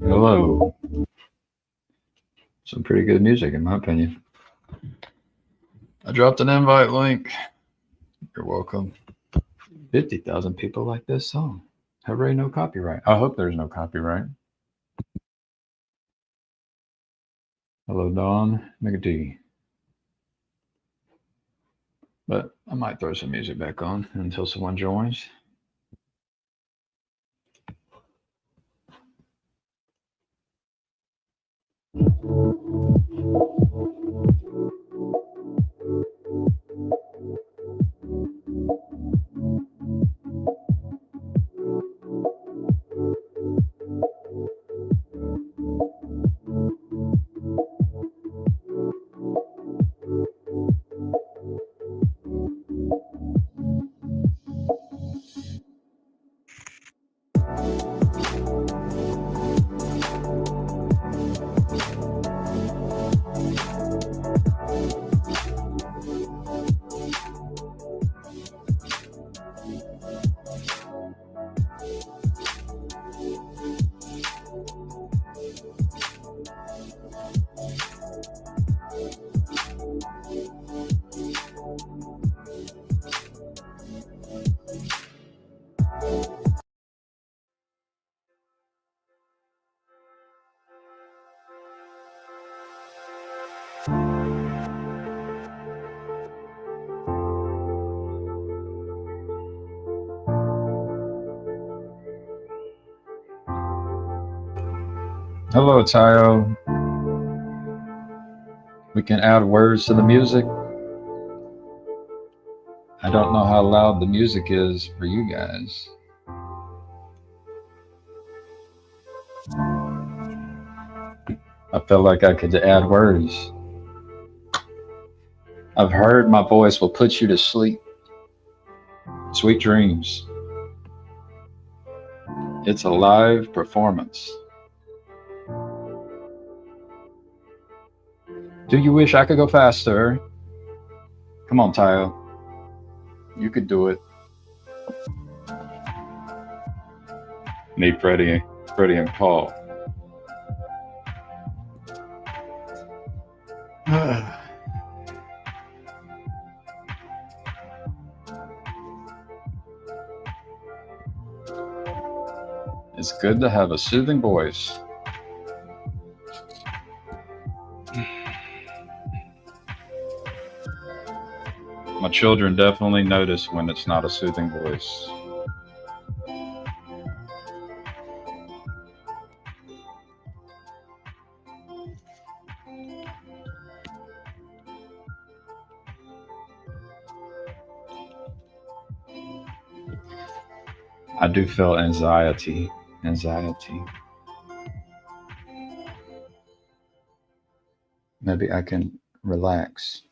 Hello. Some pretty good music, in my opinion. I dropped an invite link. You're welcome. 50,000 people like this song. Hooray, no copyright. I hope there's no copyright. Hello, Dawn McD. But I might throw some music back on until someone joins. Hello, Tayo. We can add words to the music. I don't know how loud the music is for you guys. I feel like I could add words. I've heard my voice will put you to sleep. Sweet dreams. It's a live performance. Do you wish I could go faster? Come on, Tayo. You could do it. Meet Freddie and Paul. It's good to have a soothing voice. My children definitely notice when it's not a soothing voice. I do feel anxiety. Anxiety. Maybe I can relax.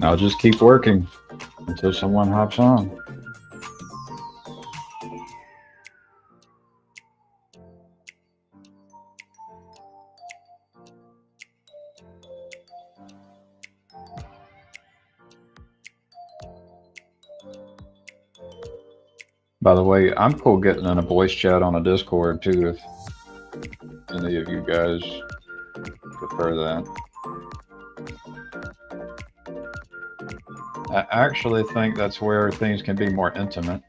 I'll just keep working until someone hops on. By the way, I'm cool getting in a voice chat on a Discord too if any of you guys prefer that. I actually think that's where things can be more intimate.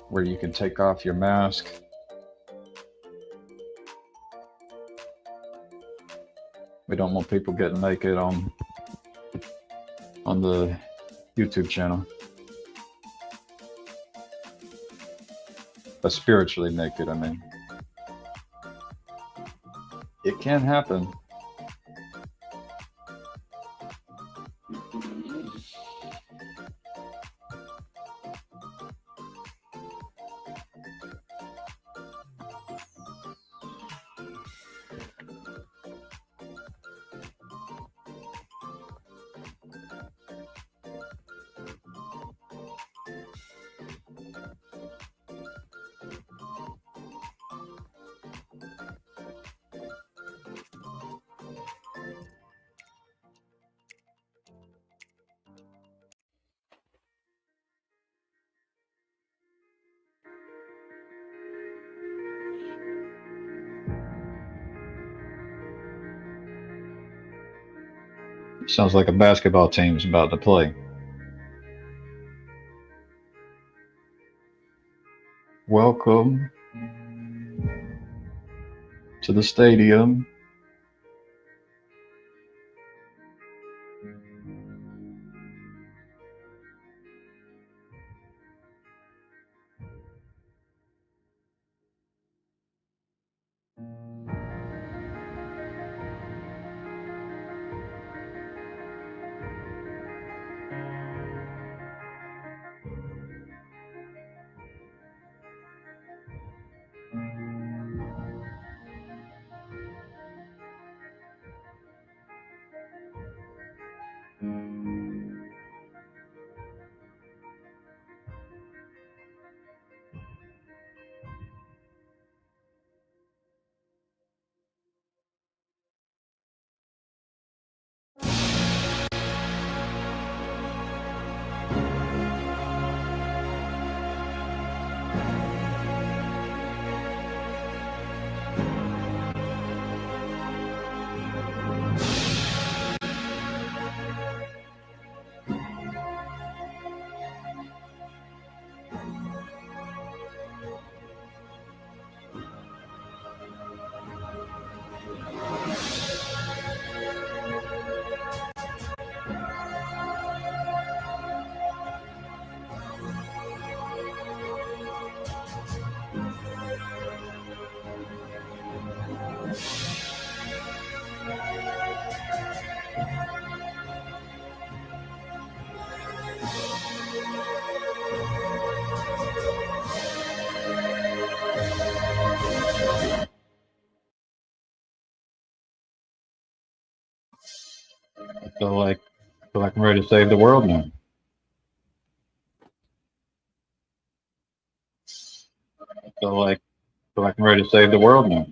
Where you can take off your mask. We don't want people getting naked on the YouTube channel. But spiritually naked, I mean. It can happen. Sounds like a basketball team's about to play. Welcome to the stadium. I feel like I'm ready to save the world now. I feel like I'm ready to save the world now.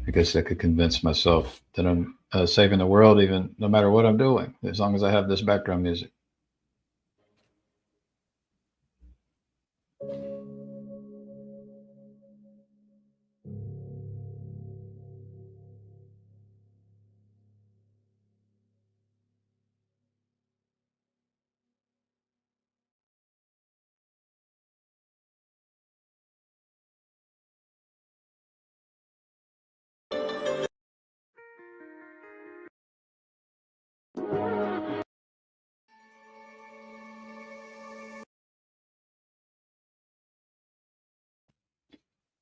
I guess I could convince myself that I'm saving the world, even no matter what I'm doing, as long as I have this background music.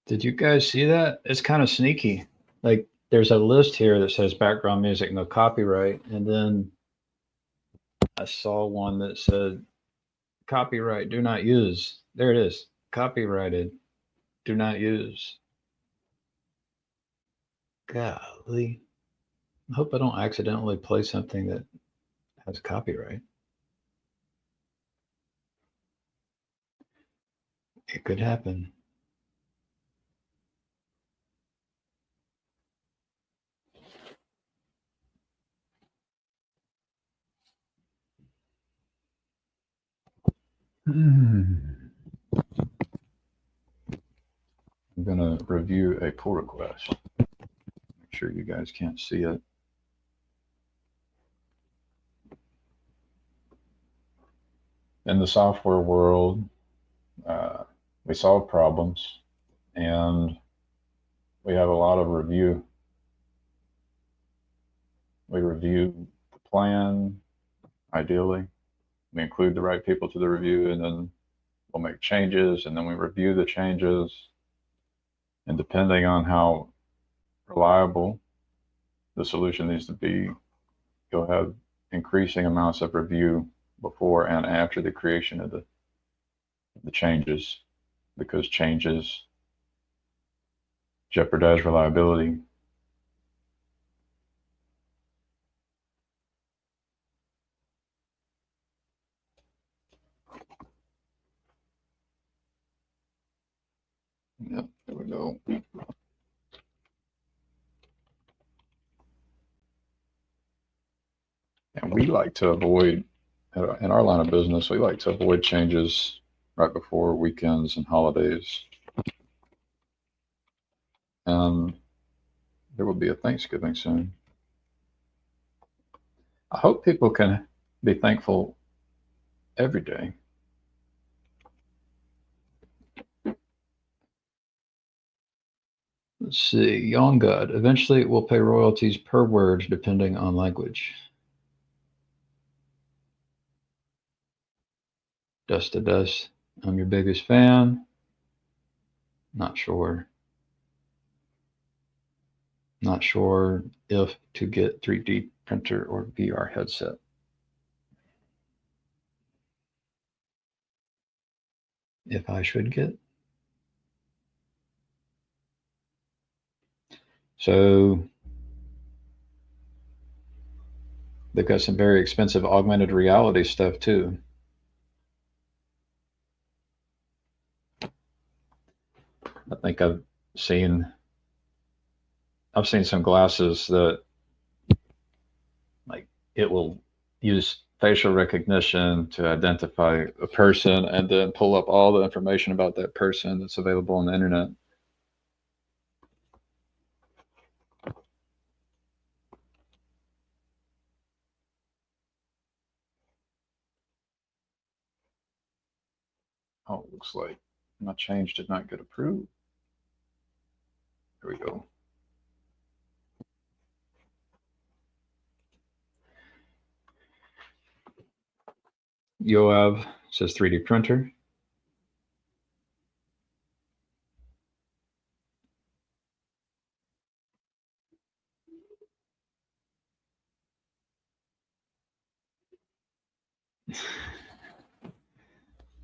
Did you guys see that? It's kind of sneaky. Like there's a list here that says background music, no copyright, and then I saw one that said copyright, do not use. There it is. Copyrighted, do not use. Golly. I hope I don't accidentally play something that has copyright. It could happen. I'm going to review a pull request. Make sure you guys can't see it. In the software world, we solve problems and we have a lot of review. We review the plan, ideally. We include the right people to the review, and then we'll make changes, and then we review the changes. And depending on how reliable the solution needs to be, you'll have increasing amounts of review before and after the creation of the changes, because changes jeopardize reliability. Yep, there we go. And we like to avoid, in our line of business, we like to avoid changes right before weekends and holidays. And there will be a Thanksgiving soon. I hope people can be thankful every day. Let's see. Young God. Eventually, it will pay royalties per word depending on language. Dust to Dust. I'm your biggest fan. Not sure. Not sure if to get 3D printer or VR headset. If I should get. So they've got some very expensive augmented reality stuff too. I think seen I've seen some glasses that like it will use facial recognition to identify a person and then pull up all the information about that person that's available on the internet. Oh, it looks like my change did not get approved. Here we go. Yoav says 3D printer.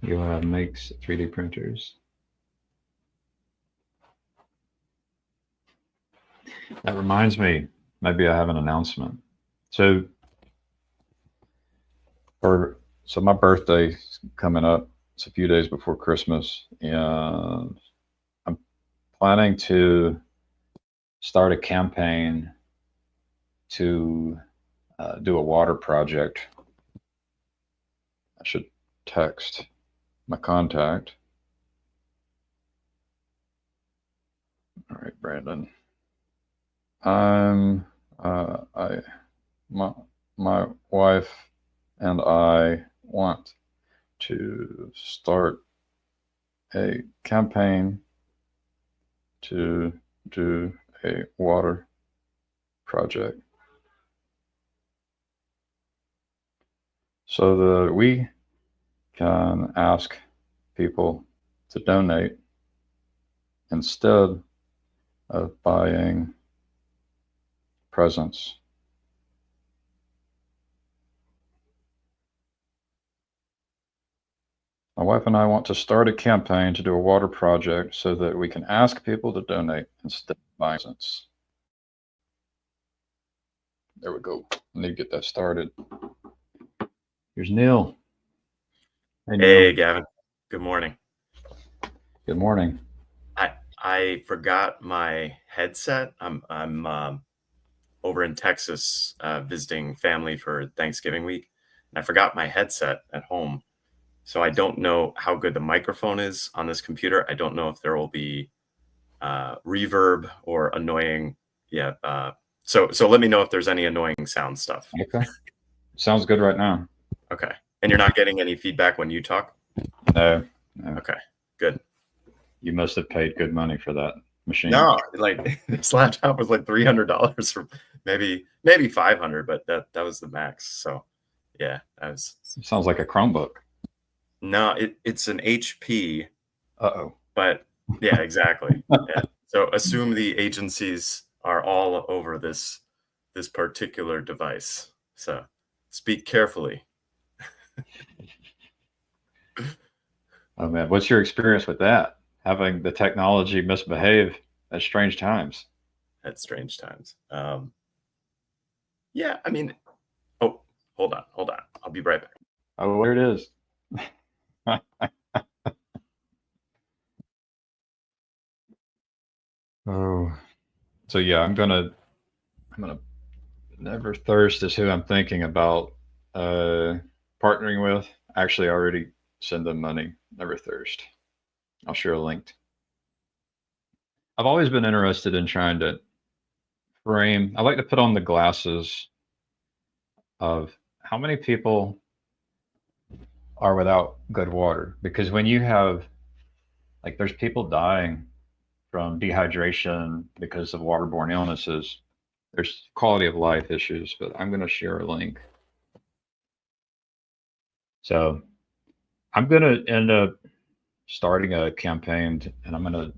Yoav makes 3D printers. That reminds me, maybe I have an announcement. So my birthday's coming up. It's a few days before Christmas, and I'm planning to start a campaign to do a water project. I should text my contact. All right, Brandon. I my wife and I want to start a campaign to do a water project so that we can ask people to donate instead of buying presents. My wife and I want to start a campaign to do a water project so that we can ask people to donate instead of buying presents. There we go. I need to get that started. Here's Neil. Hey, Neil. Gavin. Good morning. Good morning. I forgot my headset. I'm over in Texas visiting family for Thanksgiving week, and I forgot my headset at home. So I don't know how good the microphone is on this computer. I don't know if there will be reverb or annoying. Yeah. So let me know if there's any annoying sound stuff. Okay. Sounds good right now. Okay. And you're not getting any feedback when you talk? No. Okay. Good. You must have paid good money for that machine. No, like this laptop was like $300 for maybe $500, but that was the max. So yeah, that was. It sounds like a Chromebook. No, it's an HP. Uh-oh. But yeah, exactly. Yeah. So assume the agencies are all over this particular device. So speak carefully. Oh man, what's your experience with that? Having the technology misbehave at strange times. At strange times. Yeah, I mean, oh, hold on. I'll be right back. Oh, there it is. Oh, so yeah, I'm gonna Never Thirst is who I'm thinking about partnering with. Actually, I already send them money. Never Thirst. I'll share a link. I've always been interested in trying to frame. I like to put on the glasses of how many people are without good water, because when you have, like, there's people dying from dehydration because of waterborne illnesses. There's quality of life issues, but I'm going to share a link. So I'm going to end up starting a campaign, and I'm going to,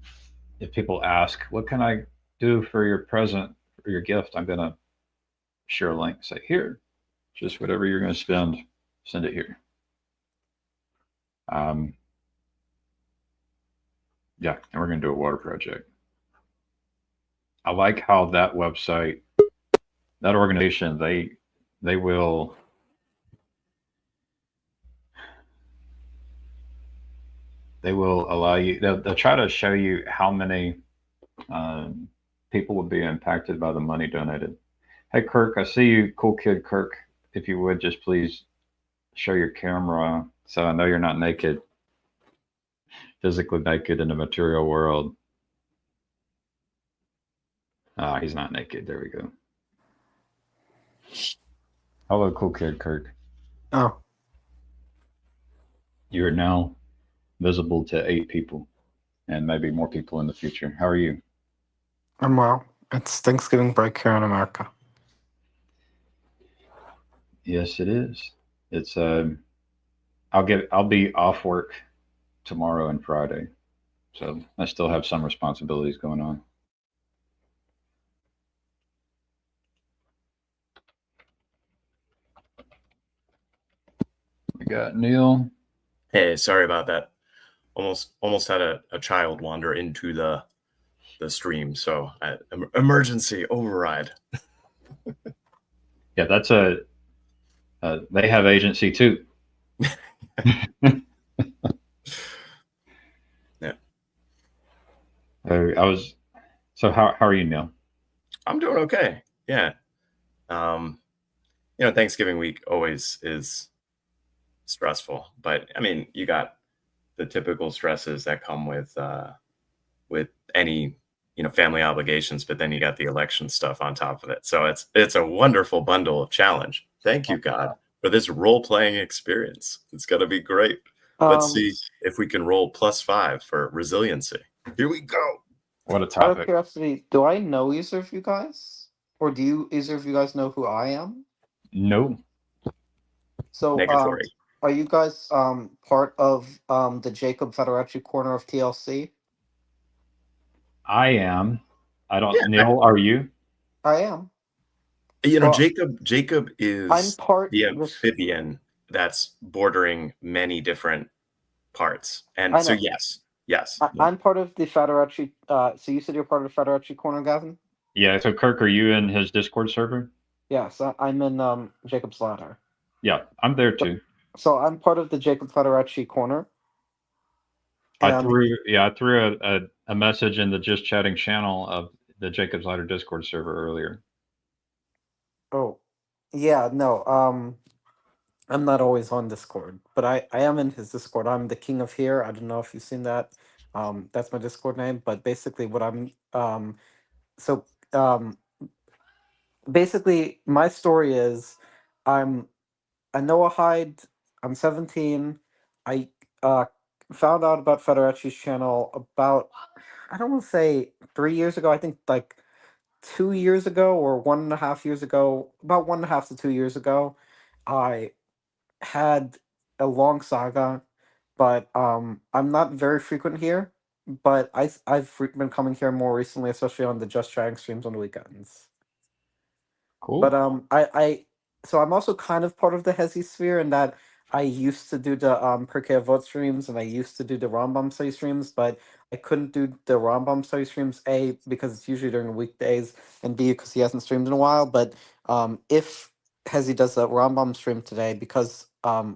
if people ask, what can I do for your present or your gift, I'm going to share a link. Say, here, just whatever you're going to spend, send it here. Yeah, and we're going to do a water project. I like how that website, that organization, they will allow you. They'll try to show you how many people will be impacted by the money donated. Hey, Kirk, I see you, cool kid, Kirk. If you would just please show your camera so I know you're not naked, physically naked in the material world. Ah, he's not naked. There we go. Hello, cool kid, Kirk. Oh. You are now visible to 8 people and maybe more people in the future. How are you? I'm well. It's Thanksgiving break here in America. Yes, it is. It's I'll be off work tomorrow and Friday, so I still have some responsibilities going on. We got Neil. Hey, sorry about that. Almost had a child wander into the the stream. So emergency override. Yeah, that's they have agency too. Yeah. So how are you, Neil? I'm doing okay. Yeah. Thanksgiving week always is stressful, but I mean, you got the typical stresses that come with any family obligations, but then you got the election stuff on top of it. So it's a wonderful bundle of challenge. Thank you, God, for this role playing experience. It's gonna be great. Let's see if we can roll +5 for resiliency. Here we go. What a Out of topic. curiosity, do I know either of you guys? Or do either of you guys know who I am? No. So, Negatory. are you guys part of the Jacob Federacci corner of TLC? I am. I don't. Yeah. Neil, are you? I am. Well, Well, Jacob I'm is part. the amphibian that's bordering many different parts. And I so know. yes. I'm part of the Federacci. So you said you're part of the Federacci corner, Gavin? Yeah. So Kirk, are you in his Discord server? Yes, I'm in Jacob's ladder. Yeah, I'm there too. So I'm part of the Jacob Federacci corner. I threw a message in the Just Chatting channel of the Jacob's Ladder Discord server earlier. Oh, yeah, no. I'm not always on Discord, but I am in his Discord. I'm the king of here. I don't know if you've seen that. That's my Discord name. But basically, what I'm so um basically my story is I'm a Noahide. I'm 17. I found out about Federacci's channel about, I don't want to say 3 years ago. I think like 2 years ago or 1.5 years ago, about 1.5 to 2 years ago. I had a long saga, but I'm not very frequent here. But been coming here more recently, especially on the Just Chatting streams on the weekends. Cool. But so I'm also kind of part of the Hezi sphere in that I used to do the Perkei Avot streams and I used to do the Rambam study streams, but I couldn't do the Rambam study streams, A, because it's usually during the weekdays, and B, because he hasn't streamed in a while. But if Hezi does a Rambam stream today, because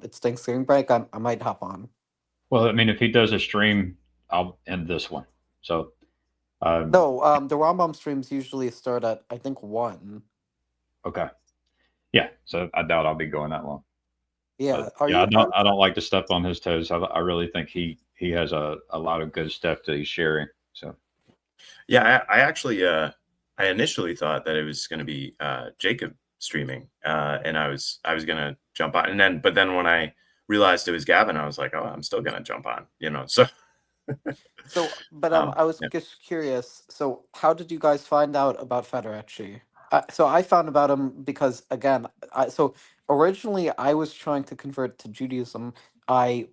it's Thanksgiving break, I might hop on. Well, I mean, if he does a stream, I'll end this one. So No, the Rambam streams usually start at, I think, 1. okay. Yeah. So I doubt I'll be going that long. Yeah. But, I don't like to step on his toes. I really think he has a lot of good stuff that he's sharing. So yeah, I actually I initially thought that it was going to be Jacob streaming, and I was going to jump on, but then when I realized it was Gavin, I was like, oh, I'm still going to jump on, so. But I was just curious. So, how did you guys find out about Federacci? So I found about him because, again, so originally I was trying to convert to Judaism. I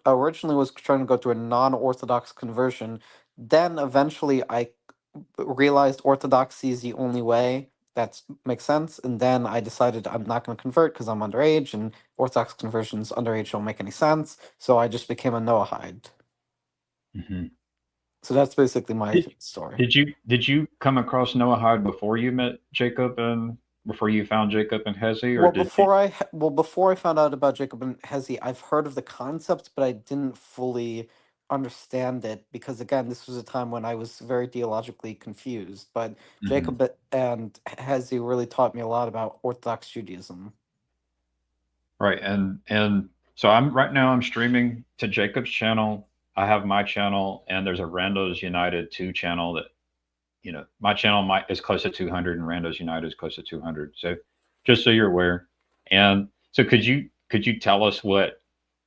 originally was trying to go through a non-Orthodox conversion. Then eventually I realized Orthodoxy is the only way. That makes sense. And then I decided I'm not going to convert because I'm underage, and Orthodox conversions underage don't make any sense. So I just became a Noahide. mm-hmm. So that's basically my story. Did you come across Noahide before you met Jacob and before you found Jacob and Hezi? Or before I found out about Jacob and Hezi, I've heard of the concept, but I didn't fully understand it because, again, this was a time when I was very theologically confused. But mm-hmm. Jacob and Hezi really taught me a lot about Orthodox Judaism. Right, and so I'm streaming to Jacob's channel. I have my channel, and there's a Randos United 2 channel that, my channel is close to 200 and Randos United is close to 200. So just so you're aware. And so could you tell us what,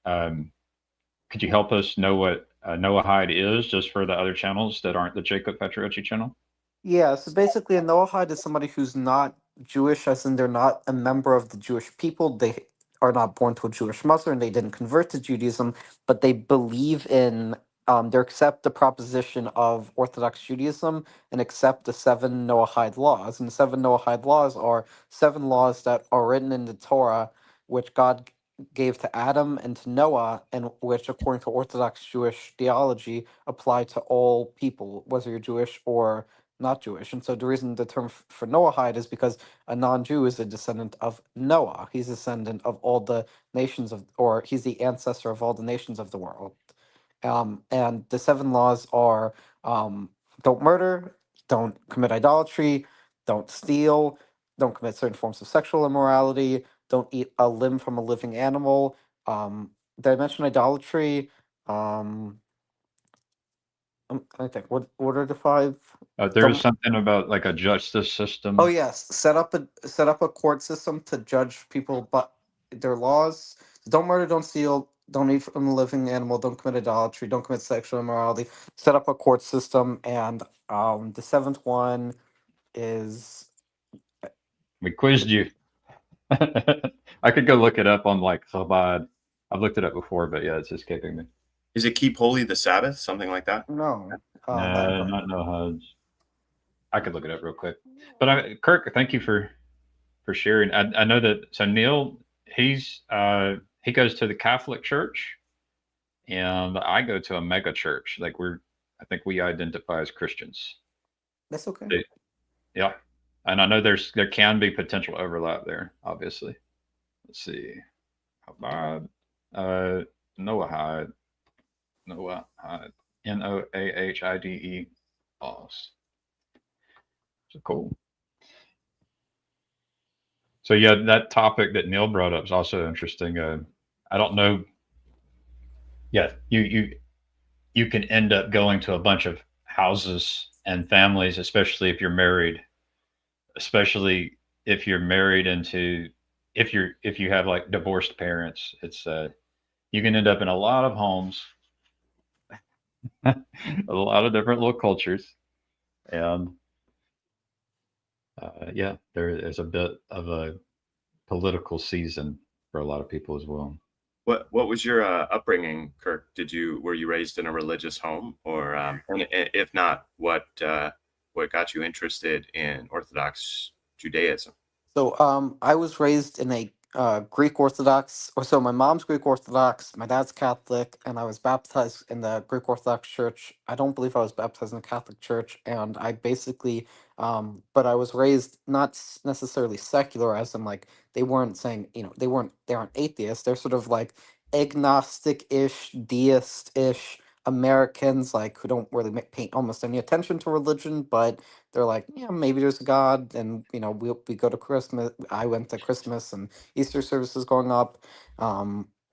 could you help us know what Noahide is just for the other channels that aren't the Jacob Federacci channel? Yeah, so basically a Noahide is somebody who's not Jewish, as in they're not a member of the Jewish people. They are not born to a Jewish mother and they didn't convert to Judaism, but they believe in, they accept the proposition of Orthodox Judaism and accept the 7 Noahide laws. And the 7 Noahide laws are 7 laws that are written in the Torah, which God gave to Adam and to Noah, and which, according to Orthodox Jewish theology, apply to all people, whether you're Jewish or not Jewish. And so the reason the term for Noahide is because a non-Jew is a descendant of Noah. He's a descendant of all the nations of, or he's the ancestor of all the nations of the world. And the seven laws are, don't murder, don't commit idolatry, don't steal, don't commit certain forms of sexual immorality, don't eat a limb from a living animal. Did I mention idolatry? I think what are the five? There's something about like a justice system. Oh yes, set up a court system to judge people but their laws. Don't murder, don't steal, don't eat from a living animal, don't commit idolatry, don't commit sexual immorality. Set up a court system, and the seventh one is We quizzed you. I could go look it up on like Chabad. I've looked it up before, but yeah, it's escaping me. Is it keep holy the Sabbath, something like that? no. Not no HUDs. I could look it up real quick. But Kirk, thank you for sharing. I know that. So Neil, he goes to the Catholic Church, and I go to a mega church. Like I think we identify as Christians. That's okay. Yeah, and I know there can be potential overlap there. Obviously, let's see. Chabad, Noahide, Noahide, laws. So cool. So yeah, that topic that Neil brought up is also interesting. I don't know. Yeah, you can end up going to a bunch of houses and families, especially if you're married. Especially if you're married into if you have like divorced parents, it's you can end up in a lot of homes, a lot of different little cultures, and yeah, there is a bit of a political season for a lot of people as well. What was your upbringing, Kirk? Were you raised in a religious home, or and if not, what got you interested in Orthodox Judaism? So I was raised in a Greek Orthodox, or so my mom's Greek Orthodox, my dad's Catholic, and I was baptized in the Greek Orthodox Church. I don't believe I was baptized in the Catholic Church, and I basically, but I was raised not necessarily secular, as in like they weren't saying, they aren't atheists. They're sort of like agnostic-ish, deist-ish Americans, like who don't really pay almost any attention to religion, but they're like, yeah, maybe there's a God, and we go to Christmas. I went to Christmas and Easter services growing up.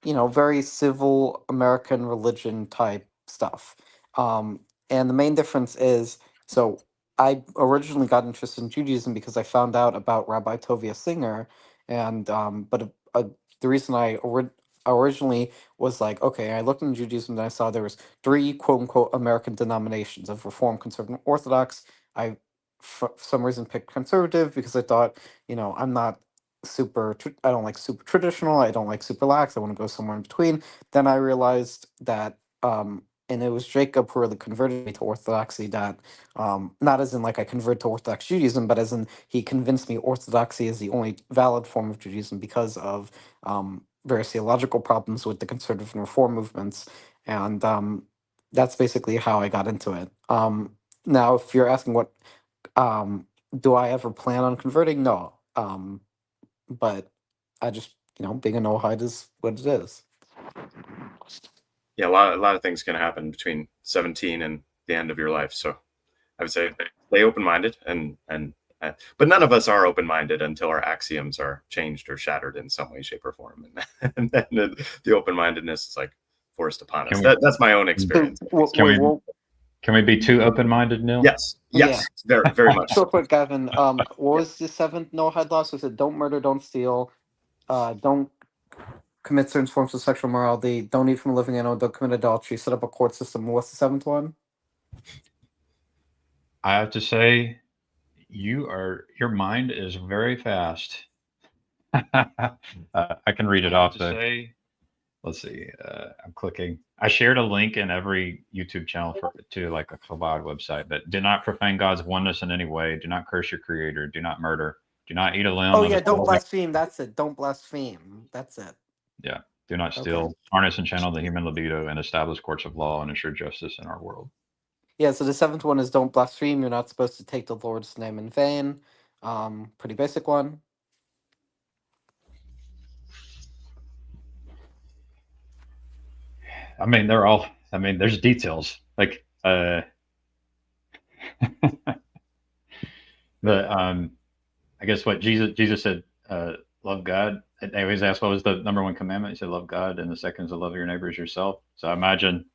Very civil American religion type stuff. And the main difference is, so I originally got interested in Judaism because I found out about Rabbi Tovia Singer, and the reason originally was like, okay, I looked into Judaism and I saw there was three quote unquote American denominations of Reform, Conservative, and Orthodox. I for some reason picked conservative because I thought, I'm not I don't like super traditional, I don't like super lax, I want to go somewhere in between. Then I realized that, and it was Jacob who really converted me to Orthodoxy, that not as in like I converted to Orthodox Judaism, but as in he convinced me Orthodoxy is the only valid form of Judaism because of various theological problems with the conservative and reform movements. And that's basically how I got into it. Now, if you're asking what do I ever plan on converting? No. But I just, being a no-hide is what it is. Yeah, a lot of things can happen between 17 and the end of your life. So I would say stay open-minded, but none of us are open-minded until our axioms are changed or shattered in some way, shape, or form, and then the open-mindedness is like forced upon us. That's my own experience. Can we be too open-minded, Neil? Yes, Yeah. very, very much. So quick, Gavin. What was the seventh no-hide law? So it said, don't murder, don't steal, don't commit certain forms of sexual morality, don't eat from a living animal, don't commit adultery, set up a court system. What's the seventh one? I have to say, your mind is very fast. I can read it off. Let's see. I'm clicking. I shared a link in every YouTube channel to like a Chabad website that do not profane God's oneness in any way. Do not curse your creator. Do not murder. Do not eat a limb. Oh yeah, don't blaspheme. That's it. Don't blaspheme. That's it. Yeah. Do not Okay. steal, harness and channel the human libido, and establish courts of law and ensure justice in our world. Yeah, so the seventh one is don't blaspheme. You're not supposed to take the Lord's name in vain. Pretty basic one. I mean, they're all. I mean, there's details like the I guess what Jesus said, love God. They always ask what was the number one commandment. He said, love God, and the second is to love your neighbor as yourself. So I imagine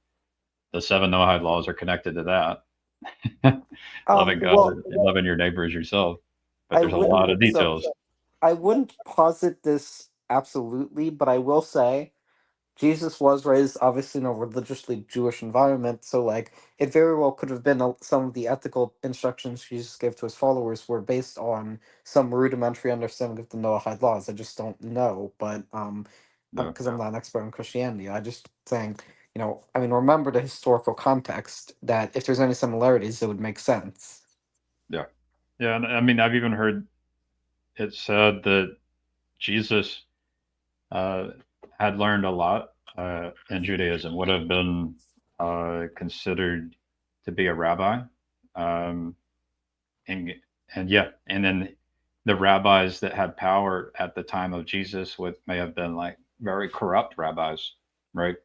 the seven Noahide laws are connected to that. Loving God Well, and loving your neighbor as yourself. But I there's a wouldn't. lot of So details. I wouldn't posit this absolutely, but I will say Jesus was raised obviously in a religiously Jewish environment, so like it very well could have been some of the ethical instructions Jesus gave to his followers were based on some rudimentary understanding of the Noahide laws. I just don't know, but No, because I'm not an expert in Christianity, I just think I mean, remember the historical context that if there's any similarities, it would make sense. yeah, yeah. And I mean, I've even heard it said that Jesus uh, had learned a lot in Judaism, would have been considered to be a rabbi, um, and and yeah, and then the rabbis that had power at the time of Jesus would may have been like very corrupt rabbis, right?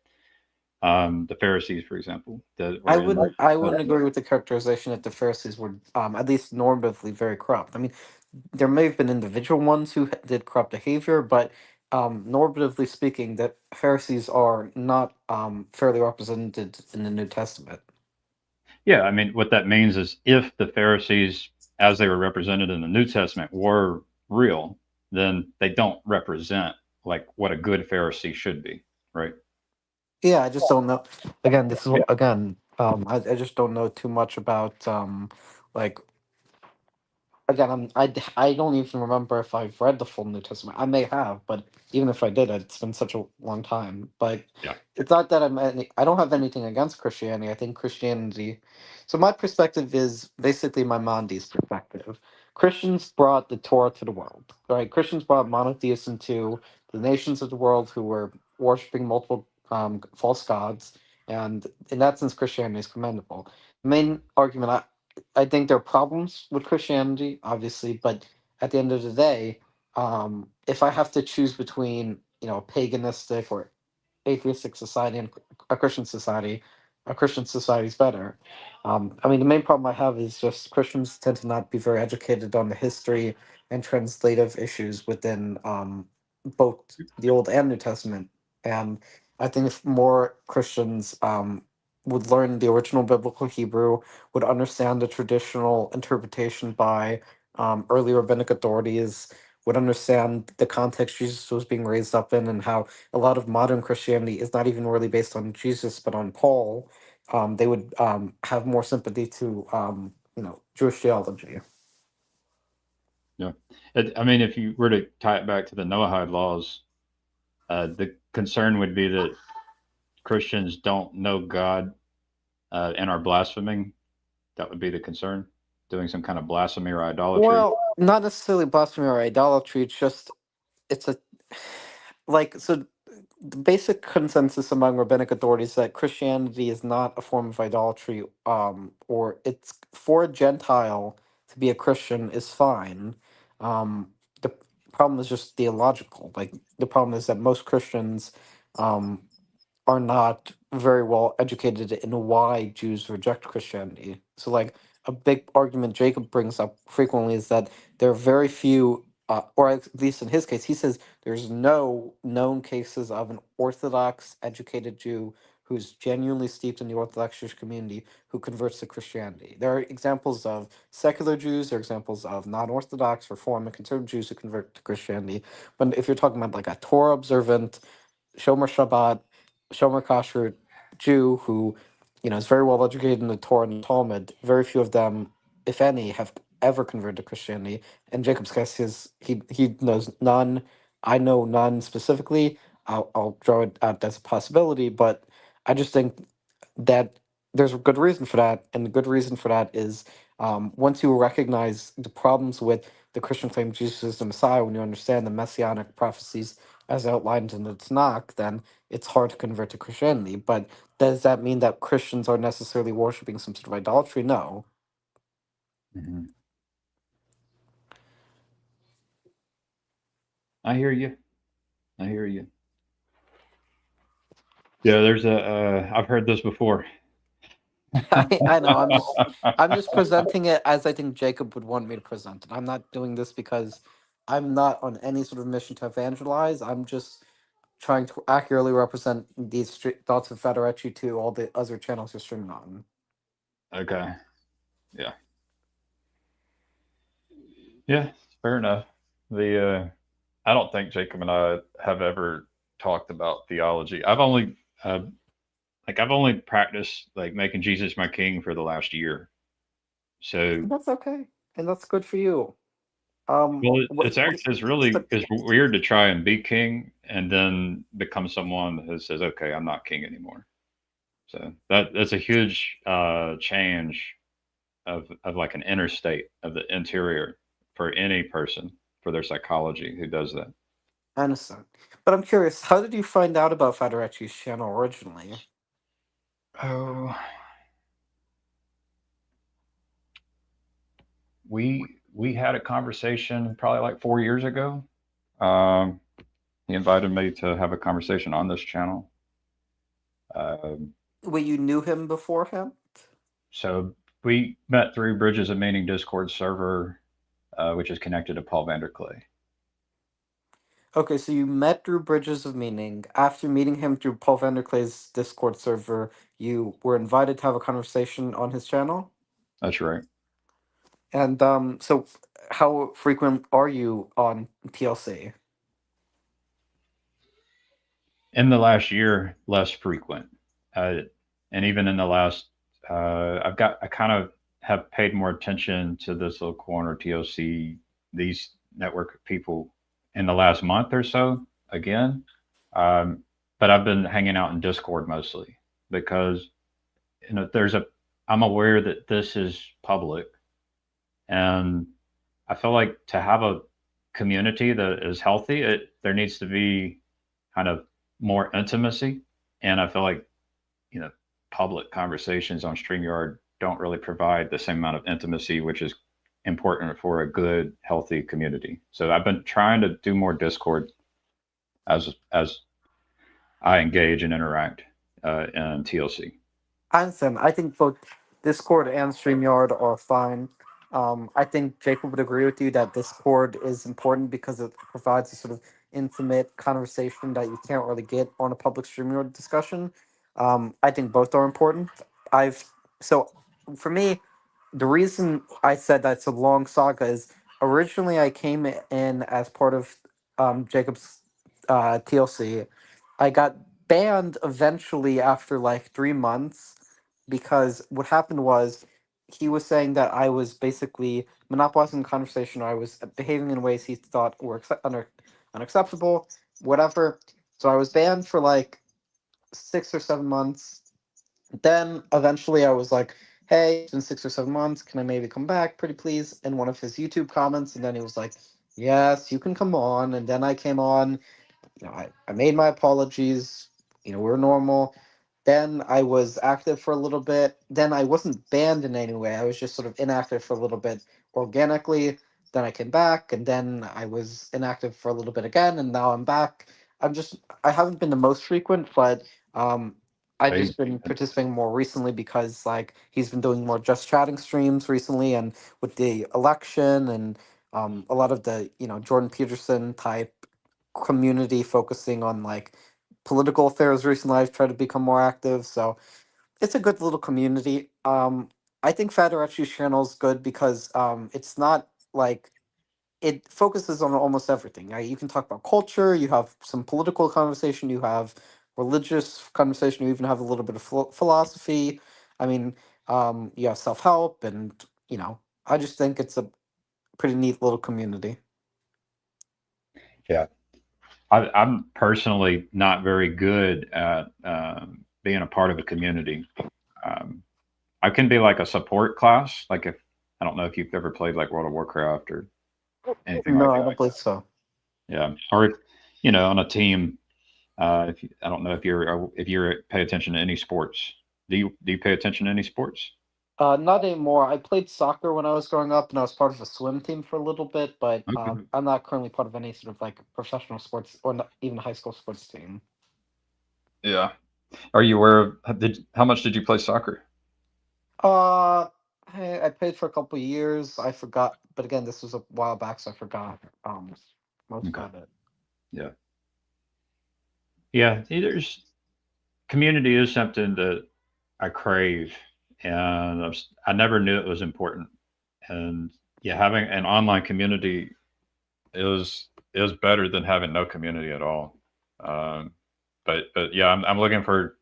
The Pharisees, for example, that I were in. wouldn't. I wouldn't agree with the characterization that the Pharisees were, at least normatively, very corrupt. I mean, there may have been individual ones who did corrupt behavior, but normatively speaking, the Pharisees are not fairly represented in the New Testament. Yeah, I mean, what that means is if the Pharisees, as they were represented in the New Testament, were real, then they don't represent like what a good Pharisee should be, right? Yeah, I just don't know. Again, this is again. I just don't know too much about like again, I don't even remember if I've read the full New Testament. I may have, but even if I did, it's been such a long time. But Yeah, it's not that I don't have anything against Christianity. I think Christianity. So my perspective is basically my Mandi's perspective. Christians brought the Torah to the world, right? Christians brought monotheism to the nations of the world who were worshiping multiple false gods, and in that sense, Christianity is commendable. The main argument I think there are problems with Christianity, obviously, but at the end of the day, if I have to choose between a paganistic or atheistic society and a Christian society, a Christian society is better. I mean, the main problem I have is just Christians tend to not be very educated on the history and translative issues within both the Old and New Testament. And I think if more Christians would learn the original biblical Hebrew, would understand the traditional interpretation by early rabbinic authorities, would understand the context Jesus was being raised up in, and how a lot of modern Christianity is not even really based on Jesus but on Paul. They would have more sympathy to Jewish theology. yeah. I mean, if you were to tie it back to the Noahide laws, the concern would be that Christians don't know God and are blaspheming. That would be the concern, doing some kind of blasphemy or idolatry. Well, not necessarily blasphemy or idolatry. It's a like so the basic consensus among rabbinic authorities that Christianity is not a form of idolatry, or it's for a Gentile to be a Christian is fine. The problem is just theological. Like the problem is that most Christians um, are not very well educated in why Jews reject Christianity. So, like, a big argument Jacob brings up frequently is that there are very few, or at least in his case, he says there's no known cases of an Orthodox educated Jew who's genuinely steeped in the Orthodox Jewish community who converts to Christianity. There are examples of secular Jews, there are examples of non Orthodox, Reform, and conservative Jews who convert to Christianity. But if you're talking about like a Torah observant, Shomer Shabbat, Shomer Kashrut Jew who, is very well educated in the Torah and the Talmud. Very few of them, if any, have ever converted to Christianity. And Jacob's guess is he knows none. I know none specifically. I'll draw it out as a possibility, but I just think that there's a good reason for that, and the good reason for that is once you recognize the problems with the Christian claim Jesus is the Messiah, when you understand the messianic prophecies as outlined in the Tanakh, then it's hard to convert to Christianity. But does that mean that Christians are necessarily worshiping some sort of idolatry? No. Mhm. I hear you. I hear you. Yeah, there's a. I've heard this before. I know. I'm just presenting it as I think Jacob would want me to present it. I'm not doing this because I'm not on any sort of mission to evangelize. I'm just trying to accurately represent these thoughts of Federecci to all the other channels you're streaming on. Okay. Yeah. Yeah. Fair enough. The I don't think Jacob and I have ever talked about theology. Uh, I've only practiced like making Jesus my king for the last year. So, And that's okay, and that's good for you. well, What? it's actually it's weird to try and be king and then become someone who says, "Okay, I'm not king anymore." So that's a huge change of like an inner state of the interior for any person for their psychology who does that. I understand. But I'm curious, how did you find out about Federecci's channel originally? Oh, we had a conversation probably like 4 years ago. Um, he invited me to have a conversation on this channel. Um, Wait, you knew him beforehand? so we met through Bridges of Meaning Discord server, which is connected to Paul Vanderclay. Okay, so you met through Bridges of Meaning. After meeting him through Paul Vanderclay's Discord server, you were invited to have a conversation on his channel? That's right. And so how frequent are you on TLC? In the last year, less frequent, and even in the last, I kind of have paid more attention to this little corner TOC, these network people in the last month or so again. Um, but I've been hanging out in Discord mostly because there's a I'm aware that this is public, and I feel like to have a community that is healthy, there needs to be kind of more intimacy. And I feel like, you know, public conversations on StreamYard don't really provide the same amount of intimacy, which is important for a good, healthy community. So I've been trying to do more Discord as I engage and interact in TLC. I understand. I think both Discord and StreamYard are fine. I think Jacob would agree with you that Discord is important because it provides a sort of intimate conversation that you can't really get on a public StreamYard discussion. I think both are important. I've so for me, the reason I said that's a long saga is originally I came in as part of Jacob's TLC. I got banned eventually after like 3 months because what happened was he was saying that I was basically monopolizing the conversation. Or I was behaving in ways he thought were unacceptable, whatever. So I was banned for like 6 or 7 months. Then eventually I was like, hey, it's been 6 or 7 months. Can I maybe come back, pretty please? In one of his YouTube comments. And then he was like, yes, you can come on. And then I came on. I made my apologies. We're normal. Then I was active for a little bit. Then I wasn't banned in any way. I was just sort of inactive for a little bit organically. Then I came back, and then I was inactive for a little bit again, and now I'm back. I haven't been the most frequent, but um, I've Hey, just been participating more recently because like he's been doing more just chatting streams recently, and with the election and a lot of the Jordan Peterson type community focusing on like political affairs recently. I've tried to become more active, so it's a good little community. I think Federacci's channel is good because it's not like it focuses on almost everything. Right? You can talk about culture, you have some political conversation, you have religious conversation, you even have a little bit of philosophy. I mean, you have self help, and I just think it's a pretty neat little community. yeah, I'm personally not very good at being a part of a community. Um, I can be like a support class. Like if I don't know if you've ever played like World of Warcraft or anything No, like I that. don't believe so. Yeah, or on a team. I don't know if you're pay attention to any sports. Do you pay attention to any sports? Not anymore. I played soccer when I was growing up, and I was part of a swim team for a little bit, but Okay. I'm not currently part of any sort of like professional sports or not even high school sports team. Yeah. Are you aware of how much did you play soccer? Uh, I played for a couple of years. I forgot, but again, this was a while back, so I forgot most Okay. about it. Yeah. Yeah. There's community is something that I crave, and I never knew it was important. And yeah, having an online community is better than having no community at all. Um, but yeah, I'm looking for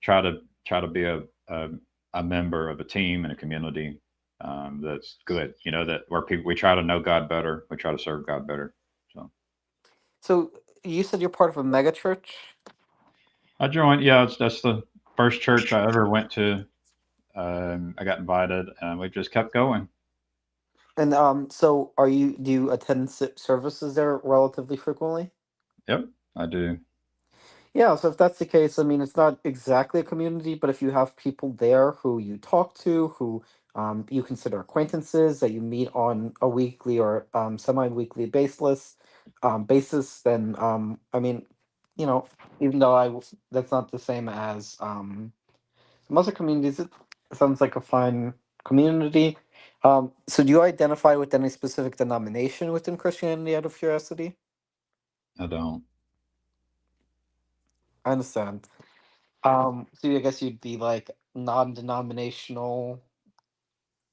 try to be a member of a team and a community that's good. That where people we try to know God better, we try to serve God better. So So you said you're part of a mega church, I joined. Yeah, that's the first church I ever went to. I got invited, and we just kept going. and so do you attend services there relatively frequently? Yep, I do. Yeah, so if that's the case, I mean, it's not exactly a community, but if you have people there who you talk to, who you consider acquaintances that you meet on a weekly or semi-weekly basis, then I mean, you know, even though that's not the same as some other communities, it sounds like a fine community. So do you identify with any specific denomination within Christianity out of curiosity? I don't. I understand. So I guess you'd be like non-denominational.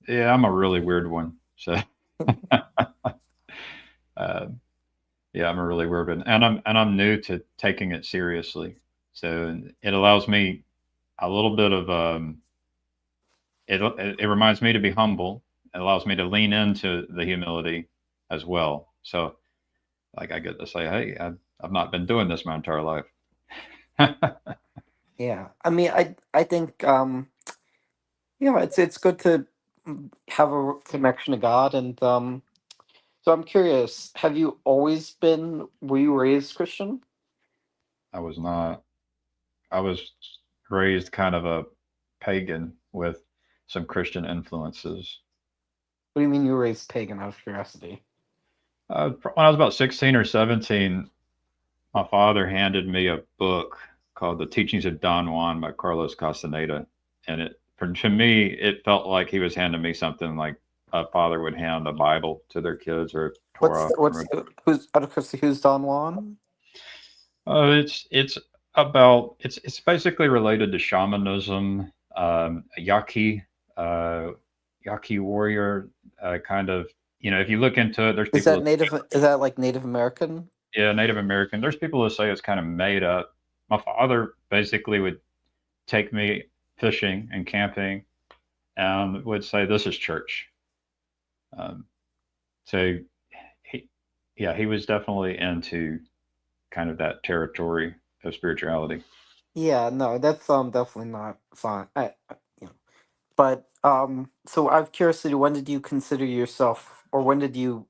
Yeah, I'm a really weird one. So uh, yeah, I'm a really weird one, and I'm new to taking it seriously. So it allows me a little bit of it reminds me to be humble. It allows me to lean into the humility as well. So like I get to say, hey, I've not been doing this my entire life. Yeah, I mean, I think yeah, it's good to have a connection to God, and so I'm curious, have you always been? Were you raised Christian? I was not. I was raised kind of a pagan with some Christian influences. What do you mean you were raised pagan? Out of curiosity. When I was about 16 or 17, my father handed me a book called The Teachings of Don Juan by Carlos Castaneda. And to me, it felt like he was handing me something like a father would hand a Bible to their kids or Torah. Who's out of curiosity? Who's Don Juan? It's basically related to shamanism, Yaqui, uh, Yaqui warrior, kind of. If you look into it, there's Is people that that Native? Is that like Native American? yeah, Native American. There's people who say it's kind of made up. My father basically would take me fishing and camping and would say, "This is church." Um, so he, yeah, he was definitely into kind of that territory of spirituality. Yeah, no, that's definitely not fine. You know, but so out of curiosity, when did you consider yourself, or when did you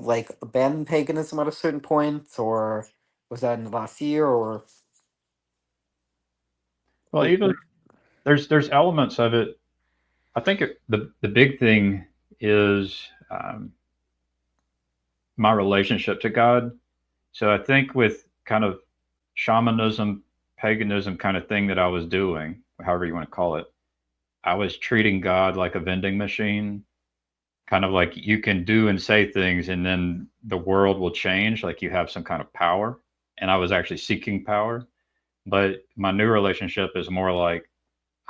like abandon paganism at a certain point, or was that in the last year, or Well, like even there's elements of it. I think the big thing is my relationship to God. So I think with kind of shamanism, paganism kind of thing that I was doing, however you want to call it, I was treating God like a vending machine, kind of like you can do and say things and then the world will change, like you have some kind of power. And I was actually seeking power. But my new relationship is more like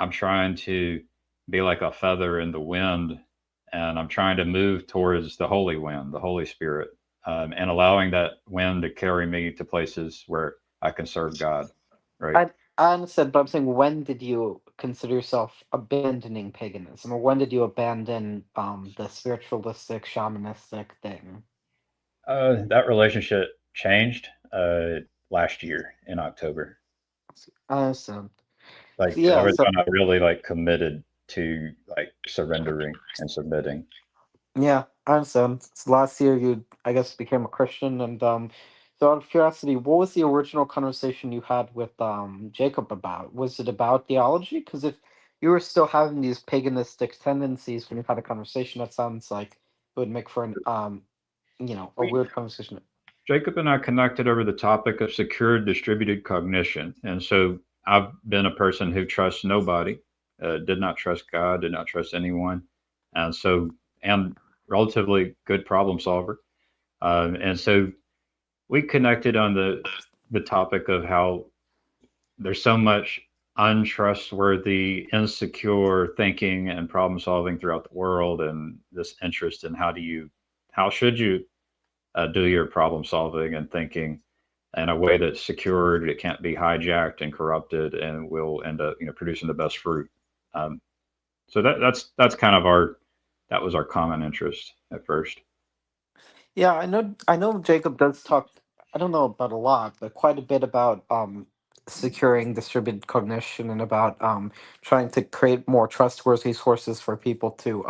I'm trying to be like a feather in the wind, and I'm trying to move towards the holy wind, the Holy Spirit, and allowing that wind to carry me to places where I can serve God. Right. I I understand, but I'm saying when did you consider yourself abandoning paganism, or when did you abandon the spiritualistic shamanistic thing? That relationship changed last year in October. I understand. Like So yeah, that was so when I really like committed to like surrendering and submitting. yeah. I understand. So last year you, I guess, became a Christian, and so out of curiosity, what was the original conversation you had with Jacob about? Was it about theology? Because if you were still having these paganistic tendencies when you had a conversation, that sounds like it would make for an a We weird conversation. Jacob and I connected over the topic of secure distributed cognition, and so I've been a person who trusts nobody, did not trust God, did not trust anyone, and so and relatively good problem solver, and so we connected on the topic of how there's so much untrustworthy, insecure thinking and problem solving throughout the world, and this interest in how should you do your problem solving and thinking in a way that's secured, it can't be hijacked and corrupted, and will end up producing the best fruit. Um, so that's kind of that was our common interest at first. Yeah, I know Jacob does talk, I don't know about a lot, but quite a bit about securing distributed cognition and about trying to create more trustworthy sources for people to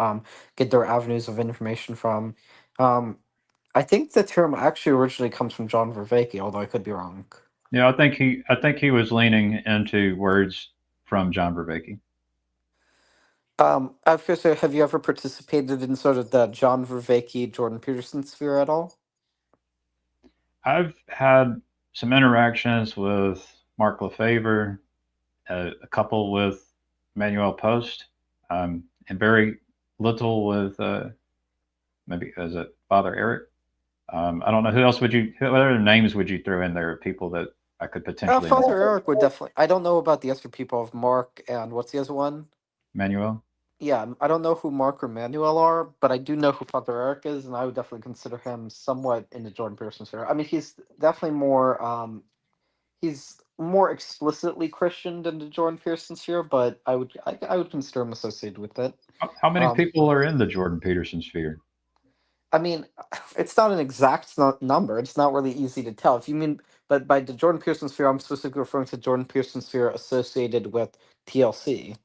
get their avenues of information from. Um I think the term actually originally comes from John Vervaeke, although I could be wrong. Yeah, I think he was leaning into words from John Vervaeke. I was gonna say, have you ever participated in sort of the John Vervaeke, Jordan Peterson sphere at all? I've had some interactions with Mark Lefevre, a couple with Manuel Post, and very little with maybe is it Father Eric. I don't know who else would you. What other names would you throw in there of people that I could potentially Father know? Eric would definitely. I don't know about the other people of Mark and what's the other one? Manuel. Yeah, I don't know who Mark or Manuel are, but I do know who Father Eric is, and I would definitely consider him somewhat in the Jordan Peterson sphere. I mean, he's definitely more he's more explicitly Christian than the Jordan Peterson sphere, but I would consider him associated with it. How many Um, people are in the Jordan Peterson sphere? I mean, it's not an exact number. It's not really easy to tell. If you mean, but by the Jordan Peterson sphere, I'm specifically referring to Jordan Peterson sphere associated with TLC.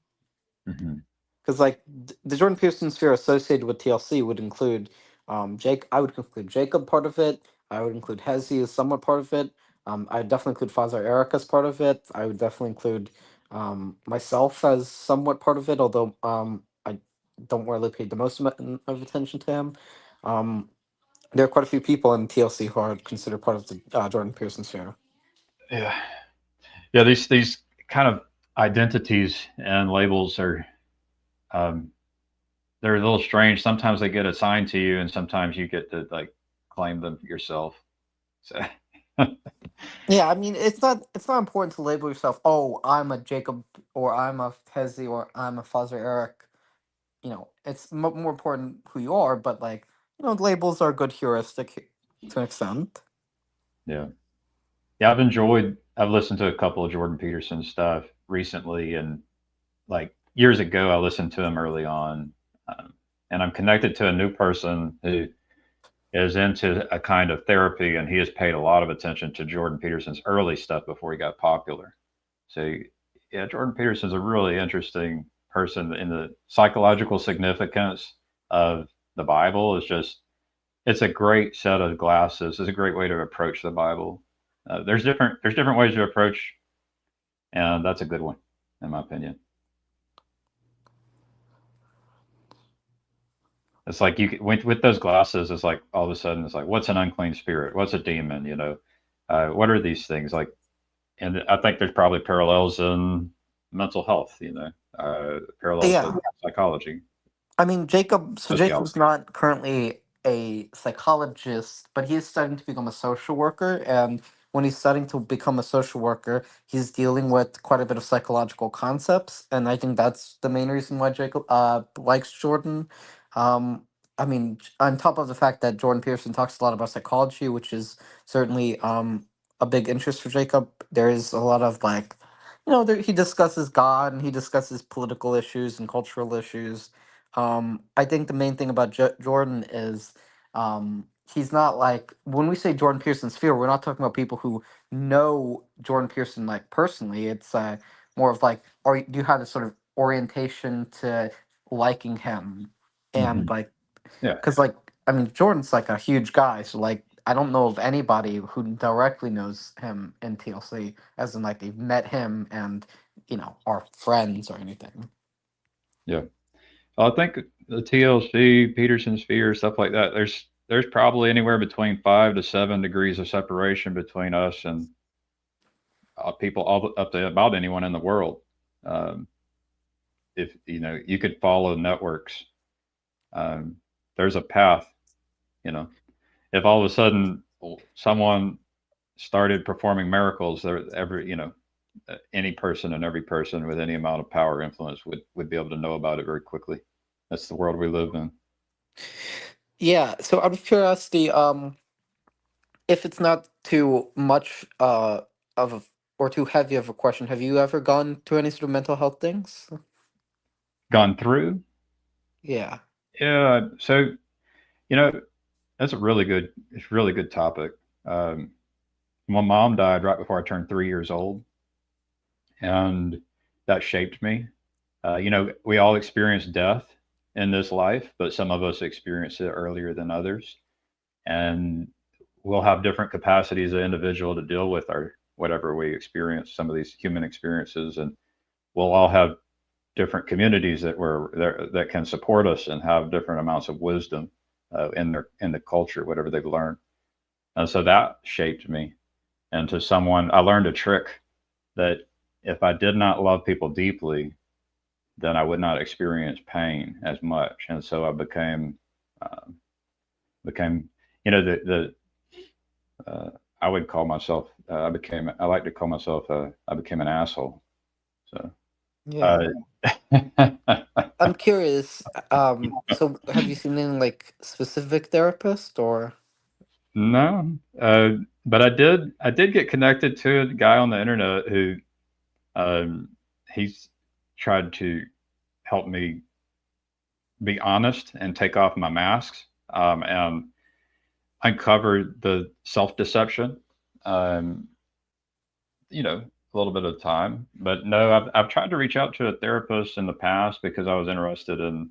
Hmm. Because like the Jordan Peterson sphere associated with TLC would include Jake. I would include Jacob part of it. I would include Hezi as somewhat part of it. I would definitely include Father Eric as part of it. I would definitely include myself as somewhat part of it, although I don't really pay the most of attention to him. Um, there are quite a few people in TLC who are considered part of the Jordan Peterson sphere. Yeah, yeah. These kind of identities and labels are um, they're a little strange. Sometimes they get assigned to you, and sometimes you get to like claim them yourself. So Yeah, I mean, it's not important to label yourself. Oh, I'm a Jacob, or I'm a Hezi, or I'm a Father Eric. It's more important who you are. But like, labels are a good heuristic to an extent. yeah, yeah. I've listened to a couple of Jordan Peterson stuff recently, and like years ago, I listened to him early on, and I'm connected to a new person who is into a kind of therapy, and he has paid a lot of attention to Jordan Peterson's early stuff before he got popular. So, yeah, Jordan Peterson's a really interesting person in the psychological significance of the Bible. Is just it's a great set of glasses. It's a great way to approach the Bible. There's different ways to approach, and that's a good one, in my opinion. It's like with those glasses. It's like all of a sudden it's like, what's an unclean spirit? What's a demon? What are these things like? And I think there's probably parallels in mental health. Parallels to Yeah, psychology, I mean, Jacob. So sociology. Jacob's not currently a psychologist, but he is starting to become a social worker. And when he's starting to become a social worker, he's dealing with quite a bit of psychological concepts. And I think that's the main reason why Jacob likes Jordan. Um, I mean, on top of the fact that Jordan Peterson talks a lot about psychology, which is certainly a big interest for Jacob. There is a lot of like, he discusses God and he discusses political issues and cultural issues. I think the main thing about Jordan is he's not like, when we say Jordan Peterson sphere, we're not talking about people who know Jordan Peterson like personally. It's more of like, or do you have a sort of orientation to liking him, and Hmm. like, Yeah. because like I mean, Jordan's like a huge guy, so like I don't know of anybody who directly knows him in TLC, as in like they've met him and are friends or anything. Yeah. I think the TLC, Peterson sphere, stuff like that. There's probably anywhere between 5 to 7 degrees of separation between us and people all up to about anyone in the world. Um, if you could follow networks, um, there's a path. You know, if all of a sudden someone started performing miracles, there every any person and every person with any amount of power or influence would be able to know about it very quickly. That's the world we live in. Yeah. So out of curiosity, if it's not too much of a, or too heavy of a question, have you ever gone to any sort of mental health things? Gone through? Yeah. Yeah. So you know, that's it's a really good topic. Um, my mom died right before I turned 3 years old, and that shaped me. We all experience death in this life, but some of us experience it earlier than others, and we'll have different capacities as an individual to deal with our whatever we experience, some of these human experiences, and we'll all have different communities that were there that can support us and have different amounts of wisdom in the culture, whatever they've learned. And so that shaped me. And to someone, I learned a trick that if I did not love people deeply, then I would not experience pain as much. And so I uh, became, the I would call myself, I like to call myself, I became an asshole. So, Yeah. uh, I'm curious. So have you seen any like specific therapist or? no, but I did get connected to a guy on the internet who, um, he's tried to help me be honest and take off my masks, and uncover the self deception. Um, a little bit of time, but no, I've tried to reach out to a therapist in the past because I was interested in,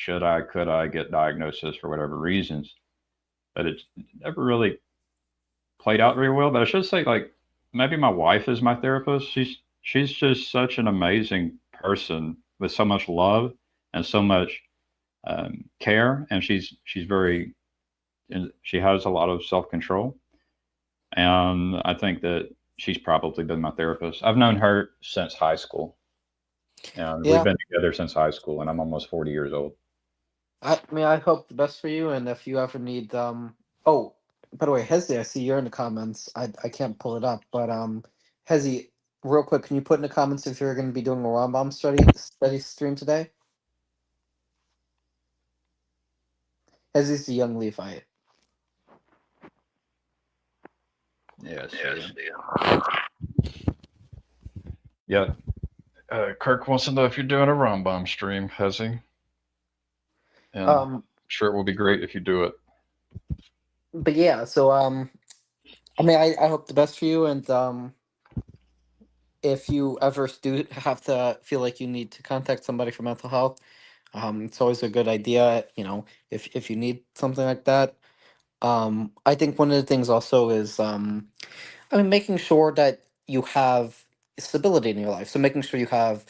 could I get diagnosis for whatever reasons, but it's never really played out very well. But I should say, like, maybe my wife is my therapist. She's just such an amazing person with so much love and so much care, and she's very, and she has a lot of self control, and I think that she's probably been my therapist. I've known her since high school, and we've Yeah. been together since high school, and I'm almost 40 years old. I mean, I hope the best for you, and if you ever need oh, by the way, Hezi, I see you're in the comments. I can't pull it up, but Hezi, real quick, can you put in the comments if you're going to be doing a Rambam study stream today? Hezi's the young Levite. Yes. Yeah. Kirk wants to know if you're doing a Rambam stream, has he? And I'm sure it will be great if you do it. But yeah, so I mean, I hope the best for you, and if you ever do have to feel like you need to contact somebody for mental health, it's always a good idea, if you need something like that. I think one of the things also is, I mean, making sure that you have stability in your life. So making sure you have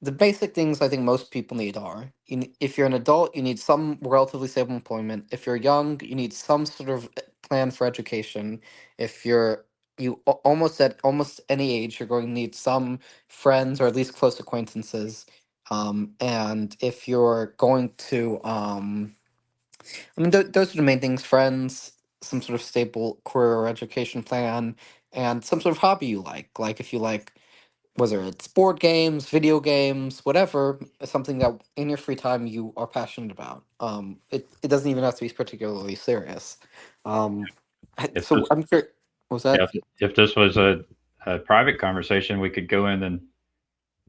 the basic things I think most people need are if you're an adult, you need some relatively stable employment. If you're young, you need some sort of plan for education. If almost at almost any age, you're going to need some friends or at least close acquaintances. And if you're going to, I mean, those are the main things: friends, some sort of stable career or education plan, and some sort of hobby you like. Like if you like, whether it's board games, video games, whatever, something that in your free time you are passionate about. It doesn't even have to be particularly serious. Um, If so this, I'm curious. Was that? yeah, if this was a private conversation, we could go in and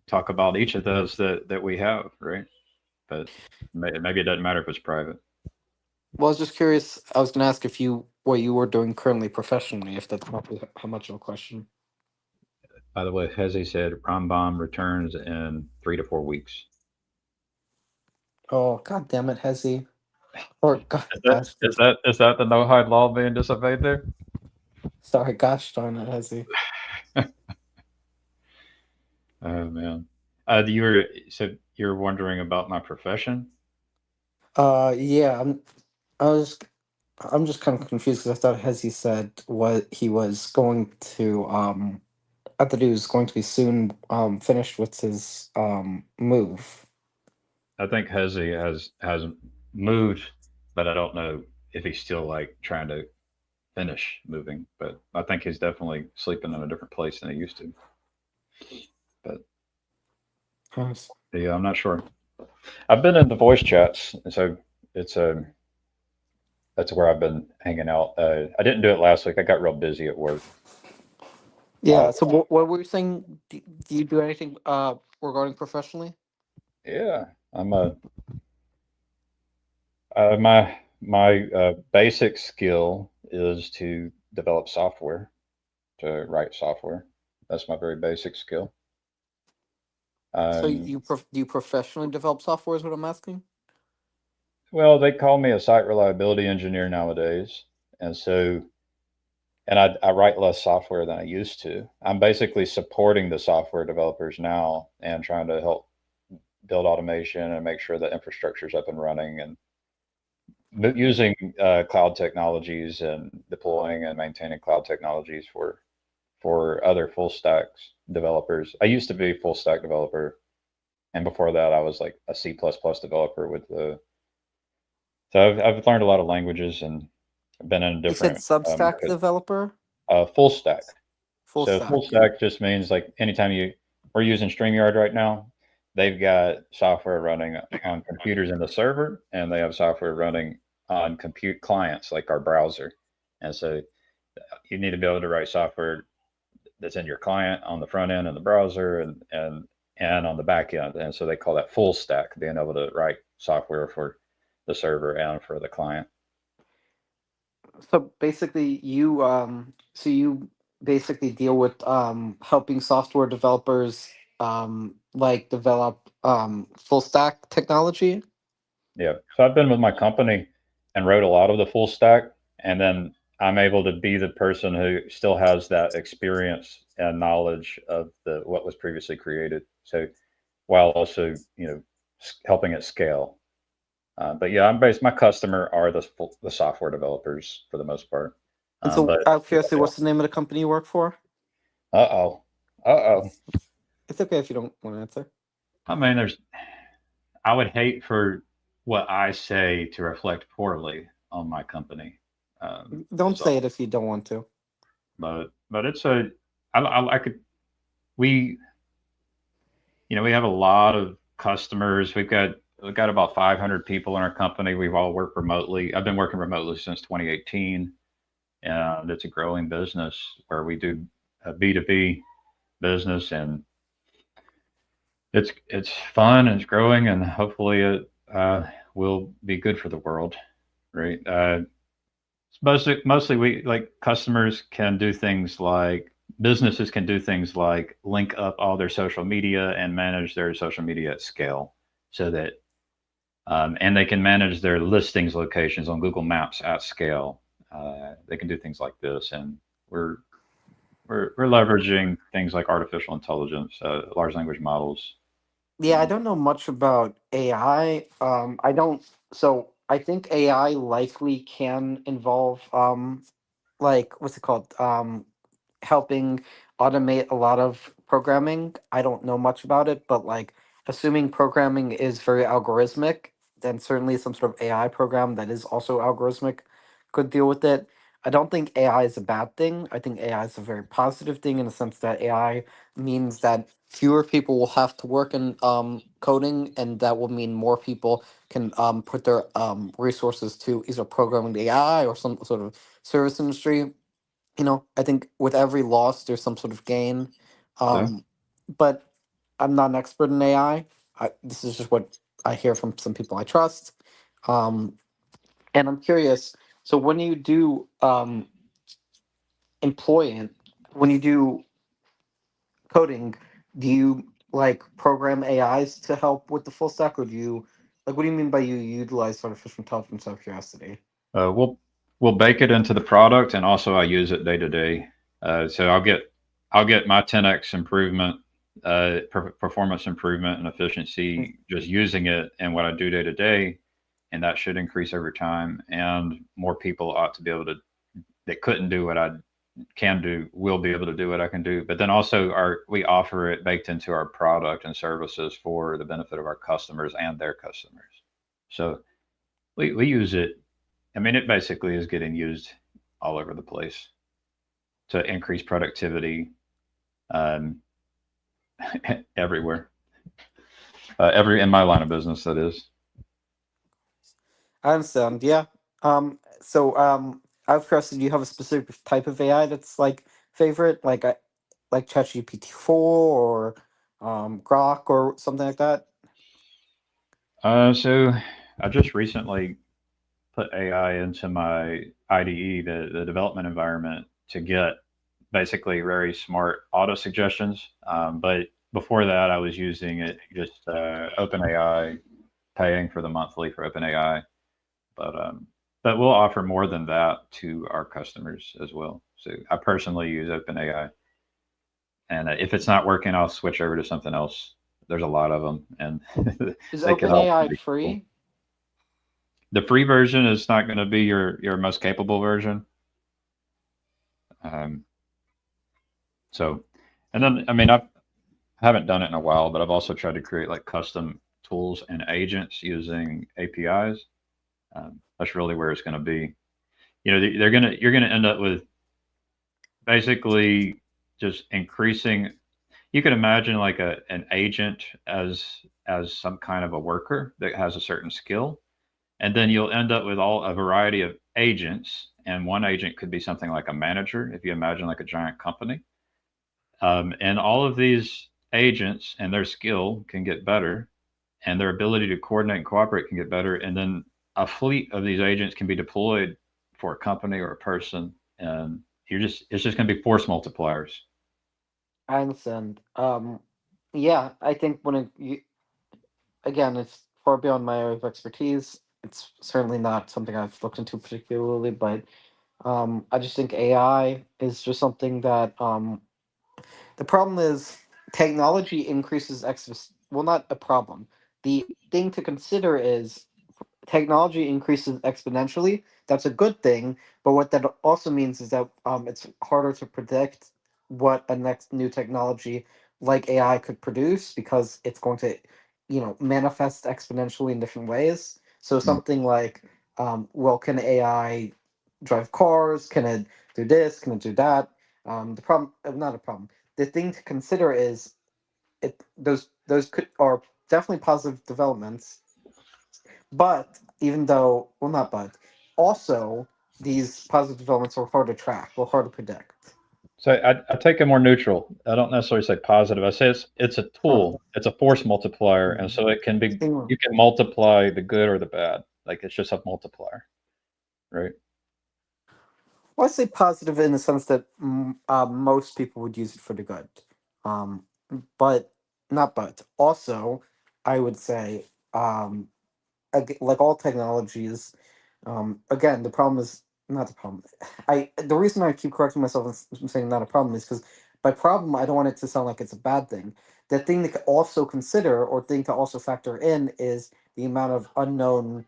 talk about each of those that we have, right? But maybe it doesn't matter if it's private. Well, I was just curious. I was going to ask if what you were doing currently professionally, if that's not how much of a question. By the way, Hezi said Rambam returns in 3 to 4 weeks. Oh, God damn it, Hezi. Or gosh, Is that the no hide law being disobeyed there? sorry, gosh darn it, Hezzy. Oh man. So you're wondering about my profession? Yeah, I was, I'm just kind of confused because I thought Hezzy said what he was going to, I thought he was going to be soon, finished with his, move. I think Hezzy has moved, but I don't know if he's still like trying to finish moving. But I think he's definitely sleeping in a different place than he used to. But Yes. yeah, I'm not sure. I've been in the voice chats, and so it's that's where I've been hanging out. I didn't do it last week. I got real busy at work. Uh, Yeah. So what were you saying? Do you do anything regarding professionally? yeah, I'm a my basic skill is to develop software, to write software. That's my very basic skill. So Um, do you professionally develop software? Is what I'm asking. well, they call me a site reliability engineer nowadays, and so and I write less software than I used to. I'm basically supporting the software developers now and trying to help build automation and make sure the infrastructure is up and running and using cloud technologies and deploying and maintaining cloud technologies for other full stacks developers. I used to be full stack developer, and before that, I was like a C++ developer with the. So I've learned a lot of languages and been in You said different Substack markets. developer, Full stack. full So full stack. stack just means like anytime we're using StreamYard right now, they've got software running on computers in the server, and they have software running on compute clients like our browser. And so you need to be able to write software that's in your client on the front end in the browser and on the back end. And so they call that full stack, being able to write software for the server and for the client. So basically, you basically deal with helping software developers like develop full stack technology. Yeah. So I've been with my company and wrote a lot of the full stack, and then I'm able to be the person who still has that experience and knowledge of the what was previously created. So while also helping it scale. But yeah, I'm based. My customer are the software developers for the most part. And so, But out of curiosity, what's the name of the company you work for? uh oh, oh. It's okay if you don't want to answer. I mean, I would hate for what I say to reflect poorly on my company. Don't say So, it if you don't want to. but it's I could we we have a lot of customers. We've got about 500 people in our company. We've all worked remotely. I've been working remotely since 2018, and it's a growing business where we do a B2B business, and it's fun and it's growing, and hopefully it will be good for the world, right? Mostly we like customers can do things like businesses can do things like link up all their social media and manage their social media at scale, so that and they can manage their listings locations on Google Maps at scale. They can do things like this, and we're we're leveraging things like artificial intelligence, large language models. Yeah, I don't know much about AI. I don't. So I think AI likely can involve like what's it called? Helping automate a lot of programming. I don't know much about it, but like assuming programming is very algorithmic, then certainly some sort of AI program that is also algorithmic could deal with it. I don't think AI is a bad thing. I think AI is a very positive thing in the sense that AI means that fewer people will have to work in coding, and that will mean more people can put their resources to either programming the AI or some sort of service industry. I think with every loss there's some sort of gain. Yeah. Um, but I'm not an expert in AI. This is just what I hear from some people I trust. Um, and I'm curious. So when you do employing, when you do coding, do you like program AIs to help with the full stack, or do you Like, what do you mean by you utilize artificial intelligence out of curiosity? We'll bake it into the product, and also I use it day to day. So I'll get my 10x improvement, performance improvement, and efficiency just using it in what I do day to day, and that should increase over time. And more people ought to be able to that couldn't do what I can do will be able to do what I can do. But then also we offer it baked into our product and services for the benefit of our customers and their customers. So we use it. I mean, it basically is getting used all over the place to increase productivity, um, everywhere. In my line of business, that is. I understand. Yeah. So, out of curiosity, do you have a specific type of AI that's like favorite, like ChatGPT 4 or Grok or something like that? So I just recently put AI into my IDE, the development environment, to get basically very smart auto suggestions. But before that, I was using it just OpenAI, paying for the monthly for OpenAI. But we'll offer more than that to our customers as well. So I personally use OpenAI, and if it's not working, I'll switch over to something else. There's a lot of them, and Is they can all OpenAI be cool. free? The free version is not going to be your most capable version. Um, so, and then I mean I haven't done it in a while, but I've also tried to create like custom tools and agents using APIs. That's really where it's going to be. You know, you're gonna end up with basically just increasing. You could imagine like an agent as some kind of a worker that has a certain skill, and then you'll end up with a variety of agents. And one agent could be something like a manager, if you imagine like a giant company. And all of these agents and their skill can get better, and their ability to coordinate and cooperate can get better. And then a fleet of these agents can be deployed for a company or a person, and it's just going to be force multipliers. I understand. Yeah, I think again, it's far beyond my area of expertise. It's certainly not something I've looked into particularly, but I just think AI is just something that the problem is technology increases well, not a problem. The thing to consider is technology increases exponentially. That's a good thing, but what that also means is that it's harder to predict what a next new technology like AI could produce because it's going to, manifest exponentially in different ways. So Mm. something like, well, can AI drive cars? Can it do this? Can it do that? The problem, not a problem. The thing to consider is those are definitely positive developments, but even though, well, not but, also these positive developments are hard to track or hard to predict. So I take a more neutral. I don't necessarily say positive. I say it's a Huh. tool. It's a force multiplier, and so it can be Mm. you can multiply the good or the bad. Like it's just a multiplier, right? Well, I say positive in the sense that most people would use it for the good. Um, but not but. Also, I would say, like all technologies, again, the problem is not the problem. The reason I keep correcting myself and saying not a problem is because by problem I don't want it to sound like it's a bad thing. The thing to also consider or thing to also factor in is the amount of unknown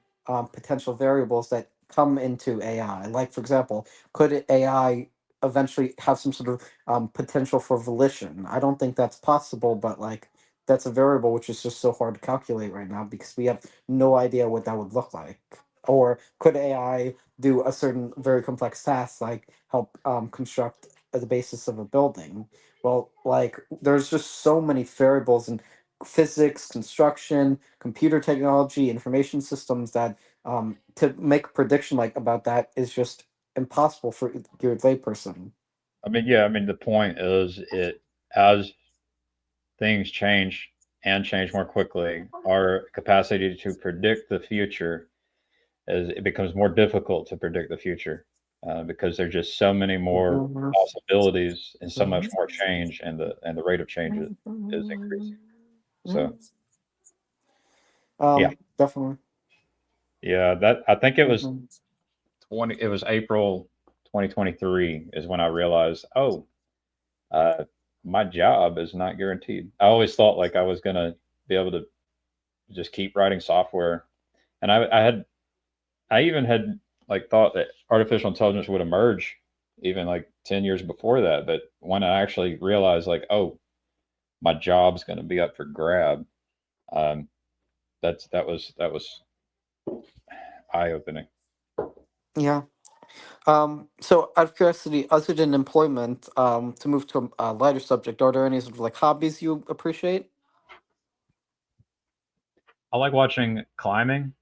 potential variables that come into AI. Like for example, could AI eventually have some sort of potential for volition? I don't think that's possible, but like that's a variable which is just so hard to calculate right now because we have no idea what that would look like. Or could AI do a certain very complex task like help construct the basis of a building? Well, like there's just so many variables in physics, construction, computer technology, information systems that to make a prediction like about that is just impossible for your layperson. I mean, yeah. I mean, the point is it as things change and change more quickly, our capacity to predict the future as it becomes more difficult to predict the future because there's just so many more possibilities and so much more change, and the rate of change is increasing. So Um, yeah, definitely. Yeah, that I think it was Mhm. 20. It was April 2023 is when I realized, oh, uh, my job is not guaranteed. I always thought like I was gonna be able to just keep writing software, and I even had like thought that artificial intelligence would emerge even like 10 years before that. But when I actually realized like, oh, my job's going to be up for grab, um, that was eye opening. Yeah. So out of curiosity, other than employment, to move to a lighter subject, are there any sort of like hobbies you appreciate? I like watching climbing,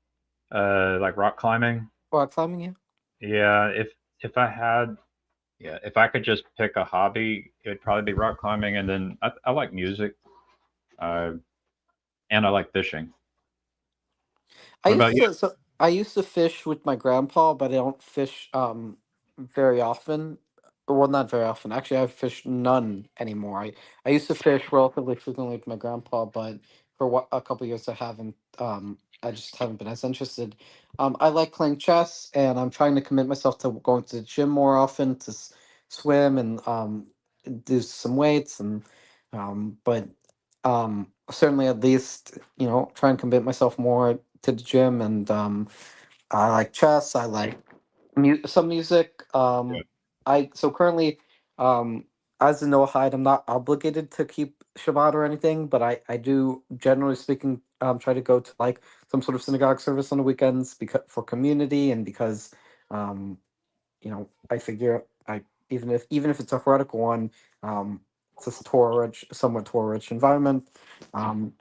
like rock climbing. Rock climbing, yeah. Yeah, if I had, yeah, if I could just pick a hobby, it would probably be rock climbing, and then I like music, uh, and I like fishing. I What about used you? to so I used to fish with my grandpa, but I don't fish very often. Well, not very often. Actually, I fish none anymore. I used to fish relatively frequently with my grandpa, but for a couple years I haven't. I just haven't been as interested. I like playing chess, and I'm trying to commit myself to going to the gym more often to swim and do some weights and but certainly at least try and commit myself more to the gym and I like chess. I like some music. Yeah. I so currently, um, as a Noahide, I'm not obligated to keep Shabbat or anything, but I do generally speaking try to go to like some sort of synagogue service on the weekends because for community and because um, I figure I even if it's a heretical one, it's a Torah rich, somewhat Torah rich environment.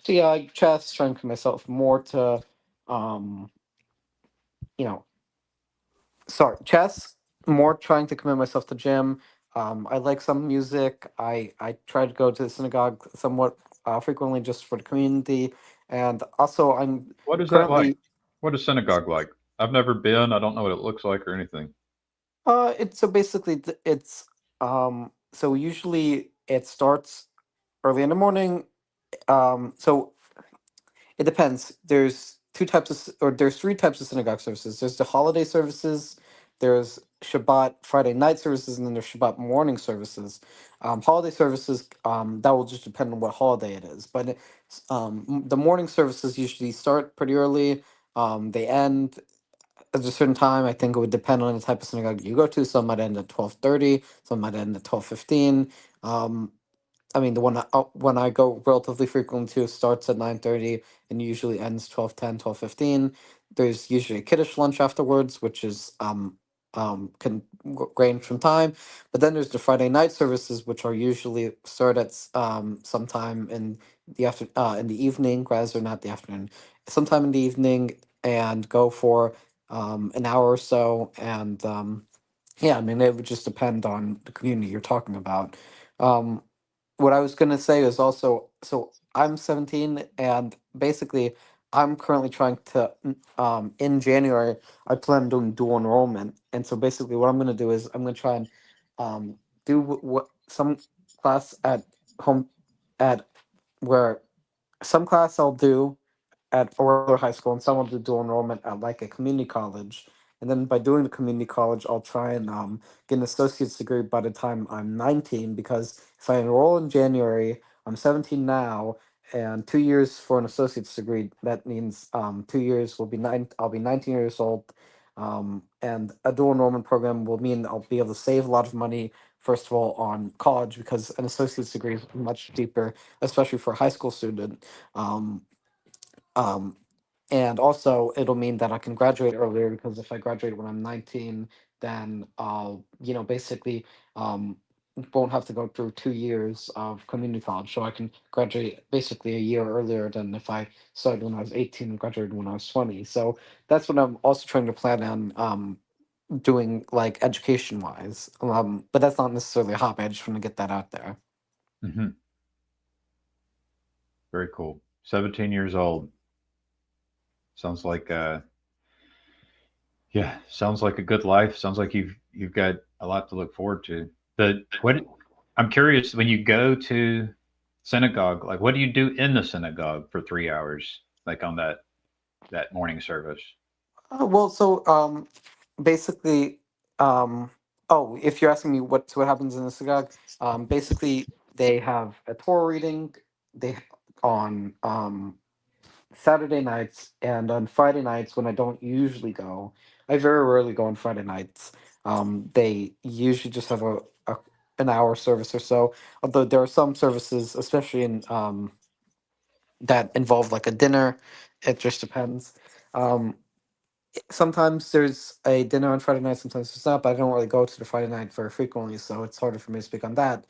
So yeah, I chess, trying to commit myself more to um, you know sorry, chess, more trying to commit myself to gym. I like some music. I try to go to the synagogue somewhat frequently just for the community, and also I'm What is that like? currently. What is synagogue like? I've never been. I don't know what it looks like or anything. It's so basically it's so usually it starts early in the morning. So it depends. There's three types of synagogue services. There's the holiday services, there's Shabbat Friday night services, and then there's Shabbat morning services. Holiday services, that will just depend on what holiday it is. But the morning services usually start pretty early. They end at a certain time. I think it would depend on the type of synagogue you go to. Some might end at 12:30. Some might end at 12:15. Um, I mean, the one I go relatively frequently to starts at 9:30 and usually ends 12:10, 12:15. There's usually a kiddush lunch afterwards, which is can range from time. But then there's the Friday night services, which are usually start at sometime in the evening, rather not the afternoon, sometime in the evening, and go for an hour or so. And yeah, I mean, it would just depend on the community you're talking about. Um, what I was gonna say is also, so I'm 17 and basically I'm currently trying to in January I plan on doing dual enrollment, and so basically what I'm gonna do is I'm gonna try and um do what some class at home at where some class I'll do at a regular high school and some will do dual enrollment at like a community college. And then by doing the community college, I'll try and get an associate's degree by the time I'm 19. Because if I enroll in January, I'm 17 now, and 2 years for an associate's degree, that means 2 years will be nine. I'll be 19 years old. And a dual enrollment program will mean I'll be able to save a lot of money. First of all, on college because an associate's degree is much cheaper, especially for a high school student. Um, um, and also, it'll mean that I can graduate earlier because if I graduate when I'm 19, then I'll, basically won't have to go through 2 years of community college. So I can graduate basically a year earlier than if I started when I was 18 and graduated when I was 20. So that's what I'm also trying to plan on doing, like education wise. But that's not necessarily a hobby. I just want to get that out there. Hmm. Very cool. 17 years old. Sounds like yeah, sounds like a good life. Sounds like you've got a lot to look forward to. But what I'm curious when you go to synagogue, like what do you do in the synagogue for 3 hours? Like on that. that morning service? Well, so basically, oh, if you're asking me what happens in the synagogue, basically they have a Torah reading. They on Saturday nights and on Friday nights when I don't usually go. I very rarely go on Friday nights. They usually just have a an hour service or so. Although there are some services, especially in that involve like a dinner. It just depends. Um, Sometimes there's a dinner on Friday night, sometimes there's not, but I don't really go to the Friday night very frequently, so it's harder for me to speak on that.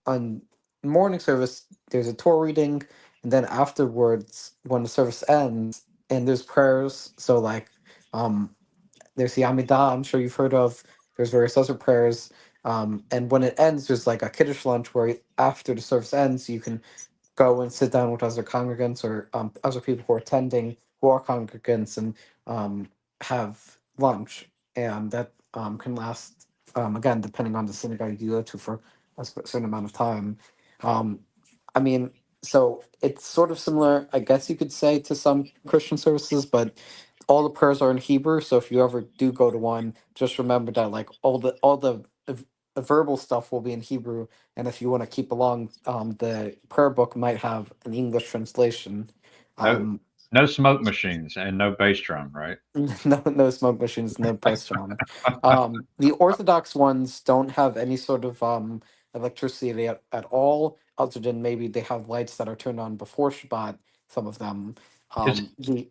On morning service, there's a Torah reading, and then afterwards, when the service ends, and there's prayers, so like um, there's the Amidah, I'm sure you've heard of, there's various other prayers, and when it ends, there's like a Kiddush lunch where after the service ends, you can go and sit down with other congregants or other people who are attending who are congregants and um, have lunch. And that can last, again, depending on the synagogue you go to, for a certain amount of time. Um, I mean, so it's sort of similar, I guess you could say, to some Christian services, but all the prayers are in Hebrew. So if you ever do go to one, just remember that like the verbal stuff will be in Hebrew, and if you want to keep along, the prayer book might have an English translation. No, Um, no smoke machines and no bass drum, right? no smoke machines, no press drum. The Orthodox ones don't have any sort of electricity at all, other than maybe they have lights that are turned on before Shabbat. Some of them. Is The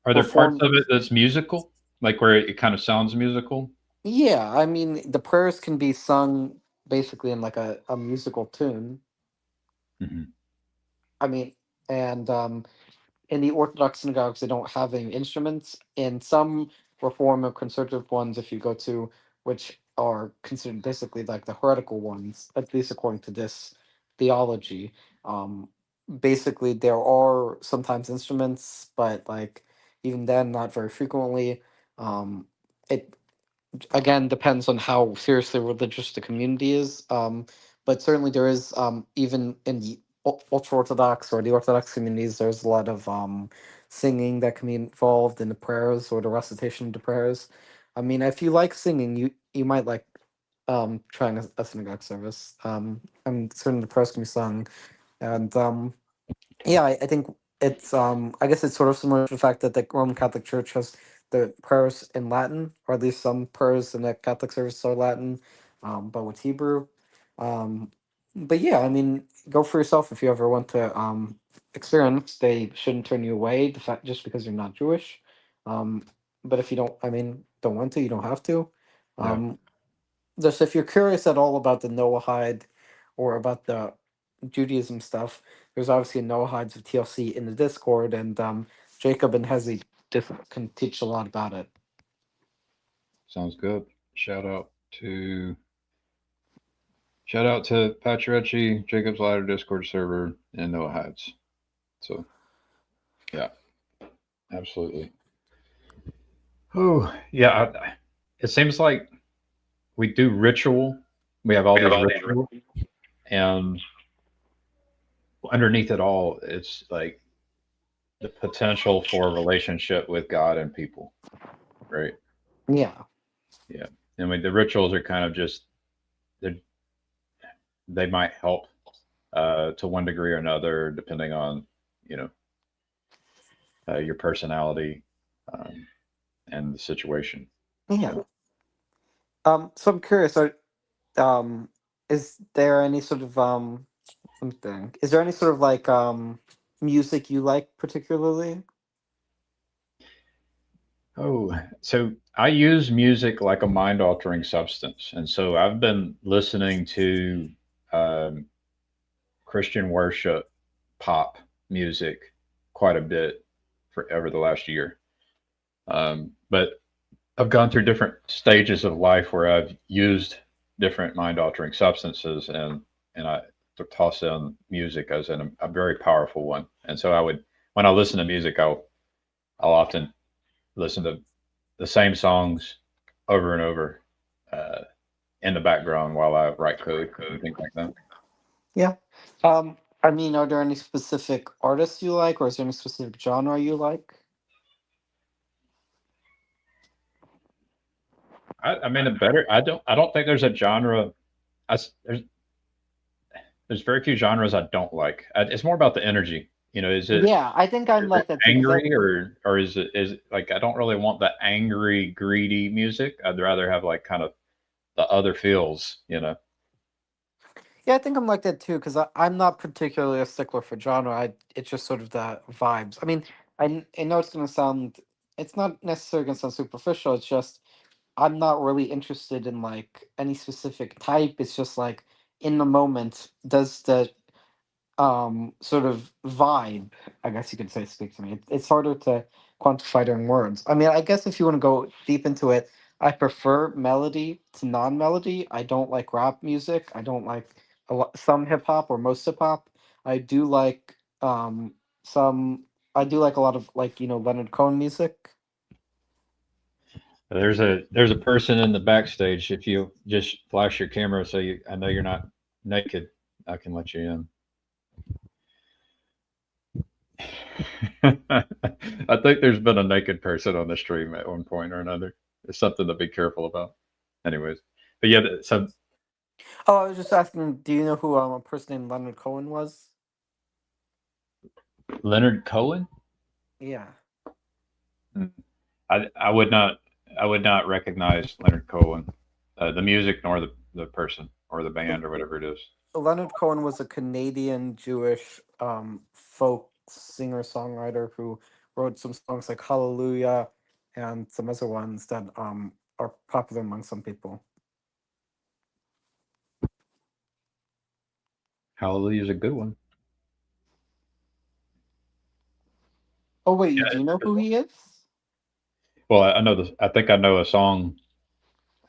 Are there parts Reform. of it that's musical, like where it kind of sounds musical? Yeah, I mean the prayers can be sung basically in like a musical tune. Hmm. I mean, and in the Orthodox synagogues, they don't have any instruments. In some Reform or conservative ones, if you go to, which are considered basically like the heretical ones, at least according to this theology, um, basically there are sometimes instruments, but like even then, not very frequently. It again depends on how seriously religious the community is. But certainly there is, even in the ultra orthodox or the Orthodox communities, there's a lot of singing that can be involved in the prayers or the recitation of the prayers. I mean, if you like singing, you might like trying a synagogue service. I'm certain the prayers can be sung, and yeah, I think it's I guess it's sort of similar to the fact that the Roman Catholic Church has the prayers in Latin, or at least some prayers in the Catholic service are Latin, but with Hebrew. Um, but yeah, I mean, go for yourself if you ever want to experience. They shouldn't turn you away the fact just because you're not Jewish. Um, but if you don't, I mean, don't want to, you don't have to. Yeah, Um, just if you're curious at all about the Noahide or about the Judaism stuff, there's obviously a Noahides of TLC in the Discord, and Jacob and Hezi can teach a lot about it. sounds good. Shout out to Shout out to Patriacci, Jacob's Ladder Discord server, and Noah Heights. So yeah, absolutely. Oh, yeah. It seems like we do ritual. We have all these rituals, and underneath it all, it's like the potential for a relationship with God and people, right? Yeah, Yeah. I mean, the rituals are kind of just they they might help to one degree or another, depending on you know your personality um, and the situation. yeah. So, So I'm curious. Um, is there any sort of let me think. Is there any sort of like music you like particularly? so I use music like a mind-altering substance, and so I've been listening to um, Christian worship, pop music quite a bit forever the last year. But I've gone through different stages of life where I've used different mind-altering substances, and I toss in music as a very powerful one. And so I would, when I listen to music, I'll often listen to the same songs over and over uh, in the background while I write code and things like that. Yeah. I mean, are there any specific artists you like, or is there any specific genre you like? I mean, a better. I don't think there's a genre. There's very few genres I don't like. It's more about the energy. Is it Yeah, I think I'm is it like that too. Because angry or is it like I don't really want the angry, greedy music. I'd rather have like kind of the other feels. Yeah, I think I'm like that too because I'm not particularly a stickler for genre. It's just sort of the vibes. I mean, I know it's gonna sound. It's not necessarily gonna sound superficial. It's just I'm not really interested in like any specific type. It's just like in the moment, does the sort of vibe, I guess you could say, speak to me. It's harder to quantify during words. I mean, I guess if you want to go deep into it, I prefer melody to non-melody. I don't like rap music. I don't like some hip hop or most hip hop. I do like some. I do like a lot of like Leonard Cohen music. There's a person in the backstage. If you just flash your camera, so I know you're not naked, I can let you in. I think there's been a naked person on the stream at one point or another. It's something to be careful about. Anyways, but yeah, so Oh, I was just asking. Do you know who a person named Leonard Cohen was? Leonard Cohen, Yeah. I would not recognize Leonard Cohen, the music nor the person or the band or whatever it is. Leonard Cohen was a Canadian Jewish folk singer songwriter who wrote some songs like Hallelujah and some other ones that are popular among some people. Hallelujah is a good one. Oh wait, do you know who he is? Well, I know this. I think I know a song.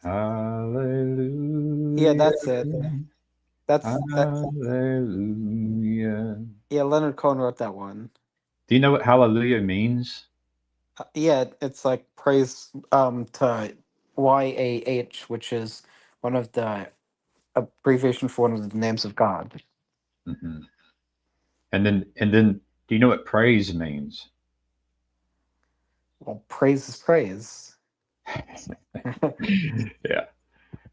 Hallelujah. Yeah, that's it. That's Hallelujah. yeah. Leonard Cohen wrote that one. Do you know what hallelujah means? Yeah, it's like praise to YAH, which is one of the abbreviation for one of the names of God. Hmm. And then, do you know what praise means? Well, praise is praise. Yeah,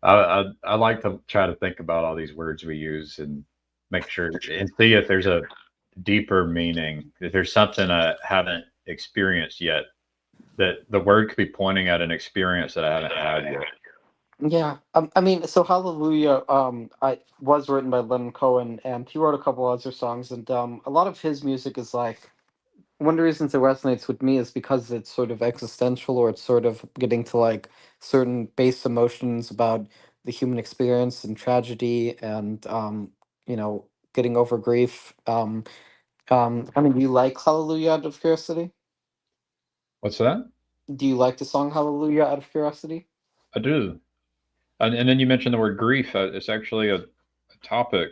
I like to try to think about all these words we use and make sure and see if there's a deeper meaning. If there's something I haven't experienced yet, that the word could be pointing at an experience that I haven't had yet. Yeah, I mean, so Hallelujah, I was written by Leonard Cohen, and he wrote a couple other songs, and a lot of his music is like one of the reasons it resonates with me is because it's sort of existential, or it's sort of getting to like certain base emotions about the human experience and tragedy, and getting over grief. I mean, do you like Hallelujah out of curiosity? What's that? Do you like the song Hallelujah out of curiosity? I do. And then you mentioned the word grief. It's actually a topic.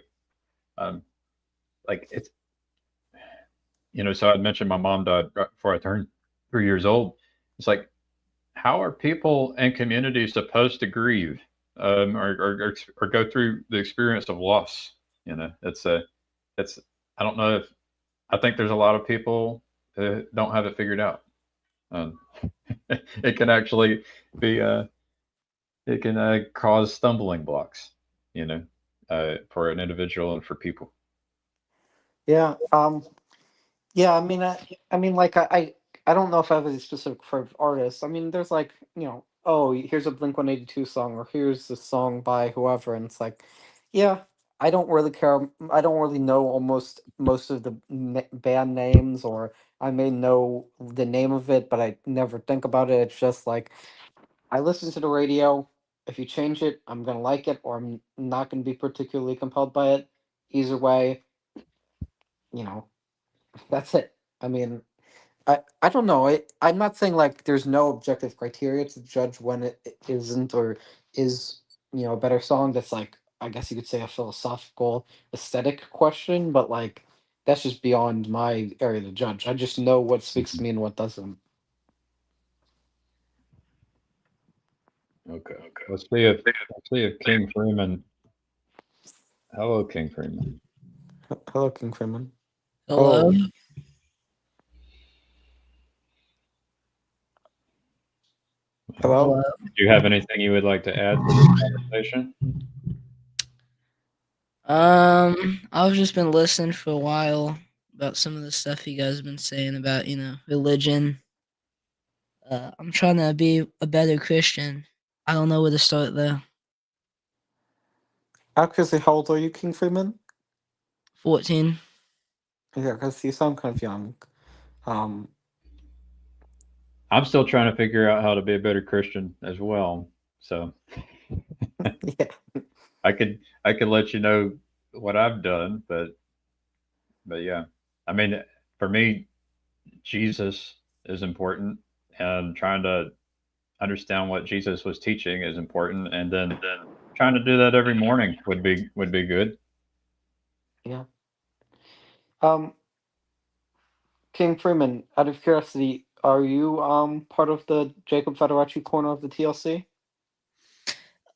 Um, like it's so I mentioned my mom died right before I turned 3 years old. It's like, how are people in communities supposed to grieve, or go through the experience of loss? It's I don't know if I think there's a lot of people that don't have it figured out. Um, it can actually be it can cause stumbling blocks, you know, for an individual and for people. Yeah. Yeah, I mean, like, I don't know if I have a specific favorite artist. I mean, there's like, oh, here's a Blink-182 song, or here's a song by whoever, and it's like, yeah, I don't really care. I don't really know almost most of the band names, or I may know the name of it, but I never think about it. It's just like I listen to the radio. If you change it, I'm gonna like it, or I'm not gonna be particularly compelled by it. Either way, you know, that's it. I mean. I don't know. I'm not saying like there's no objective criteria to judge when it isn't or is, a better song. That's like, I guess you could say, a philosophical aesthetic question, but like that's just beyond my area to judge. I just know what speaks to Mhm. me and what doesn't. Okay. Let's see if King Freeman. Hello, King Freeman. Hello, King Freeman. Hello. Oh, Hello? Hello. Do you have anything you would like to add to this conversation? I've just been listening for a while about some of the stuff you guys have been saying about, religion. I'm trying to be a better Christian. I don't know where to start though. Actually, how old are you, King Freeman? 14. Yeah, because you sound kind of young. Um, I'm still trying to figure out how to be a better Christian as well. So yeah. I could let you know what I've done, but yeah. I mean, for me, Jesus is important, and trying to understand what Jesus was teaching is important, and then trying to do that every morning would be good. Yeah. Um, King Freeman, out of curiosity, are you part of the Jacob Federici corner of the TLC?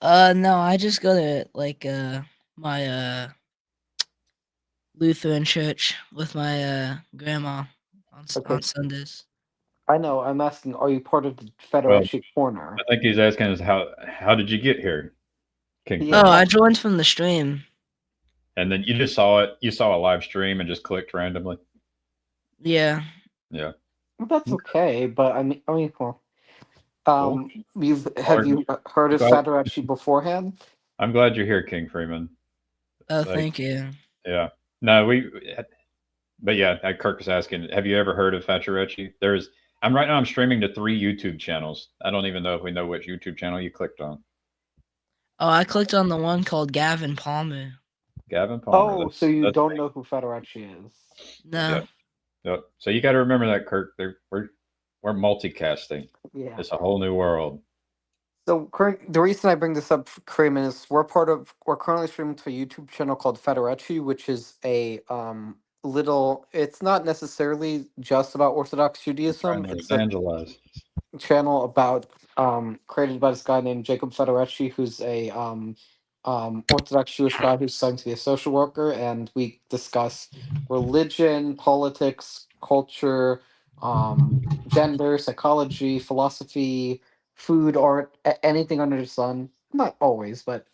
No, I just go to my Lutheran church with my grandma Okay. on Sundays. I know, I'm asking, are you part of the Well, Federici corner? I think he's asking us how did you get here, King Yeah. Oh, Freeman? I joined from the stream. And then you just saw it. You saw a live stream and just clicked randomly. Yeah. Yeah. Well, that's okay, but well, Cool. have you heard I'm of glad, Federici beforehand? I'm glad you're here, King Freeman. Oh, Like, thank you. yeah. No, but yeah, Kirk was asking, have you ever heard of Facciarecci? I'm streaming to 3 YouTube channels. I don't even know if we know which YouTube channel you clicked on. Oh, I clicked on the one called Gavin Palmer. Gavin Palmer. Oh, so you That's don't know who Federici is? No. Yep. Yep. So you got to remember that, Kirk. We're multicasting. Yeah. It's a whole new world. So the reason I bring this up, Kramen, is we're currently streaming to a YouTube channel called Federici, which is a little. It's not necessarily just about Orthodox We're trying Judaism. to It's a evangelize. channel about created by this guy named Jacob Federici, who's a Orthodox Jewish guy who's studying to be a social worker, and we discuss religion, politics, culture, gender, psychology, philosophy, food, art, anything under the sun. Not always, but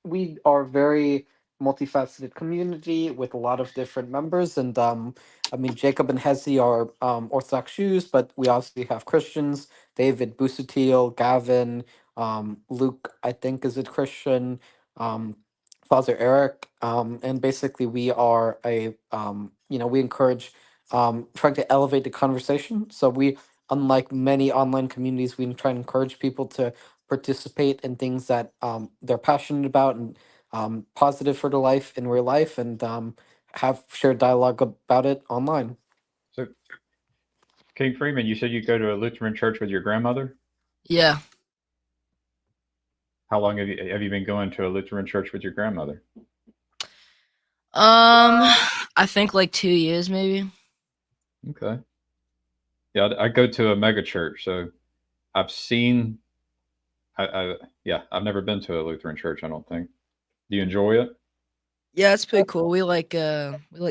we are very multifaceted community with a lot of different members, and I mean, Jacob and Hezi are Orthodox Jews, but we also have Christians. David Busutil, Gavin, Luke, I think is a Christian, um, Father Eric, and basically we are we encourage trying to elevate the conversation. So we, unlike many online communities, we try and encourage people to participate in things that they're passionate about and positive for their life in real life, and have shared dialogue about it online. So, King Freeman, you said you go to a Lutheran church with your grandmother. Yeah. How long have you been going to a Lutheran church with your grandmother? I think like 2 years maybe. Okay. Yeah, I go to a mega church, so I've seen. Yeah, I've never been to a Lutheran church. I don't think. Do you enjoy it? Yeah, it's pretty cool. We like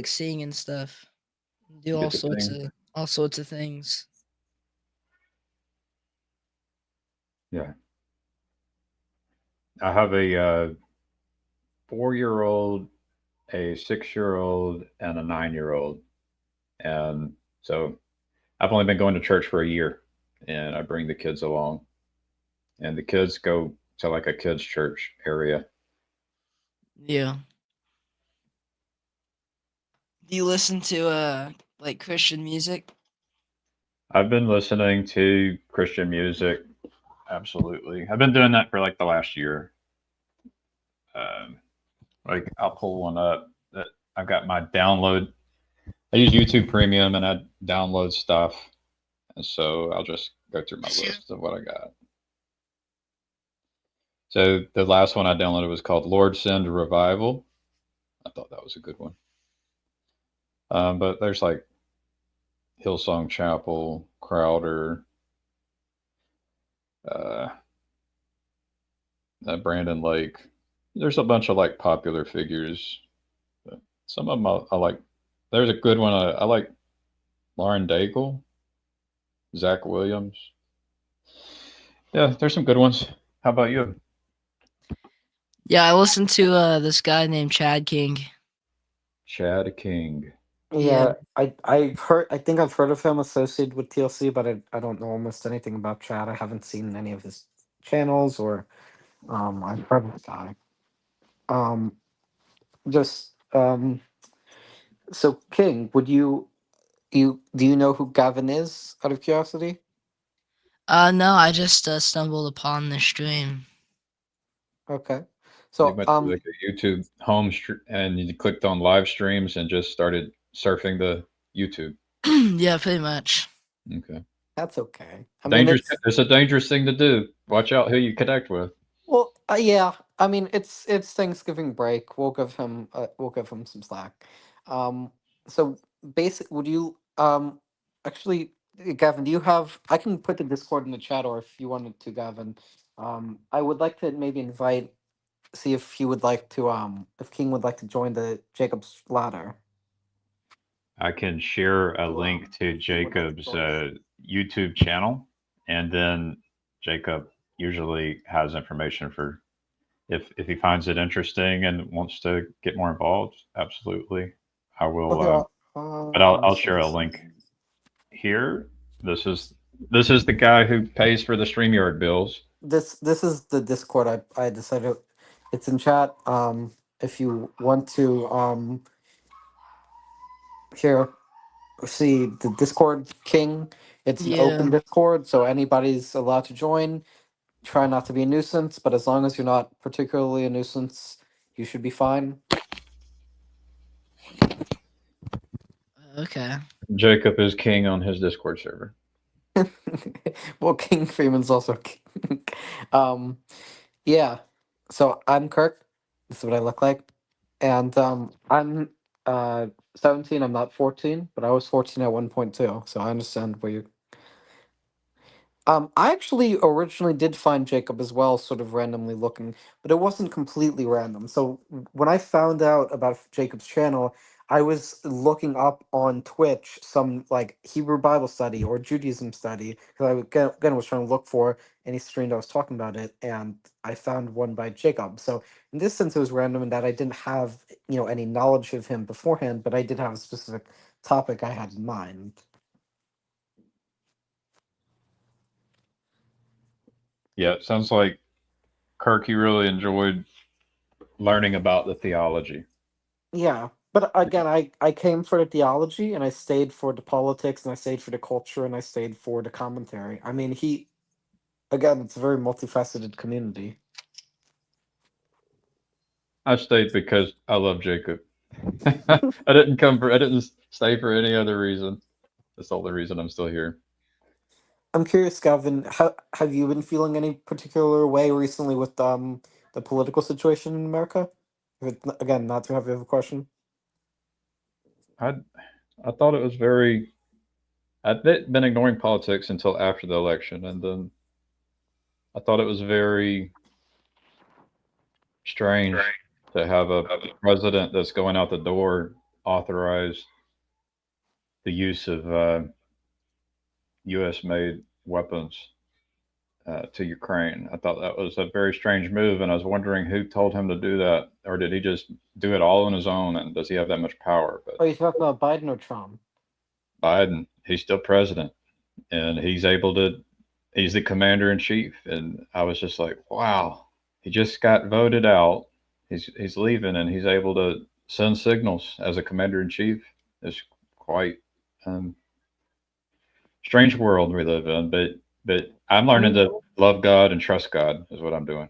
singing and stuff. Do You get to sing. all sorts of things. Yeah, I have a 4-year-old, a 6-year-old, and a 9-year-old, and so I've only been going to church for a year, and I bring the kids along, and the kids go to like a kids church area. Yeah. Do you listen to like Christian music? I've been listening to Christian music. Absolutely, I've been doing that for like the last year. Like I'll pull one up that I've got my download. I use YouTube Premium and I download stuff, and so I'll just go through my list of what I got. So the last one I downloaded was called "Lord Send Revival." I thought that was a good one. But there's like Hillsong Chapel, Crowder, uh, Brandon Lake. There's a bunch of like popular figures. But some of them I like. There's a good one. I like Lauren Daigle, Zach Williams. Yeah, there's some good ones. How about you? Yeah, I listened to this guy named Chad King. Chad King. Yeah. Yeah, I've heard. I think I've heard of him associated with TLC, but I don't know almost anything about Chad. I haven't seen any of his channels or I've heard of the guy. Um, just So King, would you do you know who Gavin is? Out of curiosity. No, I just stumbled upon the stream. Okay. You So went to like a YouTube and you clicked on live streams and just started surfing the YouTube. Yeah, pretty much. Okay. that's okay. I mean, Dangerous. It's a dangerous thing to do. Watch out who you connect with. well, yeah. I mean, it's Thanksgiving break. We'll give him some slack. Um, so would you actually, Gavin? Do you have? I can put the Discord in the chat, or if you wanted to, Gavin. I would like to maybe invite, see if he would like to, if King would like to join the Jacob's Ladder. I can share a link to He would like to Jacob's join that. YouTube channel, and then Jacob usually has information for if he finds it interesting and wants to get more involved. Absolutely, I will. Okay, But let me I'll see share a this. link here. This is this is the guy who pays for the StreamYard bills. This is the Discord I decided. It's in chat. If you want to here see the Discord King, it's an open Yeah. Discord, so anybody's allowed to join. Try not to be a nuisance, but as long as you're not particularly a nuisance, you should be fine. Okay. Jacob is king on his Discord server. Well, King Freeman's also king. um, yeah. So I'm Kirk. This is what I look like, and I'm 17. I'm not 14, but I was 14 at one point too. So I understand where you. I actually originally did find Jacob as well, sort of randomly looking, but it wasn't completely random. So when I found out about Jacob's channel, I was looking up on Twitch some like Hebrew Bible study or Judaism study because again was trying to look for any stream that was talking about it, and I found one by Jacob. So in this sense, it was random in that I didn't have any knowledge of him beforehand, but I did have a specific topic I had in mind. Yeah, it sounds like Kirk. You really enjoyed learning about the theology. Yeah, but again, I came for the theology, and I stayed for the politics, and I stayed for the culture, and I stayed for the commentary. I mean, again, it's a very multifaceted community. I stayed because I love Jacob. I didn't come for. I didn't stay for any other reason. That's the only reason I'm still here. I'm curious, Gavin, how have you been feeling any particular way recently with the political situation in America? If it's, again, not too heavy of a question. I I thought it was very. I'd been ignoring politics until after the election, and then I thought it was very strange to have a president that's going out the door authorize the use of U.S. made weapons to Ukraine. I thought that was a very strange move, and I was wondering who told him to do that, or did he just do it all on his own? And does he have that much power? But Are you talking about Biden or Trump? Biden, he's still president, and he's able to. He's the commander in chief, and I was just like, wow, he just got voted out. He's leaving, and he's able to send signals as a commander in chief. It's quite um, strange world we live in, but I'm learning to love God and trust God is what I'm doing.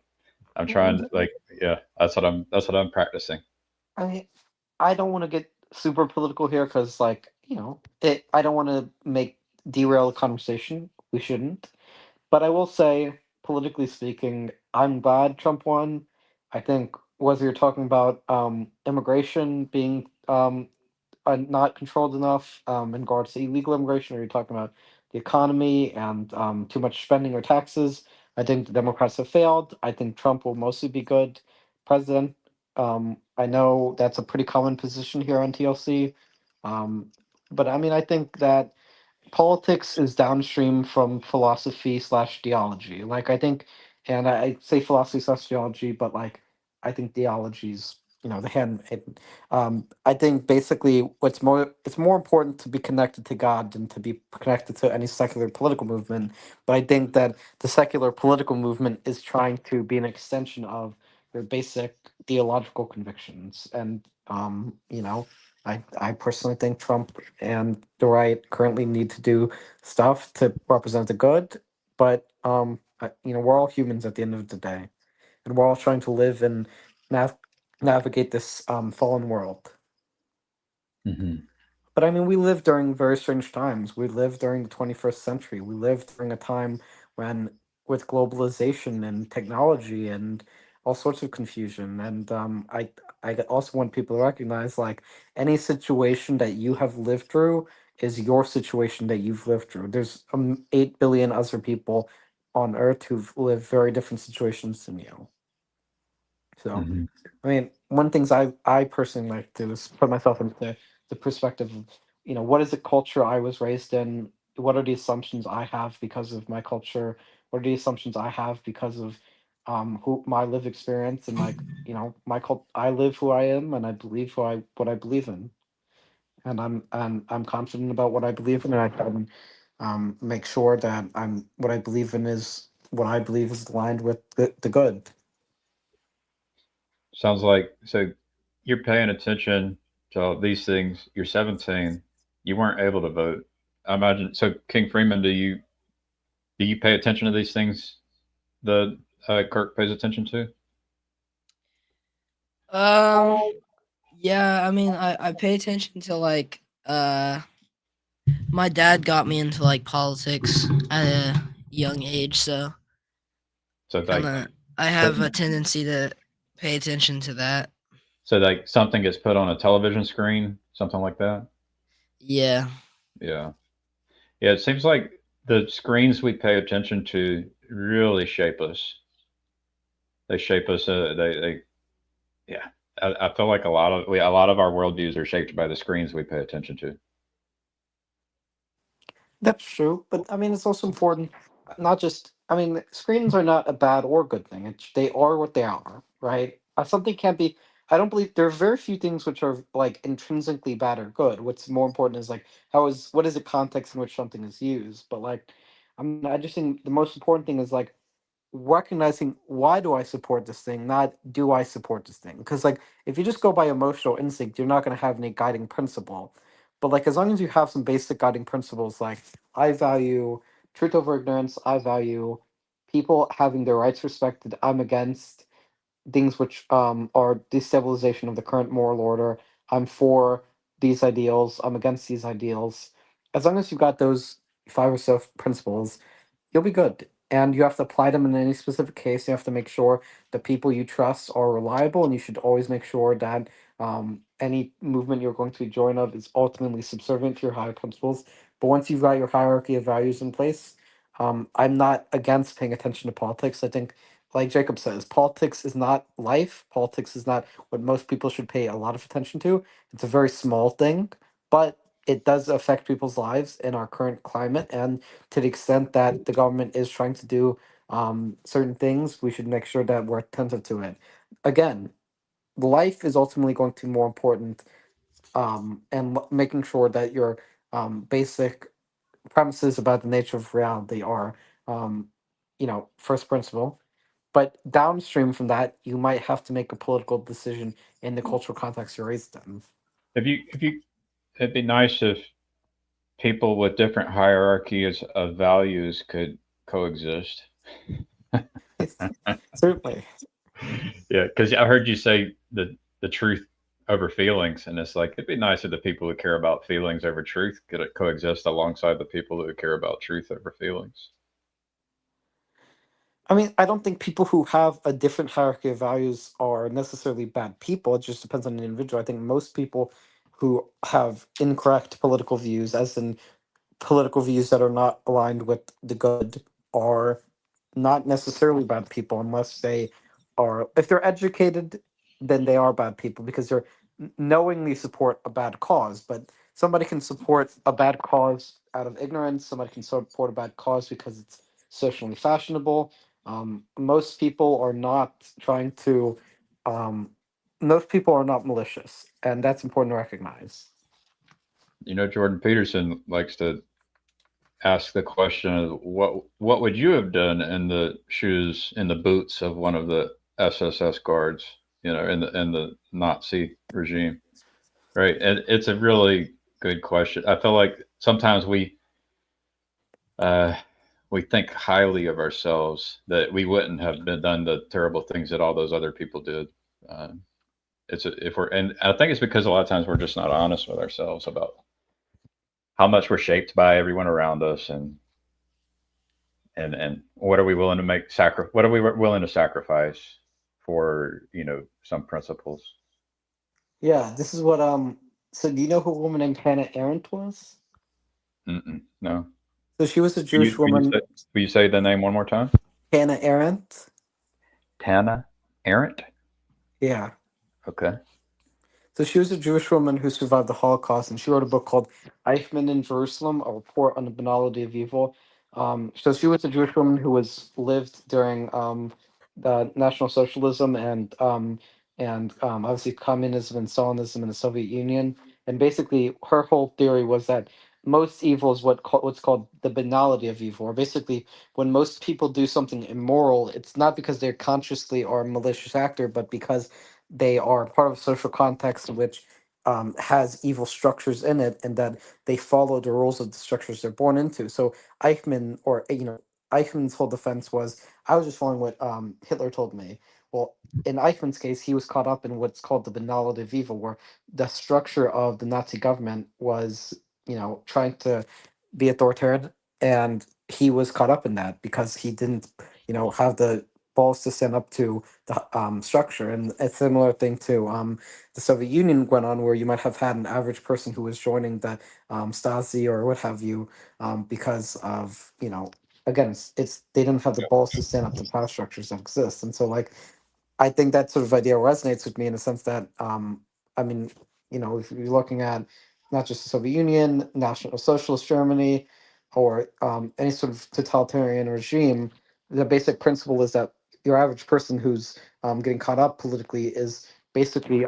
I'm trying to like, yeah, that's what I'm practicing. I I don't want to get super political here because, like, it. I don't want to make derail the conversation. We shouldn't. But I will say, politically speaking, I'm glad Trump won. I think whether you're talking about immigration being not controlled enough in regards to illegal immigration, or you're talking about the economy and too much spending or taxes, I think the Democrats have failed. I think Trump will mostly be good president. I know that's a pretty common position here on TLC. Um, but I mean, I think that politics is downstream from philosophy slash theology. Like I think, and I say philosophy slash theology, but like I think theology's the hand. I think basically it's more important to be connected to God than to be connected to any secular political movement. But I think that the secular political movement is trying to be an extension of your basic theological convictions, and I personally think Trump and the right currently need to do stuff to represent the good, but we're all humans at the end of the day, and we're all trying to live and nav- navigate this fallen world. Hmm. But I mean, we live during very strange times. We live during the 21st century. We live during a time when, with globalization and technology and all sorts of confusion. And I also want people to recognize like any situation that you have lived through is your situation that you've lived through. There's 8 billion other people on Earth who've lived very different situations than you. So, Hmm. I mean, one things I personally like to do is put myself into the perspective of, what is the culture I was raised in? What are the assumptions I have because of my culture? What are the assumptions I have because of who my lived experience and like, my I live who I am and I believe what I believe in. And I'm confident about what I believe in, and I can make sure that what I believe in is what I believe is aligned with the good. Sounds like so you're paying attention to all these things. You're 17. You weren't able to vote. I imagine. So, King Freeman, do you pay attention to these things that Kirk pays attention to? Um, yeah, I mean, I pay attention to like my dad got me into like politics at a young age, so So, kind like, of I so, have a tendency to pay attention to that. so like something gets put on a television screen, something like that. Yeah. Yeah, yeah. It seems like the screens we pay attention to really shape us. They shape us. They yeah. I feel like a lot of our worldviews are shaped by the screens we pay attention to. That's true, but I mean, it's also important. Not just, I mean, screens are not a bad or good thing. They are what they are, right? Something can't be. I don't believe there are very few things which are like intrinsically bad or good. What's more important is like what is the context in which something is used. But like, I just think the most important thing is like recognizing why do I support this thing, not do I support this thing. Because like if you just go by emotional instinct, you're not going to have any guiding principle. But like as long as you have some basic guiding principles, like I value truth over ignorance, I value people having their rights respected, I'm against things which are destabilization of the current moral order, I'm for these ideals, I'm against these ideals. As long as you've got those five or so principles, you'll be good. And you have to apply them in any specific case. You have to make sure the people you trust are reliable, and you should always make sure that any movement you're going to join of is ultimately subservient to your higher principles. But once you've got your hierarchy of values in place, I'm not against paying attention to politics. I think, like Jacob says, politics is not life. Politics is not what most people should pay a lot of attention to. It's a very small thing, but it does affect people's lives in our current climate, and to the extent that the government is trying to do certain things, we should make sure that we're attentive to it. Again, life is ultimately going to be more important, and making sure that your basic premises about the nature of reality are, um, first principle. But downstream from that, you might have to make a political decision in the cultural context you're raised in. If you, it'd be nice if people with different hierarchies of values could coexist. Certainly. Yeah, because I heard you say the truth over feelings, and it's like it'd be nice if the people who care about feelings over truth could coexist alongside the people who care about truth over feelings. I mean, I don't think people who have a different hierarchy of values are necessarily bad people. It just depends on the individual. I think most people who have incorrect political views, as in political views that are not aligned with the good, are not necessarily bad people unless they are, if they're educated, then they are bad people because they're knowingly support a bad cause. But somebody can support a bad cause out of ignorance. Somebody can support a bad cause because it's socially fashionable. Most people are not trying to. Um, most people are not malicious, and that's important to recognize. Jordan Peterson likes to ask the question of what would you have done in the shoes, in the boots of one of the SSS guards, in the Nazi regime, right? And it's a really good question. I feel like sometimes uh, we think highly of ourselves, that we wouldn't have been done the terrible things that all those other people did. Uh, if we're, and I think it's because a lot of times we're just not honest with ourselves about how much we're shaped by everyone around us, and what are we willing to what are we willing to sacrifice for some principles. Yeah, this is what So do you know who a woman named Hannah Arendt was? No. So she was a Can Jewish woman. will you say the name one more time? Hannah Arendt. Tana Arendt. Yeah. Okay. So she was a Jewish woman who survived the Holocaust, and she wrote a book called Eichmann in Jerusalem: A Report on the Banality of Evil. So she was a Jewish woman who was lived during the National Socialism and obviously communism and Stalinism in the Soviet Union. And basically, her whole theory was that most evil is what's called the banality of evil, or basically when most people do something immoral, it's not because they're consciously or malicious actor, but because they are part of a social context which has evil structures in it, and that they follow the rules of the structures they're born into. So Eichmann, or Eichmann's whole defense was, I was just following what Hitler told me. Well, in Eichmann's case, he was caught up in what's called the banality of evil, where the structure of the Nazi government was, trying to be authoritarian, and he was caught up in that because he didn't, have the balls to stand up to the structure. And a similar thing to the Soviet Union went on, where you might have had an average person who was joining the Stasi or what have you, because of, again, it's they didn't have the balls to stand up to power structures that exist. And so, like, I think that sort of idea resonates with me in the sense that, I mean, if you're looking at not just the Soviet Union, National Socialist Germany, or any sort of totalitarian regime, the basic principle is that your average person who's getting caught up politically is basically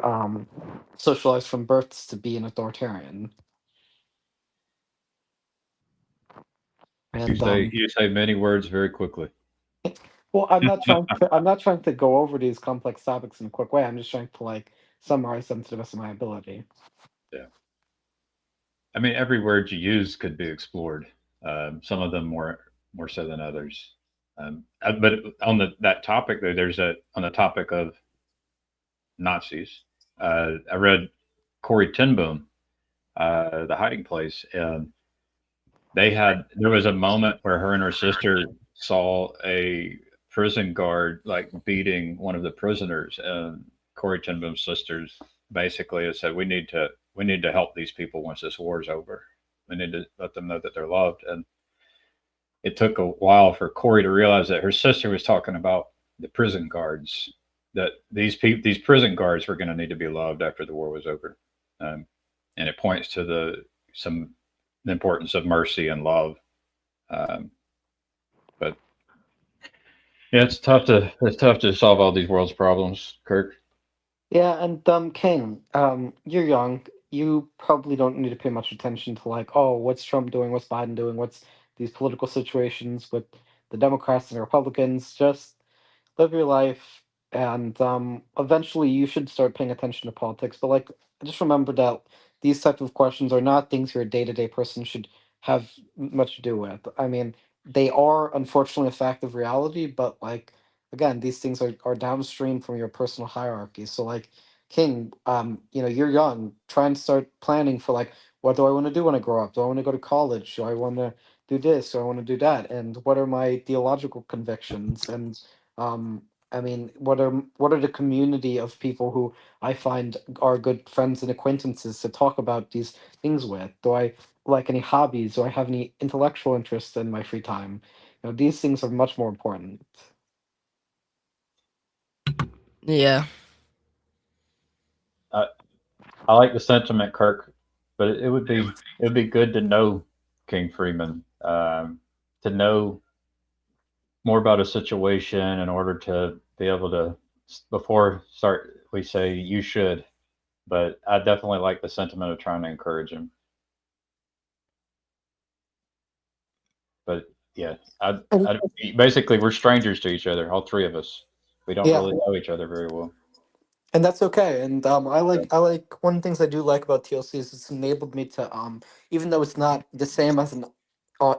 socialized from birth to be an authoritarian. You And say many words very quickly. well, I'm not trying to go over these complex topics in a quick way. I'm just trying to like summarize them to the best of my ability. Yeah. I mean, every word you use could be explored. Some of them more so than others. But on that topic, though, on the topic of Nazis. I read Corey ten Boom, The Hiding Place, and there was a moment where her and her sister saw a prison guard like beating one of the prisoners, and Corey ten Boom's sisters basically had said, we need to help these people once this war is over. We need to let them know that they're loved. And it took a while for Corey to realize that her sister was talking about the prison guards, that these prison guards were going to need to be loved after the war was over. And it points to the importance of mercy and love. But yeah, it's tough to solve all these world's problems, Kirk. Yeah, and King, you're young. You probably don't need to pay much attention to like, oh, what's Trump doing? What's Biden doing? What's these political situations with the Democrats and the Republicans? Just live your life, and eventually you should start paying attention to politics. But like, just remember that these type of questions are not things your day-to-day person should have much to do with. I mean, they are unfortunately a fact of reality, but like, again, these things are downstream from your personal hierarchy. So like, King, you're young, try and start planning for like, what do I want to do when I grow up? Do I want to go to college? Do I want to do this? Do I want to do that? And what are my theological convictions? And um, I mean, what are the community of people who I find are good friends and acquaintances to talk about these things with? Do I like any hobbies? Do I have any intellectual interests in my free time? These things are much more important. Yeah. I like the sentiment, Kirk. but it would be good to know King Freeman, to know more about a situation in order to be able to before start we say you should, but I definitely like the sentiment of trying to encourage him. But yeah, And basically we're strangers to each other, all three of us. We don't yeah, really know each other very well. and that's okay. And Yeah. I like one of the things I do like about TLC is it's enabled me to even though it's not the same as an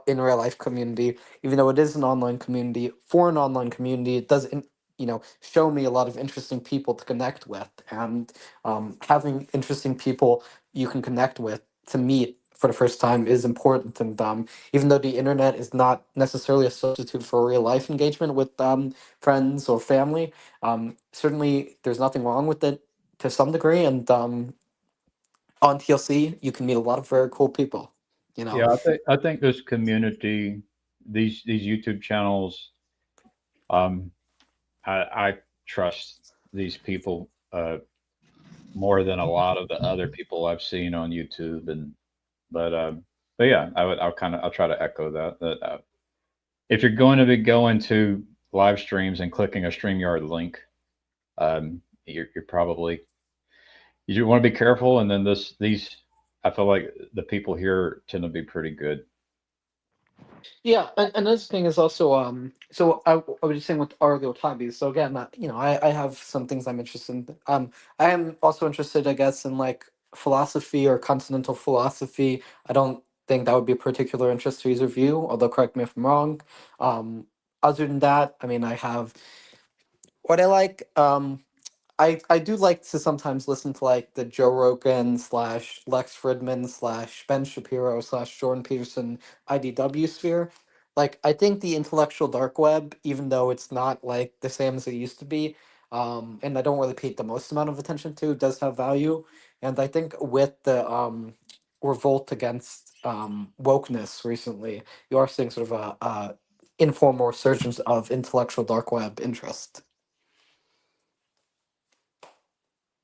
in real life community, even though it is an online community, for an online community, it does show me a lot of interesting people to connect with, and having interesting people you can connect with to meet for the first time is important. And even though the internet is not necessarily a substitute for real life engagement with friends or family, certainly there's nothing wrong with it to some degree. And on TLC, you can meet a lot of very cool people. You know. Yeah, I think this community, these YouTube channels, um, I trust these people more than a lot of the other people I've seen on YouTube, and but but yeah, I'll try to echo that if you're going to be going to live streams and clicking a StreamYard link, you're probably you want to be careful, and then these I feel like the people here tend to be pretty good. Yeah, and another thing is also so I was just saying with Argo hobbies. So again, I have some things I'm interested in. I am also interested, I guess, in like philosophy or continental philosophy. I don't think that would be a particular interest to either of you, although correct me if I'm wrong. Um, Other than that, I mean, I have what I like. I do like to sometimes listen to like the Joe Rogan slash Lex Fridman slash Ben Shapiro slash Jordan Peterson IDW sphere. Like I think the intellectual dark web, even though it's not like the same as it used to be, and I don't really pay the most amount of attention to, does have value. And I think with the revolt against wokeness recently, you are seeing sort of a informal resurgence of intellectual dark web interest.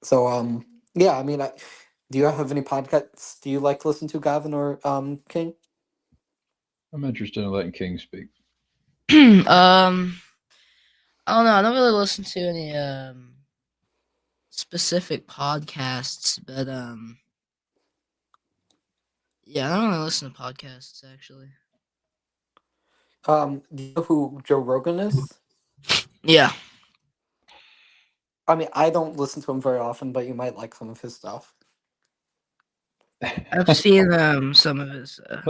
So yeah, I mean, do you have any podcasts do you like to listen to, Gavin or King? I'm interested in letting King speak. I don't know. I don't really listen to any specific podcasts, but yeah, I don't really listen to podcasts actually. Do you know who Joe Rogan is? Yeah, I mean, I don't listen to him very often, but you might like some of his stuff. I've seen some of his stuff.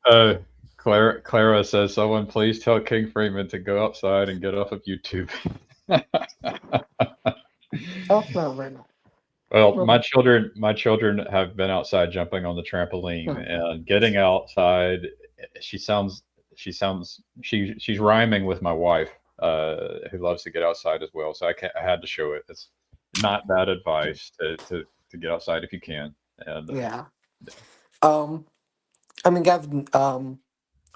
So, Clara says, "Someone please tell King Freeman to go outside and get off of YouTube." Oh no, right now. Well, Well, my children have been outside jumping on the trampoline hmm. and getting outside. She sounds, she's rhyming with my wife, who loves to get outside as well. So I had to show it. It's not bad advice to get outside if you can. And Yeah. Um, I mean, Gavin,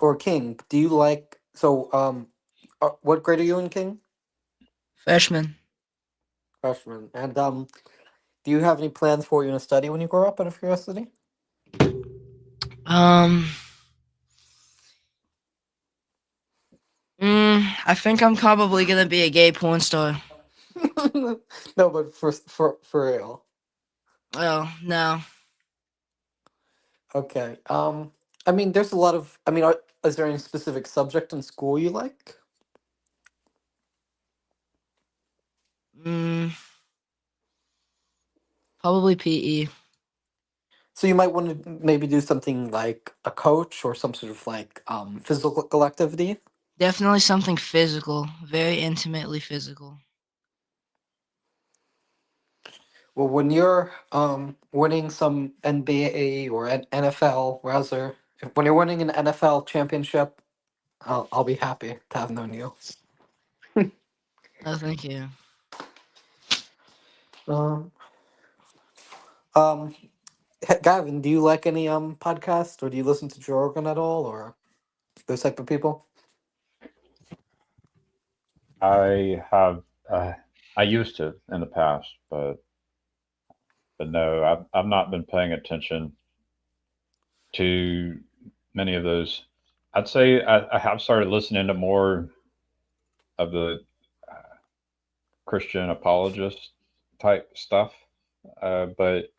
or King, do you like what grade are you in, King? Freshman. Freshman. And do you have any plans for what you're gonna study when you grow up? Out of curiosity. Um, I think I'm probably gonna be a gay porn star. No, but for real. Well, no. Okay. I mean, there's a lot of. I mean, is there any specific subject in school you like? Mm, probably PE. So you might want to maybe do something like a coach or some sort of like physical activity. Definitely something physical, very intimately physical. Well, when you're winning some NBA or NFL, rather, when you're winning an NFL championship, I'll be happy to have known you. Oh, thank you. Um, um, Gavin, do you like any podcast or do you listen to Joe Rogan at all or those type of people? I have, I used to in the past, but but no, I've not been paying attention to many of those. I'd say I have started listening to more of the Christian apologist type stuff, but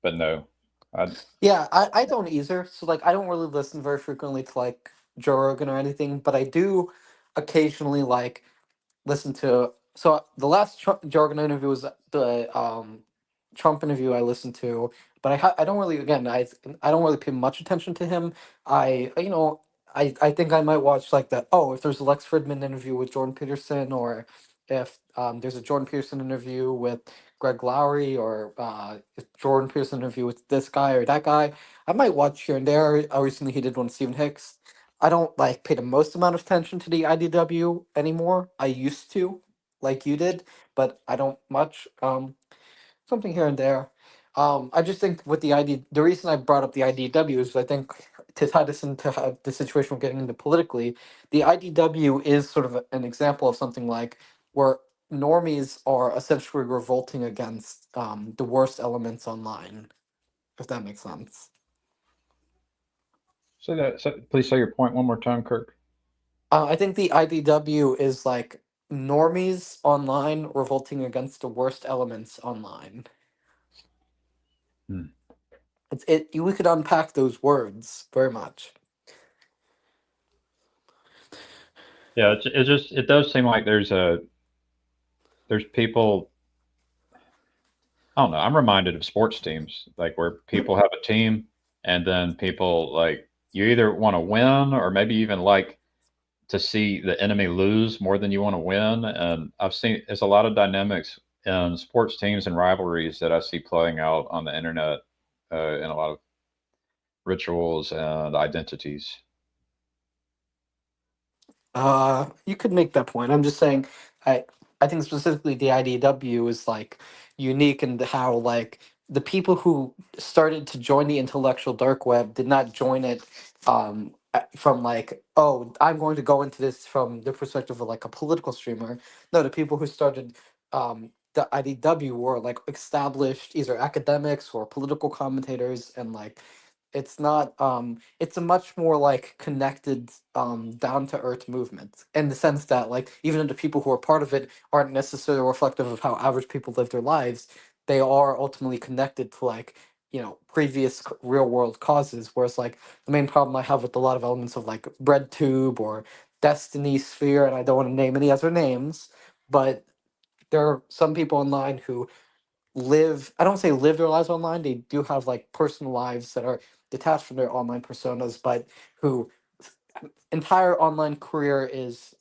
no, I Yeah, I don't either. So like I don't really listen very frequently to like Joe Rogan or anything, but I do occasionally like listen to. So the last Joe Rogan interview was the Trump interview I listened to, but I don't really, again, I don't really pay much attention to him. I you know I think I might watch like the, oh, if there's a Lex Fridman interview with Jordan Peterson, or if there's a Jordan Peterson interview with Greg Lowry, or if Jordan Peterson interview with this guy or that guy, I might watch here and there. Recently he did one with Stephen Hicks. I don't like pay the most amount of attention to the IDW anymore. I used to, like you did, but I don't much. Something here and there. I just think with the reason I brought up the IDW is I think, to tie this into the situation we're getting into politically, the IDW is sort of an example of something like where normies are essentially revolting against the worst elements online, if that makes sense. say that. Please say your point one more time, Kirk. I think the IDW is like normies online revolting against the worst elements online. Hmm. We could unpack those words very much. Yeah, it does seem like there's people. I don't know. I'm reminded of sports teams, like where people have a team, and then people like you either want to win or maybe even like to see the enemy lose more than you want to win. And I've seen there's a lot of dynamics in sports teams and rivalries that I see playing out on the internet in a lot of rituals and identities. You could make that point. I'm just saying, I I think specifically the IDW is like unique in how like the people who started to join the intellectual dark web did not join it from like, oh, I'm going to go into this from the perspective of like a political streamer. No, the people who started the IDW were like established either academics or political commentators, and like it's not it's a much more like connected down to earth movement, in the sense that like even if the people who are part of it aren't necessarily reflective of how average people live their lives, they are ultimately connected to like, previous real world causes. Whereas like the main problem I have with a lot of elements of like BreadTube or Destiny Sphere, and I don't want to name any other names, but there are some people online who I don't say live their lives online, they do have like personal lives that are detached from their online personas, but who entire online career is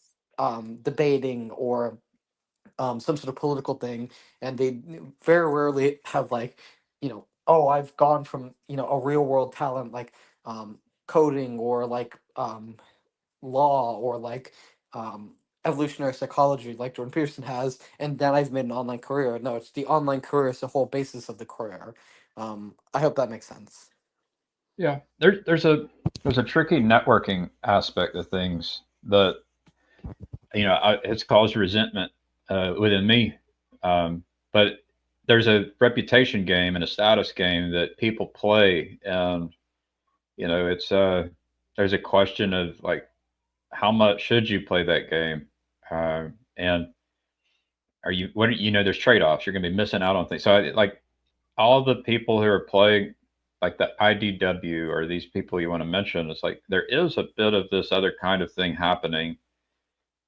debating or some sort of political thing, and they very rarely have like, oh, I've gone from, a real world talent like coding or like law or like um, evolutionary psychology like Jordan Peterson has, and then I've made an online career. No, it's the online career is the whole basis of the career. I hope that makes sense. Yeah, there's a tricky networking aspect of things that it's caused resentment within me. But there's a reputation game and a status game that people play, and it's there's a question of like how much should you play that game, and are you what are, there's trade offs. You're going to be missing out on things. So like all the people who are playing like the IDW or these people you want to mention, it's like there is a bit of this other kind of thing happening.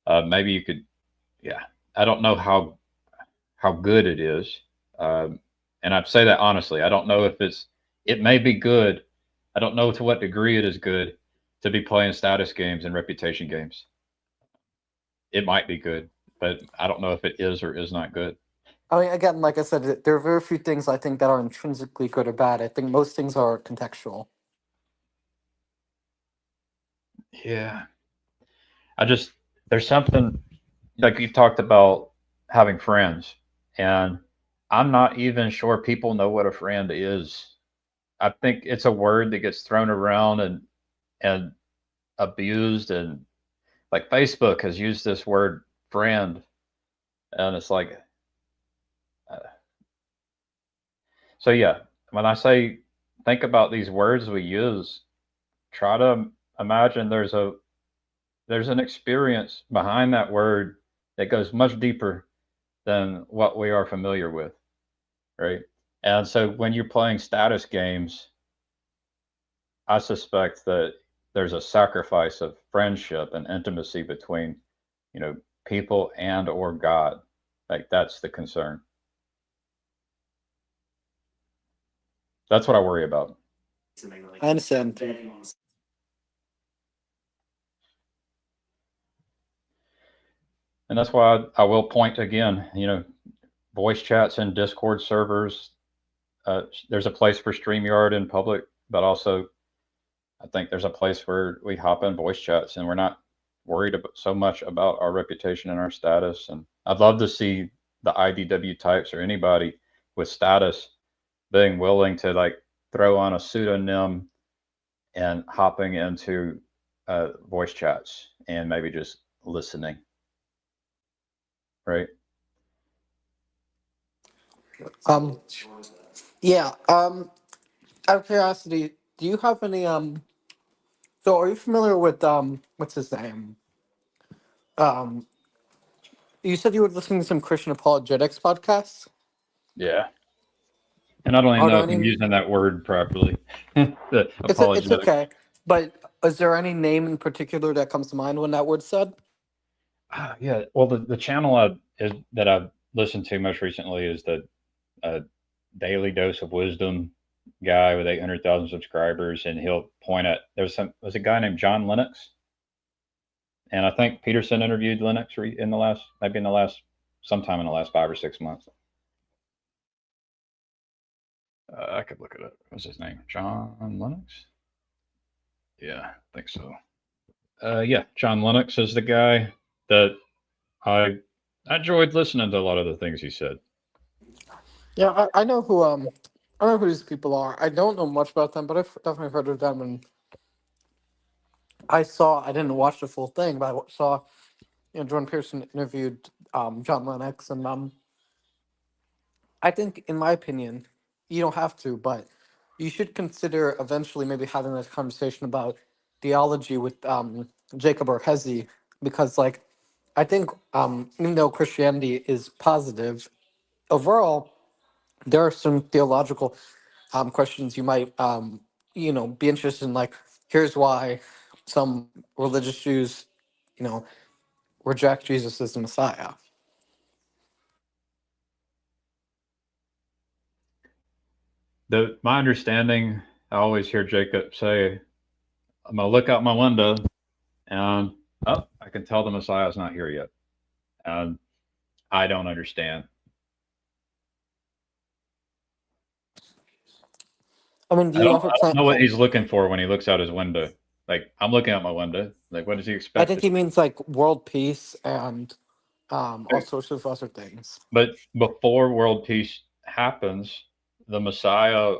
Maybe you could, yeah. I don't know how good it is, and I'd say that honestly. I don't know if it may be good. I don't know to what degree it is good to be playing status games and reputation games. It might be good, but I don't know if it is or is not good. I mean, again, like I said, there are very few things I think that are intrinsically good or bad. I think most things are contextual. Yeah, I just there's something like you talked about having friends, and I'm not even sure people know what a friend is. I think it's a word that gets thrown around and abused, and like Facebook has used this word friend, and it's like uh, So yeah, when I say think about these words we use, try to imagine there's an experience behind that word that goes much deeper than what we are familiar with, right? And so when you're playing status games, I suspect that there's a sacrifice of friendship and intimacy between, you know, people and or God. Like that's the concern. That's what I worry about. I understand. And that's why I will point again, you know, voice chats and Discord servers. There's a place for StreamYard in public, but also I think there's a place where we hop in voice chats and we're not worried about, so much about our reputation and our status. And I'd love to see the IDW types or anybody with status being willing to like throw on a pseudonym and hopping into voice chats and maybe just listening. Right. Yeah. Out of curiosity, do you have any so are you familiar with what's his name? Um you said you were listening to some Christian apologetics podcasts? Yeah. And I don't even Are know there if I'm any using that word properly. The it's apologetic. okay. But is there any name in particular that comes to mind when that word's said? Yeah. Well, the channel that I've listened to most recently is the Daily Dose of Wisdom guy with 800,000 subscribers, and he'll point at there's a guy named John Lennox, and I think Peterson interviewed Lennox in the last sometime in the last 5 or 6 months. I could look it up. What's his name? John Lennox? Yeah, I think so. Yeah, John Lennox is the guy that I enjoyed listening to a lot of the things he said. Yeah, I know who I know who these people are. I don't know much about them, but I've definitely heard of them. And I didn't watch the full thing, but I saw, Jordan Pearson interviewed John Lennox, and I think, in my opinion, you don't have to, but you should consider eventually maybe having this conversation about theology with Jacob or Hezi, because like I think even though Christianity is positive overall, there are some theological questions you might be interested in. Like, here's why some religious Jews, you know, reject Jesus as the Messiah. My understanding, I always hear Jacob say, "I'm gonna look out my window, and I can tell the Messiah's not here yet," and I don't understand. I mean, do you ever I don't plan? know what he's looking for when he looks out his window. Like I'm looking out my window. Like what does he I expect? think he means like world peace and all sorts of other things. But before world peace happens, the Messiah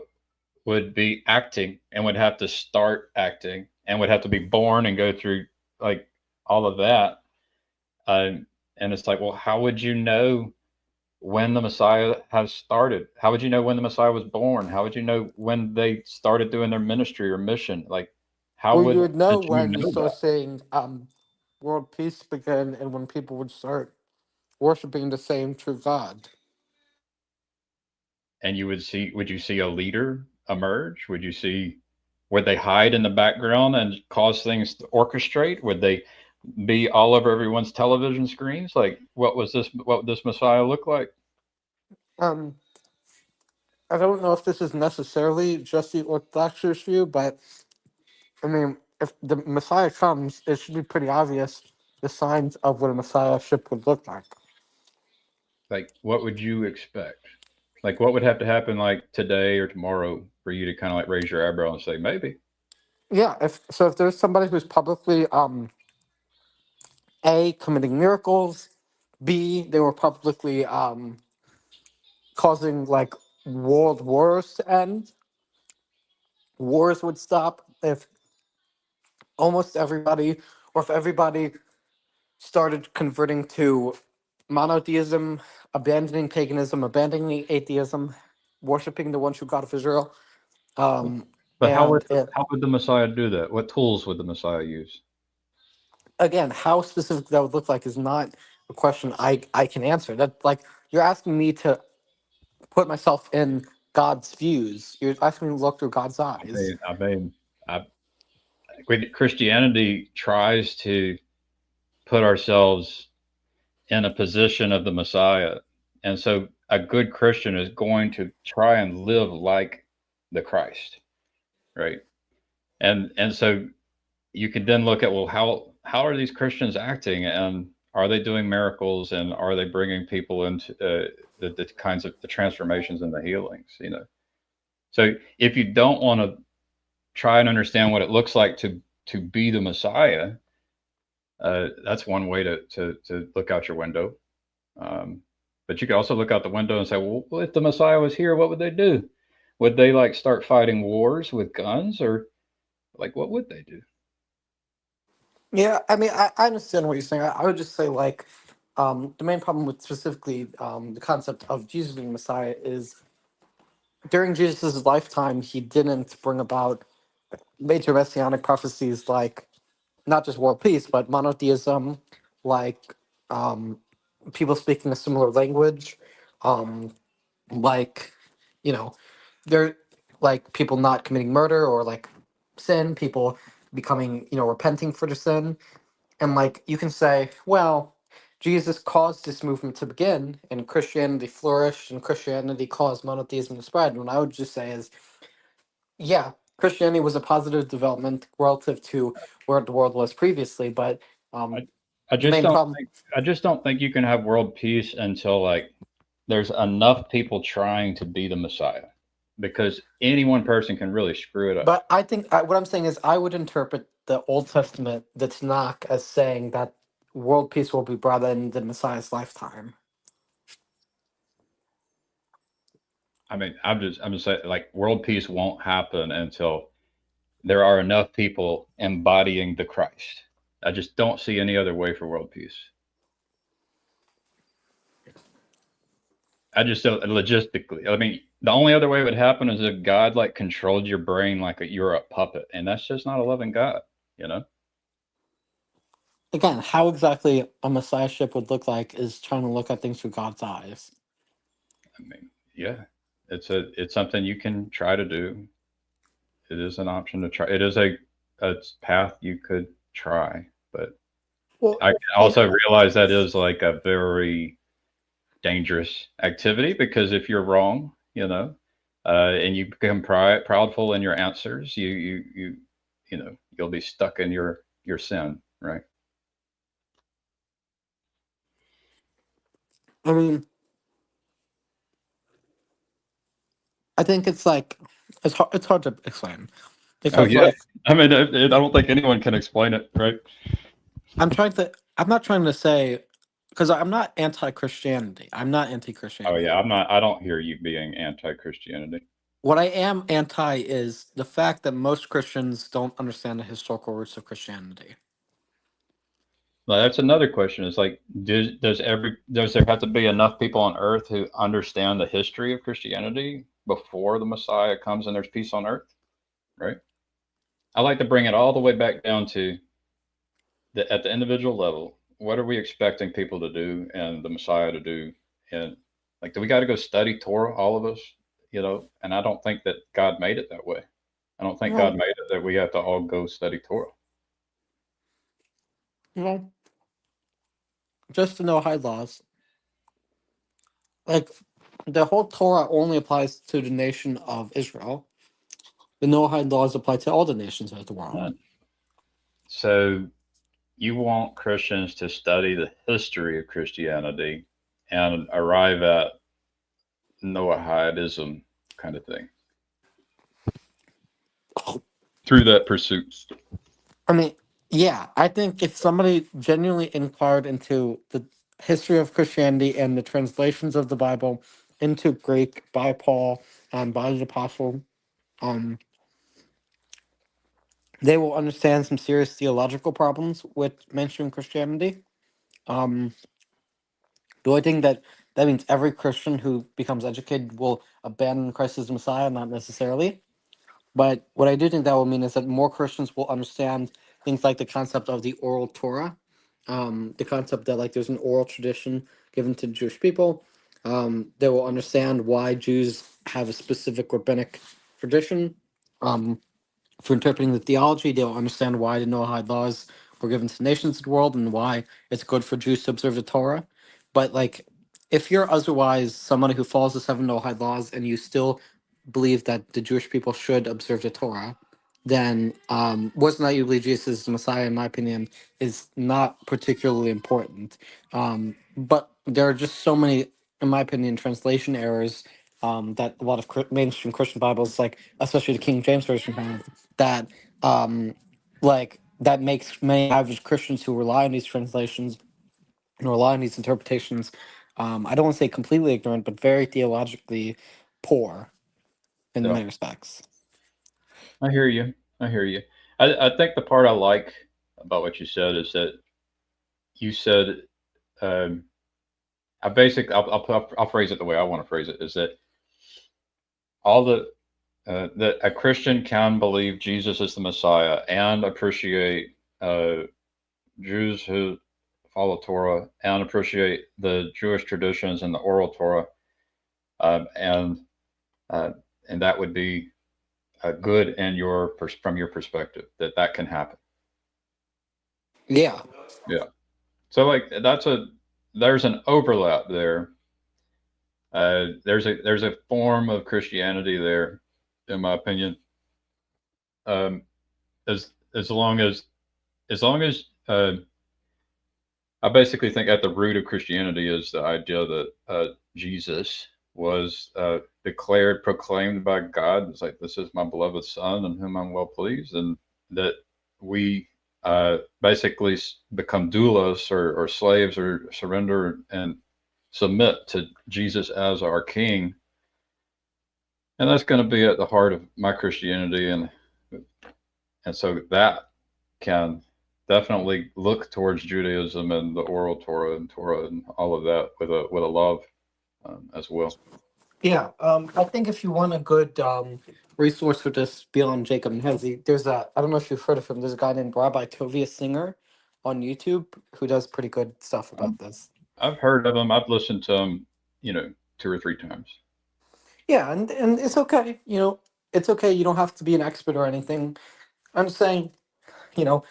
would be acting and would have to start acting and would have to be born and go through like all of that. And it's like, well, how would you know when the Messiah has started? How would you know when the Messiah was born? How would you know when they started doing their ministry or mission? Like, how Well, you would would know the Jew when you know start that? saying world peace begin, and when people would start worshiping the same true God. And would you see a leader emerge? Would they hide in the background and cause things to orchestrate? Would they be all over everyone's television screens? Like, what would this Messiah look like? Um, I don't know if this is necessarily just the Orthodox Jewish view, but I mean, if the Messiah comes, it should be pretty obvious the signs of what a Messiahship would look like. Like, what would you expect? Like, what would have to happen like today or tomorrow for you to kind of like raise your eyebrow and say, maybe? Yeah, if there's somebody who's publicly A, committing miracles, B, they were publicly causing like world wars to end, wars would stop if almost everybody, or if everybody started converting to monotheism, abandoning paganism, abandoning atheism. worshiping the one true God of Israel. But And how would the Messiah do that? What tools would the Messiah use? again, how specific that would look like is not a question I can answer. That like you're asking me to put myself in God's views. You're asking me to look through God's eyes. I when Christianity tries to put ourselves in a position of the Messiah. And so a good Christian is going to try and live like the Christ, right? And so you could then look at, well, how are these Christians acting, and are they doing miracles, and are they bringing people into the kinds of the transformations and the healings, you know? So if you don't want to try and understand what it looks like to be the Messiah, that's one way to look out your window. But you could also look out the window and say, well, if the Messiah was here, what would they do? Would they like start fighting wars with guns, or like what would they do? Yeah, I mean, I understand what you're saying. I would just say like the main problem with specifically the concept of Jesus being Messiah is during Jesus' lifetime, he didn't bring about major messianic prophecies like not just world peace, but monotheism, like um, people speaking a similar language, um, like you know, they're like people not committing murder or like sin, people becoming repenting for their sin, and like you can say, well, Jesus caused this movement to begin, and Christianity flourished, and Christianity caused monotheism to spread. And what I would just say is, yeah, Christianity was a positive development relative to where the world was previously, but I, um, I the just main don't problem. think I just don't think you can have world peace until like there's enough people trying to be the Messiah, because any one person can really screw it up. But I think what I'm saying is I would interpret the Old Testament, the Tanakh, as saying that world peace will be brought in the Messiah's lifetime. I mean, I'm just saying, like, world peace won't happen until there are enough people embodying the Christ. I just don't see any other way for world peace. I just don't logistically. I mean, the only other way it would happen is if God like controlled your brain like you're a puppet, and that's just not a loving God, you know. Again, how exactly a messiahship would look like is trying to look at things through God's eyes. I mean, yeah, it's something you can try to do. It is an option to try. It is a path you could try, but Well, I yeah, also realize that is like a very dangerous activity, because if you're wrong, you know, and you become proudful in your answers, you know, you'll be stuck in your sin, right? I mean, I think it's like it's hard to explain Oh because yeah, like I mean, I don't think anyone can explain it, right? I'm not trying to say because I'm not anti-Christianity. I'm not Oh yeah, anti-Christianity. I'm not. I don't hear you being anti-Christianity. What I am anti is the fact that most Christians don't understand the historical roots of Christianity. Well, that's another question. Is like, does there have to be enough people on earth who understand the history of Christianity before the Messiah comes and there's peace on earth, right? I like to bring it all the way back down to at the individual level. What are we expecting people to do and the Messiah to do? And like, do we got to go study Torah, all of us? You know, and I don't think that God made it that way. I don't think God Well, made it that we have to all go study Torah. well, just the Noahide laws, like the whole Torah only applies to the nation of Israel. The Noahide laws apply to all the nations of the world. So you want Christians to study the history of Christianity and arrive at Noahidism kind of thing through that pursuit. I mean, yeah, I think if somebody genuinely inquired into the history of Christianity and the translations of the Bible into Greek by Paul and by the Apostle, um, they will understand some serious theological problems with mainstream Christianity. Um, do I think that that means every Christian who becomes educated will abandon Christ as the Messiah, not necessarily. But what I do think that will mean is that more Christians will understand things like the concept of the oral Torah, the concept that like there's an oral tradition given to Jewish people. They will understand why Jews have a specific rabbinic tradition. Um, for interpreting the theology, they'll understand why the Noahide laws were given to nations of the world and why it's good for Jews to observe the Torah. But like, if you're otherwise somebody who follows the seven Noahide laws and you still believe that the Jewish people should observe the Torah, then whether or not you believe Jesus is the Messiah, in my opinion, is not particularly important. But there are just so many, in my opinion, translation errors that a lot of mainstream Christian Bibles, like especially the King James version, have that that makes many average Christians who rely on these translations and rely on these interpretations. I don't want to say completely ignorant, but very theologically poor in Yeah, many respects. I hear you. I hear you. I think the part I like about what you said is that you said, um, I'll phrase it the way I want to phrase it, is that all that a Christian can believe Jesus is the Messiah and appreciate Jews who follow Torah and appreciate the Jewish traditions and the oral Torah, um, and uh, and that would be good in from your perspective that can happen. Yeah. Yeah. So like there's an overlap there. There's a form of Christianity there, in my opinion. Um, as long as as long as I basically think at the root of Christianity is the idea that Jesus was proclaimed by God. It's like, this is my beloved Son in whom I'm well pleased, and that we basically become doulos or slaves or surrender and submit to Jesus as our King. And that's going to be at the heart of my Christianity. And so that can definitely look towards Judaism and the oral Torah and all of that with a love as well. Yeah, I think if you want a good resource for this beyond Jacob and Hezi, I don't know if you've heard of him, there's a guy named Rabbi Tovia Singer on YouTube who does pretty good stuff I've, about this. I've heard of him. I've listened to him, 2 or 3 times. Yeah, and it's okay, it's okay. You don't have to be an expert or anything. I'm just saying, you know,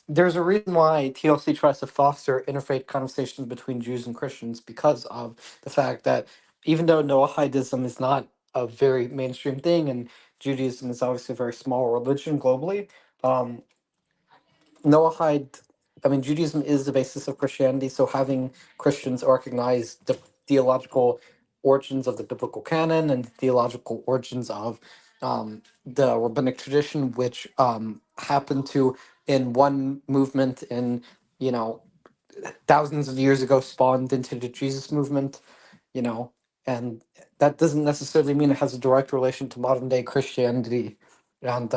there's a reason why TLC tries to foster interfaith conversations between Jews and Christians because of the fact that even though Noahidism is not a very mainstream thing and Judaism is obviously a very small religion globally, um, Noahide, I mean, Judaism is the basis of Christianity, so having Christians recognize the theological origins of the biblical canon and the theological origins of the rabbinic tradition, which happened to, in one movement in, you know, thousands of years ago, spawned into the Jesus movement, you know, and that doesn't necessarily mean it has a direct relation to modern day Christianity. And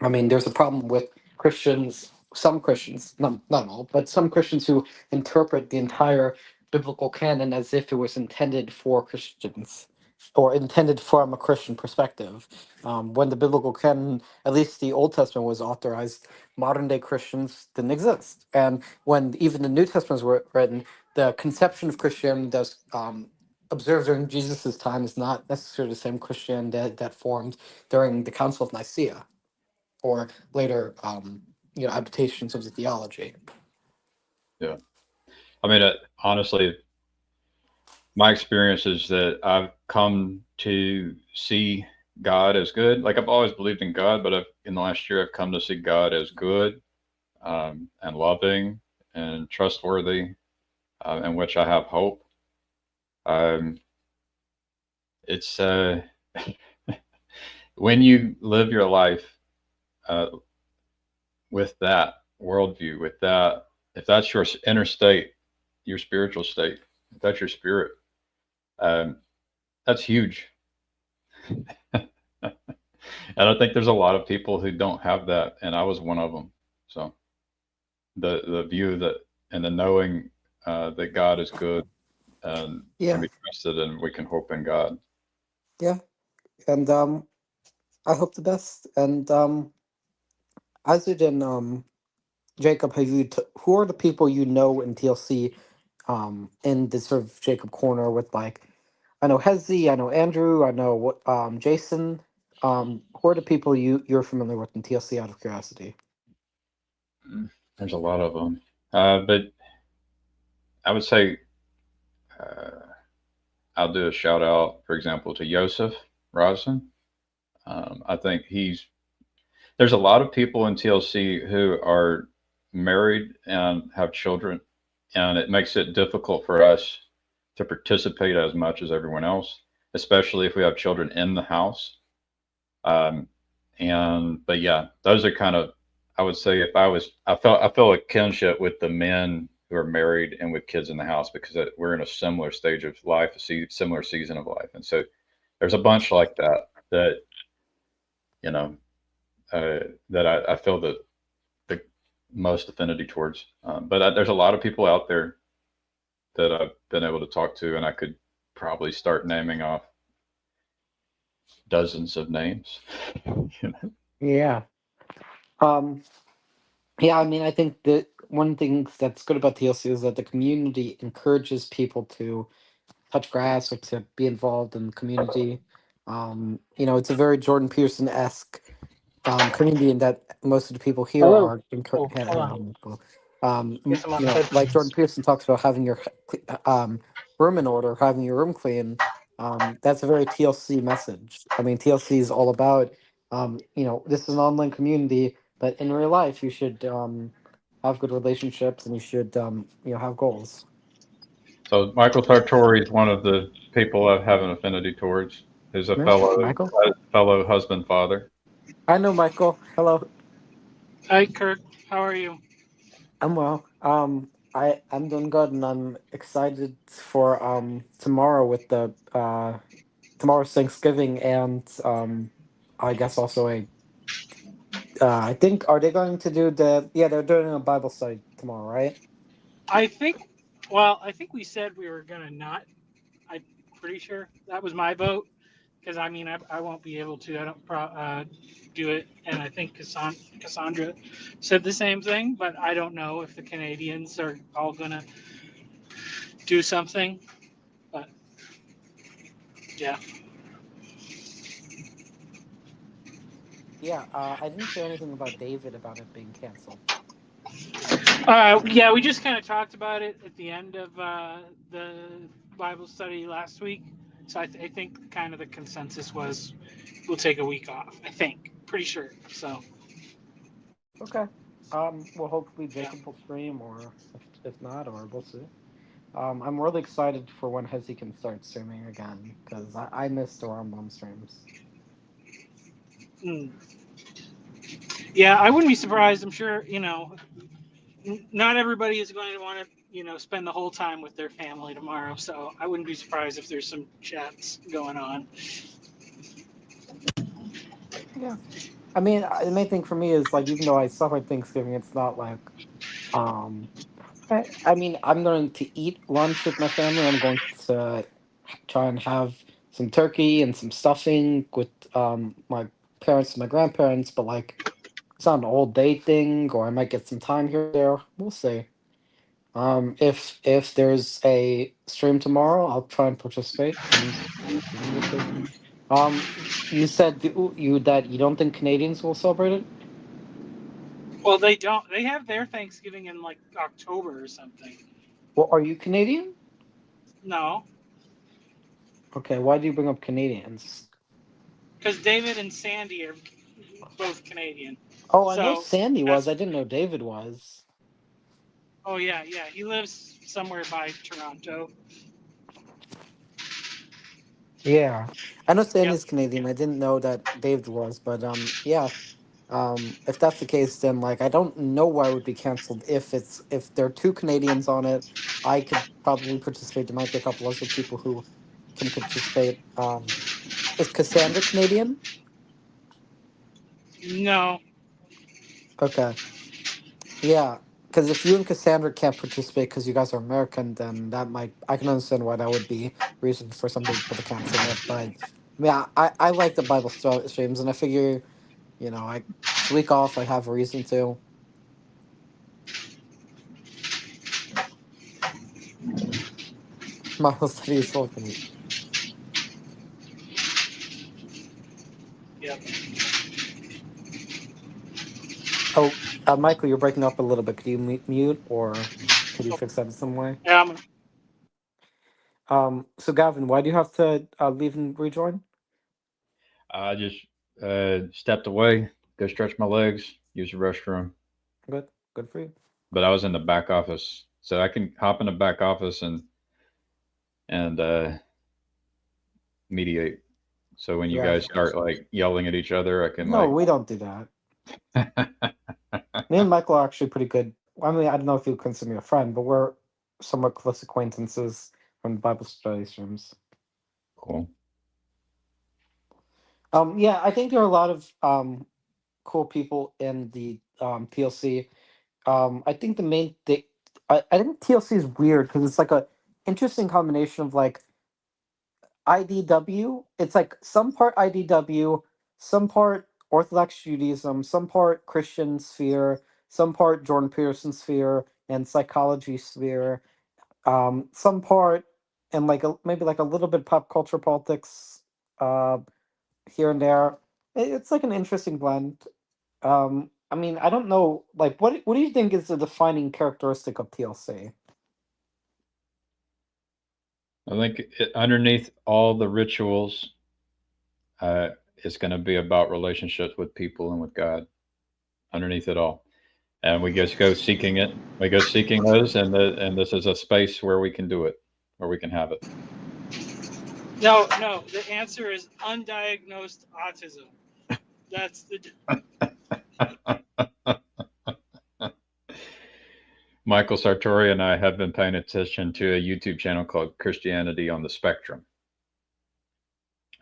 I mean, there's a problem with Christians, some Christians, not all, but some Christians who interpret the entire biblical canon as if it was intended for Christians or intended from a Christian perspective. When the biblical canon, at least the Old Testament, was authorized, modern day Christians didn't exist. And when even the New Testaments were written, the conception of Christianity that's observed during Jesus' time is not necessarily the same Christianity that formed during the Council of Nicaea or later, adaptations of the theology. Yeah. I mean, honestly, my experience is that I've come to see God as good. Like, I've always believed in God, but in the last year, I've come to see God as good, and loving and trustworthy, in which I have hope. Um, it's when you live your life uh, with that worldview, with that, if that's your inner state, your spiritual state, if that's your spirit, that's huge. And I think there's a lot of people who don't have that, and I was one of them. So the view that and the knowing that God is good and Yeah. can be trusted, and we can hope in God. Yeah. And I hope the best. And Azid and Jacob, who are the people you know in TLC in this sort of Jacob corner with like I know Hezzy, I know Andrew, I know what Jason. Who are the people you're familiar with in TLC out of curiosity? There's a lot of them, but I would say uh, I'll do a shout out, for example, to Yosef Rosen. I think there's a lot of people in TLC who are married and have children, and it makes it difficult for us to participate as much as everyone else, especially if we have children in the house. Um, but yeah, those are kind of, I would say, I feel a kinship with the men who are married and with kids in the house because we're in a similar stage of life, similar season of life, and so there's a bunch like that you know that I feel the most affinity towards. But there's a lot of people out there that I've been able to talk to, and I could probably start naming off dozens of names. You know? Yeah. Um, yeah, I mean, I think that one thing that's good about TLC is that the community encourages people to touch grass or to be involved in the community. It's a very Jordan Peterson esque community in that most of the people here Hello. are Oh, hold on. people. Get some Like Jordan headphones. Peterson talks about having your room in order, having your room clean. That's a very TLC message. I mean, TLC is all about, this is an online community, but in real life, you should have good relationships and you should, have goals. So Michael Sartori is one of the people I have an affinity towards. He's a Yeah, Michael. fellow husband father. I know Michael. Hello. Hi, Kirk. How are you? I'm well. I'm doing good, and I'm excited for tomorrow with the tomorrow's Thanksgiving, and I guess also I think are they going to do they're doing a Bible study tomorrow, right? I think, I think we said we were gonna not. I'm pretty sure that was my vote because I mean I won't be able to. I don't do it, and I think Cassandra said the same thing, but I don't know if the Canadians are all gonna do something. But yeah, Yeah. I didn't hear anything about David about it being canceled. yeah, we just kind of talked about it at the end of the Bible study last week. So I think kind of the consensus was we'll take a week off. I think, pretty sure. So Okay. Well, hopefully yeah. Jacob will stream, or if not, or we'll see. I'm really excited for when Hezzy can start streaming again because I missed the Rambam streams. Mm. Yeah, I wouldn't be surprised. I'm sure not everybody is going to want to spend the whole time with their family tomorrow. So I wouldn't be surprised if there's some chats going on. Yeah. I mean, the main thing for me is like, even though I celebrate Thanksgiving, it's not like, um, I mean, I'm going to eat lunch with my family. I'm going to try and have some turkey and some stuffing with my parents and my grandparents, but like, it's not an all day thing, or I might get some time here or there. We'll see. If there's a stream tomorrow, I'll try and participate, and we'll see. You said that you don't think Canadians will celebrate it. Well, they don't. They have their Thanksgiving in like October or something. Well, are you Canadian? No, Okay, why do you bring up Canadians? because David and Sandy are both Canadian. Oh, I know So Sandy was. that's. I didn't know David was. Oh yeah, yeah. He lives somewhere by Toronto. Yeah, I know Yep. Sandy's Canadian. I didn't know that David was, but yeah. If that's the case, then like I don't know why it would be canceled. If there are two Canadians on it, I could probably participate. There might be a couple other people who can participate. Is Cassandra Canadian? No. Okay. Yeah. because if you and Cassandra can't participate because you guys are American, then I can understand why that would be reason for some people to cancel it. But yeah, I like the Bible streams, and I figure, it's a week off. I have a reason to. Bible study is so funny. Yeah. Oh, Michael, you're breaking up a little bit. Could you mute or could you Oh, fix that in some way? yeah. So Gavin, why do you have to leave and rejoin? I just stepped away, go stretch my legs, use the restroom. Good for you. But I was in the back office, so I can hop in the back office and mediate. So when you Yeah. guys start like yelling at each other, I can No, like. we don't do that. Me and Michael are actually pretty good. I mean, I don't know if you consider me a friend, but we're somewhat close acquaintances from the Bible study streams. Cool. Yeah, I think there are a lot of cool people in the TLC. I think the main thing, I think TLC is weird because it's like a interesting combination of like IDW. It's like some part IDW, some part Orthodox Judaism, some part Christian sphere, some part Jordan Peterson sphere and psychology sphere. Some part and like maybe like a little bit pop culture politics uh, here and there. It's like an interesting blend. I mean, I don't know. Like, what do you think is the defining characteristic of TLC? I think underneath all the rituals, it's going to be about relationships with people and with God. Underneath it all, and we just go seeking it. We go seeking those, and this is a space where we can do it, where we can have it. No. The answer is undiagnosed autism. That's the. Michael Sartori and I have been paying attention to a YouTube channel called Christianity on the Spectrum.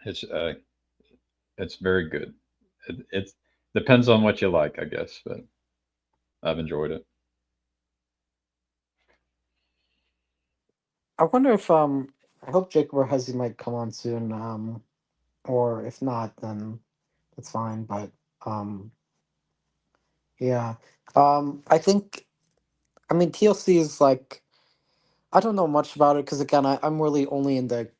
It's very good. It depends on what you like, I guess, but I've enjoyed it. I wonder if I hope Jacob or Hezzy might come on soon. Or if not, then that's fine. But yeah. I think I mean TLC is like I don't know much about it because again I'm really only in the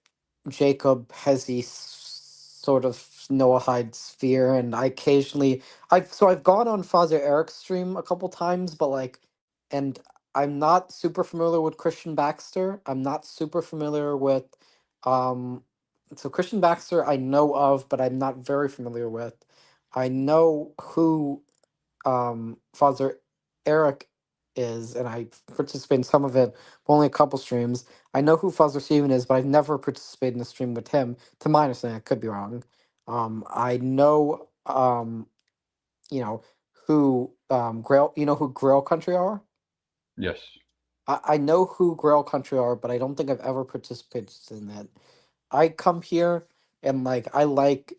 Jacob Hezzy sort of Noahide sphere, and I occasionally I've gone on Father Eric's stream a couple times, but like, and I'm not super familiar with Christian Baxter. I'm not super familiar with, um, so Christian Baxter I know of, but I'm not very familiar with. I know who Father Eric is, and I participate in some of it, but only a couple streams. I know who Father Steven is, but I've never participated in a stream with him. To my understanding, I could be wrong. I know, who Grail. You know who Grail Country are. Yes. I know who Grail Country are, but I don't think I've ever participated in that. I come here and like I like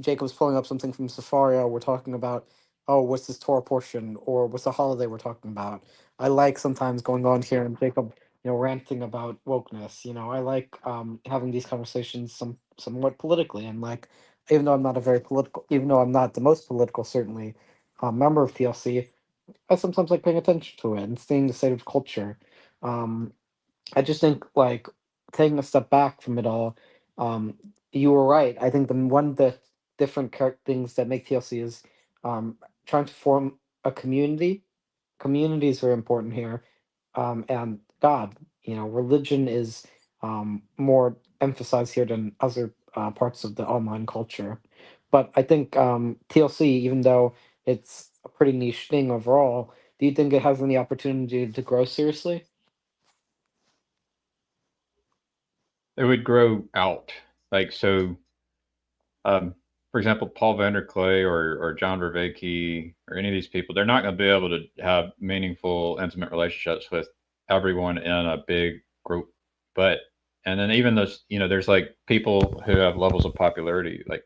Jacob's pulling up something from Safaria. We're talking about, oh, what's this Torah portion or what's the holiday we're talking about. I like sometimes going on here and Jacob, ranting about wokeness. I like having these conversations somewhat politically and like, even though I'm not the most political, certainly, member of TLC, I sometimes like paying attention to it and seeing the state of culture. Um, I just think like taking a step back from it all, um, you were right. I think the different things that make TLC is um, trying to form a community. Community is very important here, and God. Religion is more emphasized here than other parts of the online culture. But I think TLC, even though it's a pretty niche thing overall, do you think it has any opportunity to grow seriously? It would grow out. Like so, for example, Paul Vanderklay or John Vervaeke or any of these people, they're not going to be able to have meaningful, intimate relationships with everyone in a big group. But and then even those, there's like people who have levels of popularity. Like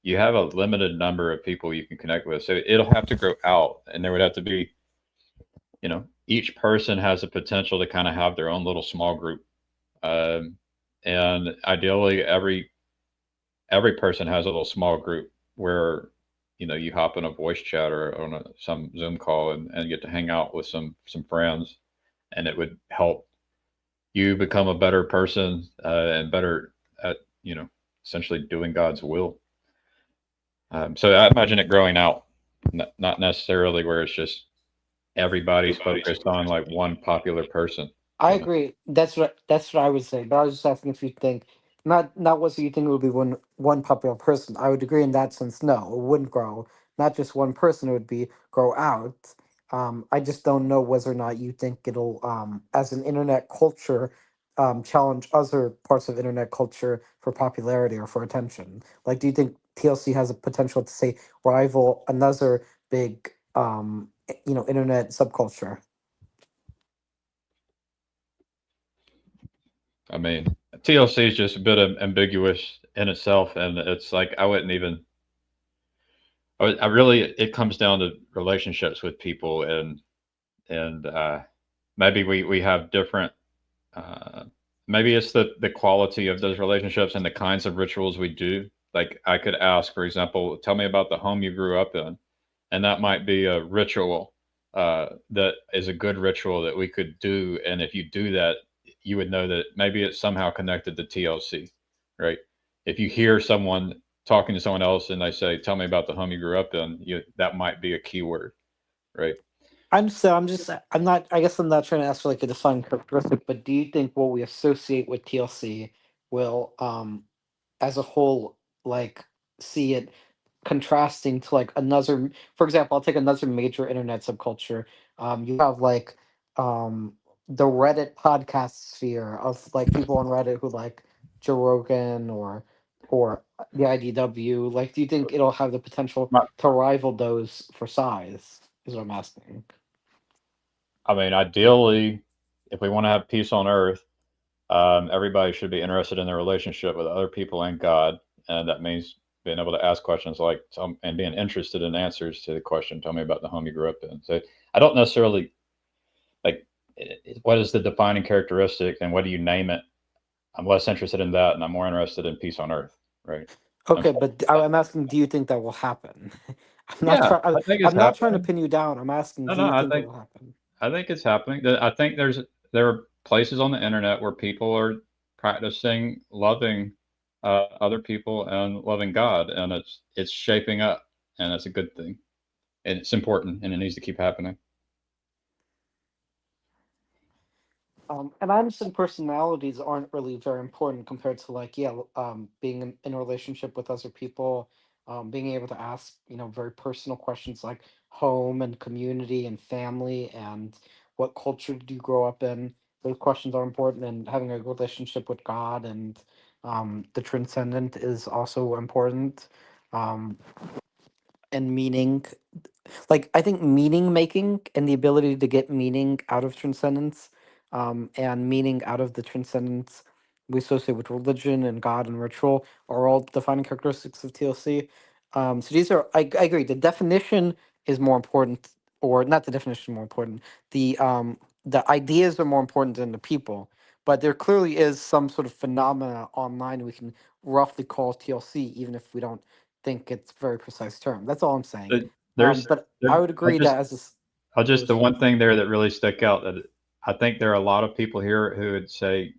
you have a limited number of people you can connect with, so it'll have to grow out, and there would have to be each person has a potential to kind of have their own little small group. And ideally, every person has a little small group where you hop in a voice chat or on some Zoom call and get to hang out with some friends, and it would help you become a better person and better at essentially doing God's will. So I imagine it growing out, not necessarily where it's just everybody's focused on like one popular person. I agree. That's what I would say. But I was just asking if you think not what you think it would be one popular person. I would agree in that sense. No, it wouldn't grow. Not just one person. It would be grow out. I just don't know whether or not you think it'll as an internet culture challenge other parts of internet culture for popularity or for attention. Like, do you think TLC has a potential to say rival another big internet subculture? I mean, TLC is just a bit ambiguous in itself, and it's like I wouldn't even. I really, it comes down to relationships with people, and maybe we have different. Uh, Maybe it's the quality of those relationships and the kinds of rituals we do. Like I could ask, for example, tell me about the home you grew up in, and that might be a ritual that is a good ritual that we could do. And if you do that, you would know that maybe it's somehow connected to TLC, right? If you hear someone talking to someone else and they say, "Tell me about the home you grew up in," that might be a keyword, right? I'm not, I guess I'm not trying to ask for like a defining characteristic, but do you think what we associate with TLC will, as a whole, like, see it contrasting to like another, for example, I'll take another major internet subculture. You have like, the Reddit podcast sphere of like people on Reddit who like Joe Rogan or the IDW. Like, do you think it'll have the potential to rival those for size? Is what I'm asking. I mean, ideally, if we want to have peace on earth, everybody should be interested in their relationship with other people and God, and that means being able to ask questions like and being interested in answers to the question. Tell me about the home you grew up in. So I don't necessarily like what is the defining characteristic and what do you name it. I'm less interested in that, and I'm more interested in peace on earth. Right. Okay, but I'm asking, do you think that will happen? I'm not Yeah, trying. I think it's I'm not trying to happening. pin you down. I'm asking, No, do no, you think it will happen? I think it's happening. I think there are places on the internet where people are practicing loving other people and loving God, and it's shaping up, and it's a good thing, and it's important, and it needs to keep happening. And I understand personalities aren't really very important compared to like, yeah, being in a relationship with other people, being able to ask, very personal questions like home and community and family and what culture did you grow up in. Those questions are important, and having a relationship with God and the transcendent is also important. Um, and meaning, like, I think meaning making and the ability to get meaning out of transcendence, and meaning out of the transcendence we associate with religion and God and ritual are all defining characteristics of TLC. So these are, I agree, the definition is more important, or not the definition more important, the ideas are more important than the people. But there clearly is some sort of phenomena online we can roughly call TLC, even if we don't think it's a very precise term. That's all I'm saying. But there's But I there, would agree that as a I'll just the there's one thing there that really stuck out that I think there are a lot of people here who would say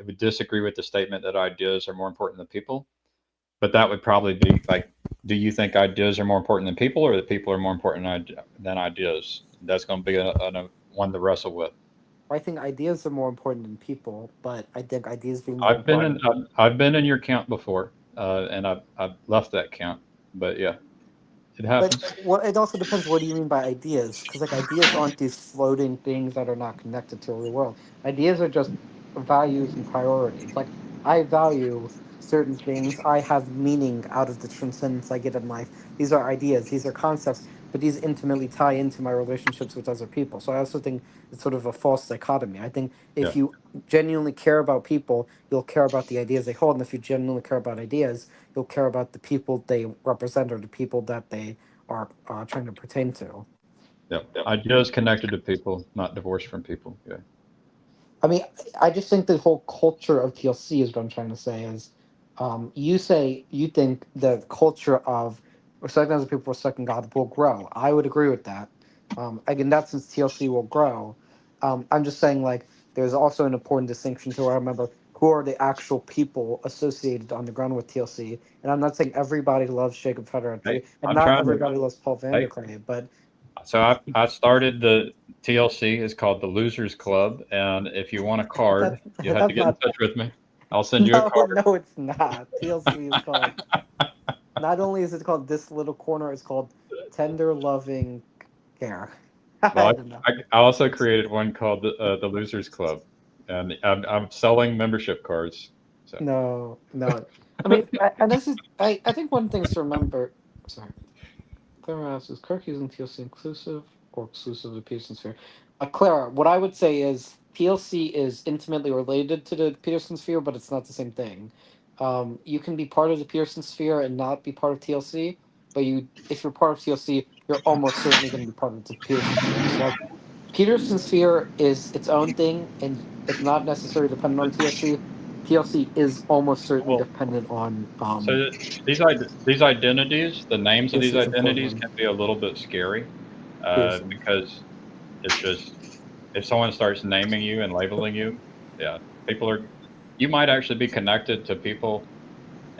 would disagree with the statement that ideas are more important than people. But that would probably be like, do you think ideas are more important than people, or that people are more important than ideas? That's going to be a one to wrestle with. I think ideas are more important than people, but I think ideas being more I've been in important. I've been in your camp before, and I've left that camp. But yeah, it But happens. what it also depends. What do you mean by ideas? Because like ideas aren't these floating things that are not connected to the real world. Ideas are just values and priorities. Like, I value certain things. I have meaning out of the transcendence I get in life. These are ideas. These are concepts. But these intimately tie into my relationships with other people. So I also think it's sort of a false dichotomy. I think Yeah. if you genuinely care about people, you'll care about the ideas they hold, and if you genuinely care about ideas, you'll care about the people they represent or the people that they are trying to pertain to. Yep. I just connected to people, not divorced from people. Yeah. I mean, I just think the whole culture of TLC is what I'm trying to say is, you say you think the culture of respecting other people, respecting God will grow. I would agree with that. Again, that since TLC will grow, I'm just saying like there's also an important distinction to remember who are the actual people associated on the ground with TLC. And I'm not saying everybody loves Jacob Hey, Federer, and I'm not trying to. everybody loves Paul Hey, Vanderkray, but so I started the TLC is called the Losers Club, and if you want a card, that's you have to that's get in not. touch with me. I'll send you a No, card. no, it's not. TLC is called. Not only is it called This Little Corner, it's called Tender Loving Care. I Well, don't know. I also created one called the Losers Club, and I'm selling membership cards. So No, no. I mean, and this is. I think one thing is to remember. Sorry. Clara asks, is Kirk using TLC inclusive or exclusive to Peterson Sphere? Clara, what I would say is TLC is intimately related to the Peterson Sphere, but it's not the same thing. You can be part of the Peterson Sphere and not be part of TLC, but if you're part of TLC, you're almost certainly going to be part of the Peterson Sphere. So, like, Peterson Sphere is its own thing, and it's not necessarily dependent on TLC. TLC is almost certainly well, dependent on so these identities, the names of these TLC's identities employment. can be a little bit scary Pearson. because it's just if someone starts naming you and labeling you, yeah, people are. You might actually be connected to people,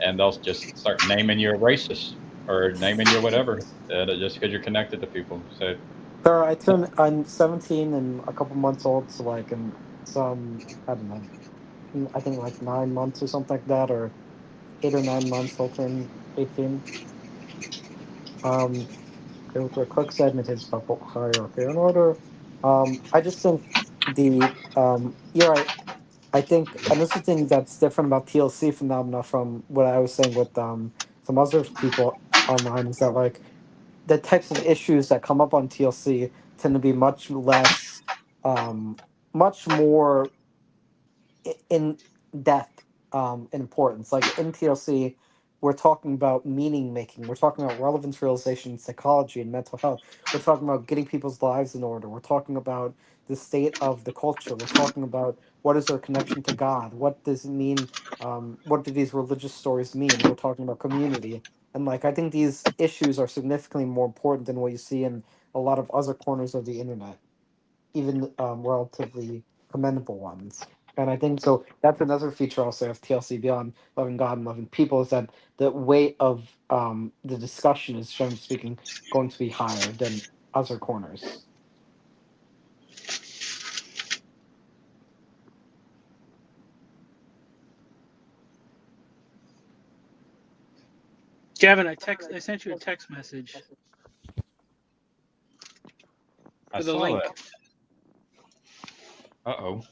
and they'll just start naming you a racist or naming you whatever, just because you're connected to people. So So I'm 17 and a couple months old, so like in some, I don't know, I think like 9 months or something like that, or 8 or 9 months, I'll turn 18. Um, go to a quick segment is about hierarchy and order. I just think you're right. I think another thing that's different about TLC phenomena from what I was saying with some other people online is that like the types of issues that come up on TLC tend to be much less, much more in depth, in importance. Like in TLC, we're talking about meaning making. We're talking about relevance realization, psychology, and mental health. We're talking about getting people's lives in order. We're talking about the state of the culture. We're talking about what is our connection to God. What does it mean? What do these religious stories mean? We're talking about community. And like I think these issues are significantly more important than what you see in a lot of other corners of the internet, even relatively commendable ones. And I think so. That's another feature also of TLC beyond loving God and loving people is that the weight of the discussion is, generally speaking, going to be higher than other corners. Gavin, I sent you a text message I for the saw that. link. Uh-oh.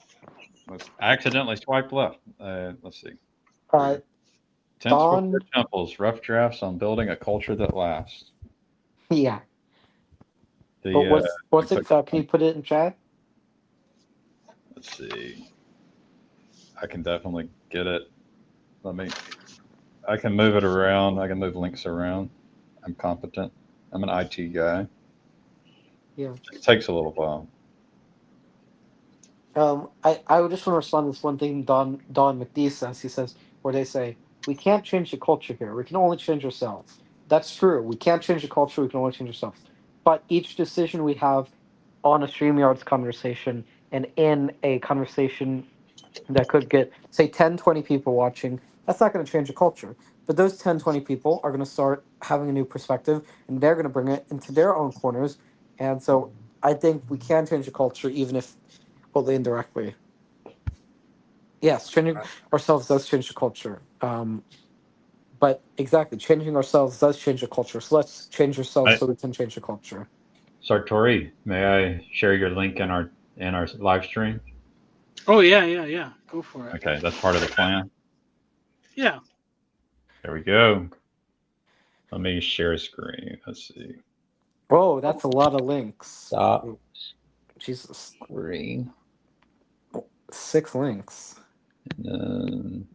I accidentally swiped left. Let's see. Uh, Tense Warfare Don, Temples, rough drafts on building a culture that lasts. yeah. But The what's it? Can you put it in chat? let's see. I can definitely get it. Let me. I can move it around. I can move links around. I'm competent. I'm an IT guy. Yeah. It takes a little while. I would just want to respond to this one thing Don McD says. He says where they say we can't change the culture here. We can only change ourselves. That's true. We can't change the culture. We can only change ourselves. But each decision we have on a StreamYards conversation and in a conversation that could get say 10, 20 people watching, that's not going to change the culture. But those 10, 20 people are going to start having a new perspective and they're going to bring it into their own corners. And so I think we can change the culture even if only indirectly. Yes, changing ourselves does change the culture. But exactly, changing ourselves does change the culture. So let's change ourselves I, so we can change the culture. Sartori, may I share your link in our live stream? Oh yeah. Go for it. Okay, that's part of the plan. Yeah. There we go. Let me share a screen. Let's see. Oh, that's a lot of links. Stop Jesus, screen. 6 links. And then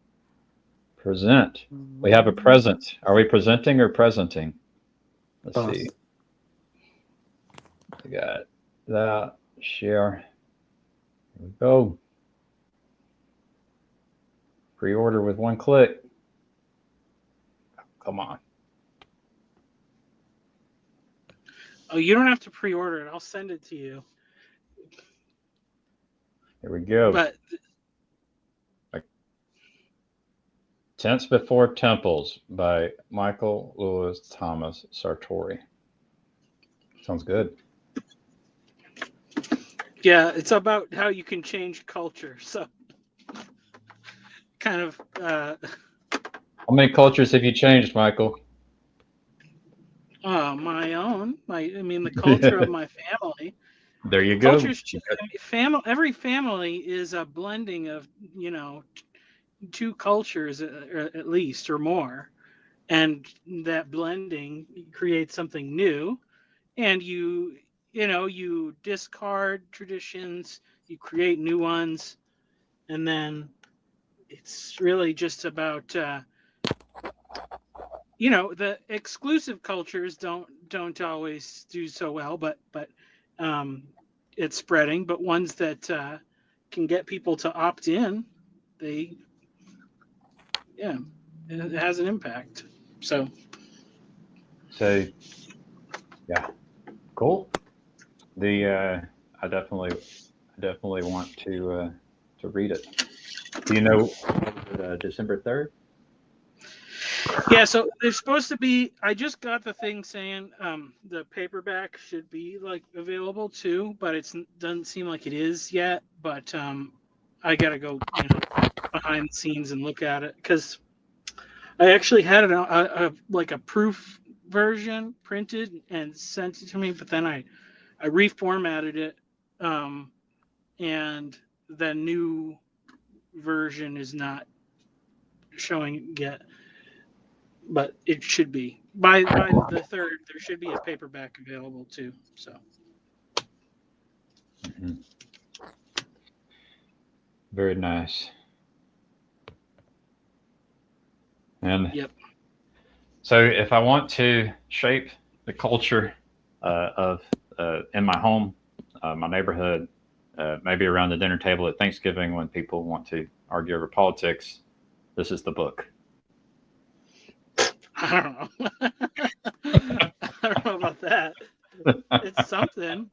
present. We have a present. Are we presenting or presenting? Let's Uh, see. We got that. Share. Here we go. Pre-order with one click. Come on. Oh, you don't have to pre-order it. I'll send it to you. Here we go. But Tents Before Temples by Michael Lewis Thomas Sartori. Sounds good. yeah, it's about how you can change culture. So kind of How many cultures have you changed, Michael? my own. I mean the culture of my family. There you go. Cultures, every family is a blending of, two cultures at least or more, and that blending creates something new. And you discard traditions, you create new ones, and then it's really just about the exclusive cultures don't always do so well, but um, it's spreading. But ones that can get people to opt in, they it has an impact. So Yeah, cool. I definitely want to read it. Do you know December 3rd? yeah, so there's supposed to be. I just got the thing saying the paperback should be like available too, but it doesn't seem like it is yet. But I gotta go, behind the scenes and look at it because I actually had like a proof version printed and sent it to me, but then I reformatted it, and the new version is not showing yet, but it should be by the 3rd. There should be a paperback available too. So Mm-hmm. Very nice. And yep. so, if I want to shape the culture of in my home, my neighborhood, maybe around the dinner table at Thanksgiving when people want to argue over politics, this is the book. I don't know. I don't know about that. It's something.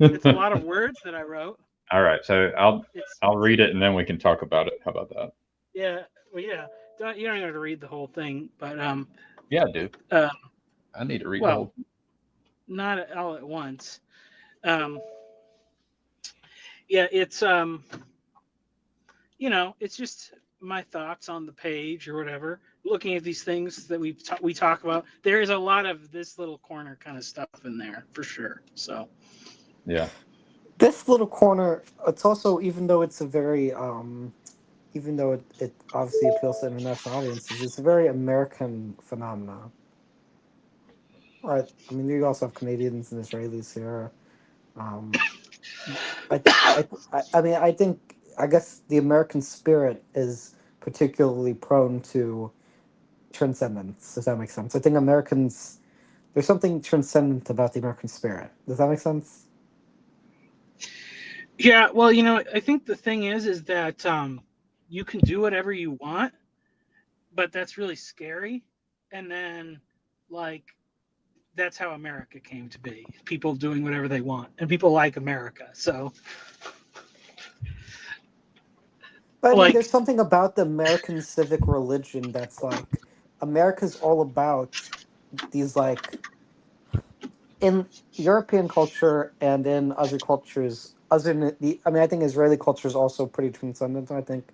It's a lot of words that I wrote. All right, so I'll read it and then we can talk about it. How about that? Yeah. Well, yeah. You don't have to read the whole thing, but Yeah, I do. I need to read the whole. Not all at once. Yeah, it's it's just my thoughts on the page or whatever. Looking at these things that we talk about, there is a lot of this little corner kind of stuff in there for sure. So yeah, This little corner, it's also, even though it's a very even though it obviously appeals to international audiences, it's a very American phenomenon. Right. I mean, you also have Canadians and Israelis here. Um, I mean, I guess the American spirit is particularly prone to transcendence. Does that make sense? I think Americans, there's something transcendent about the American spirit. Does that make sense? yeah, well, I think the thing is that you can do whatever you want, but that's really scary. And then, like, that's how America came to be. People doing whatever they want, and people like America. So, But I mean, like, there's something about the American civic religion that's like, America's all about these, like, in European culture and in other cultures, other than I mean, I think Israeli culture is also pretty transcendent. I think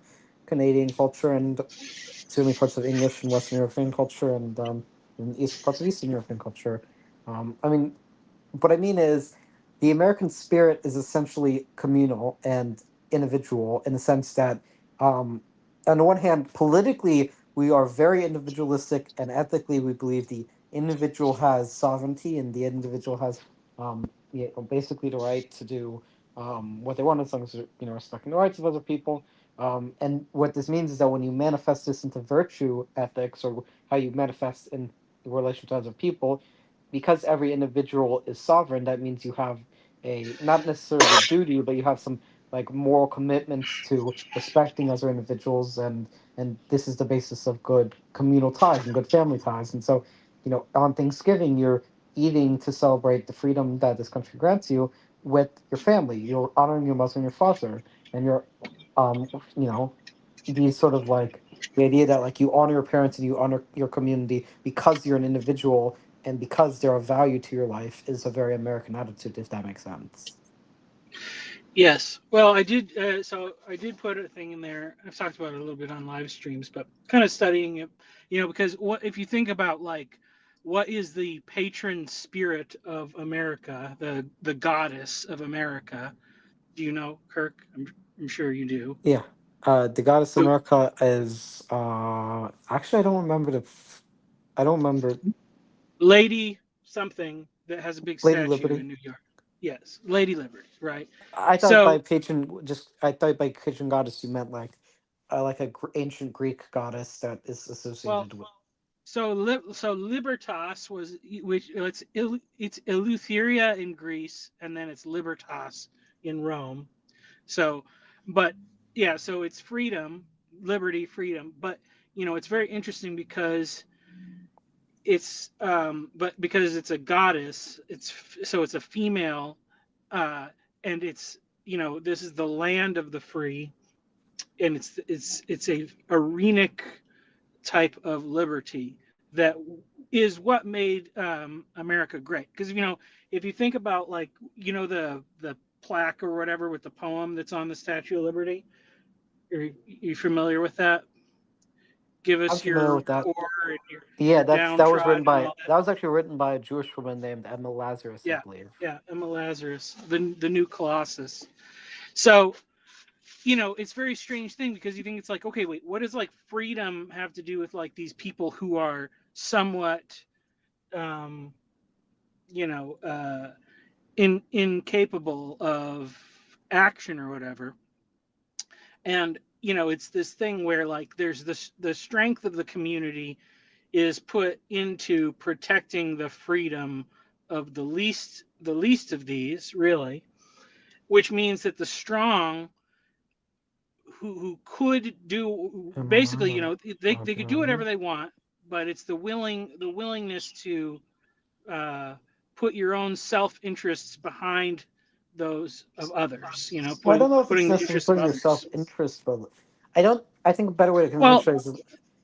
Canadian culture and certainly parts of English and Western European culture and parts of Eastern European culture. I mean, what I mean is, the American spirit is essentially communal and individual in the sense that, on the one hand, politically, we are very individualistic, and ethically, we believe the individual has sovereignty and the individual has, basically the right to do what they want as long as they're, respecting the rights of other people. And what this means is that when you manifest this into virtue ethics, or how you manifest in relation to other people, because every individual is sovereign, that means you have a not necessarily a duty, but you have some like moral commitments to respecting other individuals, and this is the basis of good communal ties and good family ties. And so, on Thanksgiving, you're eating to celebrate the freedom that this country grants you with your family. You're honoring your mother and your father, and you're, um, you know, these sort of like the idea that like you honor your parents and you honor your community because you're an individual and because they're of value to your life is a very American attitude, if that makes sense. Yes. Well, I did. So I did put a thing in there. I've talked about it a little bit on live streams, but kind of studying it, because what if you think about like what is the patron spirit of America, the goddess of America? Do you know, Kirk? I'm sure you do. Yeah. The goddess of So America is actually I don't remember. Lady something that has a big Lady statue Liberty. in New York. Yes, Lady Liberty, right? By So patron just I thought by patron goddess you meant like a ancient Greek goddess that is well, associated with. so Libertas was which it's Eleutheria in Greece, and then it's Libertas in Rome. So, but yeah, so it's freedom, liberty, freedom. But it's very interesting because but because it's a goddess, it's a female, uh, and it's this is the land of the free, and it's a Arenic type of liberty that is what made America great. Because if you think about like the plaque or whatever with the poem that's on the Statue of Liberty, are you familiar with that? Give I'm us familiar your with that. poor and Yeah, your that was written downtrodden and by all that. that was actually written by a Jewish woman named Emma Lazarus, I Yeah, believe. yeah, Emma Lazarus, the new Colossus. So it's a very strange thing because you think it's like, okay, wait, what does like freedom have to do with like these people who are somewhat um, you know, incapable of action or whatever. And it's this thing where like there's the strength of the community is put into protecting the freedom of the least of these, really, which means that the strong who could do basically, Emma they could do whatever Lazarus. they want, but it's the willingness to uh, put your own self interests behind those of others. Well, I don't know if it's Putting the necessarily interests of putting your self others. interest, but I don't. I think a better way to Well, contextualize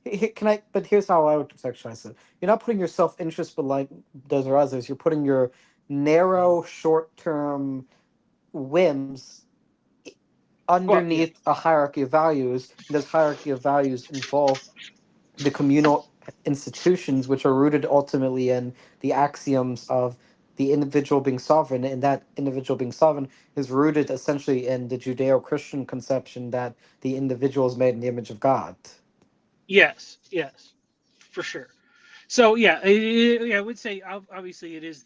it. Can I? But here's how I would contextualize it. You're not putting your self interest, but like those are others. You're putting your narrow, short term whims well, yeah, underneath a hierarchy of values. And those hierarchy of values involve the communal institutions, which are rooted ultimately in the axioms of the individual being sovereign, and that individual being sovereign is rooted essentially in the Judeo-Christian conception that the individual is made in the image of God. yes, for sure. So yeah, I would say obviously it is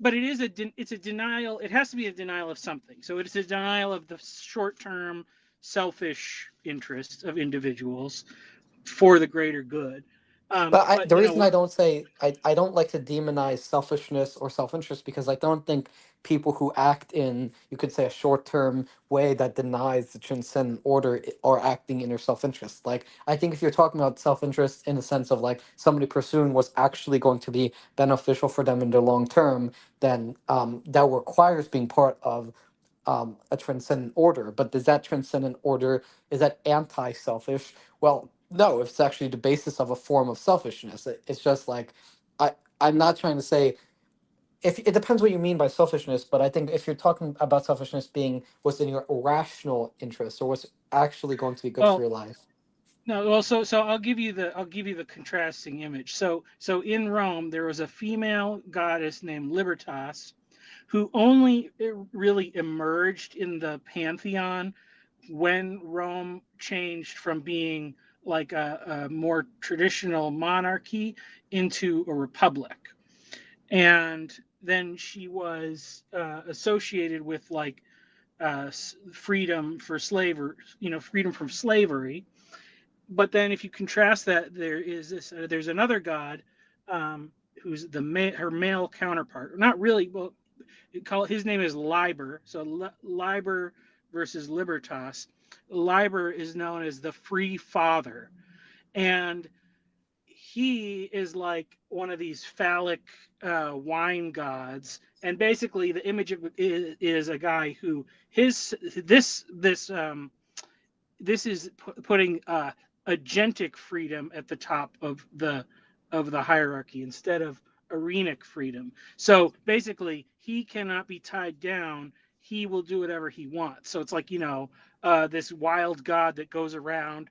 but it is it's a denial. It has to be a denial of something. So it is a denial of the short-term selfish interests of individuals for the greater good. But But the reason I don't say I don't like to demonize selfishness or self-interest because I don't think people who act in, you could say, a short-term way that denies the transcendent order are acting in their self-interest. Like, I think if you're talking about self-interest in the sense of like somebody pursuing what's actually going to be beneficial for them in the long term, then that requires being part of a transcendent order. But does that transcendent order, is that anti-selfish? Well, no, it's actually the basis of a form of selfishness. It's just like I I'm not trying to say, if it depends what you mean by selfishness, but I think if you're talking about selfishness being what's in your rational interest or what's actually going to be good for well, your life. no, well, so I'll give you the contrasting image. So in Rome there was a female goddess named Libertas who only really emerged in the pantheon when Rome changed from being like a more traditional monarchy into a republic. And then she was associated with like freedom for slavery, freedom from slavery. But then if you contrast that, there's another god who's her male counterpart. Not really. Well, his name is Liber. So Liber versus Libertas. Liber is known as the free father, and he is like one of these phallic wine gods. And basically, the image of is a guy who this is putting agentic freedom at the top of the hierarchy instead of arenic freedom. So basically, he cannot be tied down. He will do whatever he wants. So it's like, this wild god that goes around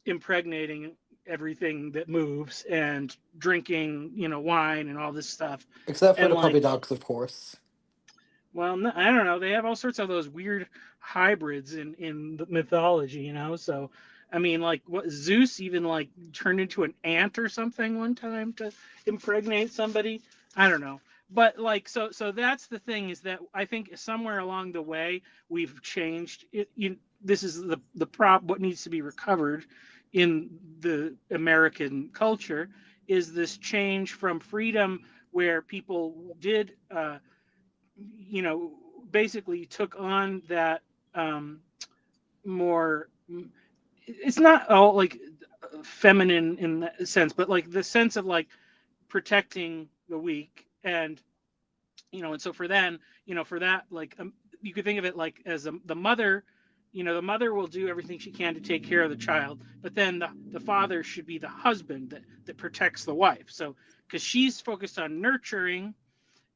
impregnating everything that moves and drinking, wine and all this stuff. Except for And the puppy like, dogs, of course. well, no, I don't know. They have all sorts of those weird hybrids in the mythology, So, I mean, like, what Zeus even like turned into an ant or something one time to impregnate somebody. I don't know, but like, so that's the thing, is that I think somewhere along the way we've changed it. This is the what needs to be recovered in the American culture, is this change from freedom where people did. Basically took on that more. It's not all like feminine in that sense, but like the sense of like protecting the weak, and and so for then, for that, like you could think of it like as the mother. The mother will do everything she can to take care of the child, but then the father should be the husband that protects the wife. So because she's focused on nurturing,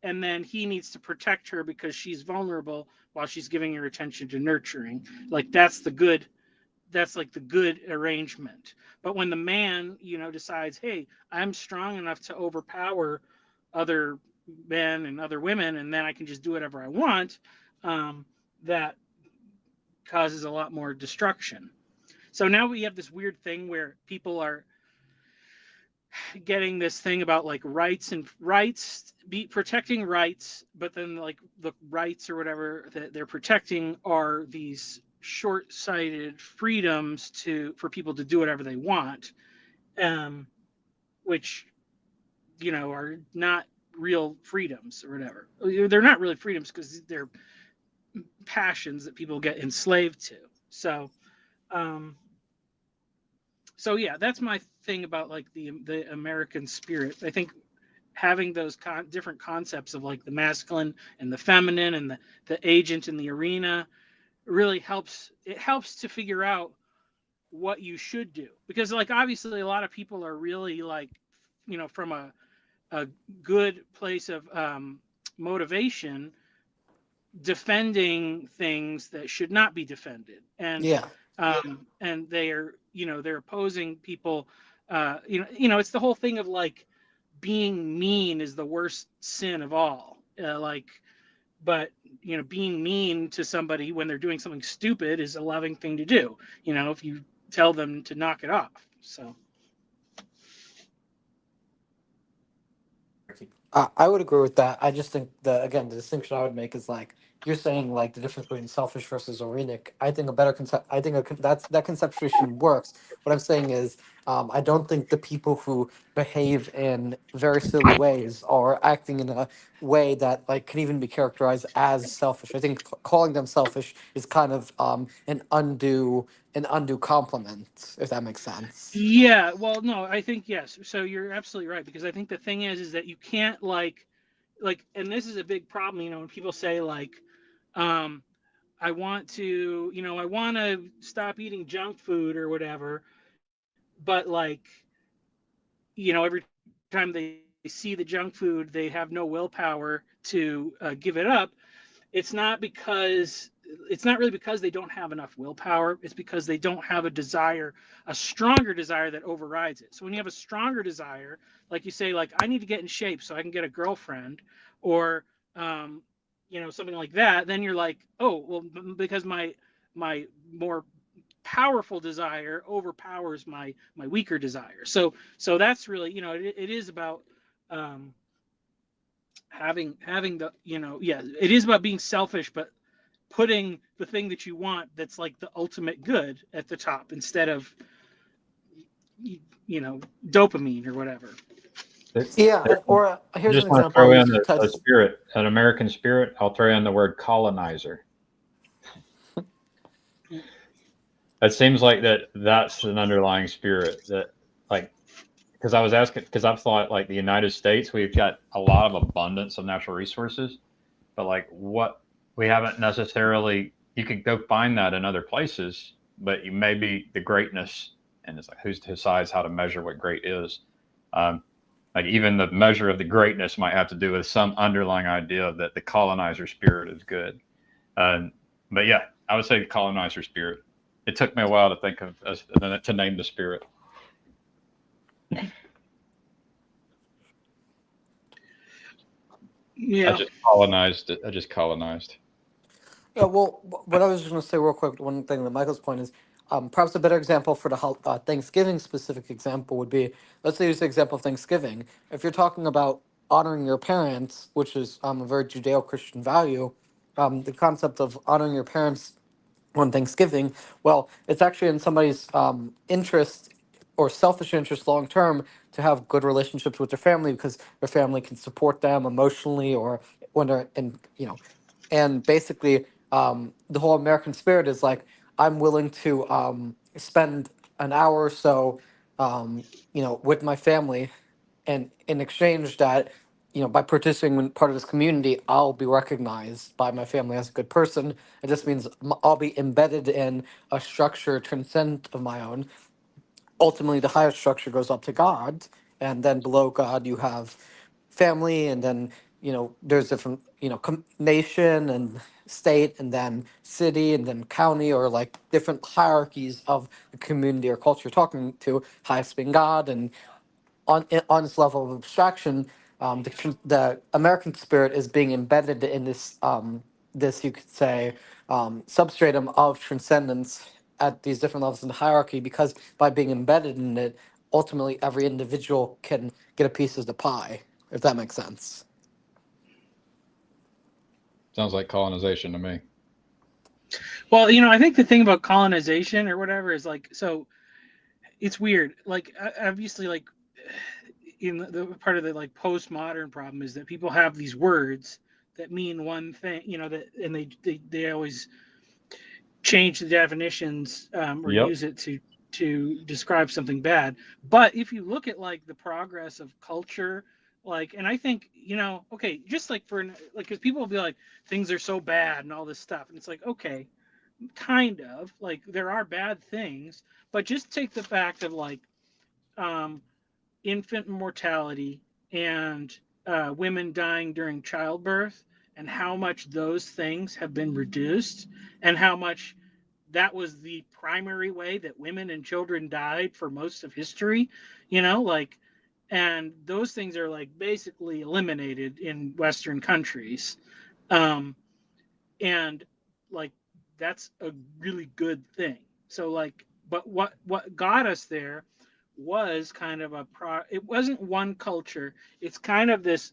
and then he needs to protect her because she's vulnerable while she's giving her attention to nurturing. Like that's like the good arrangement. But when the man, decides, hey, I'm strong enough to overpower other men and other women, and then I can just do whatever I want, that causes a lot more destruction. So now we have this weird thing where people are getting this thing about like rights, protecting rights, but then like the rights or whatever that they're protecting are these short-sighted freedoms for people to do whatever they want, which are not real freedoms or whatever. They're not really freedoms because they're passions that people get enslaved to. So yeah, that's my thing about like the American spirit. I think having those different concepts of like the masculine and the feminine and the agent in the arena really helps. It helps to figure out what you should do, because like obviously a lot of people are really like, from a good place of motivation, defending things that should not be defended, and Yeah. and they're opposing people. It's the whole thing of like being mean is the worst sin of all. But being mean to somebody when they're doing something stupid is a loving thing to do. If you tell them to knock it off. So. I would agree with that. I just think the distinction I would make is like you're saying like the difference between selfish versus orenic. I think a better concept. I think that conceptualization works. What I'm saying is, I don't think the people who behave in very silly ways are acting in a way that like can even be characterized as selfish. I think calling them selfish is kind of an undue compliment, if that makes sense. Yeah, well, no, I think yes. So you're absolutely right, because I think the thing is that you can't like, and this is a big problem. When people say like, I want to stop eating junk food or whatever, but like, every time they see the junk food, they have no willpower to give it up. It's not really because they don't have enough willpower. It's because they don't have a stronger desire that overrides it. So when you have a stronger desire, like you say, like I need to get in shape so I can get a girlfriend, or something like that, then you're like, oh well, because my more powerful desire overpowers my weaker desire. So that's really, it is about having the, it is about being selfish, but putting the thing that you want that's like the ultimate good at the top instead of dopamine or whatever. Yeah, There- or I here's an just want to example. throw I'll in use a spirit, an American spirit. I'll throw in the word colonizer. It seems like that's an underlying spirit that, like, because I was asking, because I've thought like the United States, we've got a lot of abundance of natural resources, but like what we haven't necessarily, you could go find that in other places, but you maybe the greatness, and it's like who decides how to measure what great is. Um, like even the measure of the greatness might have to do with some underlying idea that the colonizer spirit is good. Um, but yeah, I would say colonizer spirit. It took me a while to think of to name the spirit. Yeah. I just colonized. Yeah, well, what I was going to say real quick, one thing that Michael's point is, perhaps a better example for the Thanksgiving specific example would be, let's say use the example of Thanksgiving. If you're talking about honoring your parents, which is a very Judeo-Christian value, the concept of honoring your parents on Thanksgiving, well, it's actually in somebody's interest or selfish interest long term to have good relationships with their family because their family can support them emotionally or when they're in, and basically the whole American spirit is like I'm willing to spend an hour or so, with my family, and in exchange that by participating in part of this community I'll be recognized by my family as a good person. It just means I'll be embedded in a structure transcendent of my own. Ultimately the higher structure goes up to God, and then below God you have family, and then there's different nation and state, and then city, and then county, or like different hierarchies of the community or culture you're talking to, highest being God. And on this level of abstraction, the American spirit is being embedded in this you could say substratum of transcendence at these different levels in the hierarchy, because by being embedded in it, ultimately every individual can get a piece of the pie, if that makes sense. Sounds like colonization to me. Well, I think the thing about colonization or whatever is like, so it's weird. Like, obviously, like, in the part of the like postmodern problem is that people have these words that mean one thing, that, and they always change the definitions, or Yep. use it to describe something bad. But if you look at like the progress of culture, like, and I think okay, just like like, because people will be like, things are so bad and all this stuff, and it's like, okay, kind of like there are bad things, but just take the fact of like um, infant mortality and women dying during childbirth, and how much those things have been reduced, and how much that was the primary way that women and children died for most of history, like, and those things are like basically eliminated in Western countries. Um, and like that's a really good thing. So like, but what got us there was kind of it wasn't one culture. It's kind of this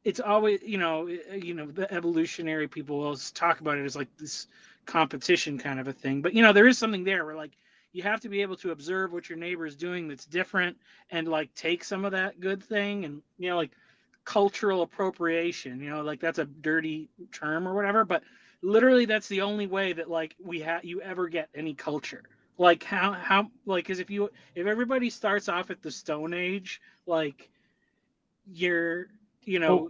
it's always, the evolutionary people will talk about it as like this competition kind of a thing, but there is something there where like you have to be able to observe what your neighbor is doing that's different, and like take some of that good thing, and like cultural appropriation, like that's a dirty term or whatever, but literally that's the only way that like you ever get any culture. Like how like, because if everybody starts off at the Stone Age, like you're you Well, know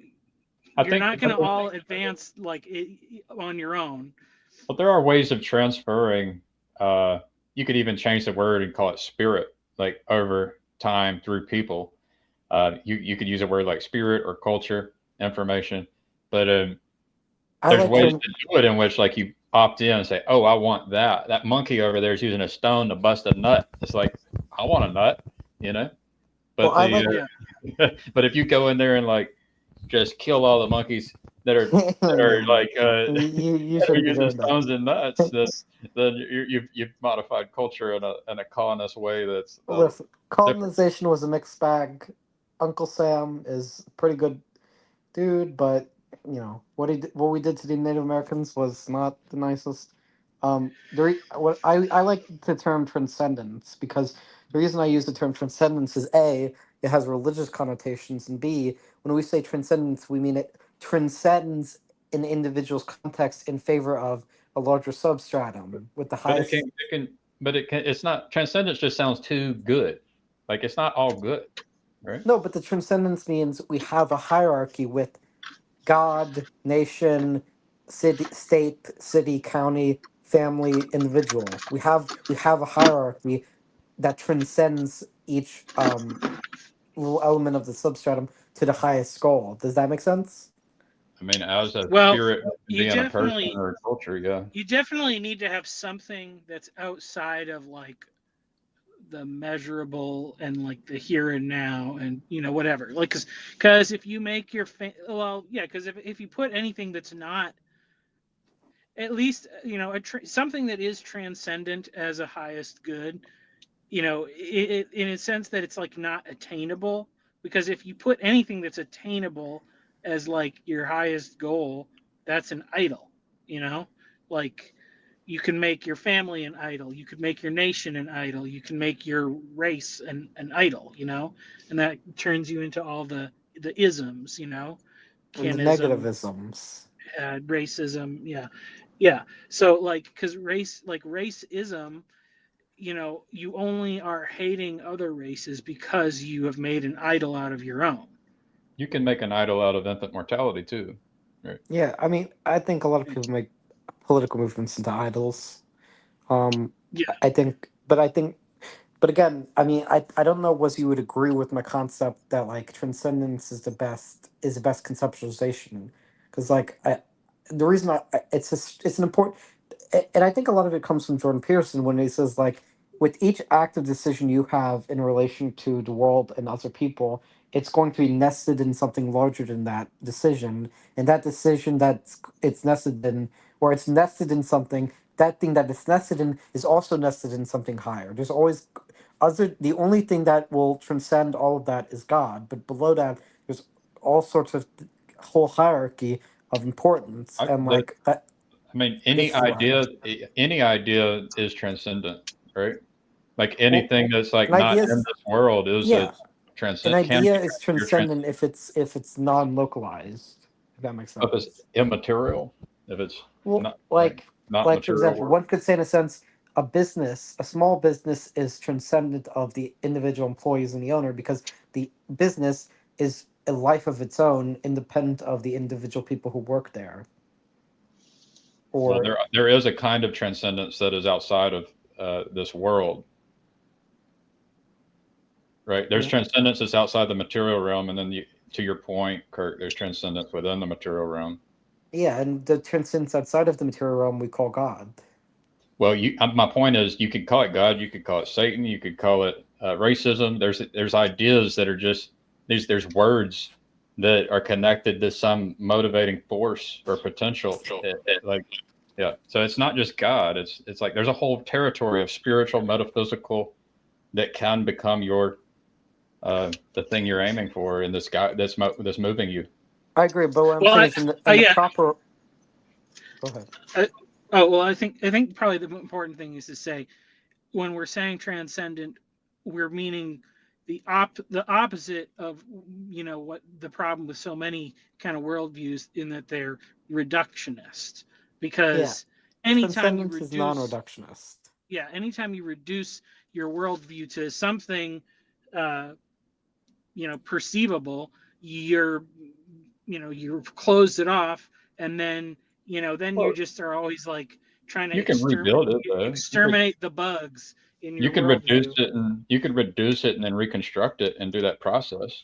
I you're think, not going to all advance like on your own. but there are ways of transferring. You could even change the word and call it spirit, like over time through people. You could use a word like spirit or culture, information, but I there's like ways to. to do it in which like you opt in and say, "Oh, I want that." That monkey over there is using a stone to bust a nut. It's like I want a nut, you know. Well, But I like. Yeah. but if you go in there and like just kill all the monkeys that are Yeah, like you that are shouldn't be using doing that. stones and nuts, then you've modified culture in a colonist way that's Listen, different. colonization was a mixed bag. Uncle Sam is a pretty good dude, but what we did to the Native Americans was not the nicest. What I like the term transcendence, because the reason I use the term transcendence is, a, it has religious connotations, and B, when we say transcendence, we mean it transcends an individual's context in favor of a larger substratum with the But highest. it's not transcendence. Just sounds too good. Like it's not all good, right? No, but the transcendence means we have a hierarchy with God, nation, city, state, city, county, family, individual. We have a hierarchy that transcends each little element of the substratum to the highest goal. Does that make sense? I mean, as a Well, spirit you being a person definitely or a culture, yeah. you definitely need to have something that's outside of like the measurable and like the here and now and whatever, like because if you make your well, yeah, because if you put anything that's not at least something that is transcendent as a highest good, in a sense that it's like not attainable, because if you put anything that's attainable as like your highest goal, that's an idol, like you can make your family an idol, you could make your nation an idol, you can make your race an idol, and that turns you into all the isms, And the kinism, negativisms. racism, yeah. So like, because racism, you only are hating other races because you have made an idol out of your own. You can make an idol out of infant mortality too, right? Yeah, I mean, I think a lot of people make political movements into idols. Yeah. But again, I mean, I don't know whether you would agree with my concept that like transcendence is the best conceptualization, because like the reason it's an important, and I think a lot of it comes from Jordan Peterson when he says like with each active decision you have in relation to the world and other people, it's going to be nested in something larger than that decision, and that decision it's nested in, or it's nested in something, that thing that it's nested in is also nested in something higher. There's always the only thing that will transcend all of that is God, but below that there's all sorts of whole hierarchy of importance, and like I mean, this is why any idea is transcendent, right? Like well, anything that's like an not idea in is this world is a yeah, an can idea be is your transcendent if it's non-localized, if that makes if it's sense. immaterial, if it's Well, not not like for material example, world. one could say in a sense, a small business is transcendent of the individual employees and the owner because the business is a life of its own, independent of the individual people who work there. Well, Or there is a kind of transcendence that is outside of this world, right? There's yeah, transcendence that's outside the material realm, and then to your point, Kirk, there's transcendence within the material realm. yeah, and the transcendence outside of the material realm we call God. Well, my point is, you could call it God, you could call it Satan, you could call it racism. There's ideas that are just there's words that are connected to some motivating force or potential. Like, yeah. So it's not just God. It's like there's a whole territory of spiritual, metaphysical that can become your the thing you're aiming for in this guy that's moving you. I agree, but what I'm Well, saying is in the yeah. proper. Go ahead. Well, I think probably the important thing is to say when we're saying transcendent, we're meaning the opposite of what the problem with so many kind of worldviews in that they're reductionist, Yeah, because anytime you transcendence is reduce non-reductionist. anytime you reduce your worldview to something uh, perceivable, you're you've closed it off, and then then you Well, just are always like trying to you can rebuild it though. exterminate the bugs in You your can reduce worldview. it and you can reduce it and then reconstruct it and do that process.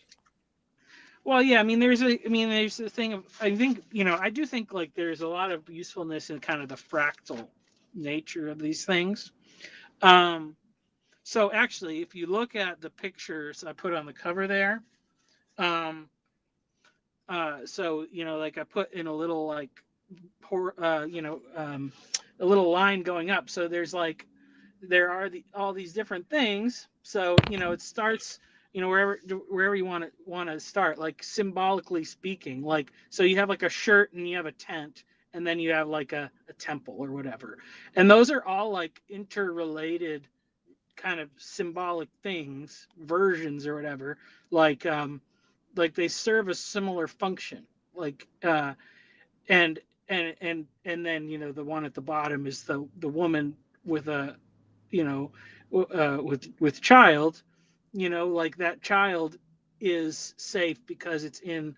Well, yeah, there's the thing of, I think, I do think like there's a lot of usefulness in kind of the fractal nature of these things. So actually, if you look at the pictures I put on the cover there, um, so like I put in a little like a little line going up. So there are all these different things. So it starts wherever you want to start, like symbolically speaking. Like, so you have like a shirt and you have a tent, and then you have like a temple or whatever, and those are all like interrelated kind of symbolic things, versions or whatever, like they serve a similar function. Like and then the one at the bottom is the woman with a with child, like that child is safe because it's in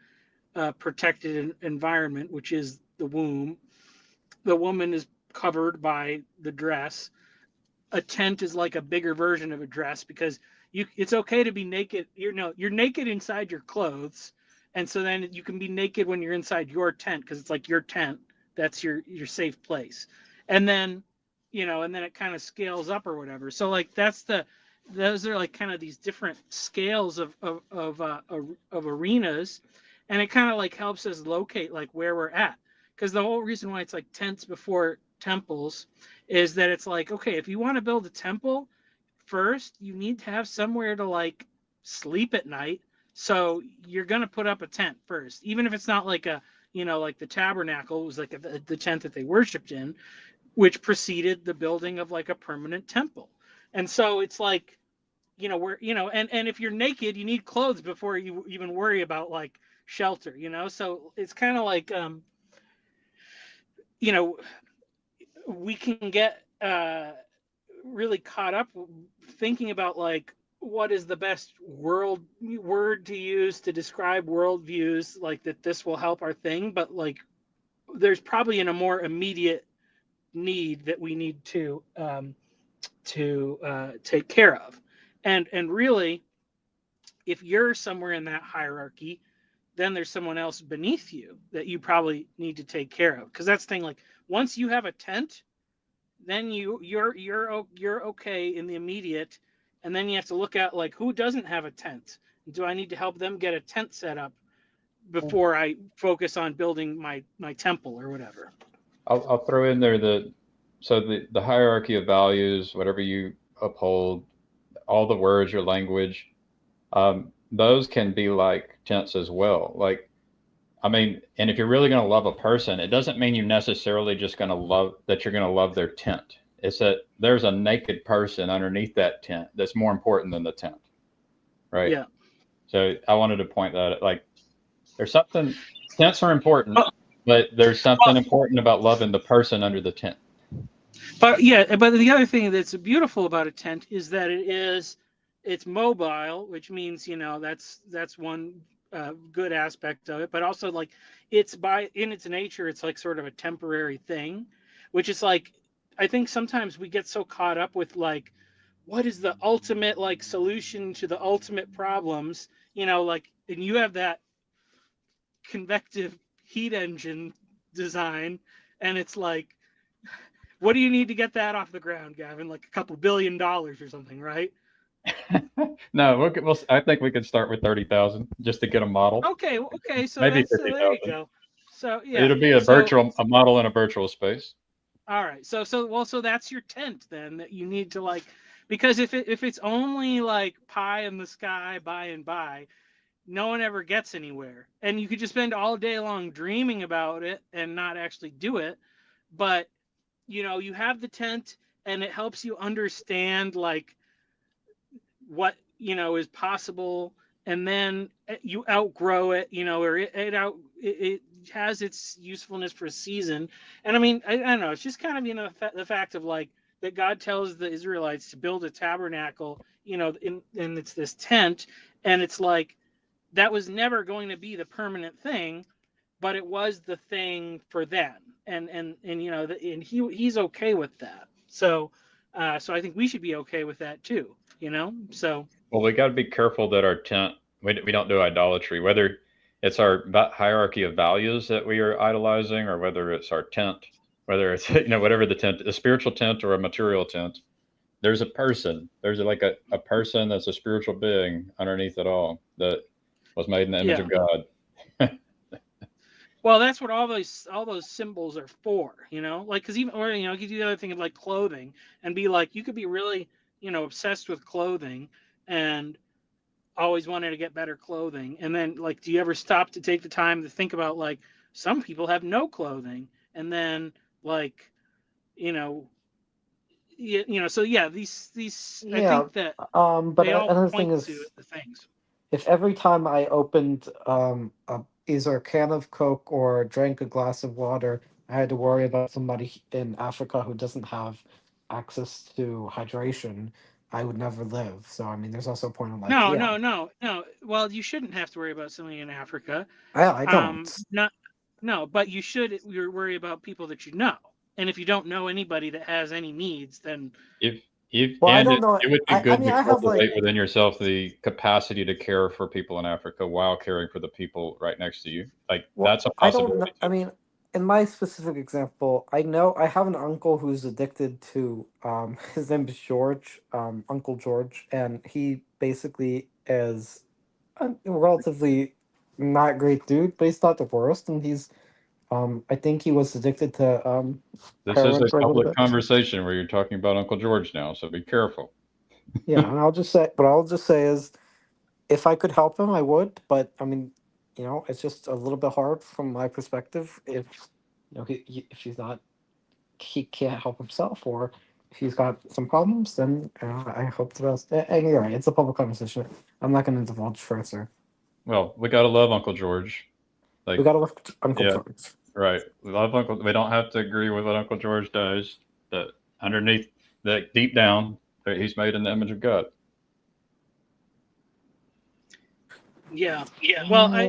a protected environment, which is the womb. The woman is covered by the dress. A tent is like a bigger version of a dress because it's okay to be naked. You're naked inside your clothes, and so then you can be naked when you're inside your tent because it's like your tent. That's your safe place. And then and then it kind of scales up or whatever. So like those are like kind of these different scales of arenas, and it kind of like helps us locate like where we're at, because the whole reason why it's like tents before temples is that it's like, okay, if you want to build a temple, first you need to have somewhere to like sleep at night. So you're going to put up a tent first, even if it's not like like the tabernacle was like the tent that they worshiped in, which preceded the building of like a permanent temple. And so it's like, and if you're naked, you need clothes before you even worry about like shelter, so it's kind of like, we can get really caught up thinking about like what is the best word to use to describe worldviews, like that this will help our thing, but like there's probably a more immediate need that we need to take care of, and really, if you're somewhere in that hierarchy, then there's someone else beneath you that you probably need to take care of, because that's the thing, like once you have a tent, then you're okay in the immediate, and then you have to look at like who doesn't have a tent. Do I need to help them get a tent set up before I focus on building my temple or whatever? I'll throw in there the hierarchy of values, whatever you uphold, all the words, your language, those can be like tents as well. Like, I mean, and if you're really going to love a person, it doesn't mean you're necessarily just going to love that you're going to love their tent. It's that there's a naked person underneath that tent that's more important than the tent, right? Yeah. So I wanted to point that out. Like, there's something, tents are important, but there's something important about loving the person under the tent. But the other thing that's beautiful about a tent is that it's mobile, which means that's one good aspect of it. But also, like, it's in its nature, it's like sort of a temporary thing, which is like, I think sometimes we get so caught up with like, what is the ultimate like solution to the ultimate problems, like, and you have that convective heat engine design, and it's like, what do you need to get that off the ground, Gavin? Like a couple $1 billion or something, right? No, I think we could start with 30,000 just to get a model. Okay. So maybe there you 50,000. go. So yeah, It'll be a model in a virtual space. All right. So that's your tent then, that you need to like, because if it's only like pie in the sky by and by, no one ever gets anywhere, and you could just spend all day long dreaming about it and not actually do it. But you have the tent, and it helps you understand like what is possible, and then you outgrow it, or it has its usefulness for a season. And I mean, I don't know, it's just kind of the fact of like that God tells the Israelites to build a tabernacle, and it's this tent, and it's like that was never going to be the permanent thing, but it was the thing for them, and he's okay with that. So I think we should be okay with that too. So. Well, we got to be careful that our tent, we don't do idolatry, whether it's our hierarchy of values that we are idolizing, or whether it's our tent, whether it's whatever the tent, a spiritual tent or a material tent. There's a person. There's like a person that's a spiritual being underneath it all that was made in the image of God. Well, that's what all those symbols are for, like, because even, or you could do the other thing of like clothing, and be like, you could be really obsessed with clothing and always wanting to get better clothing, and then like, do you ever stop to take the time to think about like some people have no clothing, and then like So yeah, these I Yeah. think that But they all another thing point to is, the things. if every time I opened either a can of Coke or drank a glass of water, I had to worry about somebody in Africa who doesn't have access to hydration, I would never live. So I mean, there's also a point of like, No, yeah, no, no, no. Well, you shouldn't have to worry about somebody in Africa. I don't. Not no, but you should worry about people that you know. And if you don't know anybody that has any needs, then If Well, I and don't know. it would be I good mean, to I have like, cultivate within yourself the capacity to care for people in Africa while caring for the people right next to you. Like well, that's a I don't know. possibility I too. mean, in my specific example, I know I have an uncle who's addicted to his name is George, Uncle George, and he basically is a relatively not great dude, but he's not the worst, and he's I think he was addicted to This is heroin a for a little public bit. conversation where you're talking about Uncle George now, so be careful. Yeah, and I'll just say is, if I could help him, I would. But I mean, it's just a little bit hard from my perspective. If if he can't help himself, or if he's got some problems, then I hope the best. Anyway, it's a public conversation. I'm not going to divulge further. Well, we gotta love Uncle George. We Like, got to look to Uncle yeah, George. right. We love Uncle. We don't have to agree with what Uncle George does. But underneath that, deep down, he's made in the image of God. yeah. Well, I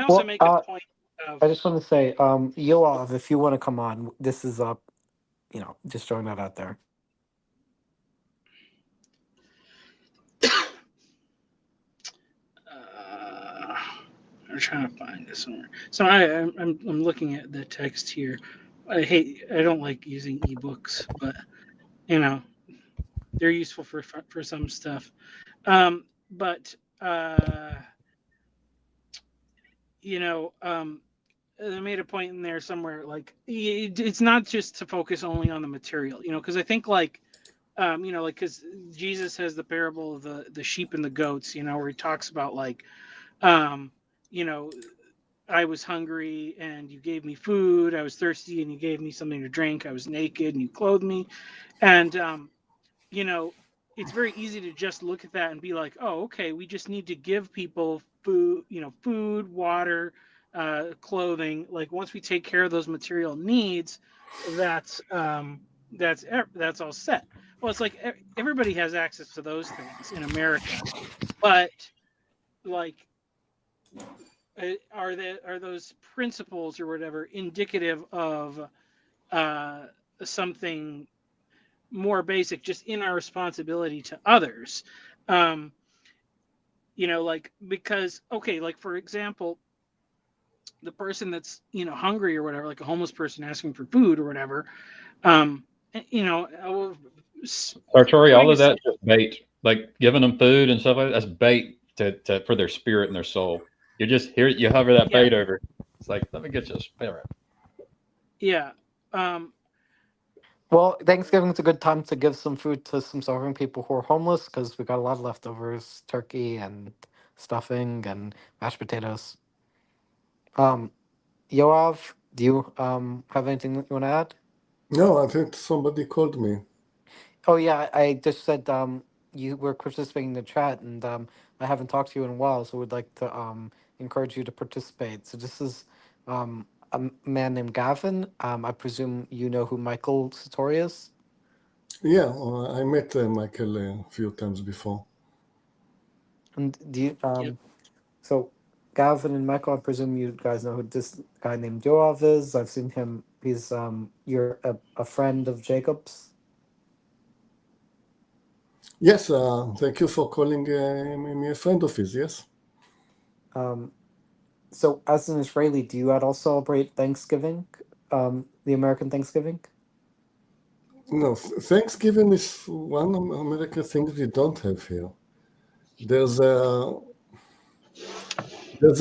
also Well, make a point of I just want to say, Yoav, if you want to come on, this is up. Just throwing that out there. I'm trying to find this somewhere. So I'm looking at the text here. I don't like using ebooks, but they're useful for some stuff. But I made a point in there somewhere, like it's not just to focus only on the material, because I think like because Jesus has the parable of the sheep and the goats, where he talks about like you know I was hungry and you gave me food, I was thirsty and you gave me something to drink, I was naked and you clothed me. And you know it's very easy to just look at that and be like, oh, okay, we just need to give people food, food, water, clothing. Like once we take care of those material needs, that's all set. Well, it's like everybody has access to those things in America, but like are those principles or whatever indicative of uh, something more basic, just in our responsibility to others? um like, because okay, like for example, the person that's hungry or whatever, like a homeless person asking for food or whatever, um Sartori, all putting of us that's just bait. Like giving them food and stuff like that, that's bait for their spirit and their soul. You just hear you hover that yeah bait over. It's like, let me get you a spirit. yeah um Well, Thanksgiving's a good time to give some food to some starving people who are homeless, because we got a lot of leftovers, turkey and stuffing and mashed potatoes. Um, Yoav, do you have anything that you want to add? No, I think somebody called me. Oh yeah, I just said you were participating in the chat, and I haven't talked to you in a while, so would like to encourage you to participate. So this is a man named Gavin. I presume you know who Michael Satori is. Yeah, I met Michael a few times before. And do you Yep. So Gavin and Michael, I presume you guys know who this guy named Yoav is. I've seen him. He's you're a friend of Jacob's. Yes, thank you for calling me a friend of his, yes. So as an Israeli, do you at all celebrate Thanksgiving? The American Thanksgiving? No, Thanksgiving is one of American things we don't have here. There's a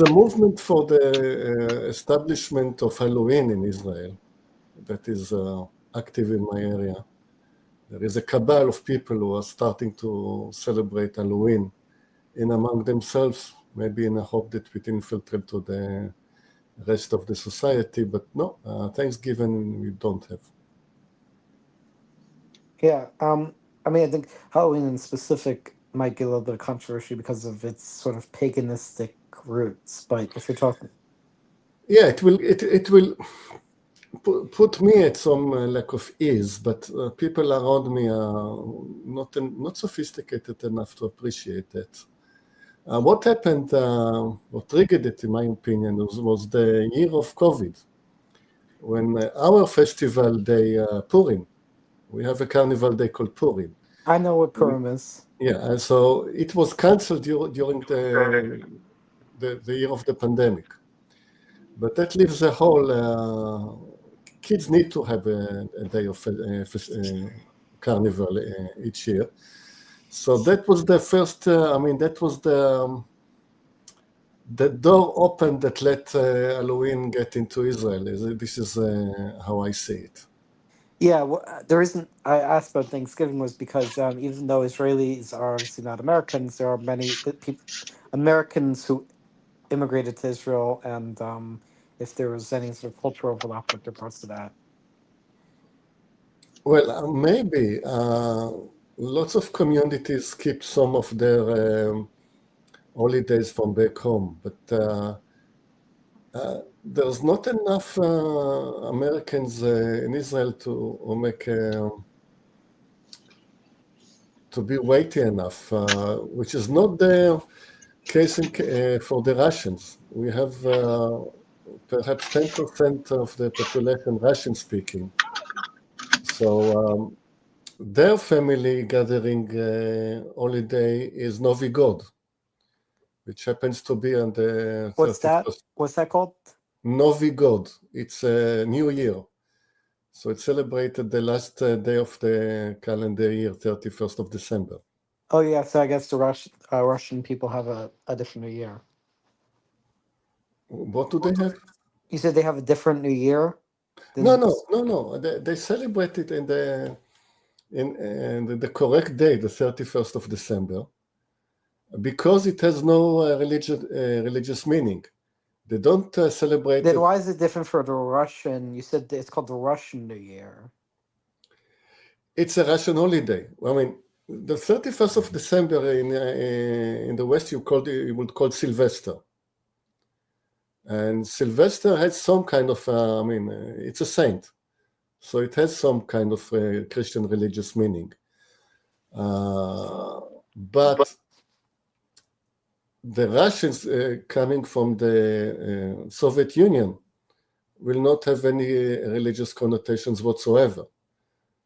movement for the establishment of Halloween in Israel that is active in my area. There is a cabal of people who are starting to celebrate Halloween in among themselves, maybe in a hope that we infiltrate to the rest of the society. But no, Thanksgiving we don't have. Yeah. I mean, I think Halloween in specific might get a little bit of controversy because of its sort of paganistic roots. But if you're talking, Yeah, it will put me at some lack of ease, but people around me are not sophisticated enough to appreciate that. What happened, what triggered it, in my opinion, was the year of COVID, when our festival day, Purim, we have a carnival day called Purim. I know what Purim is. Yeah, and so it was canceled during the year of the pandemic. But that leaves a whole, kids need to have a day of carnival each year. So that was the first, I mean, that was the door opened that let Halloween get into Israel. This is how I see it. Yeah, well, the reason I asked about Thanksgiving was because even though Israelis are obviously not Americans, there are many people, Americans who immigrated to Israel, and if there was any sort of cultural overlap with regards to that. Well, maybe lots of communities keep some of their holidays from back home, but there's not enough Americans in Israel to make to be weighty enough, which is not the case for the Russians. We have perhaps 10% of the population Russian speaking. So their family gathering holiday is Novi God, which happens to be on the What's that? 31st. What's that called? Novi God. It's a new year. So it's celebrated the last day of the calendar year, 31st of December. Oh yeah, so I guess the Russian people have a different New Year. What do they have? You said they have a different New Year? No. They celebrate it in the correct day, the 31st of December, because it has no religious meaning. They don't celebrate Then it. why is it different for the Russian? You said it's called the Russian New Year. It's a Russian holiday. I mean, the 31st of December in the West, you would call Sylvester. And Sylvester has some kind of, it's a saint. So it has some kind of Christian religious meaning. But the Russians coming from the Soviet Union will not have any religious connotations whatsoever.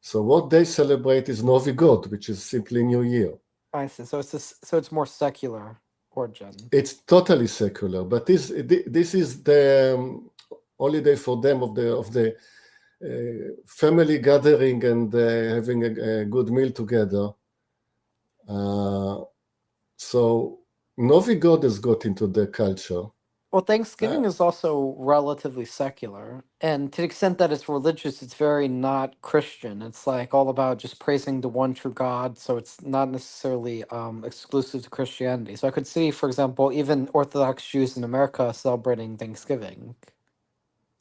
So what they celebrate is Novi God, which is simply New Year. I see. So it's more secular origin. It's totally secular, but this is the holiday for them of the family gathering and having a good meal together. So Novi God has got into the culture. Well, Thanksgiving is also relatively secular, and to the extent that it's religious, it's very not Christian. It's like all about just praising the one true God, so it's not necessarily exclusive to Christianity. So I could see, for example, even Orthodox Jews in America celebrating Thanksgiving.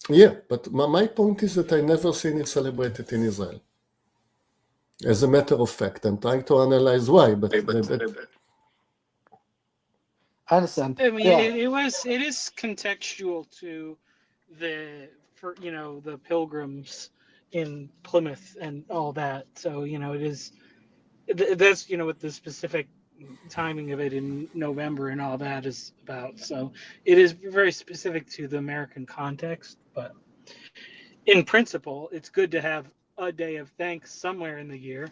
Yeah, but my point is that I never seen it celebrated in Israel. As a matter of fact, I'm trying to analyze why, but I understand. I mean, Yeah. it is contextual to the pilgrims in Plymouth and all that. So it is that's what the specific timing of it in November and all that is about. So it is very specific to the American context, but in principle, it's good to have a day of thanks somewhere in the year.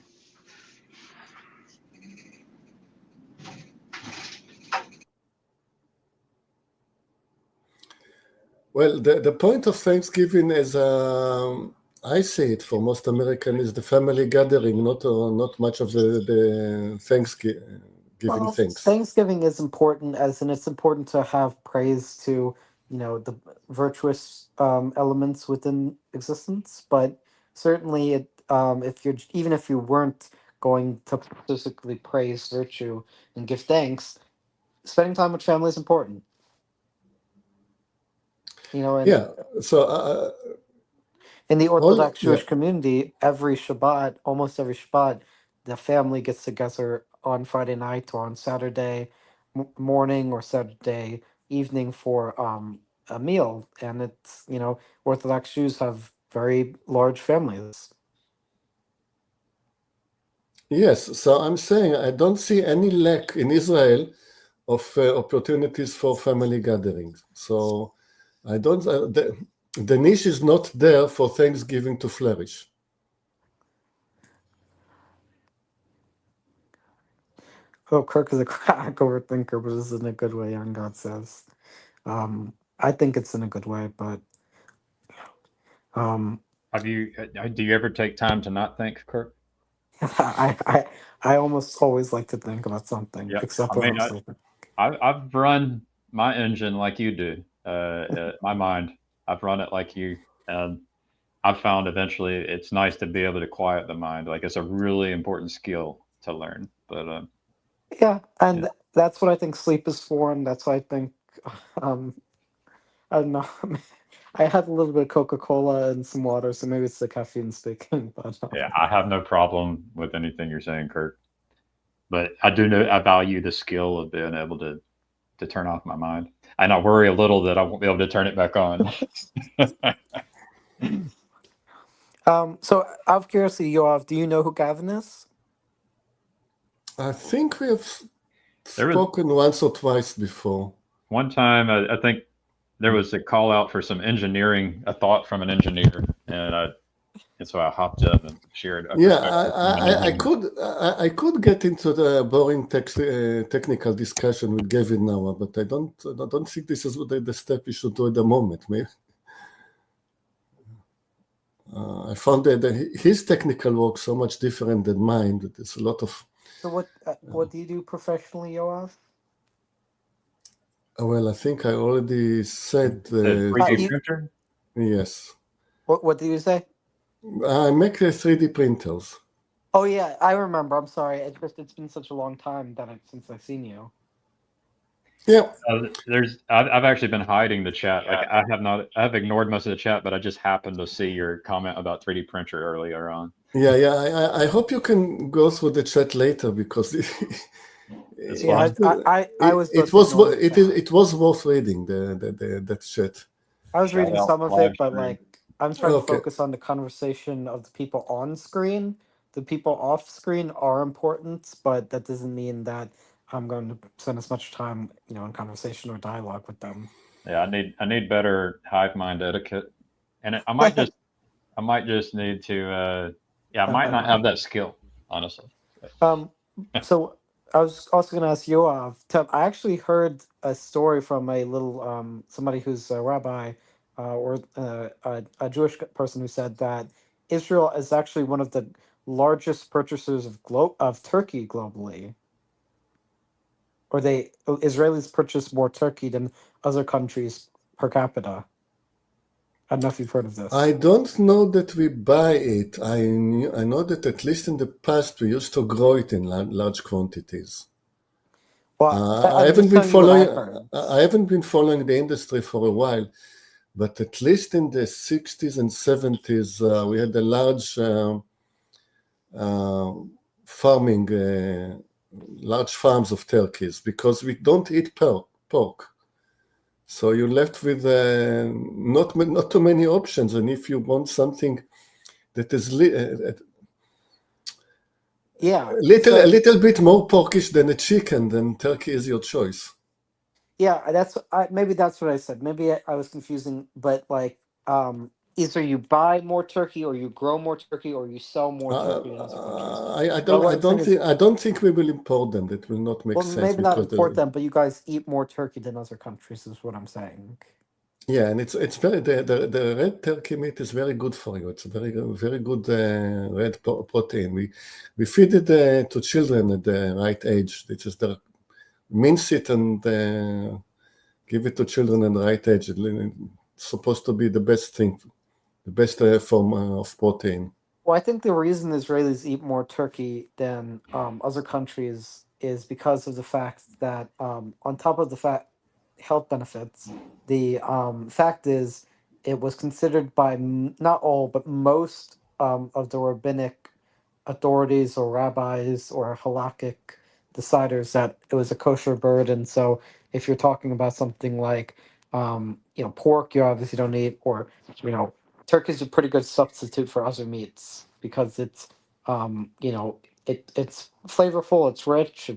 Well, the point of Thanksgiving is, I see it for most Americans, is the family gathering, not much of the Thanksgiving Well, things. Thanksgiving is important, as in it's important to have praise to the virtuous elements within existence. But certainly, if you weren't going to specifically praise virtue and give thanks, spending time with family is important. And Yeah. So In the Orthodox yeah. Jewish community, every Shabbat, almost every Shabbat, the family gets together on Friday night or on Saturday morning or Saturday evening for a meal, and it's Orthodox Jews have very large families. Yes, so I'm saying I don't see any lack in Israel of opportunities for family gatherings. So I don't. The niche is not there for Thanksgiving to flourish. Oh, Kirk is a crack overthinker, but this is in a good way. Young God says. I think it's in a good way, but um, Do you ever take time to not think, Kirk? I almost always like to think about something, Yeah, except I when mean, I'm sleeping. I've run my engine like you do. My mind, I've run it like you, and I've found eventually it's nice to be able to quiet the mind. Like it's a really important skill to learn. But Yeah, yeah, and that's what I think sleep is for, and that's why I think um, I don't know. I had a little bit of Coca-Cola and some water, so maybe it's the caffeine speaking. But yeah, I have no problem with anything you're saying, Kirk. But I do know I value the skill of being able to turn off my mind, and I worry a little that I won't be able to turn it back on. so out of curiosity, Yoav, do you know who Gavin is? I think we have There was spoken once or twice before. one time I think there was a call out for some engineering, a thought from an engineer, and so I hopped in and shared a Yeah, perspective from an engineer. I could get into the boring technical discussion with Gavin now, but I don't think this is the step we should do at the moment. Maybe. I found that his technical work so much different than mine that there's a lot of. So what do you do professionally, Yoav? Well, I think I already said. The 3D You- printer. Yes, What did you say? I make 3D printers. Oh yeah, I remember. I'm sorry. It's been such a long time since I've seen you. Yeah, I've actually been hiding the chat. Like I have ignored most of the chat, but I just happened to see your comment about 3D printer earlier on. yeah. I hope you can go through the chat later because It's Yeah, fun. I was it just was ignoring the chat. it was worth reading that chat. I was Shout reading out some of live it, but stream. I'm trying to Okay. focus on the conversation of the people on screen. The people off screen are important, but that doesn't mean that I'm going to spend as much time, in conversation or dialogue with them. Yeah, I need better hive mind etiquette, and I might just need to. Yeah, I might not have that skill, honestly. So I was also going to ask Yoav. I actually heard a story from a little somebody who's a rabbi or a Jewish person who said that Israel is actually one of the largest purchasers of turkey globally. Or Israelis purchase more turkey than other countries per capita. I don't know if you've heard of this. I don't know that we buy it. I know that at least in the past we used to grow it in large quantities. Well, I I'm haven't just been telling you what I following. heard. I haven't been following the industry for a while, but at least in the 60s and 70s, we had a large farming, large farms of turkeys because we don't eat pork. So you're left with not too many options, and if you want something that is Yeah. a little bit more porkish than a chicken, then turkey is your choice. Yeah, maybe that's what I said. Maybe I was confusing, but either you buy more turkey, or you grow more turkey, or you sell more turkey in other countries. But what I'm saying is, I don't think we will import them. That will not make well, sense maybe not because import them, but you guys eat more turkey than other countries, is what I'm saying. yeah, and it's very the red turkey meat is very good for you. It's a very good red protein. We feed it to children at the right age. It's just mince it and give it to children at the right age. It's supposed to be the best thing, the best form of protein. Well, I think the reason Israelis eat more turkey than other countries is because of the fact that, on top of the health benefits, the fact is it was considered by not all but most of the rabbinic authorities or rabbis or halakhic deciders that it was a kosher bird. And so if you're talking about something like pork, you obviously don't eat, or turkey's a pretty good substitute for other meats because it's it's flavorful, it's rich,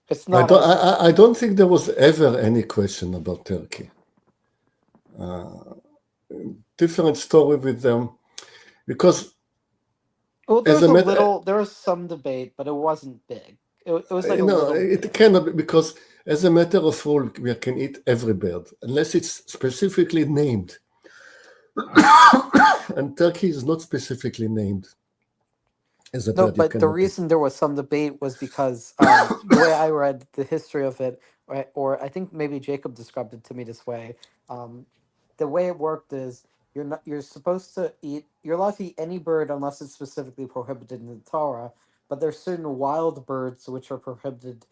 it's not as I don't think there was ever any question about turkey. Different story with them, because well, there as was a matter, there was some debate, but it wasn't big. It was like a no, little it bit. cannot be, because as a matter of rule, we can eat every bird unless it's specifically named. And turkey is not specifically named as a No, bird you but the cannot eat. reason there was some debate was because the way I read the history of it, or I think maybe Jacob described it to me this way. The way it worked is you're supposed to eat, you're allowed to eat any bird unless it's specifically prohibited in the Torah, but there's certain wild birds which are prohibited,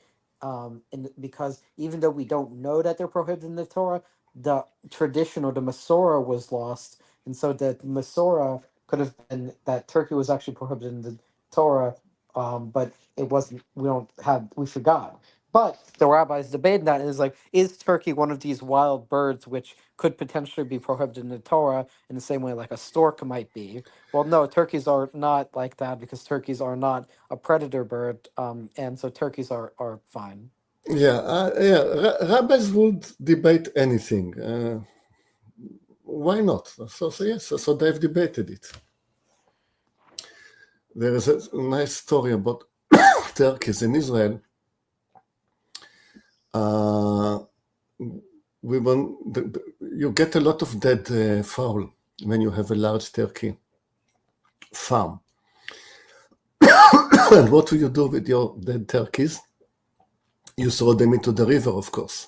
because even though we don't know that they're prohibited in the Torah, the tradition or the Masorah was lost, and so the Masorah could have been that turkey was actually prohibited in the Torah, but it wasn't. We forgot. But the rabbis debated that, and is like, is turkey one of these wild birds which could potentially be prohibited in the Torah in the same way like a stork might be? Well, no, turkeys are not like that because turkeys are not a predator bird, and so turkeys are fine. Yeah. Rabbis would debate anything. Why not? So yes, so they've debated it. There is a nice story about turkeys in Israel. You get a lot of dead fowl when you have a large turkey farm. And what do you do with your dead turkeys? You throw them into the river, of course.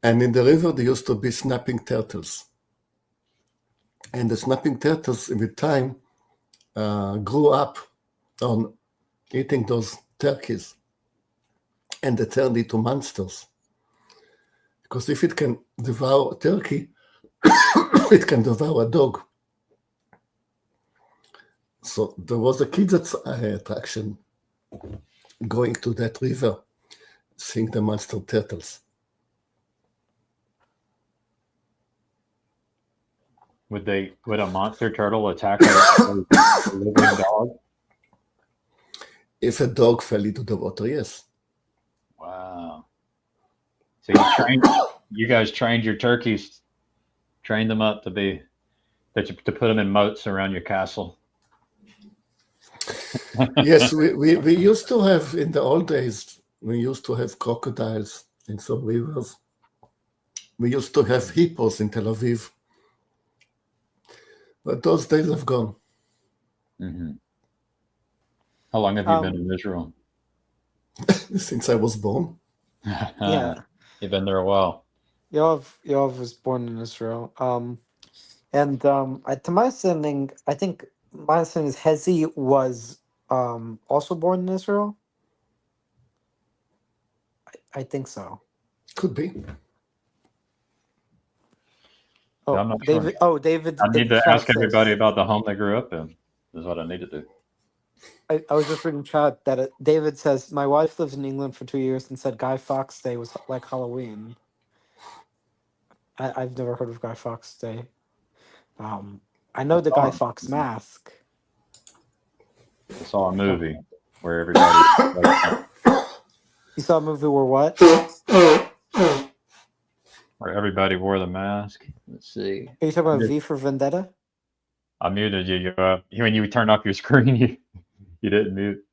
And in the river, there used to be snapping turtles. And the snapping turtles, with time, grew up on eating those turkeys. And they turned into monsters. Because if it can devour a turkey, it can devour a dog. So there was a kids' attraction going to that river, seeing the monster turtles. Would a monster turtle attack a living dog? If a dog fell into the water, yes. Wow. So you guys trained your turkeys, trained them up to put them in moats around your castle. Yes, we used to have, in the old days, we used to have crocodiles in some rivers. We used to have hippos in Tel Aviv. But those days have gone. Mm-hmm. How long have you been in Israel? Since I was born. Yeah. You've been there a while. Yoav was born in Israel. To my understanding, I think my understanding is Hezi was also born in Israel. I think so. Could be. Oh, I'm not David. sure. Oh, David. I need in the to chat ask says- everybody about the home they grew up in. Is what I need to do. I was just reading chat that David says my wife lives in England for 2 years and said Guy Fawkes Day was like Halloween. I've never heard of Guy Fawkes Day. I know the Guy Fawkes mask. I saw a movie where everybody You saw a movie where what? where everybody wore the mask. Let's see. Are you talking about V for Vendetta? I muted you. When you turned off your screen, you didn't mute.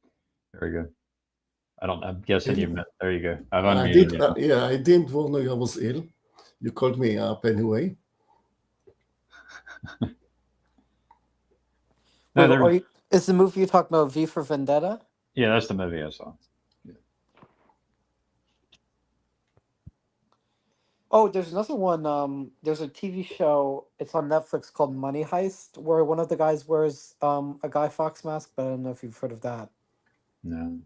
There we go. I'm guessing you meant. There you go. I've unmuted you. I didn't warn you I was ill. You called me up anyway. Is the movie you talking about V for Vendetta? Yeah, that's the movie I saw. Yeah. Oh, there's another one. There's a TV show. It's on Netflix called Money Heist, where one of the guys wears a Guy Fawkes mask. But I don't know if you've heard of that. No.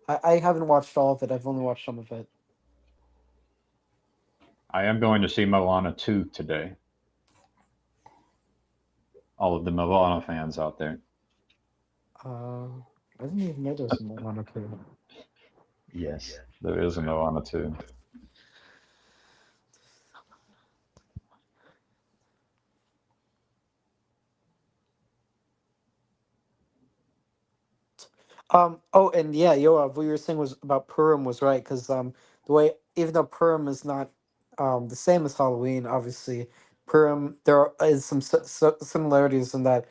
I haven't watched all of it. I've only watched some of it. I am going to see Moana 2 today. All of the Moana fans out there. I didn't even know there was a Moana 2. Yes. There is a Moana 2. Oh, and yeah, Yoav, what you were saying was about Purim was right because the way, even though Purim is not the same as Halloween, obviously Purim there is some similarities in that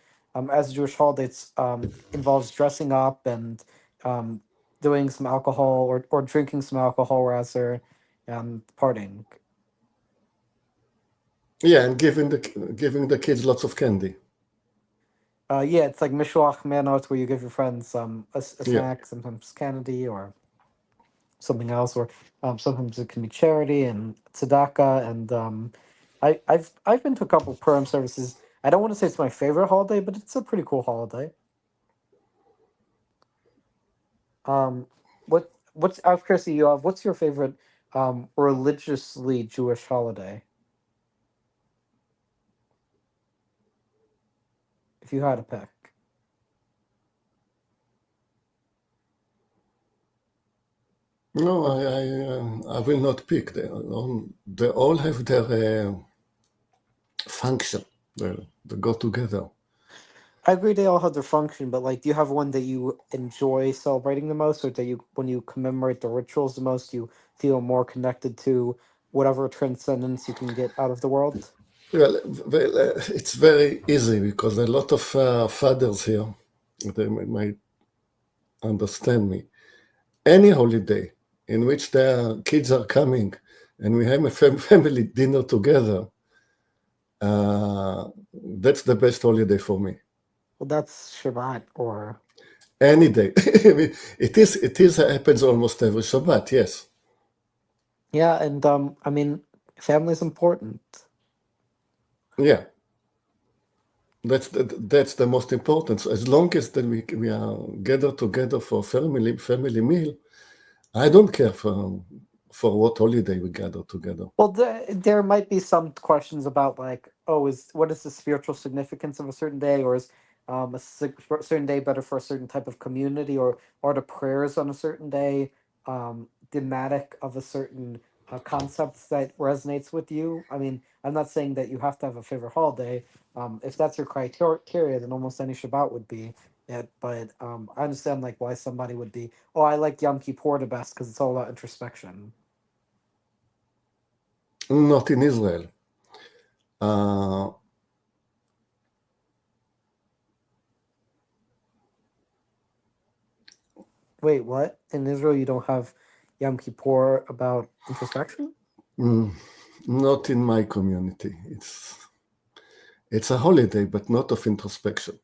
as a Jewish holiday, it's involves dressing up and um doing some alcohol or drinking some alcohol rather and partying. Yeah, and giving the kids lots of candy. Yeah, it's like Mishloach Manot where you give your friends a Yeah. snack, sometimes candy or something else, or sometimes it can be charity and tzedakah. And I've been to a couple Purim services. I don't want to say it's my favorite holiday, but it's a pretty cool holiday. What's out of curiosity, Yoav, what's your favorite religiously Jewish holiday? If you had to pick. No, I will not pick. They all have their function. They go together. I agree they all have their function, but like, do you have one that you enjoy celebrating the most, or that you, when you commemorate the rituals the most, you feel more connected to whatever transcendence you can get out of the world? Well, it's very easy because a lot of fathers here, they might understand me. Any holiday in which their kids are coming and we have a family dinner together, that's the best holiday for me. Well, that's Shabbat, or Any day. It happens almost every Shabbat, yes. yeah, and I mean, family's important. Yeah. That's the most important. So as long as then we are gathered together for family meal, I don't care for what holiday we gather together. Well, there might be some questions about like, oh, what is the spiritual significance of a certain day, or is certain day better for a certain type of community, or are the prayers on a certain day thematic of a certain concept that resonates with you? I mean, I'm not saying that you have to have a favorite holiday. If that's your criteria, then almost any Shabbat would be it. But I understand like why somebody would be, oh, I like Yom Kippur the best because it's all about introspection. Not in Israel. Wait, what? In Israel, you don't have Yom Kippur about introspection? Not in my community. It's a holiday, but not of introspection.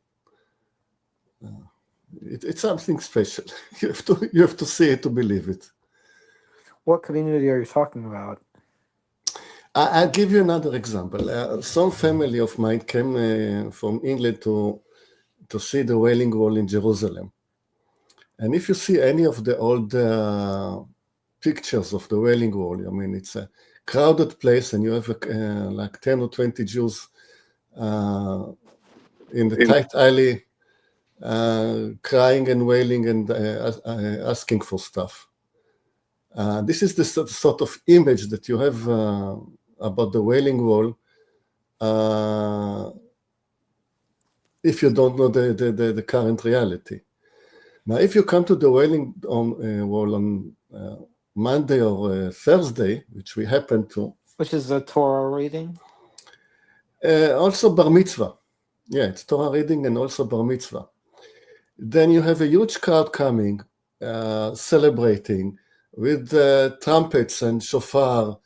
It's something special. You have to see it to believe it. What community are you talking about? I'll give you another example. Some family of mine came from England to see the Wailing Wall in Jerusalem. And if you see any of the old pictures of the Wailing Wall, I mean, it's a crowded place and you have like 10 or 20 Jews in the tight alley crying and wailing and asking for stuff. This is the sort of image that you have about the Wailing Wall if you don't know the current reality. Now, if you come to the Wailing Wall on Monday or Thursday, which we happen to. Which is a Torah reading? Also Bar Mitzvah. Yeah, it's Torah reading and also Bar Mitzvah. Then you have a huge crowd coming, celebrating with trumpets and shofar,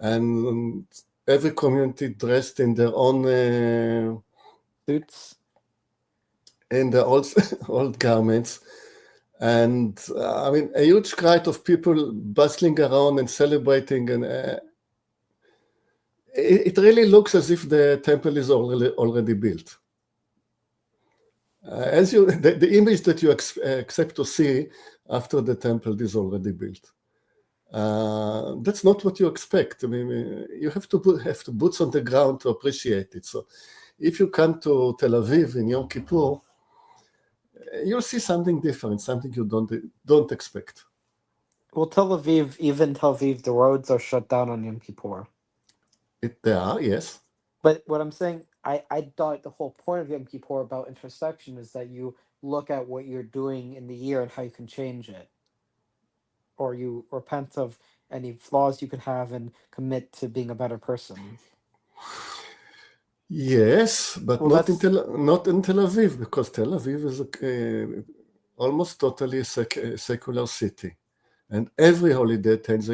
and every community dressed in their own suits, in the old garments. And I mean, a huge crowd of people bustling around and celebrating, and it really looks as if the temple is already built. As the image that you accept to see after the temple is already built. That's not what you expect. I mean, you have to boots on the ground to appreciate it. So if you come to Tel Aviv in Yom Kippur, you'll see something different, something you don't expect. Well, even Tel Aviv, the roads are shut down on Yom Kippur. They are, yes. But what I'm saying, I thought the whole point of Yom Kippur about introspection is that you look at what you're doing in the year and how you can change it. Or you repent of any flaws you could have and commit to being a better person. Yes, but Well, not in Tel Aviv, because Tel Aviv is almost totally a secular city. And every holiday turns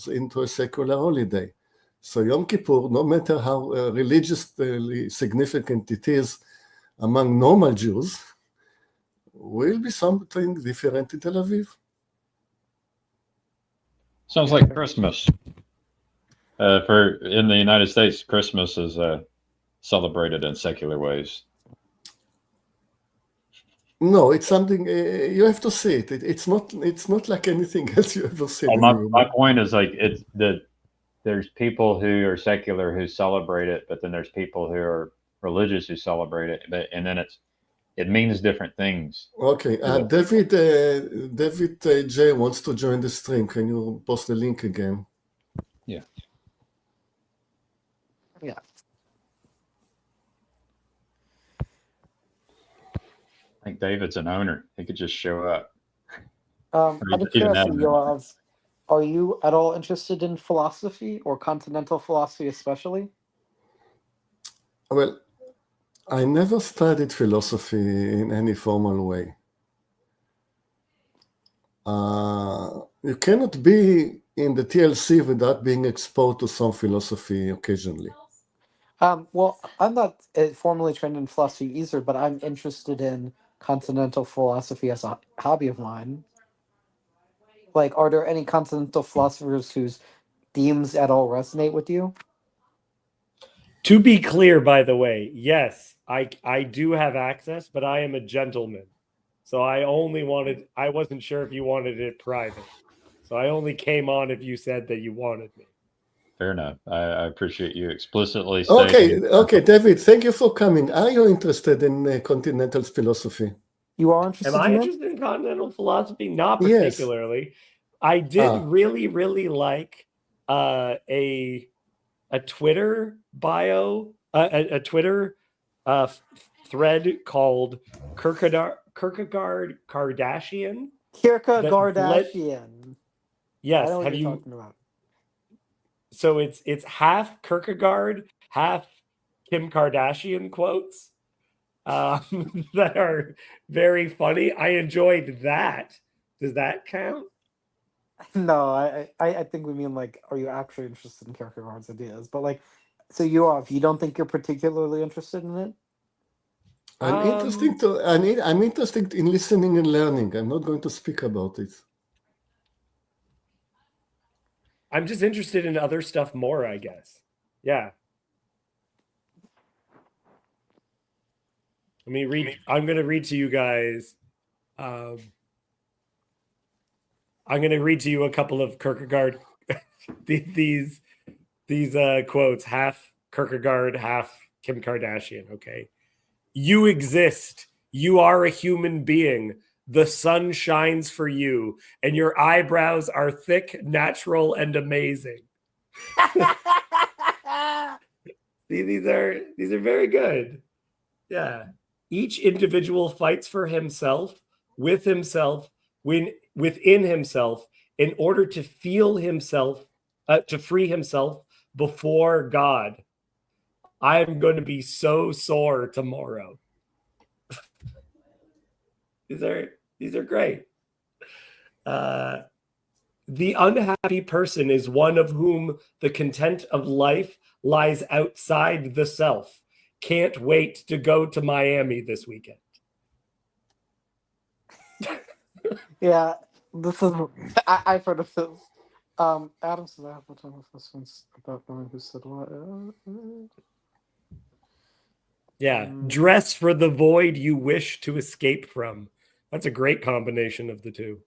into a secular holiday. So Yom Kippur, no matter how religiously significant it is among normal Jews, will be something different in Tel Aviv. Sounds like Christmas. In the United States, Christmas is celebrated in secular ways. No, it's something you have to see it. It's not like anything else you ever seen. My point is like there's people who are secular who celebrate it, but then there's people who are religious who celebrate it, and then it means different things. Okay, David J wants to join the stream. Can you post the link again? Yeah. Yeah. I think David's an owner. He could just show up. Out of curiosity, Yoav, are you at all interested in philosophy or continental philosophy especially? Well, I never studied philosophy in any formal way. You cannot be in the TLC without being exposed to some philosophy occasionally. Well, I'm not formally trained in philosophy either, but I'm interested in continental philosophy as a hobby of mine. Like, are there any continental philosophers whose themes at all resonate with you? To be clear, by the way, yes, I do have access, but I am a gentleman. So I wasn't sure if you wanted it private. So I only came on if you said that you wanted me. Fair enough. I appreciate you explicitly stating. Okay, David, thank you for coming. Are you interested in continental philosophy? You are interested Am I in interested in continental philosophy? Not particularly. Yes. I did really, really like a Twitter bio, a Twitter thread called Kierkegaard Kardashian. Kierkegaardashian. Yes, I know what you're talking about. So it's half Kierkegaard, half Kim Kardashian quotes that are very funny. I enjoyed that. Does that count? No, I think we mean like, are you actually interested in Kierkegaard's ideas? But like, so you don't think you're particularly interested in it? I'm interested in listening and learning. I'm not going to speak about it. I'm just interested in other stuff more, I guess. Yeah. Let me read. I'm going to read to you guys. I'm going to read to you a couple of Kierkegaard. these quotes, half Kierkegaard, half Kim Kardashian. Okay. You exist. You are a human being. The sun shines for you, and your eyebrows are thick, natural, and amazing. See, these are very good. Yeah. Each individual fights for himself, with himself, within himself, in order to feel himself, to free himself before God. I'm going to be so sore tomorrow. These are great. The unhappy person is one of whom the content of life lies outside the self. Can't wait to go to Miami this weekend. Yeah, this is. I've heard of this. Adam says I have a ton of questions about knowing who said what. Yeah, dress for the void you wish to escape from. That's a great combination of the two.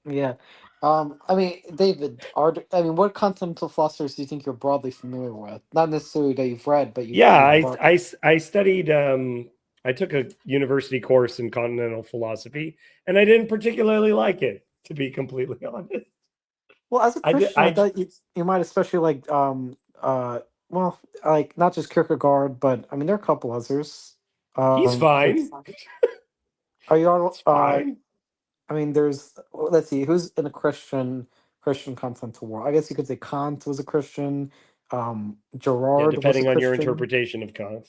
Yeah, I mean, David, what continental philosophers do you think you're broadly familiar with? Not necessarily that you've read, but Yeah, but I studied. I took a university course in continental philosophy, and I didn't particularly like it, to be completely honest. well, as a I did. Christian, I thought you might especially like well, like not just Kierkegaard, but I mean there are a couple others. He's fine. Are you all It's fine. I mean, let's see, who's in a Christian continental world? I guess you could say Kant was a Christian. Yeah, Gerard was a depending on your Christian. interpretation of Kant.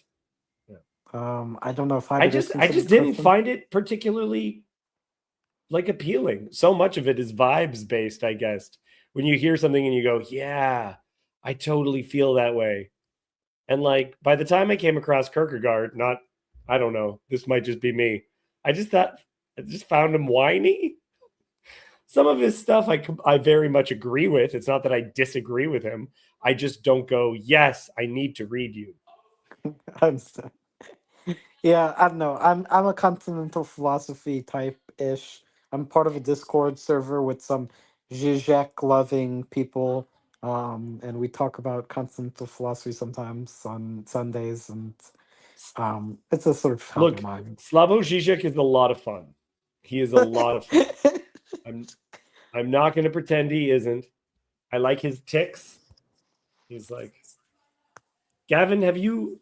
I don't know if I just didn't find it particularly like appealing. So much of it is vibes based, I guess. When you hear something and you go, "Yeah, I totally feel that way." And like by the time I came across Kierkegaard, I don't know, this might just be me. I just found him whiny. Some of his stuff I very much agree with. It's not that I disagree with him. I just don't go, "Yes, I need to read you." Yeah, I don't know. I'm a continental philosophy type ish. I'm part of a Discord server with some Zizek loving people. And we talk about continental philosophy sometimes on Sundays, and it's a sort of healthy Look, mind. Slavoj Žižek is a lot of fun. He is a lot of fun. I'm not going to pretend he isn't. I like his ticks. He's like, Gavin, have you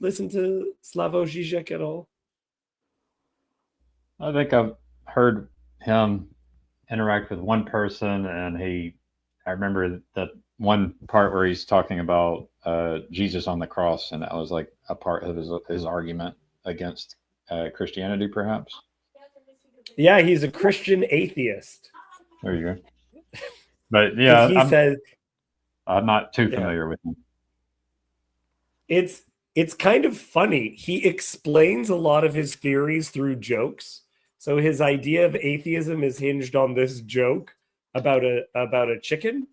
listened to Slavoj Žižek at all? I think I've heard him interact with one person, and I remember that one part where he's talking about Jesus on the cross, and that was like a part of his argument against Christianity, perhaps. Yeah, he's a Christian atheist. There you go. But yeah, I'm not too familiar with him. It's kind of funny. He explains a lot of his theories through jokes. So his idea of atheism is hinged on this joke about a chicken.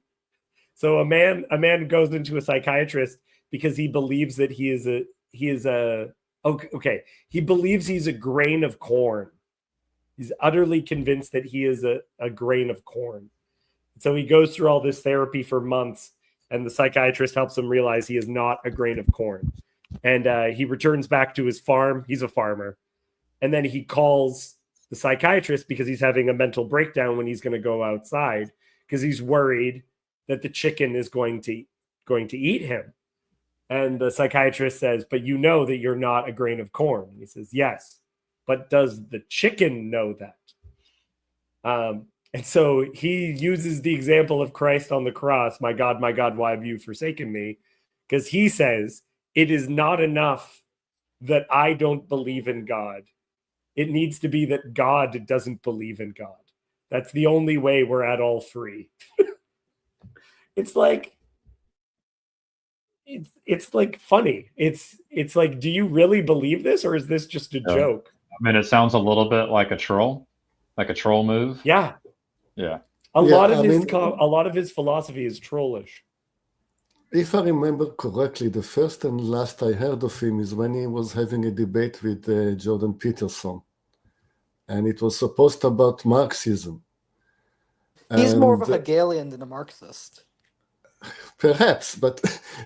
So a man goes into a psychiatrist because he believes that he believes he's a grain of corn. He's utterly convinced that he is a grain of corn. So he goes through all this therapy for months, and the psychiatrist helps him realize he is not a grain of corn. And he returns back to his farm. He's a farmer. And then he calls the psychiatrist because he's having a mental breakdown when he's going to go outside because he's worried that the chicken is going to eat him. And the psychiatrist says, "But you know that you're not a grain of corn." And he says, "Yes, but does the chicken know that?" And so he uses the example of Christ on the cross, my God, why have you forsaken me?" Because he says, it is not enough that I don't believe in God. It needs to be that God doesn't believe in God. That's the only way we're at all three. It's like funny. It's like, do you really believe this, or is this just a joke? I mean, it sounds a little bit like a troll move. Yeah. A lot of his philosophy is trollish. If I remember correctly, the first and last I heard of him is when he was having a debate with Jordan Peterson, and it was supposed about Marxism. He's more of a Hegelian than a Marxist. Perhaps, but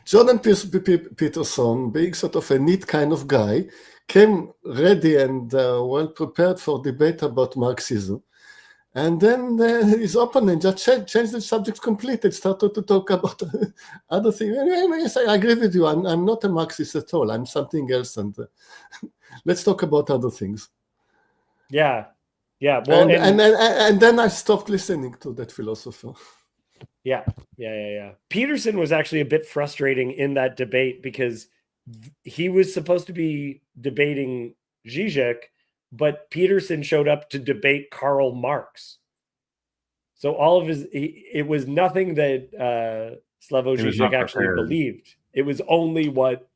Jordan Peterson, being sort of a neat kind of guy, came ready and well prepared for debate about Marxism. And then his opponent just changed the subject completely, started to talk about other things. Yes, I agree with you. I'm not a Marxist at all. I'm something else. And let's talk about other things. Yeah. Well, and then I stopped listening to that philosopher. Yeah. Peterson was actually a bit frustrating in that debate because he was supposed to be debating Zizek, but Peterson showed up to debate Karl Marx. So all of it was nothing that Slavoj Žižek actually believed. It was only what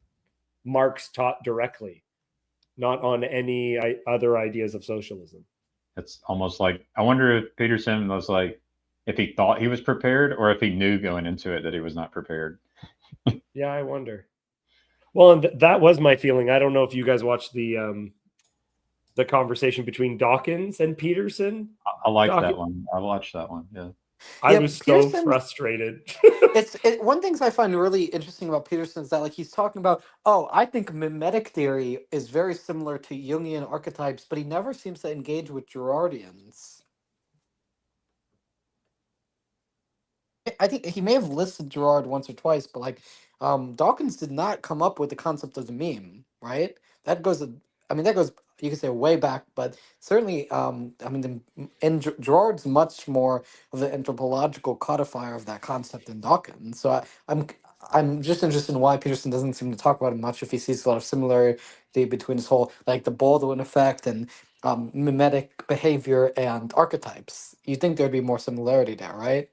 Marx taught directly, not on any other ideas of socialism. It's almost like, I wonder if Peterson was like, if he thought he was prepared or if he knew going into it that he was not prepared. Yeah, I wonder. Well, and that was my feeling. I don't know if you guys watched the the conversation between Dawkins and Peterson. I like Dawkins- that one. I watched that one. Yeah. I Yeah, was so Peterson- frustrated. One things I find really interesting about Peterson is that like he's talking about, oh, I think mimetic theory is very similar to Jungian archetypes, but he never seems to engage with Girardians. I think he may have listed Girard once or twice, but like Dawkins did not come up with the concept of the meme, right? That goes, you could say way back, but certainly, Girard's much more of the anthropological codifier of that concept than Dawkins. So I'm just interested in why Peterson doesn't seem to talk about it much. If he sees a lot of similarity between his whole like the Baldwin effect and mimetic behavior and archetypes, you think there'd be more similarity there, right?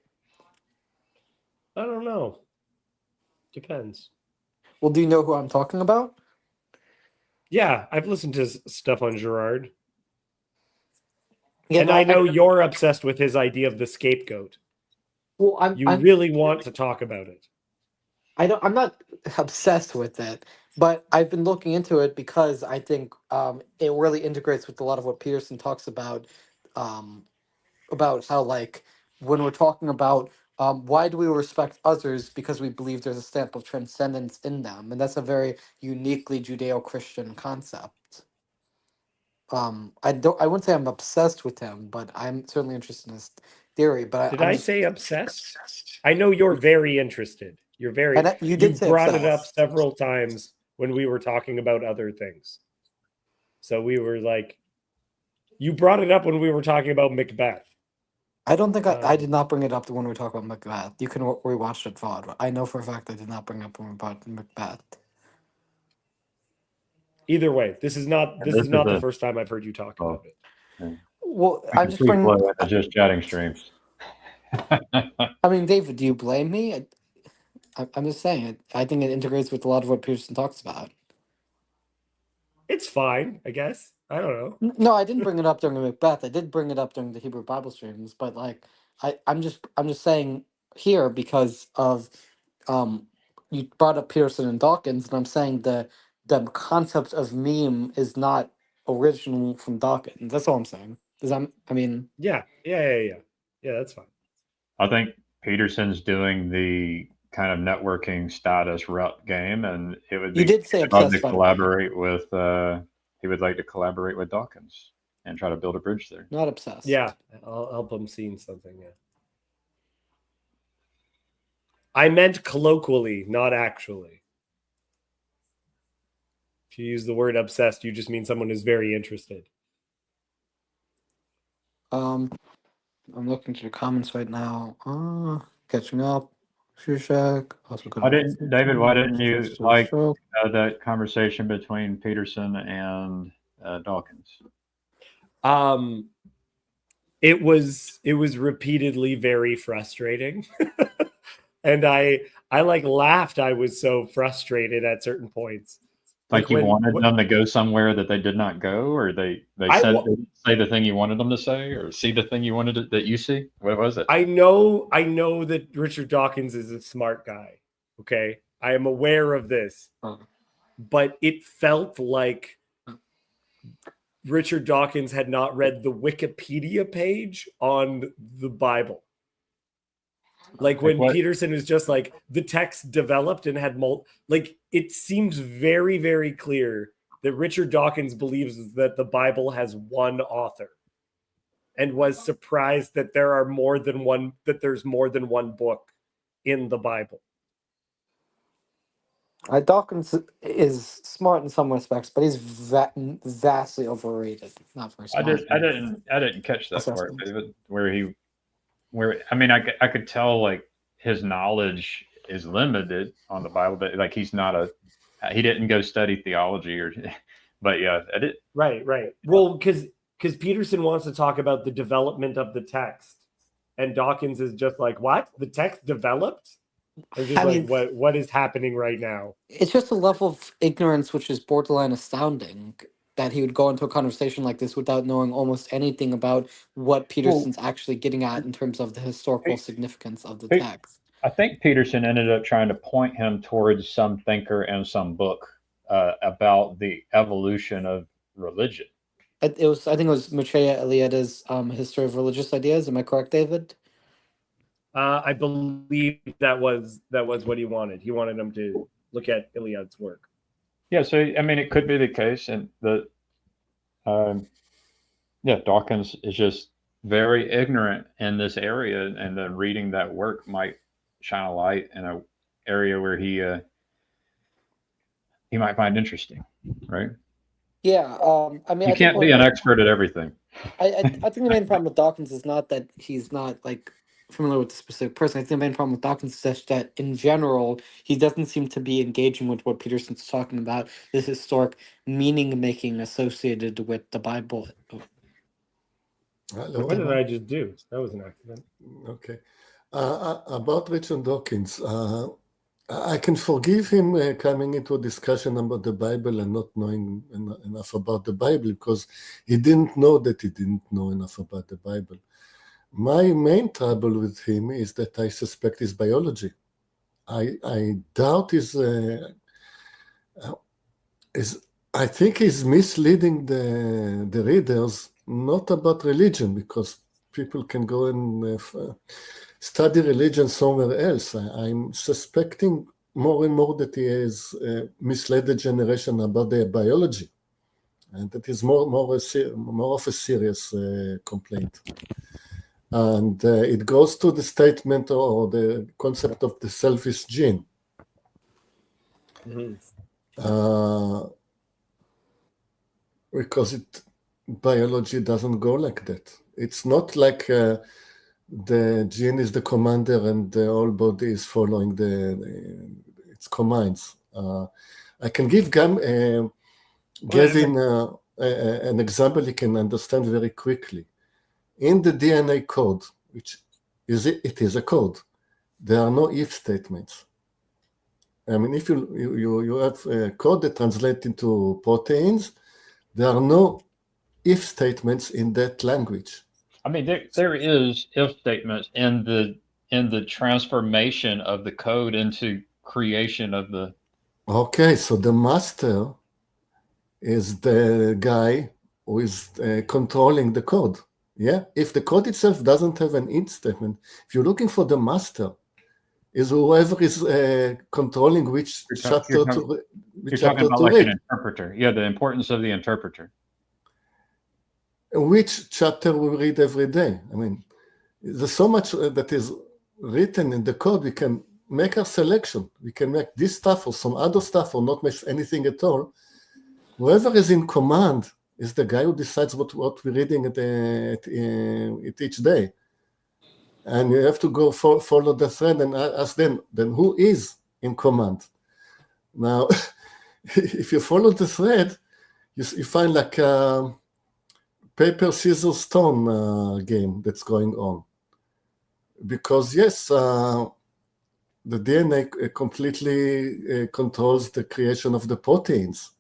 I don't know. Depends. Well, do you know who I'm talking about? Yeah, I've listened to stuff on Girard. Yeah, and no, I know you're obsessed with his idea of the scapegoat. Well, I'm really want to talk about it. I'm not obsessed with it, but I've been looking into it because I think it really integrates with a lot of what Peterson talks about how like when we're talking about why do we respect others because we believe there's a stamp of transcendence in them, and that's a very uniquely Judeo-Christian concept. I wouldn't say I'm obsessed with him, but I'm certainly interested in his theory. But Did I say obsessed? I know you're very interested. You're very. You did say brought it up obsessed. several times when we were talking about other things. So we were like, you brought it up when we were talking about Macbeth. I don't think I did not bring it up when we were talking about Macbeth. You can rewatch it, VOD. I know for a fact I did not bring it up when we were talking about Macbeth. Either way, this is not the first time I've heard you talk about it. Yeah. Well, I'm just bringing just chatting streams. I mean, David, do you blame me? I'm just saying it. I think it integrates with a lot of what Peterson talks about. It's fine, I guess. I don't know. No, I didn't bring it up during Macbeth. I did bring it up during the Hebrew Bible streams, but like I'm just saying here because of you brought up Peterson and Dawkins, and I'm saying the concept of meme is not original from Dawkins. That's all I'm saying. Yeah, that's fine. I think Peterson's doing the kind of networking status rep game, and it would be you did say fun obsessed to collaborate with. He would like to collaborate with Dawkins and try to build a bridge there. Not obsessed. Yeah, I'll help him see something. Yeah, I meant colloquially, not actually. If you use the word obsessed, you just mean someone who's very interested. I'm looking through the comments right now. Catching up. Shishak. David, why didn't you like that conversation between Peterson and Dawkins? It was repeatedly very frustrating. And I like laughed. I was so frustrated at certain points. Like you wanted them to go somewhere that they did not go, or they say the thing you wanted them to say, or see the thing you wanted that you see. What was it? I know that Richard Dawkins is a smart guy. Okay, I am aware of this, but it felt like Richard Dawkins had not read the Wikipedia page on the Bible. Like when Peterson was just like the text developed and had it seems very, very clear that Richard Dawkins believes that the Bible has one author and was surprised that there's more than one book in the Bible. Dawkins is smart in some respects, but he's vastly overrated. Not very smart. I didn't catch that part, David, where I could tell like his knowledge is limited on the Bible, but like he didn't go study theology but yeah, I did. Right. Well, because Peterson wants to talk about the development of the text, and Dawkins is just like, what? The text developed? What is happening right now? It's just a level of ignorance which is borderline astounding that he would go into a conversation like this without knowing almost anything about what Peterson's actually getting at in terms of the historical significance of the text. I think Peterson ended up trying to point him towards some thinker and some book about the evolution of religion. I think it was Maitreya Eliada's History of Religious Ideas. Am I correct, David? I believe that was what he wanted. He wanted him to look at Iliad's work. Yeah, so I mean, it could be the case, and Dawkins is just very ignorant in this area, and then reading that work might shine a light in an area where he might find interesting, right? Yeah. I mean, You I think can't be an expert at everything. I think the main problem with Dawkins is not that he's not like familiar with the specific person. I think the main problem with Dawkins is just that in general he doesn't seem to be engaging with what Peterson's talking about, this historic meaning making associated with the Bible. Hello. What did I just do? That was an accident. Okay. About Richard Dawkins, I can forgive him coming into a discussion about the Bible and not knowing enough about the Bible, because he didn't know that he didn't know enough about the Bible. My main trouble with him is that I suspect his biology. I doubt I think he's misleading the readers, not about religion, because people can go and study religion somewhere else. I'm suspecting more and more that he has misled the generation about their biology, and that is more of a serious complaint. And it goes to the statement or the concept of the selfish gene. Mm-hmm. Because biology doesn't go like that. It's not like the gene is the commander and the whole body is following its commands. I can give Gavin an example you can understand very quickly. In the DNA code, which it is a code, there are no if statements. I mean, if you have a code that translates into proteins, there are no if statements in that language. I mean, there is if statements in the transformation of the code into creation of the. Okay, so the master is the guy who is controlling the code. Yeah, if the code itself doesn't have an if statement, if you're looking for the master, is whoever is controlling which chapter to You're talking about like an interpreter. Yeah, the importance of the interpreter. Which chapter we read every day. I mean, there's so much that is written in the code. We can make our selection. We can make this stuff or some other stuff or not make anything at all. Whoever is in command is the guy who decides what we're reading at each day. And you have to go follow the thread and ask them, then who is in command? Now, if you follow the thread, you find like a paper, scissors, stone game that's going on. Because yes, the DNA completely controls the creation of the proteins.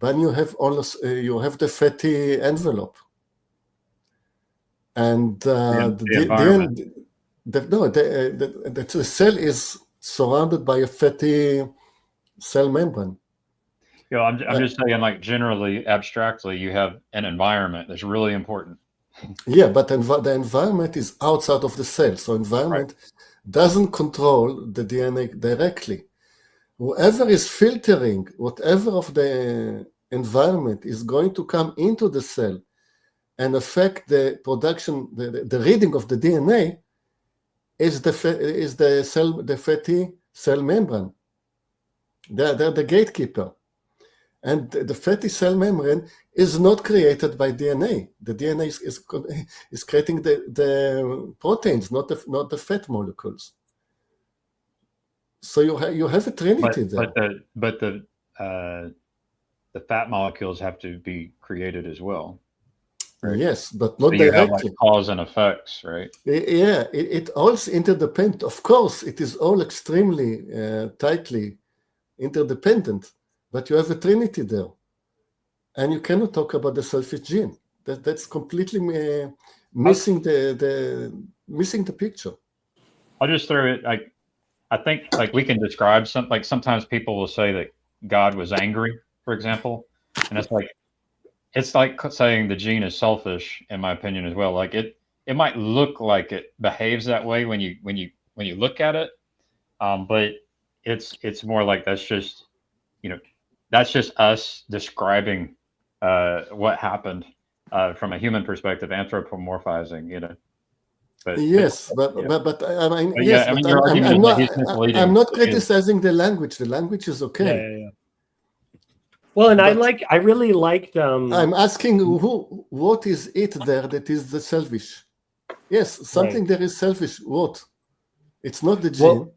But you have the fatty envelope, and the cell is surrounded by a fatty cell membrane. You know, I'm just saying, like generally, abstractly, you have an environment that's really important. Yeah, but the environment is outside of the cell, so environment doesn't control the DNA directly. Whoever is filtering whatever of the environment is going to come into the cell and affect the production, the reading of the DNA is the fatty cell membrane. They're the gatekeeper. And the fatty cell membrane is not created by DNA. The DNA is creating the proteins, not the fat molecules. So you have a trinity there. But the fat molecules have to be created as well. Right? Yes, but not so directly. You have like cause and effects, right? Yeah, it all's interdependent. Of course, it is all extremely tightly interdependent, but you have a trinity there. And you cannot talk about the selfish gene. That's completely missing the picture. I'll just throw it like, I think like we can describe something, like sometimes people will say that God was angry, for example. And it's like, it's like saying the gene is selfish, in my opinion, as well. Like it might look like it behaves that way when you look at it, but it's more like that's just that's just us describing what happened from a human perspective, anthropomorphizing. But Yes, yeah. but I mean, But yes, yeah, I mean, but your argument is that he's I'm misleading. not criticizing the language. The language is okay. Yeah. Well, and But I really liked. I'm asking what is it there that is the selfish? Yes, something there is selfish. What? It's not the gene. Well,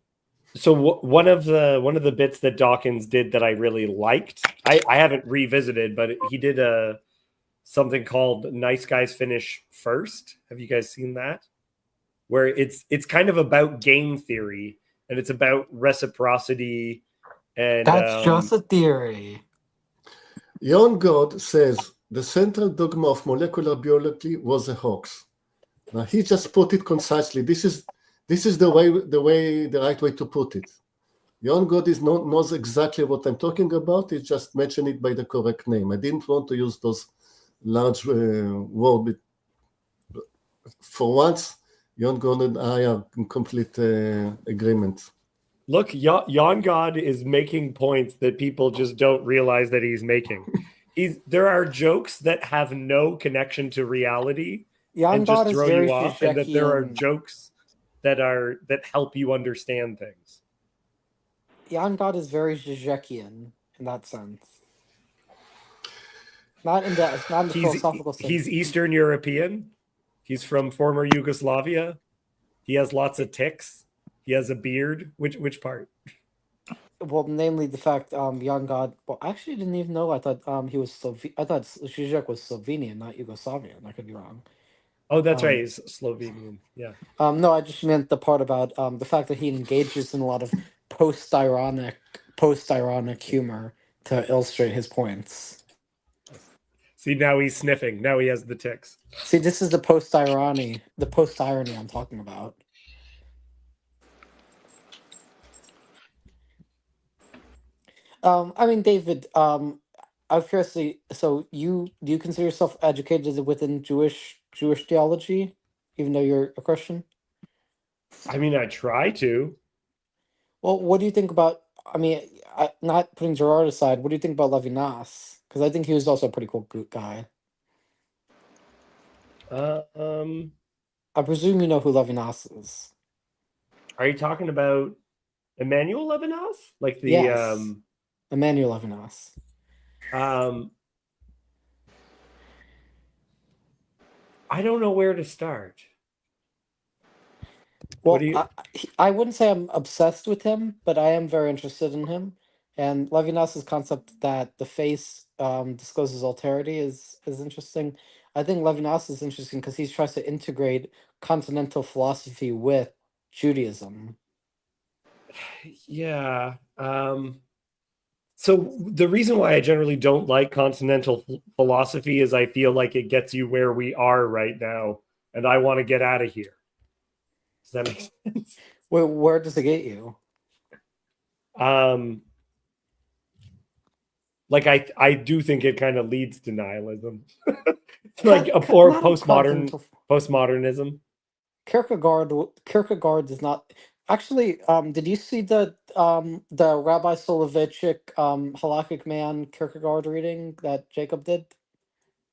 so one of the bits that Dawkins did that I really liked, I haven't revisited, but he did something called Nice Guys Finish First. Have you guys seen that? Where it's kind of about game theory and it's about reciprocity and That's just a theory. Jon God says the central dogma of molecular biology was a hoax. Now he just put it concisely. This is the right way to put it. Jon God knows exactly what I'm talking about. He just mentioned it by the correct name. I didn't want to use those large words. For once, Jon God and I are in complete agreement. Look, Jon God is making points that people just don't realize that he's making. There are jokes that have no connection to reality and just throw you off, and that there are jokes that help you understand things. Jon God is very Zizekian in that sense. Not in the philosophical sense. He's Eastern European. He's from former Yugoslavia. He has lots of tics. He has a beard. Which part? Well, namely the fact Jon God. Well, I actually didn't even know. I thought he was I thought Zizek was Slovenian, not Yugoslavian. I could be wrong. Oh, that's right. He's Slovenian. Yeah. No, I just meant the part about the fact that he engages in a lot of post-ironic humor to illustrate his points. See, now he's sniffing. Now he has the tics. See, this is the post-irony I'm talking about. I mean, David, I'm curiously, so do you consider yourself educated within Jewish theology, even though you're a Christian? I mean, I try to. Well, what do you think about? I mean, not putting Gerard aside, what do you think about Levinas? Because I think he was also a pretty cool guy. I presume you know who Levinas is. Are you talking about Emmanuel Levinas? Like the yes. Emmanuel Levinas. I don't know where to start. Well, I wouldn't say I'm obsessed with him, but I am very interested in him. And Levinas's concept that the face discloses alterity is interesting. I think Levinas is interesting because he tries to integrate continental philosophy with Judaism. Yeah. So the reason why I generally don't like continental philosophy is I feel like it gets you where we are right now, and I want to get out of here. Does that make sense? Where does it get you? Like I do think it kind of leads to nihilism, like or postmodernism. Kierkegaard is not actually. Did you see the Rabbi Soloveitchik halakhic man Kierkegaard reading that Jacob did?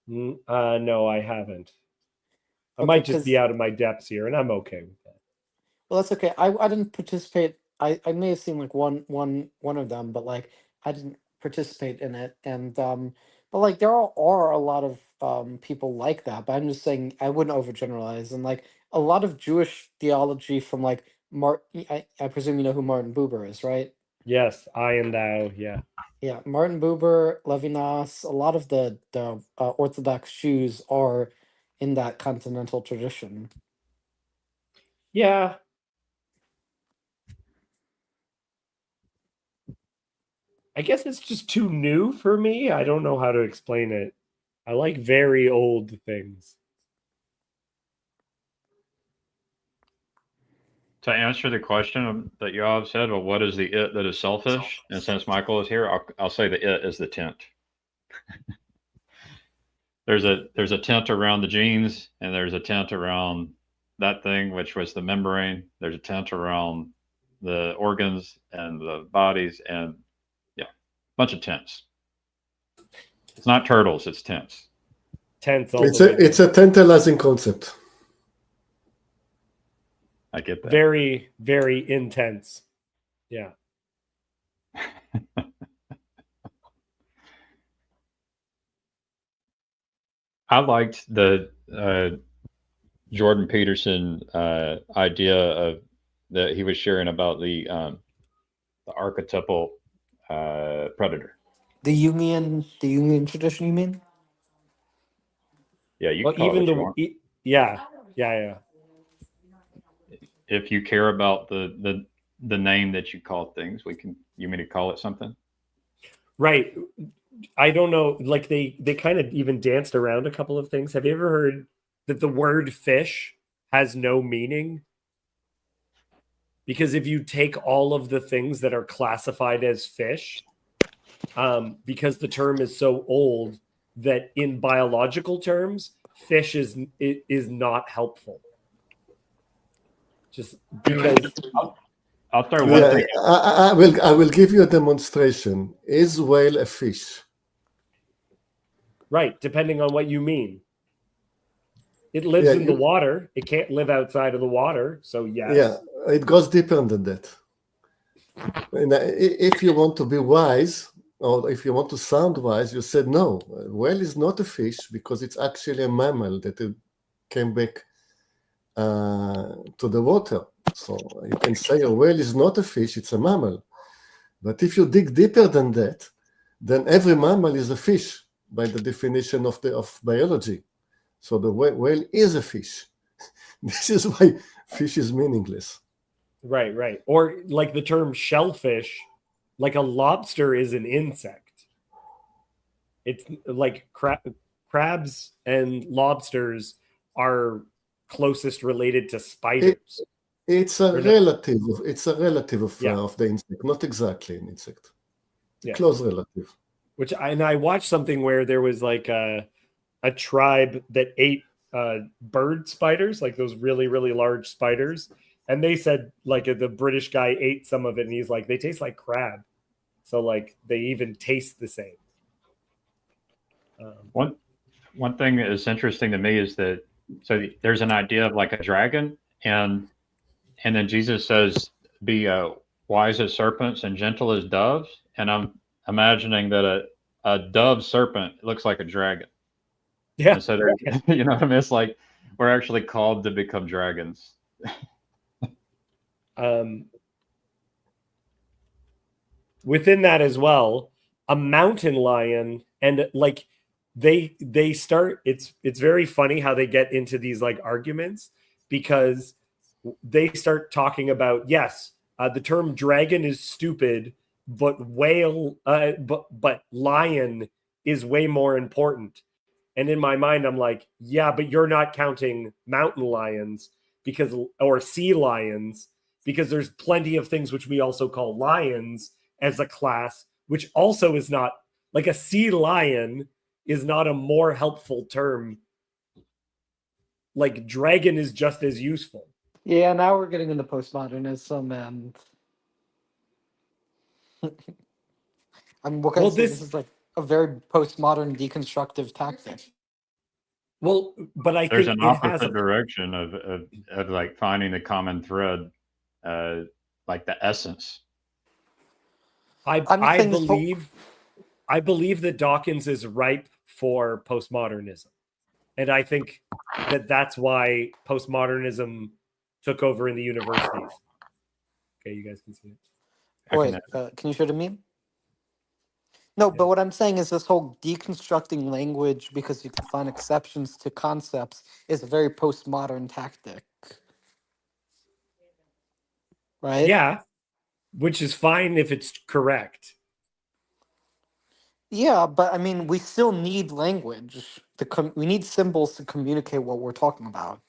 No, I haven't. I might just be out of my depths here, and I'm okay with that. Well, that's okay. I didn't participate. I may have seen like one of them, but like I didn't participate in it. And but like there are a lot of people like that. But I'm just saying I wouldn't overgeneralize. And like a lot of Jewish theology from like I presume you know who Martin Buber is, right? Yes, I and thou. Yeah. Yeah, Martin Buber, Levinas, a lot of the Orthodox Jews are in that continental tradition. Yeah. I guess it's just too new for me. I don't know how to explain it. I like very old things. To answer the question that Yoav said, well, what is the it that is selfish? And since Michael is here, I'll say the it is the tent. there's a tent around the genes, and there's a tent around that thing, which was the membrane. There's a tent around the organs and the bodies, and yeah, a bunch of tents. It's not turtles, it's tents. Tents all It's the way down. a tantalizing concept. I get that. Very, very intense. Yeah. I liked the Jordan Peterson idea of that he was sharing about the archetypal predator. The Jungian tradition, you mean? Yeah, you Well, can call it even what you want. yeah. If you care about the name that you call things, you mean to call it something? Right. I don't know. Like they kind of even danced around a couple of things. Have you ever heard that the word fish has no meaning? Because if you take all of the things that are classified as fish, because the term is so old that in biological terms, fish is not helpful. Just because. I'll throw one thing. I will give you a demonstration. Is whale a fish? Right, depending on what you mean. It lives in the water. It can't live outside of the water. So yes. Yeah, it goes deeper than that. And if you want to be wise, or if you want to sound wise, you said no. Whale is not a fish because it's actually a mammal that came back to the water. So you can say a whale is not a fish; it's a mammal. But if you dig deeper than that, then every mammal is a fish by the definition of biology. So the whale is a fish. This is why fish is meaningless. Right. Or like the term shellfish, like a lobster is an insect. It's like crabs and lobsters are closest related to spiders. It's a relative of the insect, not exactly an insect. Yeah. Close relative. I watched something where there was like a tribe that ate bird spiders, like those really, really large spiders. And they said like the British guy ate some of it and he's like, they taste like crab. So like they even taste the same. One thing that is interesting to me is that there's an idea of like a dragon, and then Jesus says, "Be wise as serpents and gentle as doves." And I'm imagining that a dove serpent looks like a dragon. Yeah. And so you know what I mean? It's like we're actually called to become dragons. Within that as well, a mountain lion, and like they start, it's very funny how they get into these like arguments, because they start talking about, yes, the term dragon is stupid, but whale but lion is way more important. And in my mind I'm like, yeah, but you're not counting mountain lions or sea lions, because there's plenty of things which we also call lions as a class, which also is not, like a sea lion is not a more helpful term. Like dragon is just as useful. Yeah, now we're getting into postmodernism, and I mean, what can I say? This is like a very postmodern deconstructive tactic. Well, but I there's think an opposite direction of like finding the common thread, like the essence. I believe that Dawkins is ripe for postmodernism, and I think that's why postmodernism took over in the universities. Okay, you guys can see it. Wait, can you show the meme? No, but what I'm saying is this whole deconstructing language because you can find exceptions to concepts is a very postmodern tactic. Right? Yeah, which is fine if it's correct. Yeah, but I mean, we still need language. We need symbols to communicate what we're talking about.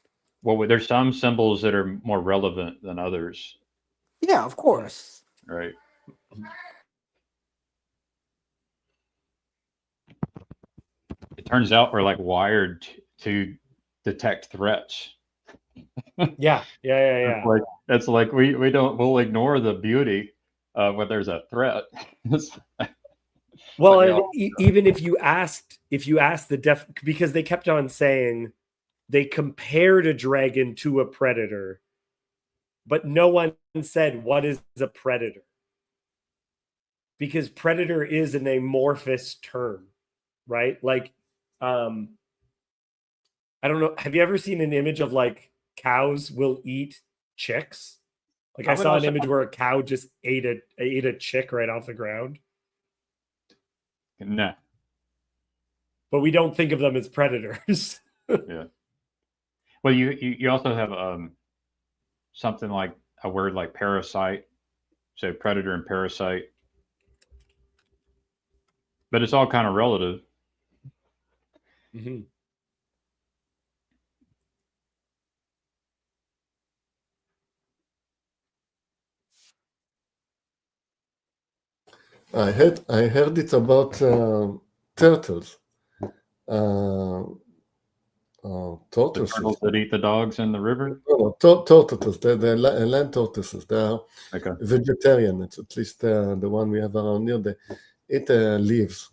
Well, there's some symbols that are more relevant than others. Yeah, of course. Right. turns out we're like wired to detect threats. Yeah. It's like we'll ignore the beauty when there's a threat. Well, But and no. even if you asked the because they kept on saying they compared a dragon to a predator, but no one said what is a predator. Because predator is an amorphous term, right? Like, I don't know. Have you ever seen an image of like cows will eat chicks? Like I saw an image where a cow just ate a chick right off the ground. No. But we don't think of them as predators. Yeah. Well, you also have something like a word like parasite, so predator and parasite, but it's all kind of relative. Mm-hmm. I heard it about turtles. The Tortoises. turtles that eat the dogs in the river. No, tortoises. They're land tortoises. They are Okay. vegetarian. It's at least the one we have around here. They eat leaves,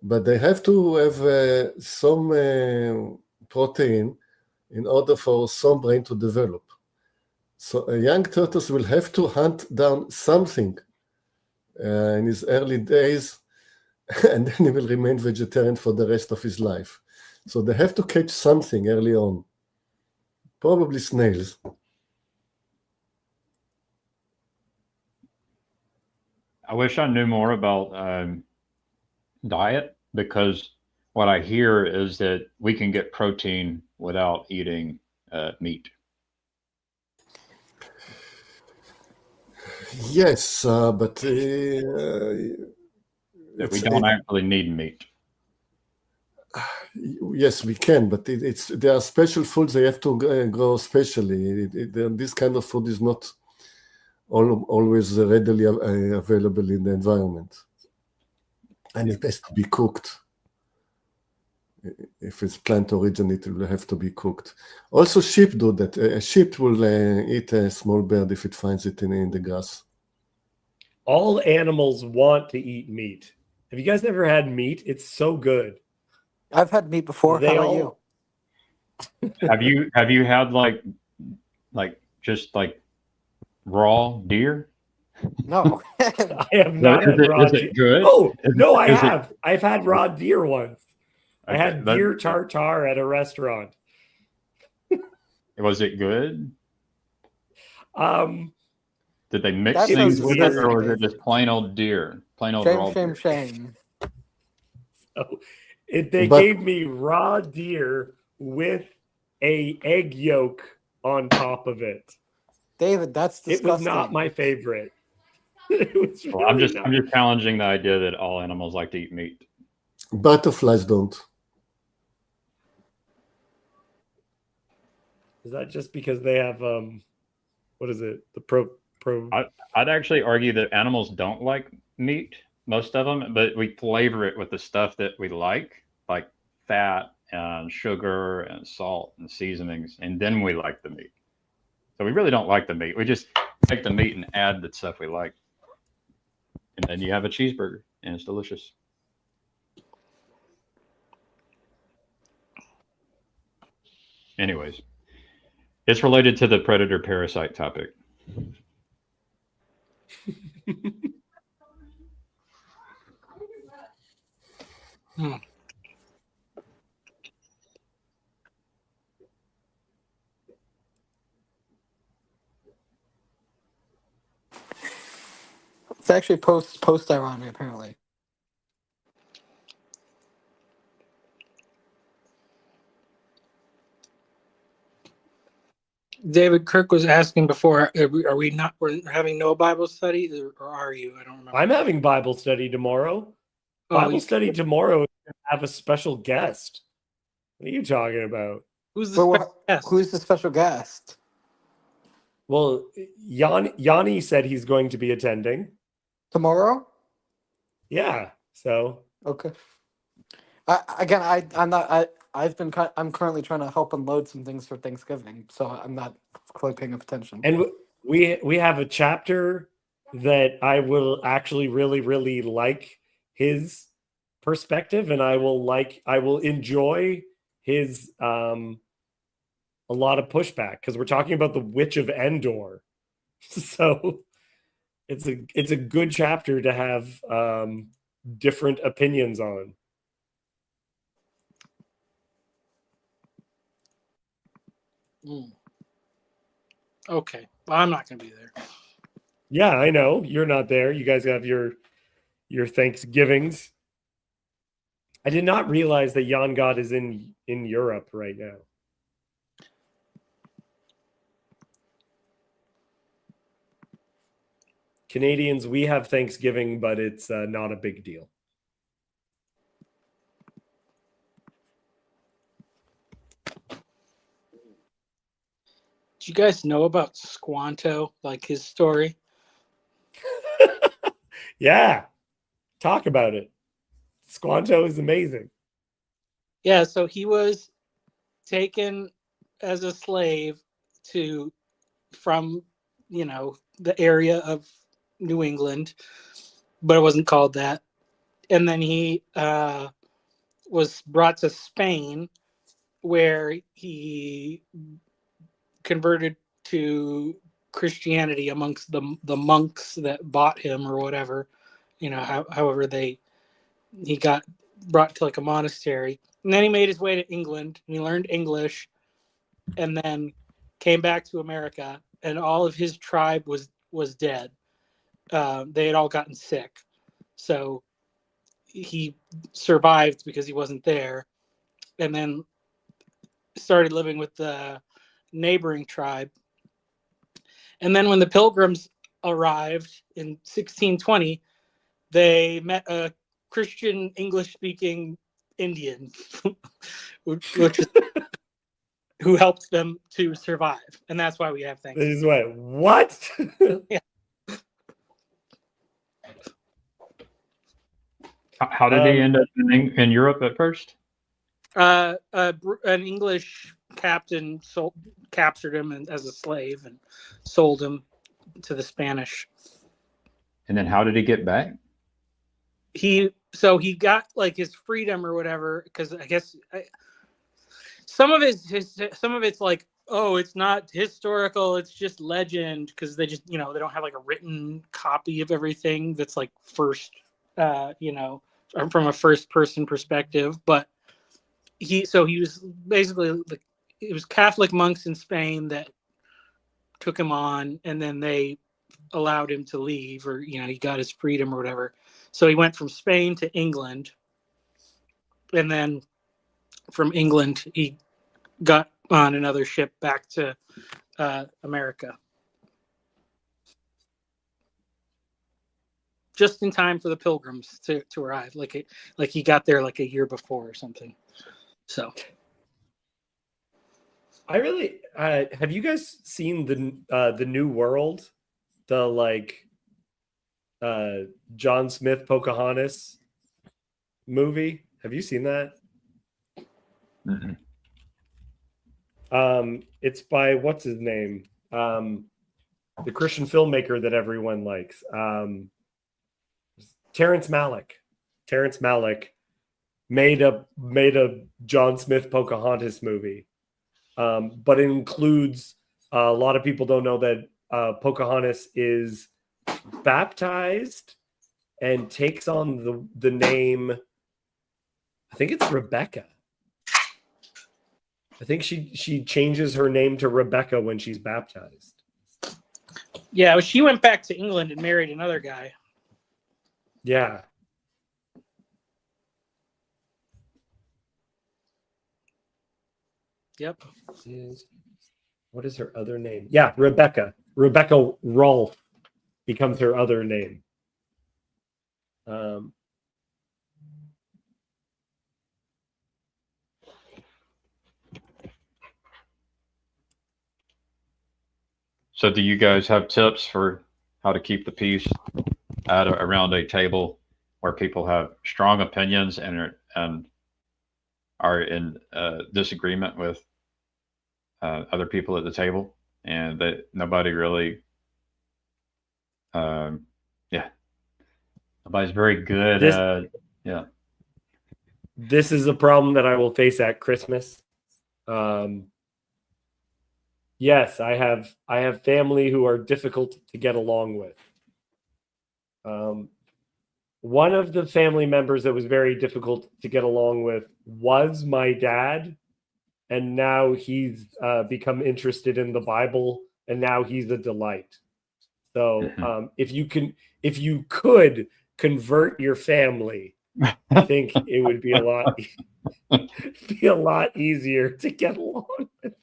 but they have to have some protein in order for some brain to develop. So a young tortoise will have to hunt down something in his early days, and then he will remain vegetarian for the rest of his life. So they have to catch something early on, probably snails. I wish I knew more about diet, because what I hear is that we can get protein without eating meat. Yes, but That we don't actually need meat. Yes, we can, but there are special foods they have to grow specially. This kind of food is not always readily available in the environment, and it has to be cooked. If it's plant origin, it will have to be cooked. Also, sheep do that. A sheep will eat a small bird if it finds it in the grass. All animals want to eat meat. Have you guys ever had meat? It's so good. I've had meat before. How about you? Have you had like just like raw deer? No. I have not had raw deer. Is it good? Oh, no, I have. I've had raw deer once. Okay, I had deer tartare at a restaurant. Was it good? Did they mix things with it, or was it just plain old deer? Plain old raw deer? Shame. So they gave me raw deer with a egg yolk on top of it. David, that's disgusting. It was not my favorite. It was really I'm just challenging the idea that all animals like to eat meat. Butterflies don't. Is that just because they have what is it? The pro? I'd actually argue that animals don't like meat, most of them, but we flavor it with the stuff that we like fat and sugar and salt and seasonings, and then we like the meat. So we really don't like the meat. We just take the meat and add the stuff we like, and then you have a cheeseburger, and it's delicious. Anyways, it's related to the predator parasite topic. It's actually post-ironic, apparently. David Kirk was asking before, are we not? We're having no Bible study, or are you? I don't remember. I'm having Bible study tomorrow. Bible study tomorrow is going to have a special guest. What are you talking about? Who's the special guest? Who's the special guest? Well, Yanni said he's going to be attending tomorrow. Yeah. So okay. I'm not. I'm currently trying to help unload some things for Thanksgiving, so I'm not quite paying attention. And we have a chapter that I will actually really like his perspective, and I will enjoy his a lot of pushback because we're talking about the Witch of Endor. So it's a good chapter to have different opinions on. Okay, well, I'm not going to be there. Yeah, I know you're not there. You guys have your Thanksgivings. I did not realize that Jan God is in Europe right now. Canadians, we have Thanksgiving, but it's not a big deal. Do you guys know about Squanto, like his story? Yeah, talk about it. Squanto is amazing. Yeah, so he was taken as a slave from the area of New England, but it wasn't called that. And then he was brought to Spain, where he converted to Christianity amongst the monks that bought him or whatever. However he got brought to like a monastery, and then he made his way to England and he learned English, and then came back to America, and all of his tribe was dead. They had all gotten sick, so he survived because he wasn't there, and then started living with the neighboring tribe. And then when the Pilgrims arrived in 1620, they met a Christian English-speaking Indian, which is who helped them to survive, and that's why we have Thanksgiving. This is what? Yeah. How did he end up in Europe at first? An English captain captured him as a slave and sold him to the Spanish. And then how did he get back? He got like his freedom or whatever, because I guess some of it's like, oh, it's not historical, it's just legend, because they just they don't have like a written copy of everything that's like first from a first person perspective. But he was basically it was Catholic monks in Spain that took him on, and then they allowed him to leave, or he got his freedom or whatever. So he went from Spain to England, and then from England he got on another ship back to America, just in time for the Pilgrims to arrive. Like he got there like a year before or something. So I really have you guys seen the New World, the John Smith Pocahontas movie? Have you seen that? Mm-hmm. It's by what's his name? The Christian filmmaker that everyone likes. Terrence Malick. Terrence Malick made a John Smith Pocahontas movie. But it includes a lot of people don't know that Pocahontas is baptized and takes on the name, I think it's Rebecca. I think she changes her name to Rebecca when she's baptized. yeah, she went back to England and married another guy. Yeah. Yep. What is her other name? Yeah, Rebecca. Rebecca Rolfe becomes her other name. So do you guys have tips for how to keep the peace around a table where people have strong opinions and are in disagreement with other people at the table, and that nobody really, yeah, nobody's very good. This- Yeah. This is a problem that I will face at Christmas. Yes, I have family who are difficult to get along with. One of the family members that was very difficult to get along with was my dad, and now he's become interested in the Bible, and now he's a delight. So if you could convert your family, I think it would be a lot easier to get along with.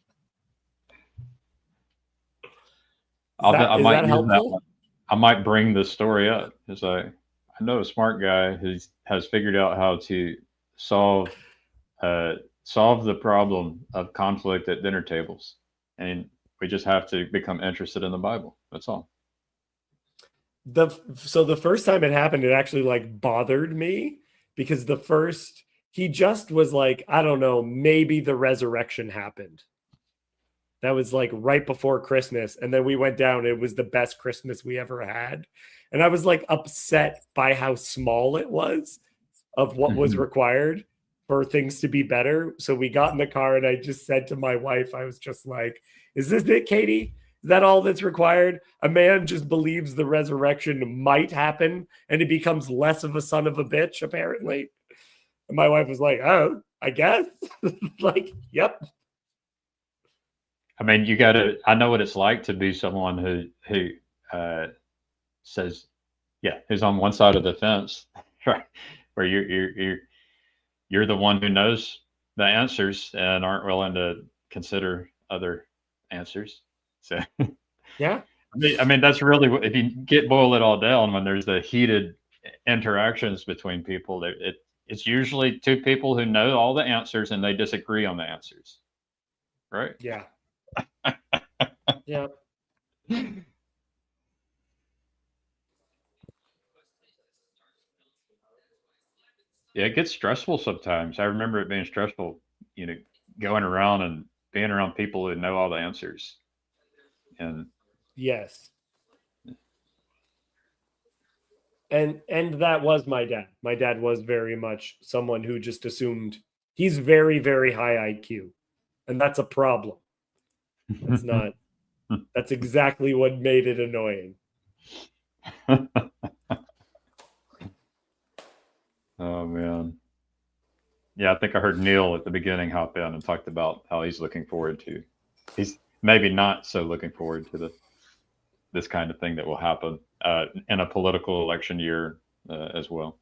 Is that helpful? I might bring this story up because I know a smart guy who has figured out how to solve the problem of conflict at dinner tables, and we just have to become interested in the Bible. That's all. So the first time it happened, it actually like bothered me because he just was like, I don't know, maybe the resurrection happened. That was like right before Christmas. And then we went down. It was the best Christmas we ever had. And I was like upset by how small it was of what was required for things to be better. So we got in the car and I just said to my wife, I was just like, is this it, Katie? Is that all that's required? A man just believes the resurrection might happen and he becomes less of a son of a bitch, apparently. And my wife was like, oh, I guess. Like, yep. I mean, I know what it's like to be someone who says, yeah, who's on one side of the fence, right? Where you're the one who knows the answers and aren't willing to consider other answers. So yeah, I mean that's really if you boil it all down, when there's the heated interactions between people, it's usually two people who know all the answers and they disagree on the answers, right? Yeah. Yeah. Yeah, it gets stressful sometimes. I remember it being stressful, going around and being around people who know all the answers. And yes. And that was my dad. My dad was very much someone who just assumed he's very, very high IQ. And that's a problem. That's not, that's exactly what made it annoying. Oh, man. Yeah, I think I heard Neil at the beginning hop in and talked about how he's maybe not so looking forward to this kind of thing that will happen in a political election year as well.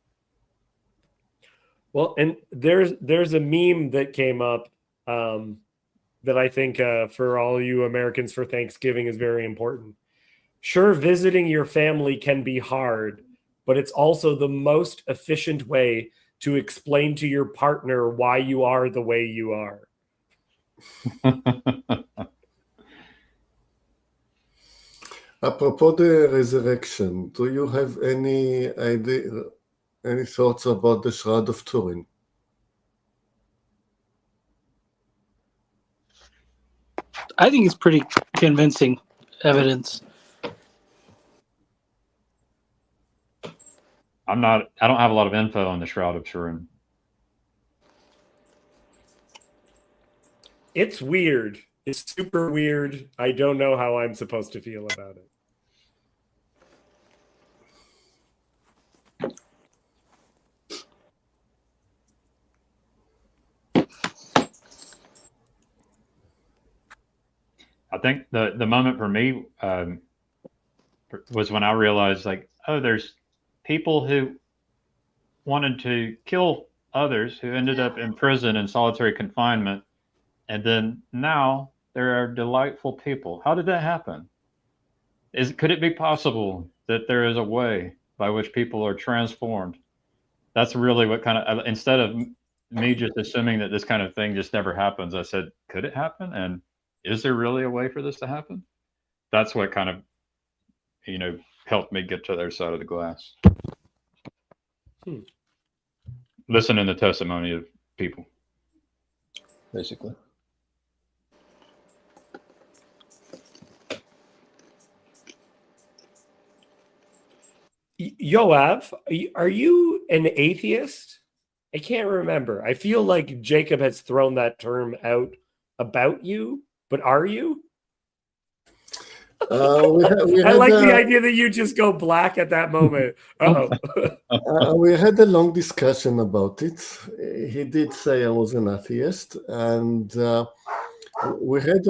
Well, and there's a meme that came up that I think for all you Americans for Thanksgiving is very important. Sure, visiting your family can be hard, but it's also the most efficient way to explain to your partner why you are the way you are. Apropos the resurrection, do you have any idea, any thoughts about the Shroud of Turin? I think it's pretty convincing evidence. I don't have a lot of info on the Shroud of Turin. It's weird. It's super weird. I don't know how I'm supposed to feel about it. I think the moment for me was when I realized, like, oh, there's people who wanted to kill others who ended up in prison in solitary confinement, and then now there are delightful people. How did that happen? Could it be possible that there is a way by which people are transformed? That's really what kind of, instead of me just assuming that this kind of thing just never happens, I said, could it happen? And is there really a way for this to happen? That's what kind of, helped me get to their side of the glass. Listen in the testimony of people. basically. Yoav, are you an atheist? I can't remember. I feel like Jacob has thrown that term out about you, but are you? I like the idea that you just go black at that moment. We had a long discussion about it. He did say I was an atheist, and we had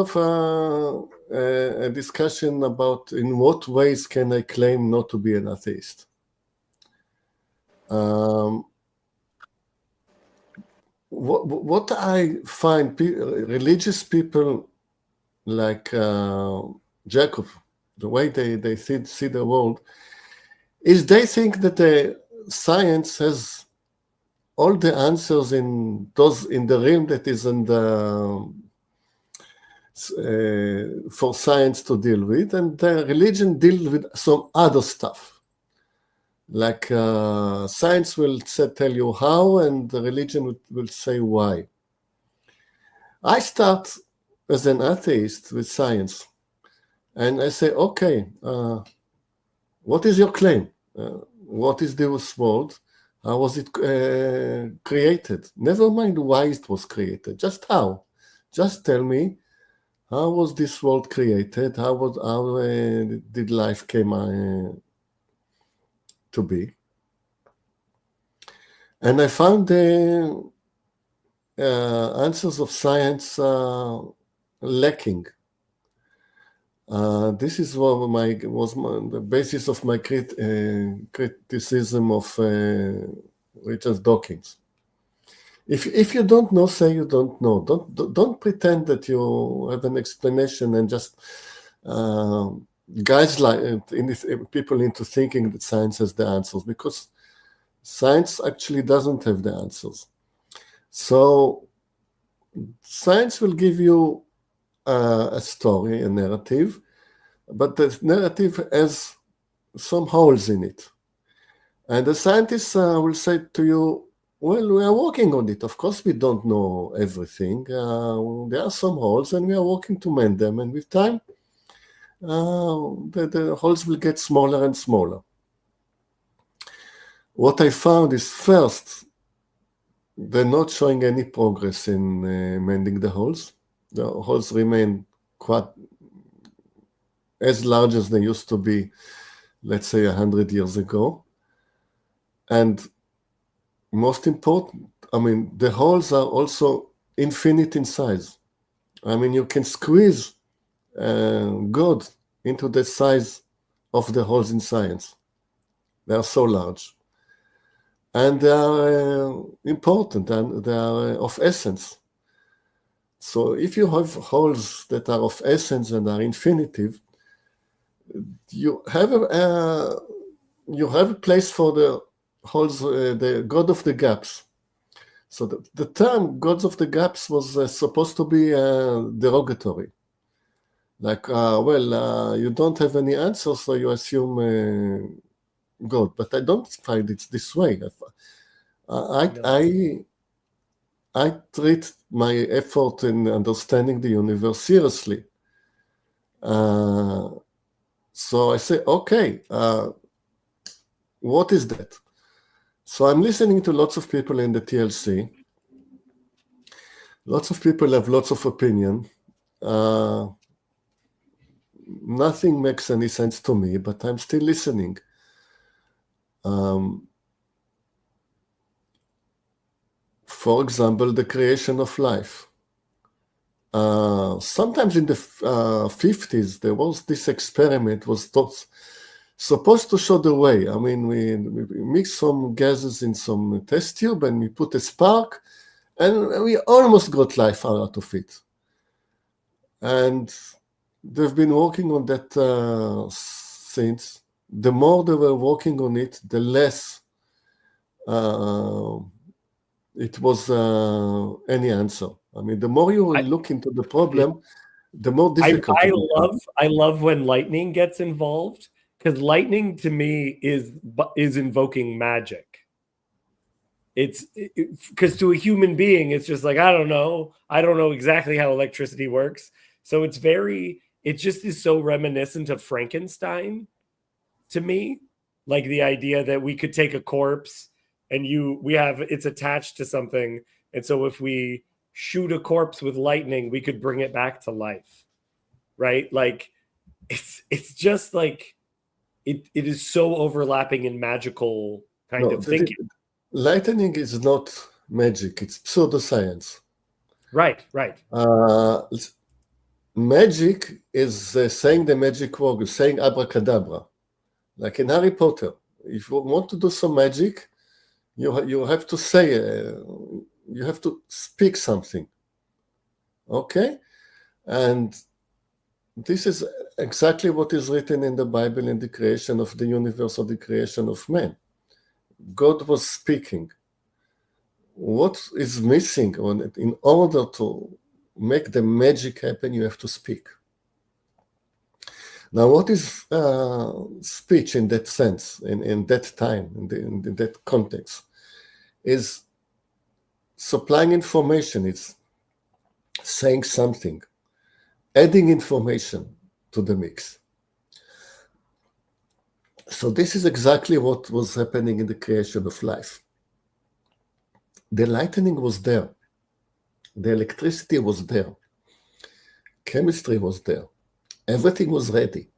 a discussion about in what ways can I claim not to be an atheist. What I find religious people like Jacob, the way they see the world, is they think that the science has all the answers in the realm that is in the for science to deal with, and the religion deals with some other stuff. Like science will tell you how, and the religion will say why. I start as an atheist with science, and I say, okay, what is your claim? What is this world? How was it created? Never mind why it was created, just how. Just tell me, how was this world created? How did life came to be? And I found the answers of science lacking. This is what the basis of my criticism of Richard Dawkins. If you don't know, say you don't know. Don't pretend that you have an explanation and just guides people into thinking that science has the answers, because science actually doesn't have the answers. So science will give you a story, a narrative, but the narrative has some holes in it. And the scientists will say to you, well, we are working on it. Of course, we don't know everything. There are some holes, and we are working to mend them. And with time, the holes will get smaller and smaller. What I found is, first, they're not showing any progress in mending the holes. The holes remain quite as large as they used to be, let's say, 100 years ago. And most important, I mean, the holes are also infinite in size. I mean, you can squeeze God into the size of the holes in science. They are so large. And they are important, and they are of essence. So if you have holes that are of essence and are infinitive, you have a place for the holes, the God of the gaps. So the term gods of the gaps was supposed to be derogatory. Like, you don't have any answers, so you assume God. But I don't find it this way. I treat my effort in understanding the universe seriously. So I say, okay, what is that? So I'm listening to lots of people in the TLC. Lots of people have lots of opinion. Nothing makes any sense to me, but I'm still listening. For example, the creation of life. Sometimes in the 50s, there was this experiment was supposed to show the way. I mean, we mix some gases in some test tube and we put a spark, and we almost got life out of it. And they've been working on that since. The more they were working on it, the less it was any answer. I mean, the more you look into the problem, the more difficult. I love when lightning gets involved, because lightning to me is invoking magic. It's because to a human being, it's just like, I don't know exactly how electricity works. So it just is so reminiscent of Frankenstein to me. Like the idea that we could take a corpse and it's attached to something. And so if we shoot a corpse with lightning, we could bring it back to life. Right? Like it's just like it is so overlapping in magical kind of thinking. Lightning is not magic, it's pseudoscience. Right. Magic is saying the magic word, saying abracadabra. Like in Harry Potter, if you want to do some magic, you have to say, you have to speak something. Okay? And this is exactly what is written in the Bible in the creation of the universe or the creation of man. God was speaking. What is missing in order to make the magic happen, you have to speak. Now, what is speech in that sense, in that time, in that context, is supplying information. It's saying something, adding information to the mix. So this is exactly what was happening in the creation of life. The lightning was there. The electricity was there. Chemistry was there. Everything was ready.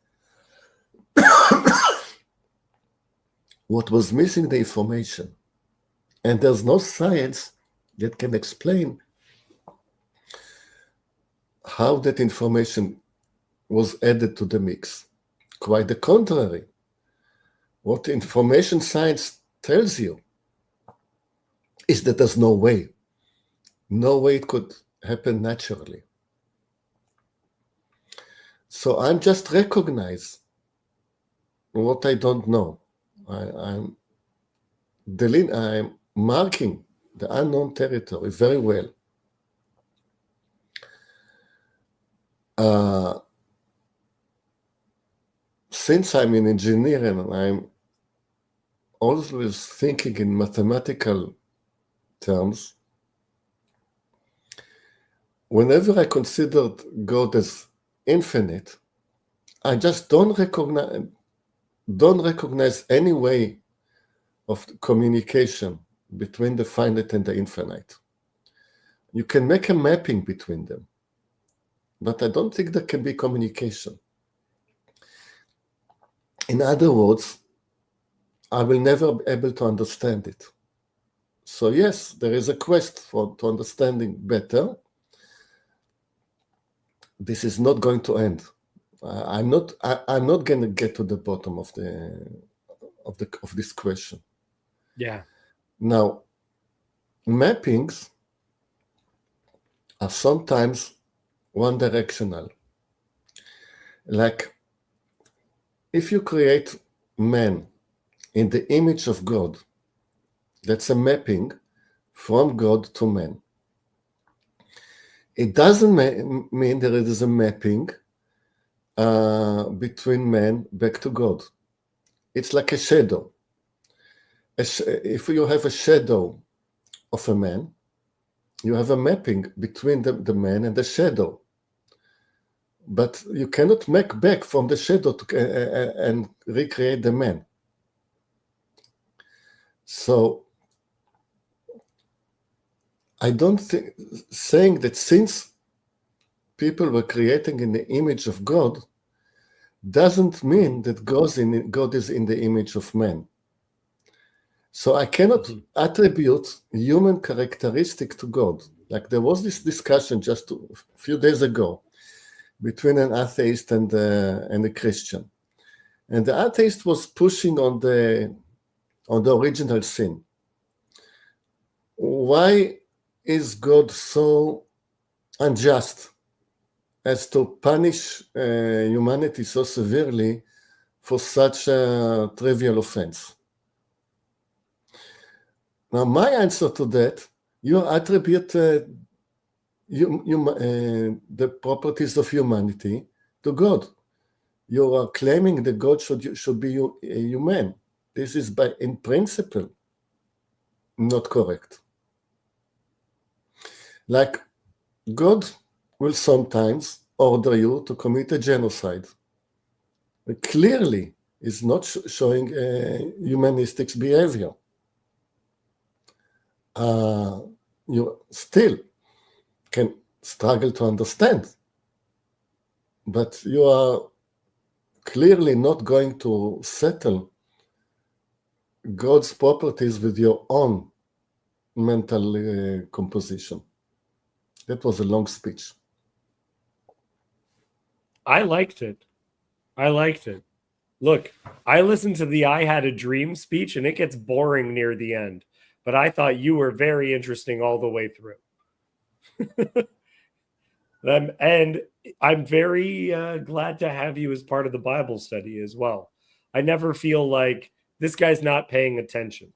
What was missing? The information. And there's no science that can explain how that information was added to the mix. Quite the contrary. What information science tells you is that there's no way it could happen naturally. So I'm just recognize what I don't know. I'm marking the unknown territory very well. Since I'm an engineer and I'm always thinking in mathematical terms, whenever I considered God as infinite, I just don't recognize any way of communication between the finite and the infinite. You can make a mapping between them, but I don't think there can be communication. In other words, I will never be able to understand it. So yes, there is a quest to understanding better. This is not going to end. I'm not going to get to the bottom of this question. Yeah. Now, mappings are sometimes one-directional. Like if you create man in the image of God, that's a mapping from God to man. It doesn't mean there is a mapping between man back to God. It's like a shadow. If you have a shadow of a man, you have a mapping between the man and the shadow. But you cannot make back from the shadow and recreate the man. So I don't think saying that since people were creating in the image of God doesn't mean that God is in the image of man. So I cannot attribute human characteristic to God. Like there was this discussion just a few days ago between an atheist and a Christian. And the atheist was pushing on the original sin. Why is God so unjust as to punish humanity so severely for such a trivial offense? Now, my answer to that, you attribute the properties of humanity to God. You are claiming that God should be human. This is in principle not correct. Like, God will sometimes order you to commit a genocide. It clearly is not showing humanistic behavior. You still can struggle to understand, but you are clearly not going to settle God's properties with your own mental composition. That was a long speech. I liked it. I liked it. Look, I listened to the I Had a Dream speech and it gets boring near the end, but I thought you were very interesting all the way through. And I'm very glad to have you as part of the Bible study as well. I never feel like this guy's not paying attention.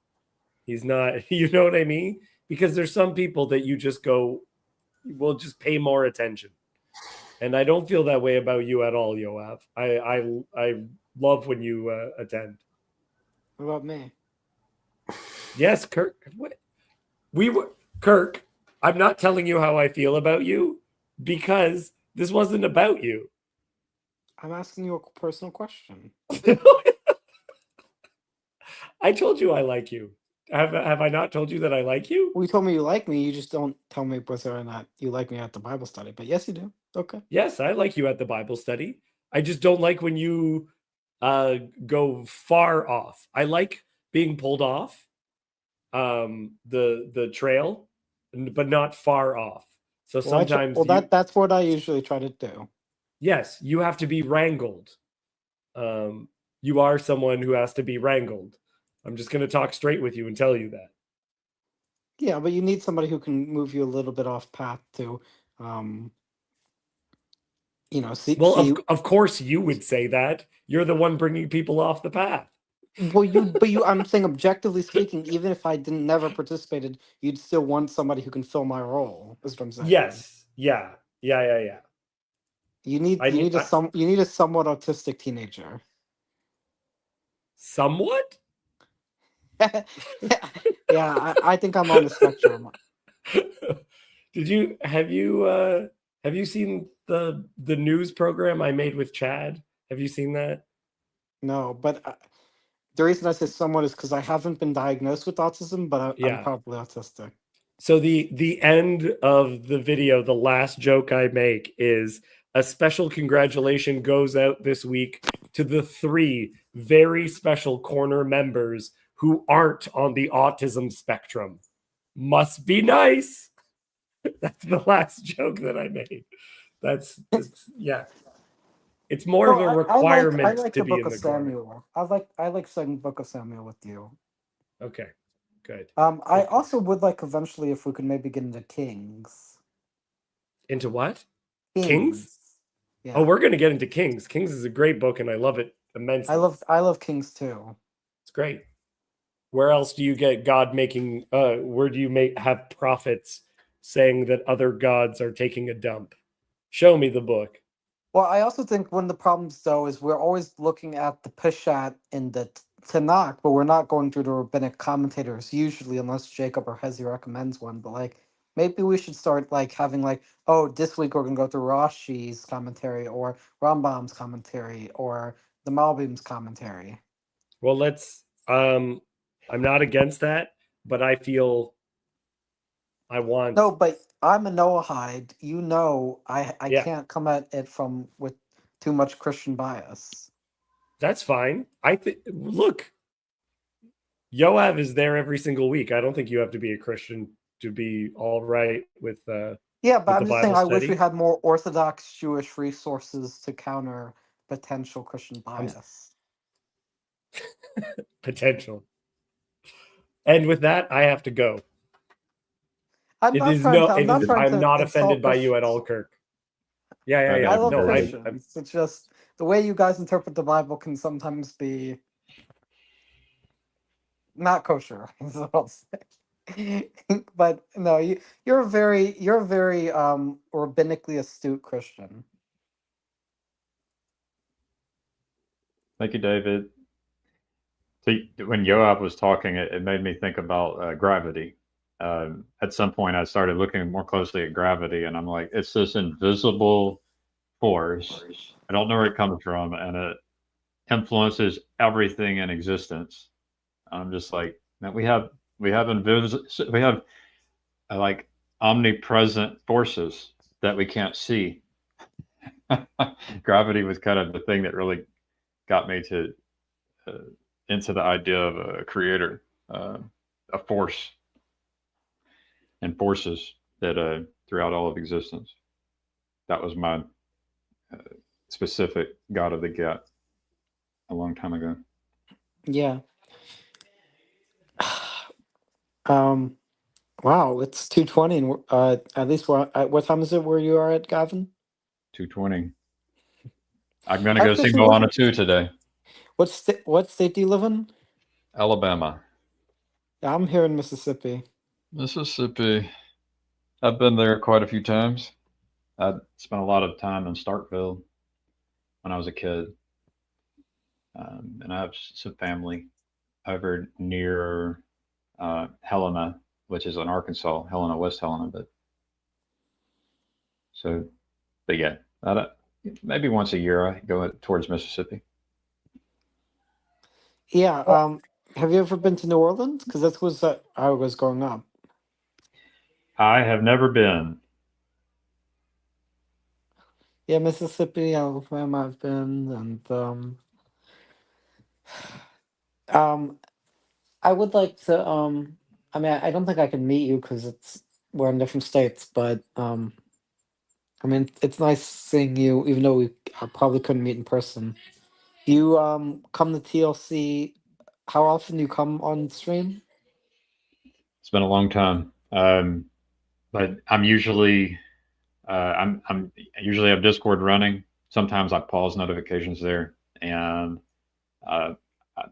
He's not, you know what I mean? Because there's some people that you just go, will just pay more attention. And I don't feel that way about you at all, Yoav. I love when you attend. What about me? Yes, Kirk. Kirk. I'm not telling you how I feel about you because this wasn't about you. I'm asking you a personal question. I told you I like you. Have I not told you that I like you? Well, you told me you like me. You just don't tell me whether or not you like me at the Bible study. But yes, you do. Okay. Yes, I like you at the Bible study. I just don't like when you go far off. I like being pulled off the trail, but not far off. So sometimes that's what I usually try to do. Yes, you have to be wrangled. You are someone who has to be wrangled. I'm just going to talk straight with you and tell you that. Yeah, but you need somebody who can move you a little bit off path to, see. Well, of course you would say that. You're the one bringing people off the path. Well, I'm saying objectively speaking, even if I never participated, you'd still want somebody who can fill my role. Is what I'm saying. Yes. Yeah. You need a somewhat autistic teenager. Somewhat? Yeah, I think I'm on the spectrum. Have you seen the news program I made with Chad? Have you seen that? No, but the reason I say somewhat is because I haven't been diagnosed with autism, but I'm probably autistic. So the end of the video, the last joke I make is a special congratulation goes out this week to the 3 very special corner members who aren't on the autism spectrum. Must be nice. That's the last joke that I made. That's yeah. It's more of a requirement to be in the corner. I like studying Book of Samuel with you. Okay, good. I also would like eventually if we could maybe get into Kings. Into what? Kings? Yeah. Oh, we're gonna get into Kings. Kings is a great book, and I love it immensely. I love Kings too. It's great. Where else do you get God making? Where do you have prophets saying that other gods are taking a dump? Show me the book. Well, I also think one of the problems, though, is we're always looking at the Peshat in the Tanakh, but we're not going through the rabbinic commentators usually, unless Jacob or Hezi recommends one. But maybe we should start having this week we're gonna go through Rashi's commentary or Rambam's commentary or the Malbim's commentary. Well, let's. I'm not against that, but I feel I want. No, but I'm a Noahide. I can't come at it with too much Christian bias. That's fine. Look, Yoav is there every single week. I don't think you have to be a Christian to be all right with. Yeah, but I'm just saying I wish we had more Orthodox Jewish resources to counter potential Christian bias. Potential. And with that, I have to go. I'm not offended by you at all, Kirk. Yeah. I love Christians. It's just the way you guys interpret the Bible can sometimes be not kosher. Is what I'll say. But no, you're a very rabbinically astute Christian. Thank you, David. So when Yoav was talking, it made me think about gravity. At some point, I started looking more closely at gravity, and I'm like, it's this invisible force. I don't know where it comes from, and it influences everything in existence. I'm just like, man, we have like omnipresent forces that we can't see. Gravity was kind of the thing that really got me to uh, into the idea of a creator, a force, and forces that throughout all of existence. That was my uh, specific God of the Get a long time ago. Yeah. Um. Wow, it's 2:20, and at least what time is it where you are at, Gavin? 220. I'm gonna I go feel see you live. Moana 2 today. What state do you live in? Alabama, Yeah, I'm here in Mississippi. Mississippi. I've been there quite a few times. I spent a lot of time in Starkville when I was a kid, and I have some family over near Helena, which is in Arkansas, Helena, West Helena. So, but yeah, maybe once a year I go towards Mississippi. Yeah. Have you ever been to New Orleans? Because that was I was growing up. I have never been. Yeah, Mississippi, Alabama, I've been, and um, I would like to I mean, I don't think I can meet you because we're in different states, but I mean, it's nice seeing you, even though we probably couldn't meet in person. You come to TLC. How often do you come on stream? It's been a long time, but I'm usually have Discord running. Sometimes I pause notifications there, and uh, I-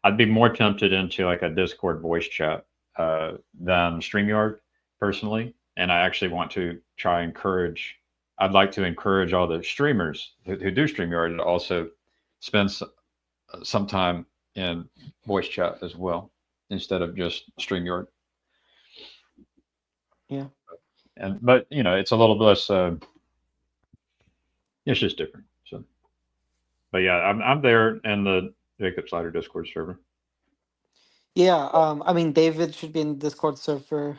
I'd be more tempted into like a Discord voice chat than StreamYard personally. And I actually want to try encourage. I'd like to encourage all the streamers who do StreamYard to also spend some time in voice chat as well instead of just StreamYard. Yeah. But it's a little less. It's just different. So, but yeah, I'm there in the Jacob Slider Discord server. Yeah, I mean, David should be in the Discord server.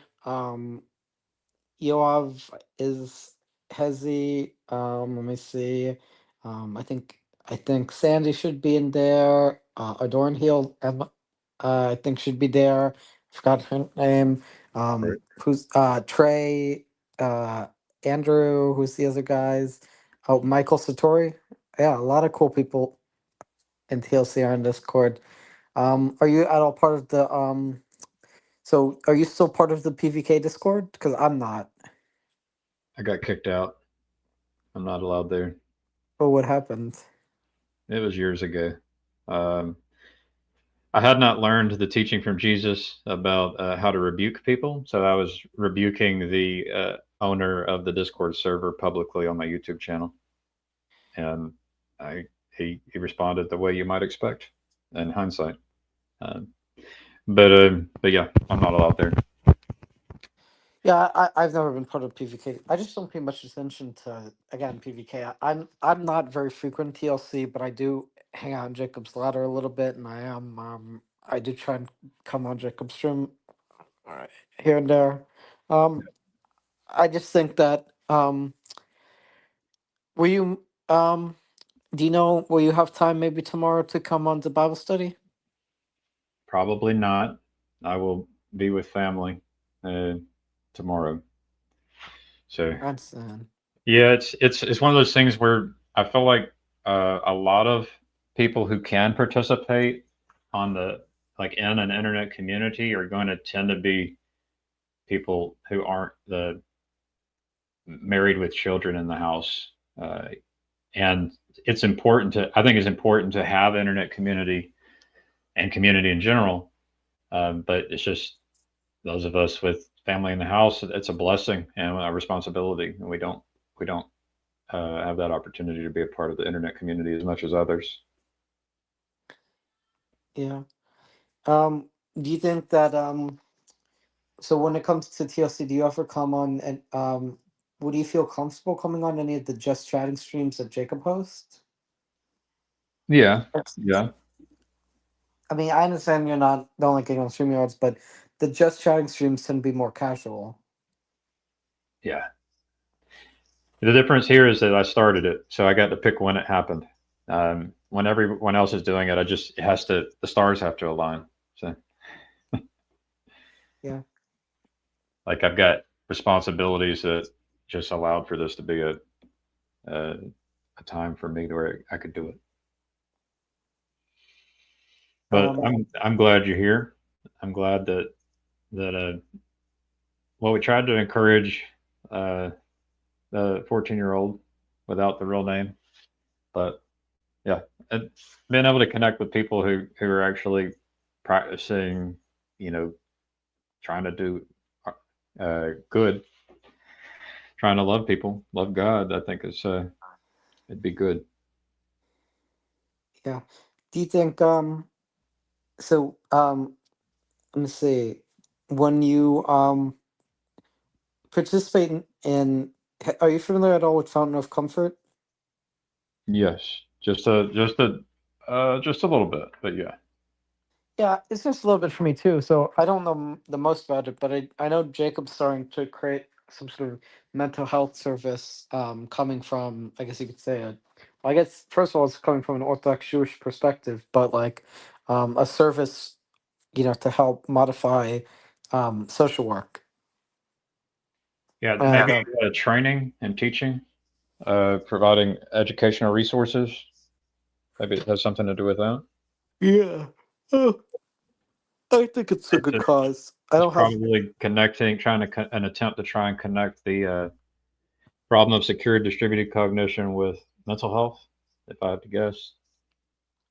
Yoav is Hezi. Let me see. I think Sandy should be in there. Adorn Heel, Emma, I think should be there. Forgot her name. Right. Who's Trey? Uh, Andrew. Who's the other guys? Oh, Michael Satori. Yeah, a lot of cool people in TLC are in Discord. Are you at all part of the So, are you still part of the PVK Discord? Because I'm not. I got kicked out. I'm not allowed there. Oh, what happened? It was years ago. Um, I had not learned the teaching from Jesus about how to rebuke people, so I was rebuking the owner of the Discord server publicly on my YouTube channel, and he responded the way you might expect in hindsight. Um, but yeah, I'm not allowed there. Yeah, I've never been part of PVK. I just don't pay much attention to again PVK. I'm not very frequent TLC, but I do hang out on Jacob's Ladder a little bit, and I do try and come on Jacob's stream here and there. Um, I just think that were you do you know will you have time maybe tomorrow to come on the Bible study? Probably not. I will be with family tomorrow. So I understand. yeah, it's one of those things where I feel like a lot of people who can participate on the like in an internet community are going to tend to be people who aren't the married with children in the house, and I think it's important to have internet community and community in general, but it's just those of us with family in the house, it's a blessing and a responsibility, and we don't have that opportunity to be a part of the internet community as much as others. Yeah. Do you think that so when it comes to TLC, do you ever come on and would you feel comfortable coming on any of the just chatting streams that Jacob hosts? Yeah, yeah, I mean, I understand you're not the only king on StreamYards, but the just chatting streams tend to be more casual. yeah. The difference here is that I started it, so I got to pick when it happened. When everyone else is doing it, the stars have to align. So, Yeah. like I've got responsibilities that just allowed for this to be a time for me to where I could do it. But Um, I'm glad you're here. I'm glad that well, we tried to encourage uh, the 14-year-old without the real name, but yeah, and being able to connect with people who are actually practicing, you know, trying to do good, trying to love people, love God, I think is it'd be good. yeah. Do you think so let me see. When you participate are you familiar at all with Fountain of Comfort? Yes, just a little bit, but yeah. Yeah, it's just a little bit for me too. So I don't know the most about it, but I know Jacob's starting to create some sort of mental health service, coming from, I guess you could say, I guess first of all it's coming from an Orthodox Jewish perspective, but like a service, to help modify social work. Yeah, And maybe training and teaching, providing educational resources. Maybe it has something to do with that. yeah, oh, I think it's a good It's, cause. I it's don't have. probably an attempt to try and connect the problem of secure distributed cognition with mental health, if I had to guess.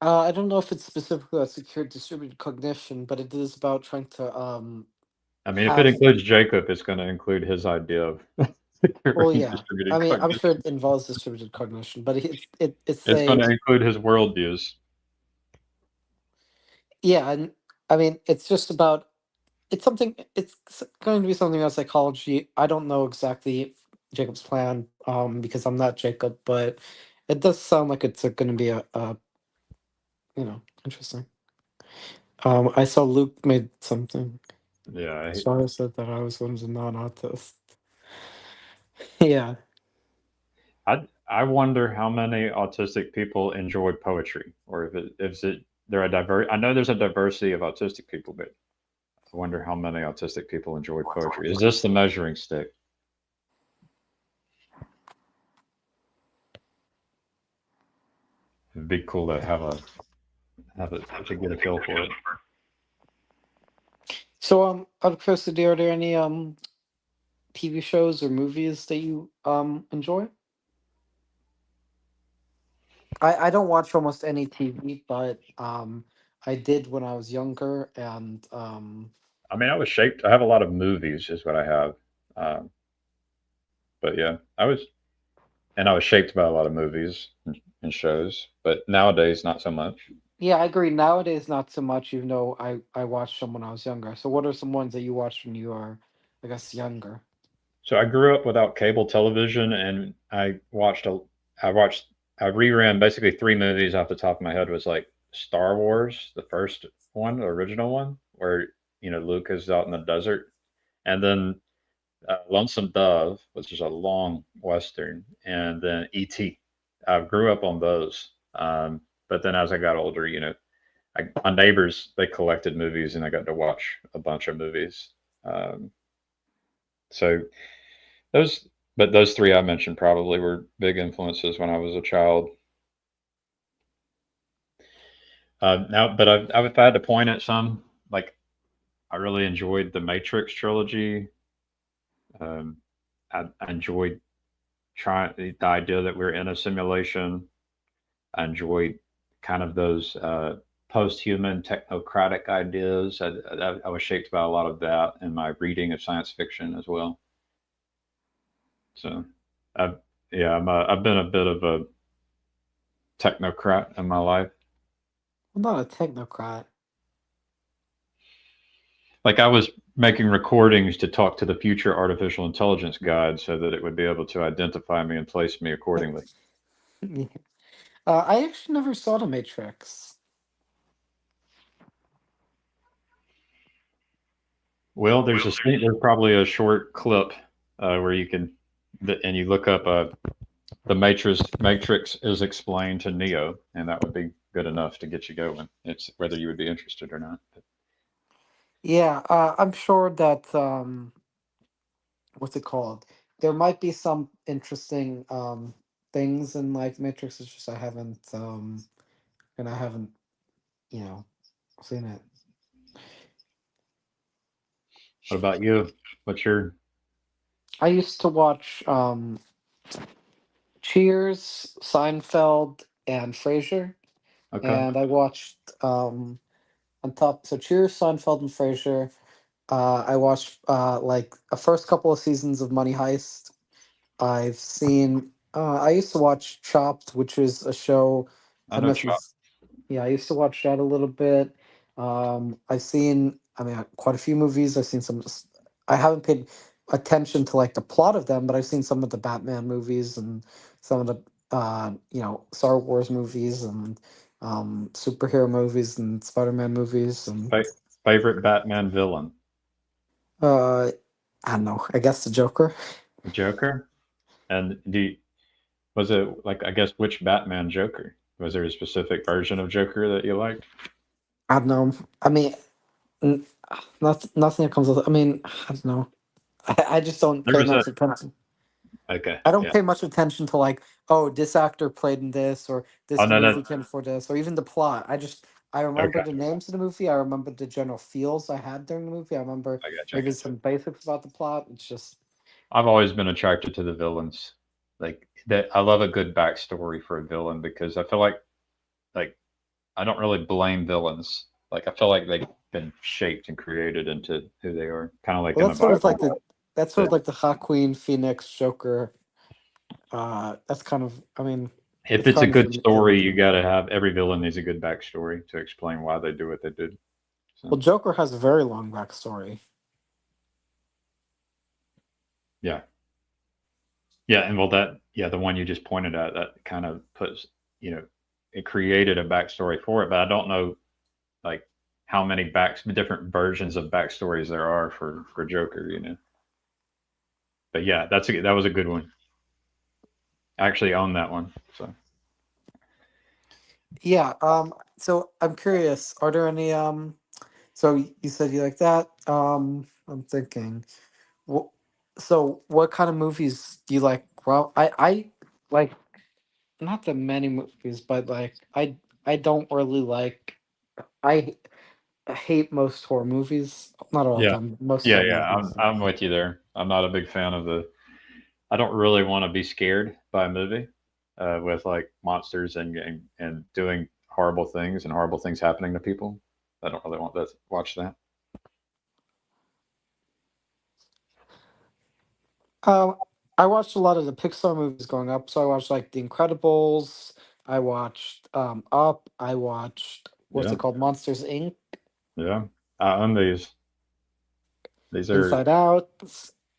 I don't know if it's specifically about secure distributed cognition, but it is about trying to I mean, if it have. includes Jacob, it's going to include his idea of Well, secure yeah. I distributed mean, I'm sure cognition. it involves distributed cognition, but it's It's going a to include his worldviews. yeah, and I mean, it's just about it's something. Going to be something about psychology. I don't know exactly Jacob's plan, because I'm not Jacob, but it does sound like it's going to be a interesting. I saw Luke made something. Yeah, So I said that I was one of the non-autist. Yeah. I wonder how many autistic people enjoy poetry, or if it there are diverse. I know there's a diversity of autistic people, but I wonder how many autistic people enjoy poetry. Is this the measuring stick? It'd be cool to to get a feel for it. So out of curiosity, are there any TV shows or movies that you enjoy? I don't watch almost any TV, but I did when I was younger, and I mean, I was shaped. I have a lot of movies, is what I have. Um, but yeah, I was shaped by a lot of movies and shows. But nowadays, not so much. yeah, I agree. Nowadays, not so much. Even though I watched them when I was younger. So, what are some ones that you watched when you were, I guess, younger? So I grew up without cable television, and I watched, I reran basically three movies off the top of my head. Was like Star Wars, the first one, the original one, where Luke is out in the desert, and then Lonesome Dove, which is a long western, and then E.T. I grew up on those, but then as I got older, my neighbors they collected movies, and I got to watch a bunch of movies. Um, so those, but those three I mentioned probably were big influences when I was a child. Now, but if I had to point at some, like I really enjoyed the Matrix trilogy. Um, I enjoyed trying the idea that we're in a simulation. I enjoyed kind of those post-human technocratic ideas. I was shaped by a lot of that in my reading of science fiction as well. So, I've, yeah, I've been a bit of a technocrat in my life. I'm not a technocrat. Like I was making recordings to talk to the future artificial intelligence guide so that it would be able to identify me and place me accordingly. Yeah. I actually never saw The Matrix. Well, there's probably a short clip where you can, and you look up the Matrix is explained to Neo, and that would be good enough to get you going. It's whether you would be interested or not. Yeah, I'm sure that what's it called? There might be some interesting things in like Matrix. It's just I haven't you know seen it. What about you? What's your I used to watch Cheers, Seinfeld, and Frasier, okay? and I watched on top. So Cheers, Seinfeld, and Frasier. I watched like the first couple of seasons of Money Heist. I've seen. I used to watch Chopped, which is a show. I I don't know know if you've. Chop. Yeah, I used to watch that a little bit. I've seen. I mean, quite a few movies. I've seen some. I haven't paid attention to like the plot of them, but I've seen some of the Batman movies and some of the Star Wars movies and superhero movies and Spider-Man movies and Fa- Favorite Batman villain? uh, I don't know. I guess the Joker. Joker. And was it like I guess which Batman Joker? Was there a specific version of Joker that you liked? I don't know. I mean, N- nothing that comes with. I mean, I don't know. I just don't There pay was a much attention. okay, I don't yeah. pay much attention to like, oh, this actor played in this, or Oh this no, movie no, came for this, or even the plot. I remember okay, the names of the movie. I remember the general feels I had during the movie. I remember I got you. maybe some basics about the plot. It's just I've always been attracted to the villains. Like that, I love a good backstory for a villain because I feel like I don't really blame villains. Like I feel like they've been shaped and created into who they are, kind of like well, in the Bible. that's sort But of like the Hawkqueen, Phoenix, Joker. That's kind of. I mean, if it's it's a kind of good in story, you everything. got to have every villain needs a good backstory to explain why they do what they did. Well, So Joker has a very long backstory. yeah, yeah, and well, the one you just pointed at that kind of puts it created a backstory for it, but I don't know like how many different versions of backstories there are for Joker. But yeah, that was a good one. I actually own that one. So Yeah. So I'm curious. Are there any So you said you like that. I'm thinking. What? So what kind of movies do you like? Well, I like not that many movies, but like I don't really like. I hate most horror movies. Not all of yeah, them. Most yeah, horror yeah. movies. I'm with you there. I'm not a big fan of the. I don't really want to be scared by a movie with like monsters and doing horrible things happening to people. I don't really want to watch that. Um, I watched a lot of the Pixar movies growing up. So I watched like The Incredibles. I watched Up. I watched what's Yeah, it called? Monsters Inc. yeah. I own these. These are Inside Out.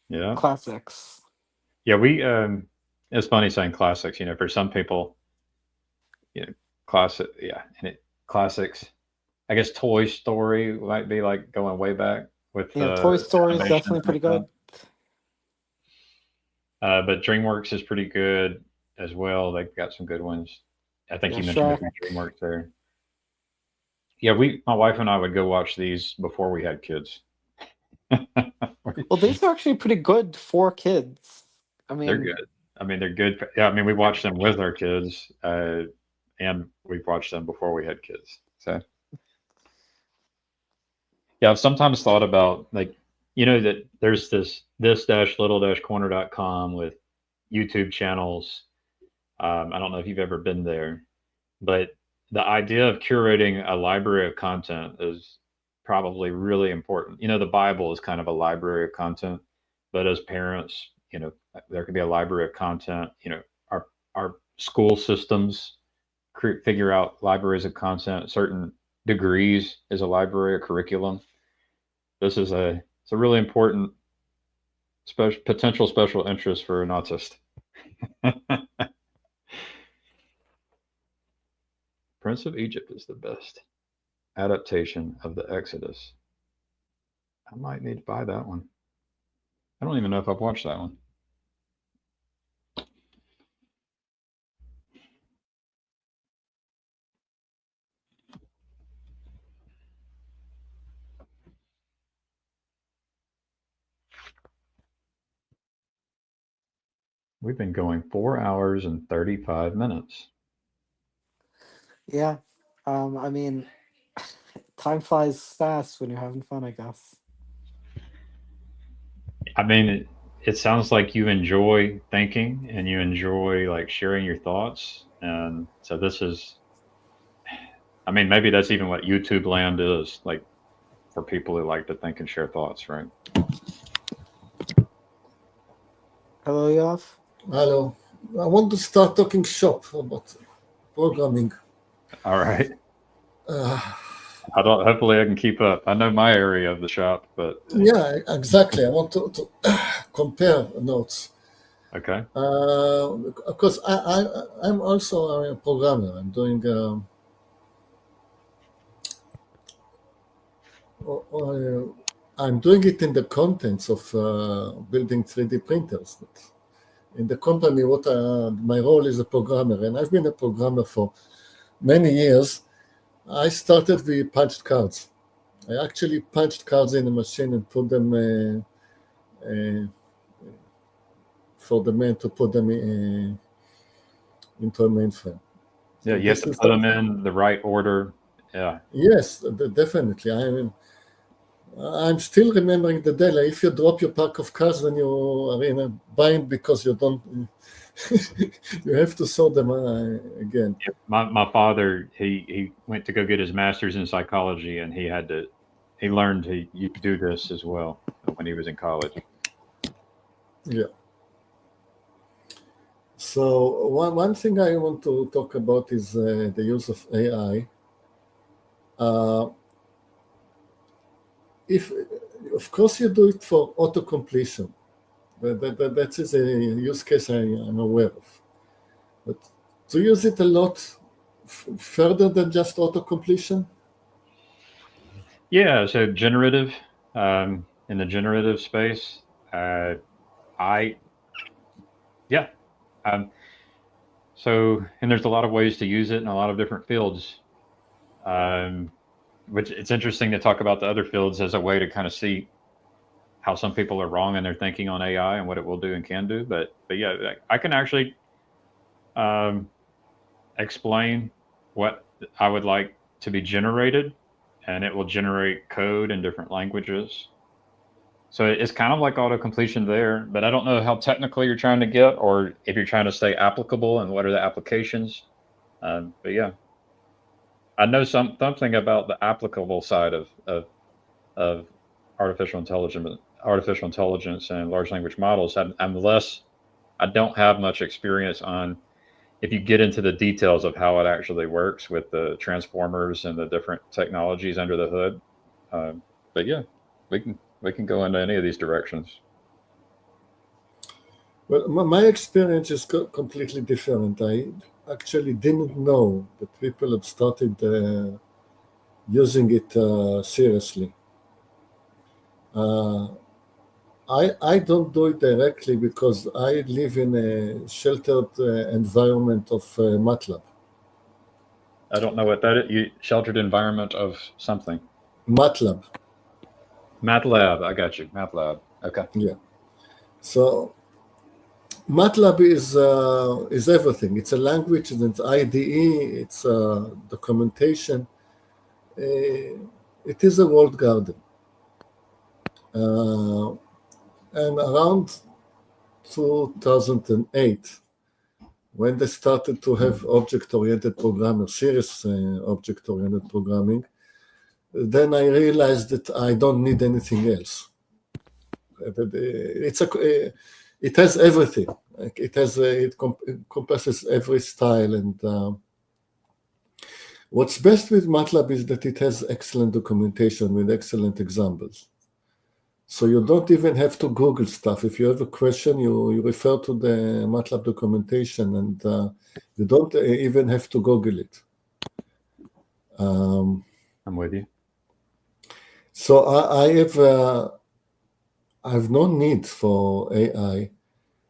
yeah, Classics. yeah. We it's funny saying classics. For some people, classic. Yeah, classics. I guess Toy Story might be like going way back with Yeah, Toy Story is animation definitely and pretty good. whatnot. But DreamWorks is pretty good as well. They've got some good ones. I think Yeah, you mentioned a Shrek. few DreamWorks there. Yeah, my wife and I would go watch these before we had kids. Well, these are actually pretty good for kids. I They're mean, good. I mean, they're good. Yeah, I mean, we watched them with our kids, and we've watched them before we had kids. So yeah, I've sometimes thought about like, that there's this dash little dash corner.com with YouTube channels. I don't know if you've ever been there, but the idea of curating a library of content is probably really important. The Bible is kind of a library of content, but as parents, there could be a library of content. Our school systems figure out libraries of content. Certain degrees is a library, a curriculum. This is it's a really important potential special interest for an autist. Prince of Egypt is the best adaptation of the Exodus. I might need to buy that one. I don't even know if I've watched that one. We've been going 4 hours and 35 minutes. Yeah. I mean, time flies fast when you're having fun, I guess. I mean, it sounds like you enjoy thinking and you enjoy like sharing your thoughts. And so this is, I mean, maybe that's even what YouTube land is, like for people who like to think and share thoughts, right? Hello, Yoav. Hello. I want to start talking shop about programming. All right. Hopefully I can keep up. I know my area of the shop, but yeah, exactly. I want to compare notes. Okay. Because I'm also a programmer. I'm doing I'm doing it in the contents of building 3D printers. But in the company, my role is a programmer, and I've been a programmer for many years. I started with punched cards. I actually punched cards in a machine and put them for the man to put them into a mainframe. Yeah, you have to put them in the right order. Yeah. Yes, definitely. I'm still remembering the day. Like if you drop your pack of cards, then you are in a bind because you don't. You have to sort them again. Yeah, my father, he went to go get his master's in psychology, and he learned you could do this as well when he was in college. Yeah. So one thing I want to talk about is the use of AI. If, of course, you do it for auto-completion. That is a use case I'm aware of. But to use it a lot further than just auto-completion? Yeah, so generative, in the generative space, so, and there's a lot of ways to use it in a lot of different fields. Which it's interesting to talk about the other fields as a way to kind of see how some people are wrong in their thinking on AI and what it will do and can do. But yeah, I can actually explain what I would like to be generated, and it will generate code in different languages. So it's kind of like auto completion there, but I don't know how technical you're trying to get, or if you're trying to stay applicable and what are the applications. But yeah, I know something about the applicable side of artificial intelligence and large language models. I don't have much experience on if you get into the details of how it actually works with the transformers and the different technologies under the hood. But yeah, we can go into any of these directions. Well, my experience is completely different. I actually didn't know that people had started using it seriously. I don't do it directly because I live in a sheltered environment of MATLAB. I don't know what that is. Sheltered environment of something. MATLAB. MATLAB. I got you. MATLAB. Okay. Yeah. So MATLAB is everything. It's a language, it's IDE, it's documentation. It is a walled garden. And around 2008, when they started to have object-oriented programming, serious object-oriented programming, then I realized that I don't need anything else. It has everything. It encompasses every style, and what's best with MATLAB is that it has excellent documentation with excellent examples. So you don't even have to Google stuff. If you have a question, you refer to the MATLAB documentation, and you don't even have to Google it. I'm with you. So I have no need for AI,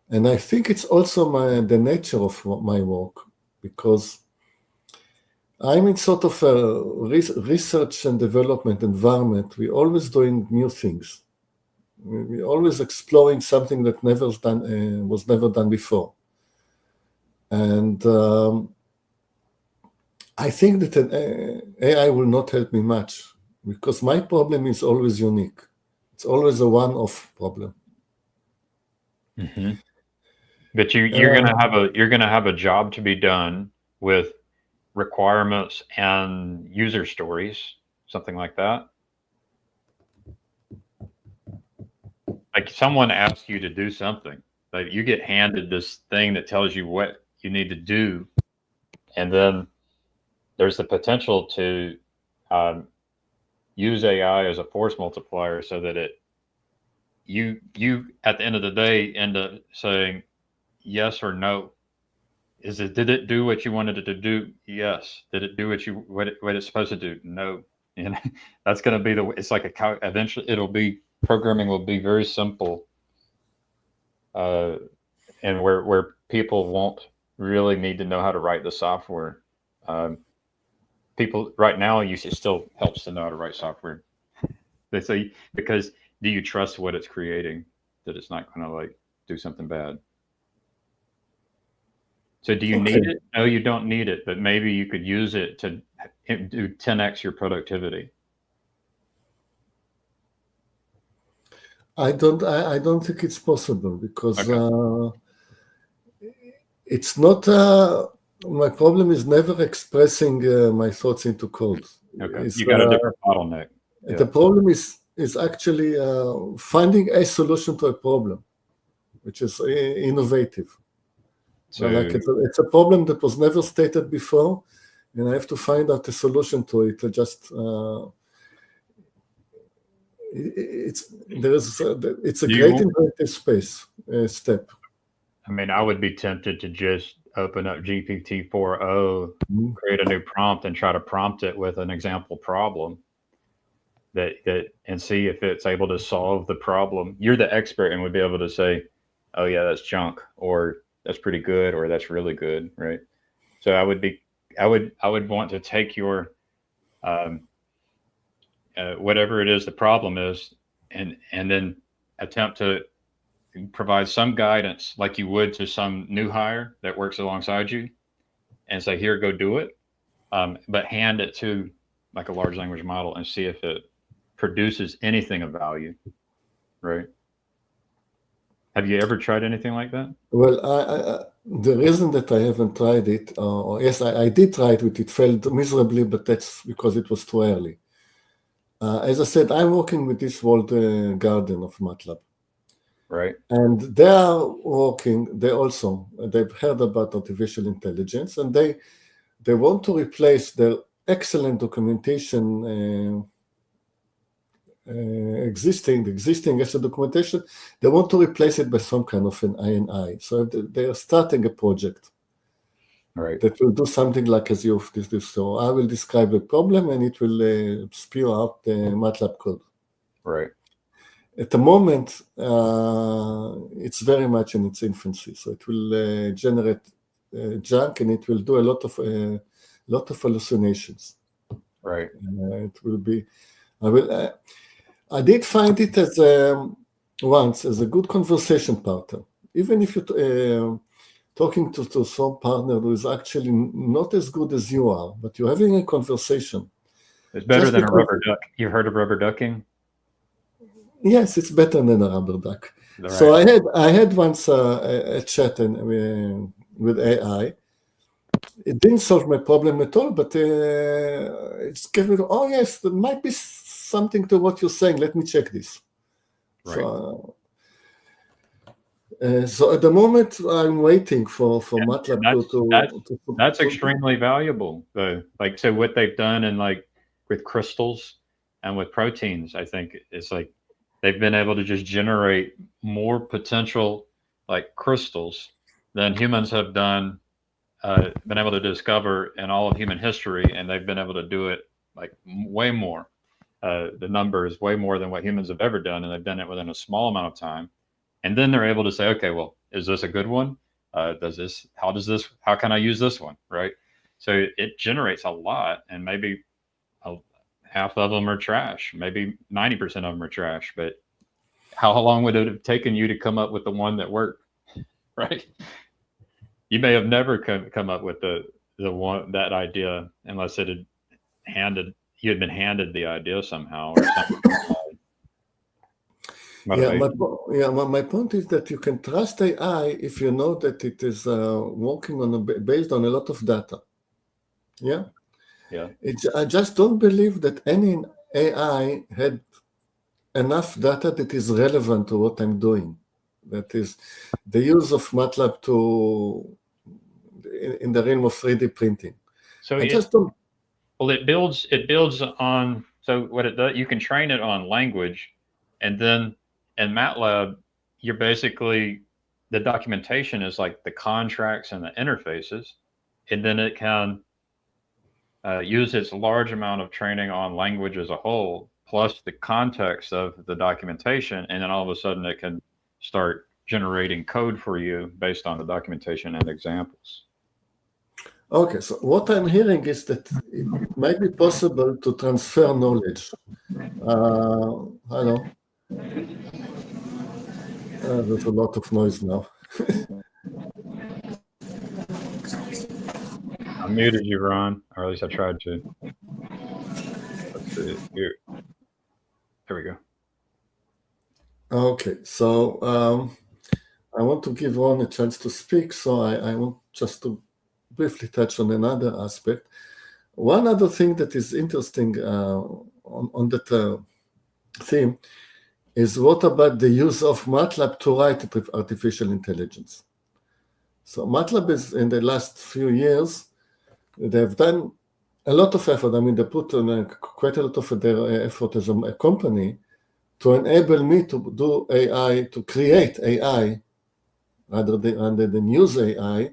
and I think it's also the nature of my work, because I'm in sort of a research and development environment. We're always doing new things. We're always exploring something that was never done before. And I think that an AI will not help me much, because my problem is always unique. It's always a one-off problem. Mm-hmm. But you're gonna have a job to be done with requirements and user stories, something like that. Like someone asks you to do something, like you get handed this thing that tells you what you need to do, and then there's the potential to use AI as a force multiplier, so that you at the end of the day end up saying yes or no. Did it do what you wanted it to do? Yes. Did it do what it's supposed to do? No. And that's going to be it's like eventually programming will be very simple, and where people won't really need to know how to write the software. People right now, it still helps to know how to write software. They say, because do you trust what it's creating, that it's not going to like do something bad? So do you need it? No, you don't need it, but maybe you could use it to do 10x your productivity. I don't think it's possible, because it's not. My problem is never expressing my thoughts into code. Okay, you got a different bottleneck. Yeah. The problem is actually finding a solution to a problem, which is innovative. So it's a problem that was never stated before, and I have to find out a solution to it. It's a great inventive step. I mean, I would be tempted to just open up GPT 4.0, create a new prompt, and try to prompt it with an example problem and see if it's able to solve the problem. You're the expert and would be able to say, oh yeah, that's junk, or that's pretty good, or that's really good, right? So I would want to take your whatever it is the problem is, and then attempt to provide some guidance, like you would to some new hire that works alongside you, and say, here, go do it, but hand it to like a large language model and see if it produces anything of value, right? Have you ever tried anything like that? Well, the reason that I haven't tried it, yes, I did try it, it failed miserably, but that's because it was too early. As I said, I'm working with this walled garden of MATLAB. Right. And they are working, they've heard about artificial intelligence, and they want to replace their excellent documentation, existing as a documentation. They want to replace it by some kind of an INI. So they are starting a project that will do something like as you've discussed. So I will describe the problem, and it will spew out the MATLAB code. Right. At the moment, it's very much in its infancy. So it will generate junk, and it will do a lot of hallucinations. Right. It will be. I did find it as once as a good conversation partner, even if you're talking to some partner who is actually not as good as you are, but you're having a conversation. It's better than a rubber duck. You heard of rubber ducking? Yes, it's better than a rubber duck. Right. So I had once a chat with AI. It didn't solve my problem at all, but it's gave me, oh yes, there might be something to what you're saying. Let me check this. Right. So at the moment, I'm waiting for MATLAB that's extremely valuable. Like, so what they've done, and like with crystals and with proteins, I think it's like they've been able to just generate more potential like crystals than humans have done, been able to discover in all of human history, and they've been able to do it like way more. The number is way more than what humans have ever done, and they've done it within a small amount of time. And then they're able to say, okay, well, is this a good one? How can I use this one? Right. So it generates a lot, and maybe half of them are trash. Maybe 90% of them are trash. But how long would it have taken you to come up with the one that worked? Right. You may have never come up with the one, that idea, unless it had you had been handed the idea somehow or something. My point is that you can trust AI if you know that it is working based on a lot of data. Yeah. I just don't believe that any AI had enough data that is relevant to what I'm doing. That is the use of MATLAB in the realm of 3D printing. So it builds on, so what it does, you can train it on language, and then in MATLAB, you're basically, the documentation is like the contracts and the interfaces, and then it can use its large amount of training on language as a whole, plus the context of the documentation, and then all of a sudden it can start generating code for you based on the documentation and examples. Okay, so what I'm hearing is that it might be possible to transfer knowledge. Hello. There's a lot of noise now. I muted you, Ron, or at least I tried to. Let's see. Here we go. Okay, so I want to give Ron a chance to speak, so I want just to briefly touch on another aspect. One other thing that is interesting on that theme is, what about the use of MATLAB to write artificial intelligence? So MATLAB is, in the last few years, they've done a lot of effort. I mean, they put quite a lot of their effort as a company to enable me to do AI, to create AI, rather than use AI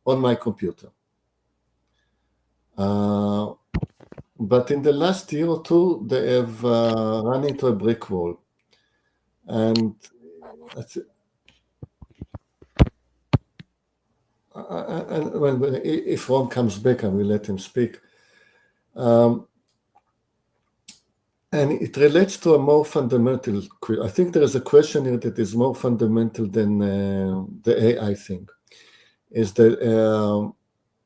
on my computer. But in the last year or two, they have run into a brick wall. And if Ron comes back, I will let him speak. And it relates to a more fundamental, I think there is a question here that is more fundamental than the AI thing, is the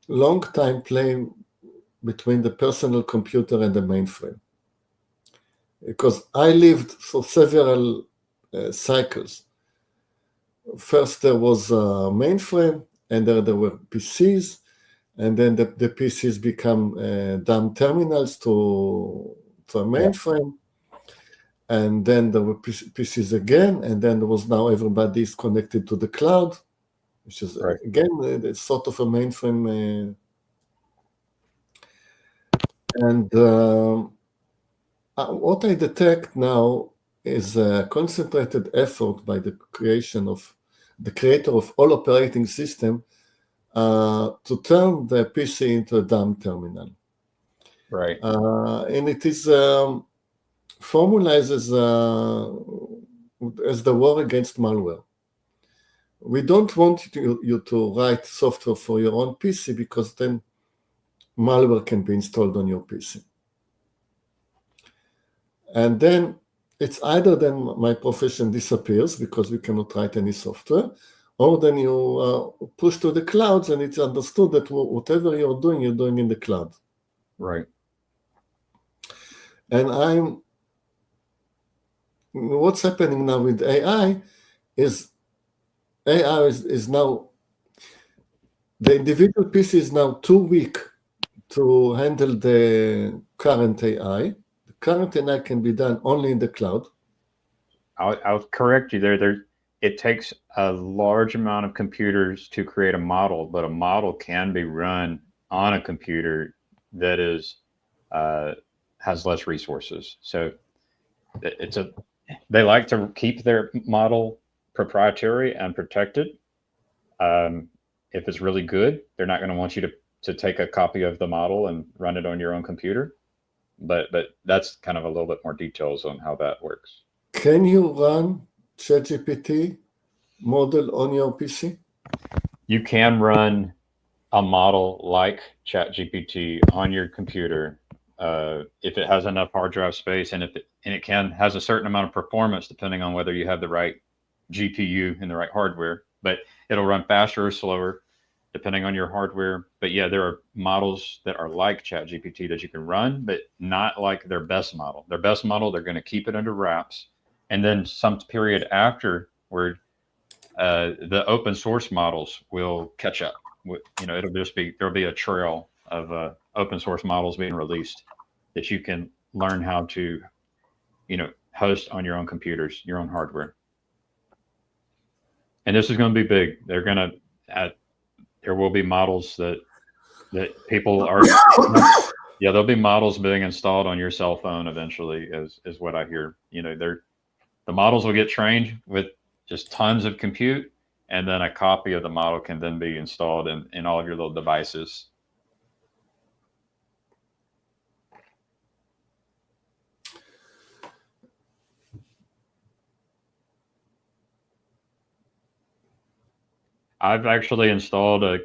long time playing between the personal computer and the mainframe. Because I lived for several cycles. First, there was a mainframe, and there were PCs, and then the PCs become dumb terminals to a mainframe, and then there were PCs again, and then there was now everybody is connected to the cloud, which is again it's sort of a mainframe. And what I detect now is a concentrated effort by the creator of all operating system to turn the PC into a dumb terminal. Right. And it is formalized as the war against malware. We don't want you to write software for your own PC, because then malware can be installed on your PC. And then it's either then my profession disappears because we cannot write any software, or then you push to the clouds, and it's understood that whatever you're doing in the cloud. Right. And what's happening now with AI is now, the individual PC is now too weak to handle the current AI. The current AI can be done only in the cloud. I'll correct you there. It takes a large amount of computers to create a model, but a model can be run on a computer that is has less resources. So they like to keep their model proprietary and protected. If it's really good, they're not going to want you to take a copy of the model and run it on your own computer. But that's kind of a little bit more details on how that works. Can you run ChatGPT model on your PC? You can run a model like ChatGPT on your computer if it has enough hard drive space, and it has a certain amount of performance depending on whether you have the right GPU and the right hardware. But it'll run faster or slower depending on your hardware. But yeah, there are models that are like ChatGPT that you can run, but not like their best model. Their best model, they're going to keep it under wraps, and then some period after where the open source models will catch up. It'll just there'll be a trail of open source models being released that you can learn how to, host on your own computers, your own hardware. And this is going to be big. There will be models that people are. Yeah, there'll be models being installed on your cell phone eventually, is what I hear. The models will get trained with just tons of compute, and then a copy of the model can then be installed in all of your little devices. I've actually installed a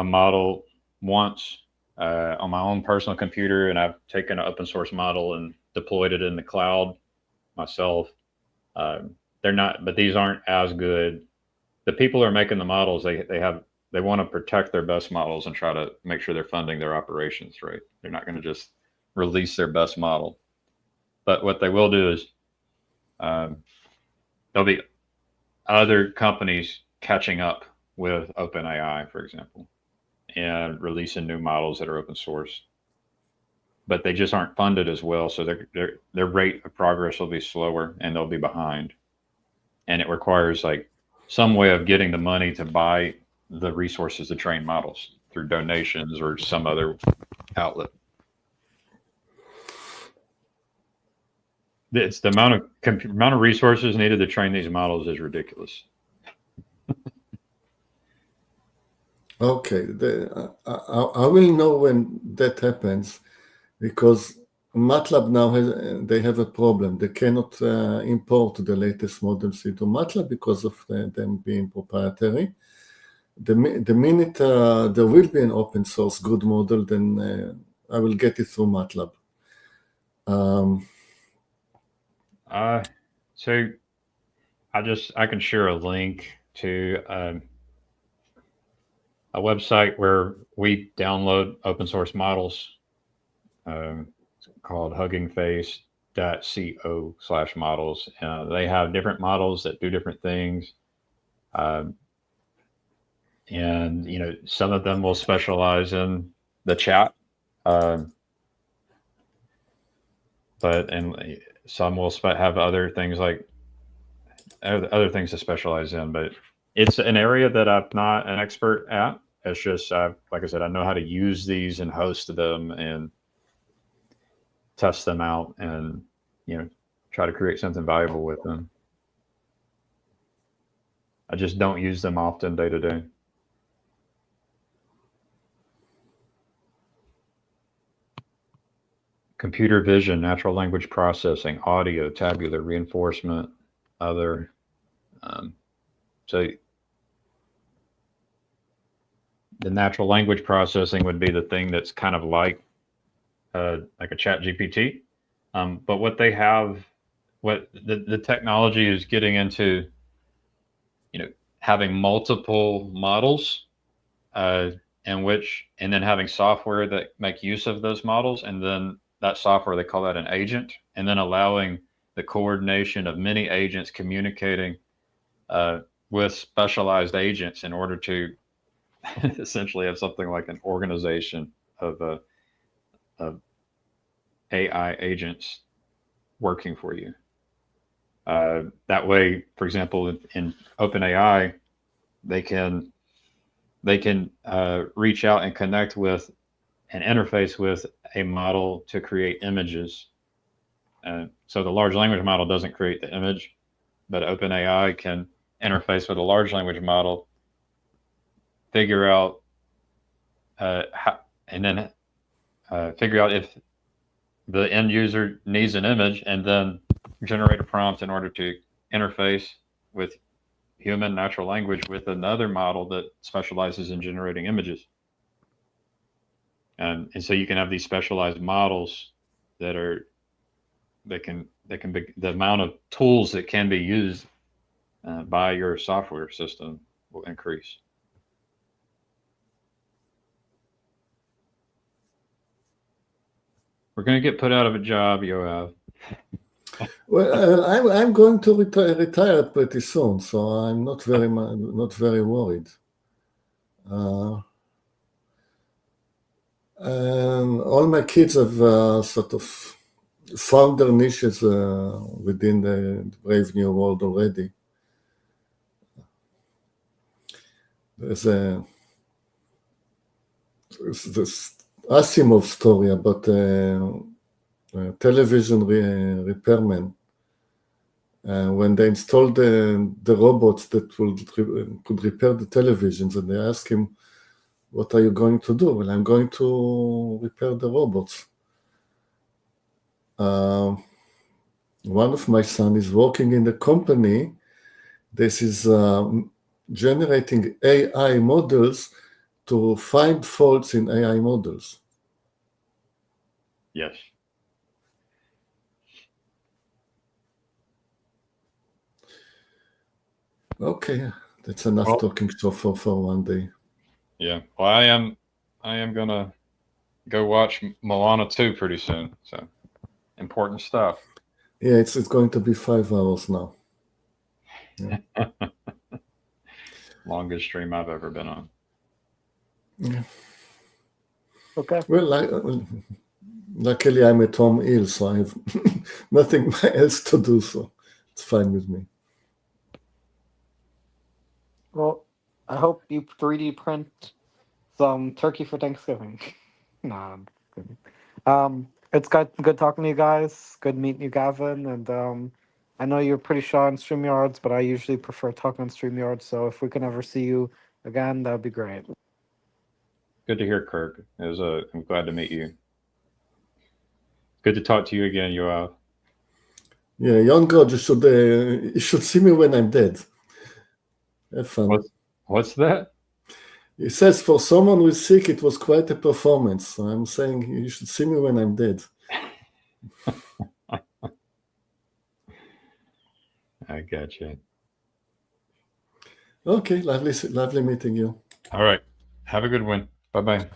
model once on my own personal computer, and I've taken an open source model and deployed it in the cloud myself. But these aren't as good. The people who are making the models, they want to protect their best models and try to make sure they're funding their operations right. They're not going to just release their best model. But what they will do is there'll be other companies catching up with OpenAI, for example, and releasing new models that are open source. But they just aren't funded as well, so their rate of progress will be slower, and they'll be behind. And it requires some way of getting the money to buy the resources to train models through donations or some other outlet. It's the amount of resources needed to train these models is ridiculous. Okay, I will know when that happens, because MATLAB now they have a problem. They cannot import the latest models into MATLAB because of them being proprietary. The minute there will be an open source good model, then I will get it through MATLAB. So I can share a link to a website where we download open source models. It's called huggingface.co/models. They have different models that do different things. And some of them will specialize in the chat, but some will have other things other things to specialize in. But it's an area that I'm not an expert at. It's just, like I said, I know how to use these and host them and test them out and, try to create something valuable with them. I just don't use them often day to day. Computer vision, natural language processing, audio, tabular, reinforcement, other. So the natural language processing would be the thing that's kind of like a chat GPT. But what they have, what the technology is getting into, having multiple models, and then having software that make use of those models. And then that software, they call that an agent, and then allowing the coordination of many agents communicating with specialized agents in order to essentially have something like an organization of AI agents working for you. That way, for example, in OpenAI, they can reach out and connect with and interface with a model to create images And so the large language model doesn't create the image, but OpenAI can interface with a large language model, figure out how, and then figure out if the end user needs an image, and then generate a prompt in order to interface with human natural language with another model that specializes in generating images. And so you can have these specialized models that can be, the amount of tools that can be used by your software system will increase. We're going to get put out of a job, Yoav. Well, I'm going to retire pretty soon, so I'm not very worried. And all my kids have sort of found their niches within the brave new world already. There's this Asimov story about television repairman. When they installed the robots that could repair the televisions, and they asked him, "What are you going to do?" "Well, I'm going to repair the robots." One of my sons is working in the company. This is generating AI models to find faults in AI models. Yes. Okay, that's enough talking for one day. Yeah. Well, I am gonna go watch Moana 2 pretty soon. So important stuff. Yeah, it's going to be 5 hours now. Yeah. Longest stream I've ever been on. Yeah. Okay. Well, luckily I'm at home ill, so I have nothing else to do, so it's fine with me. Well, I hope you 3D print some turkey for Thanksgiving. Nah, I'm kidding. It's good talking to you guys. Good meeting you, Gavin. And I know you're pretty shy on StreamYards, but I usually prefer talking on StreamYards. So if we can ever see you again, that would be great. Good to hear, Kirk. I'm glad to meet you. Good to talk to you again, Yoav. Yeah, young God, you should see me when I'm dead. Have fun. What's that? He says for someone who's sick, it was quite a performance. So I'm saying you should see me when I'm dead. I gotcha. Okay, lovely meeting you. All right. Have a good one. Bye-bye.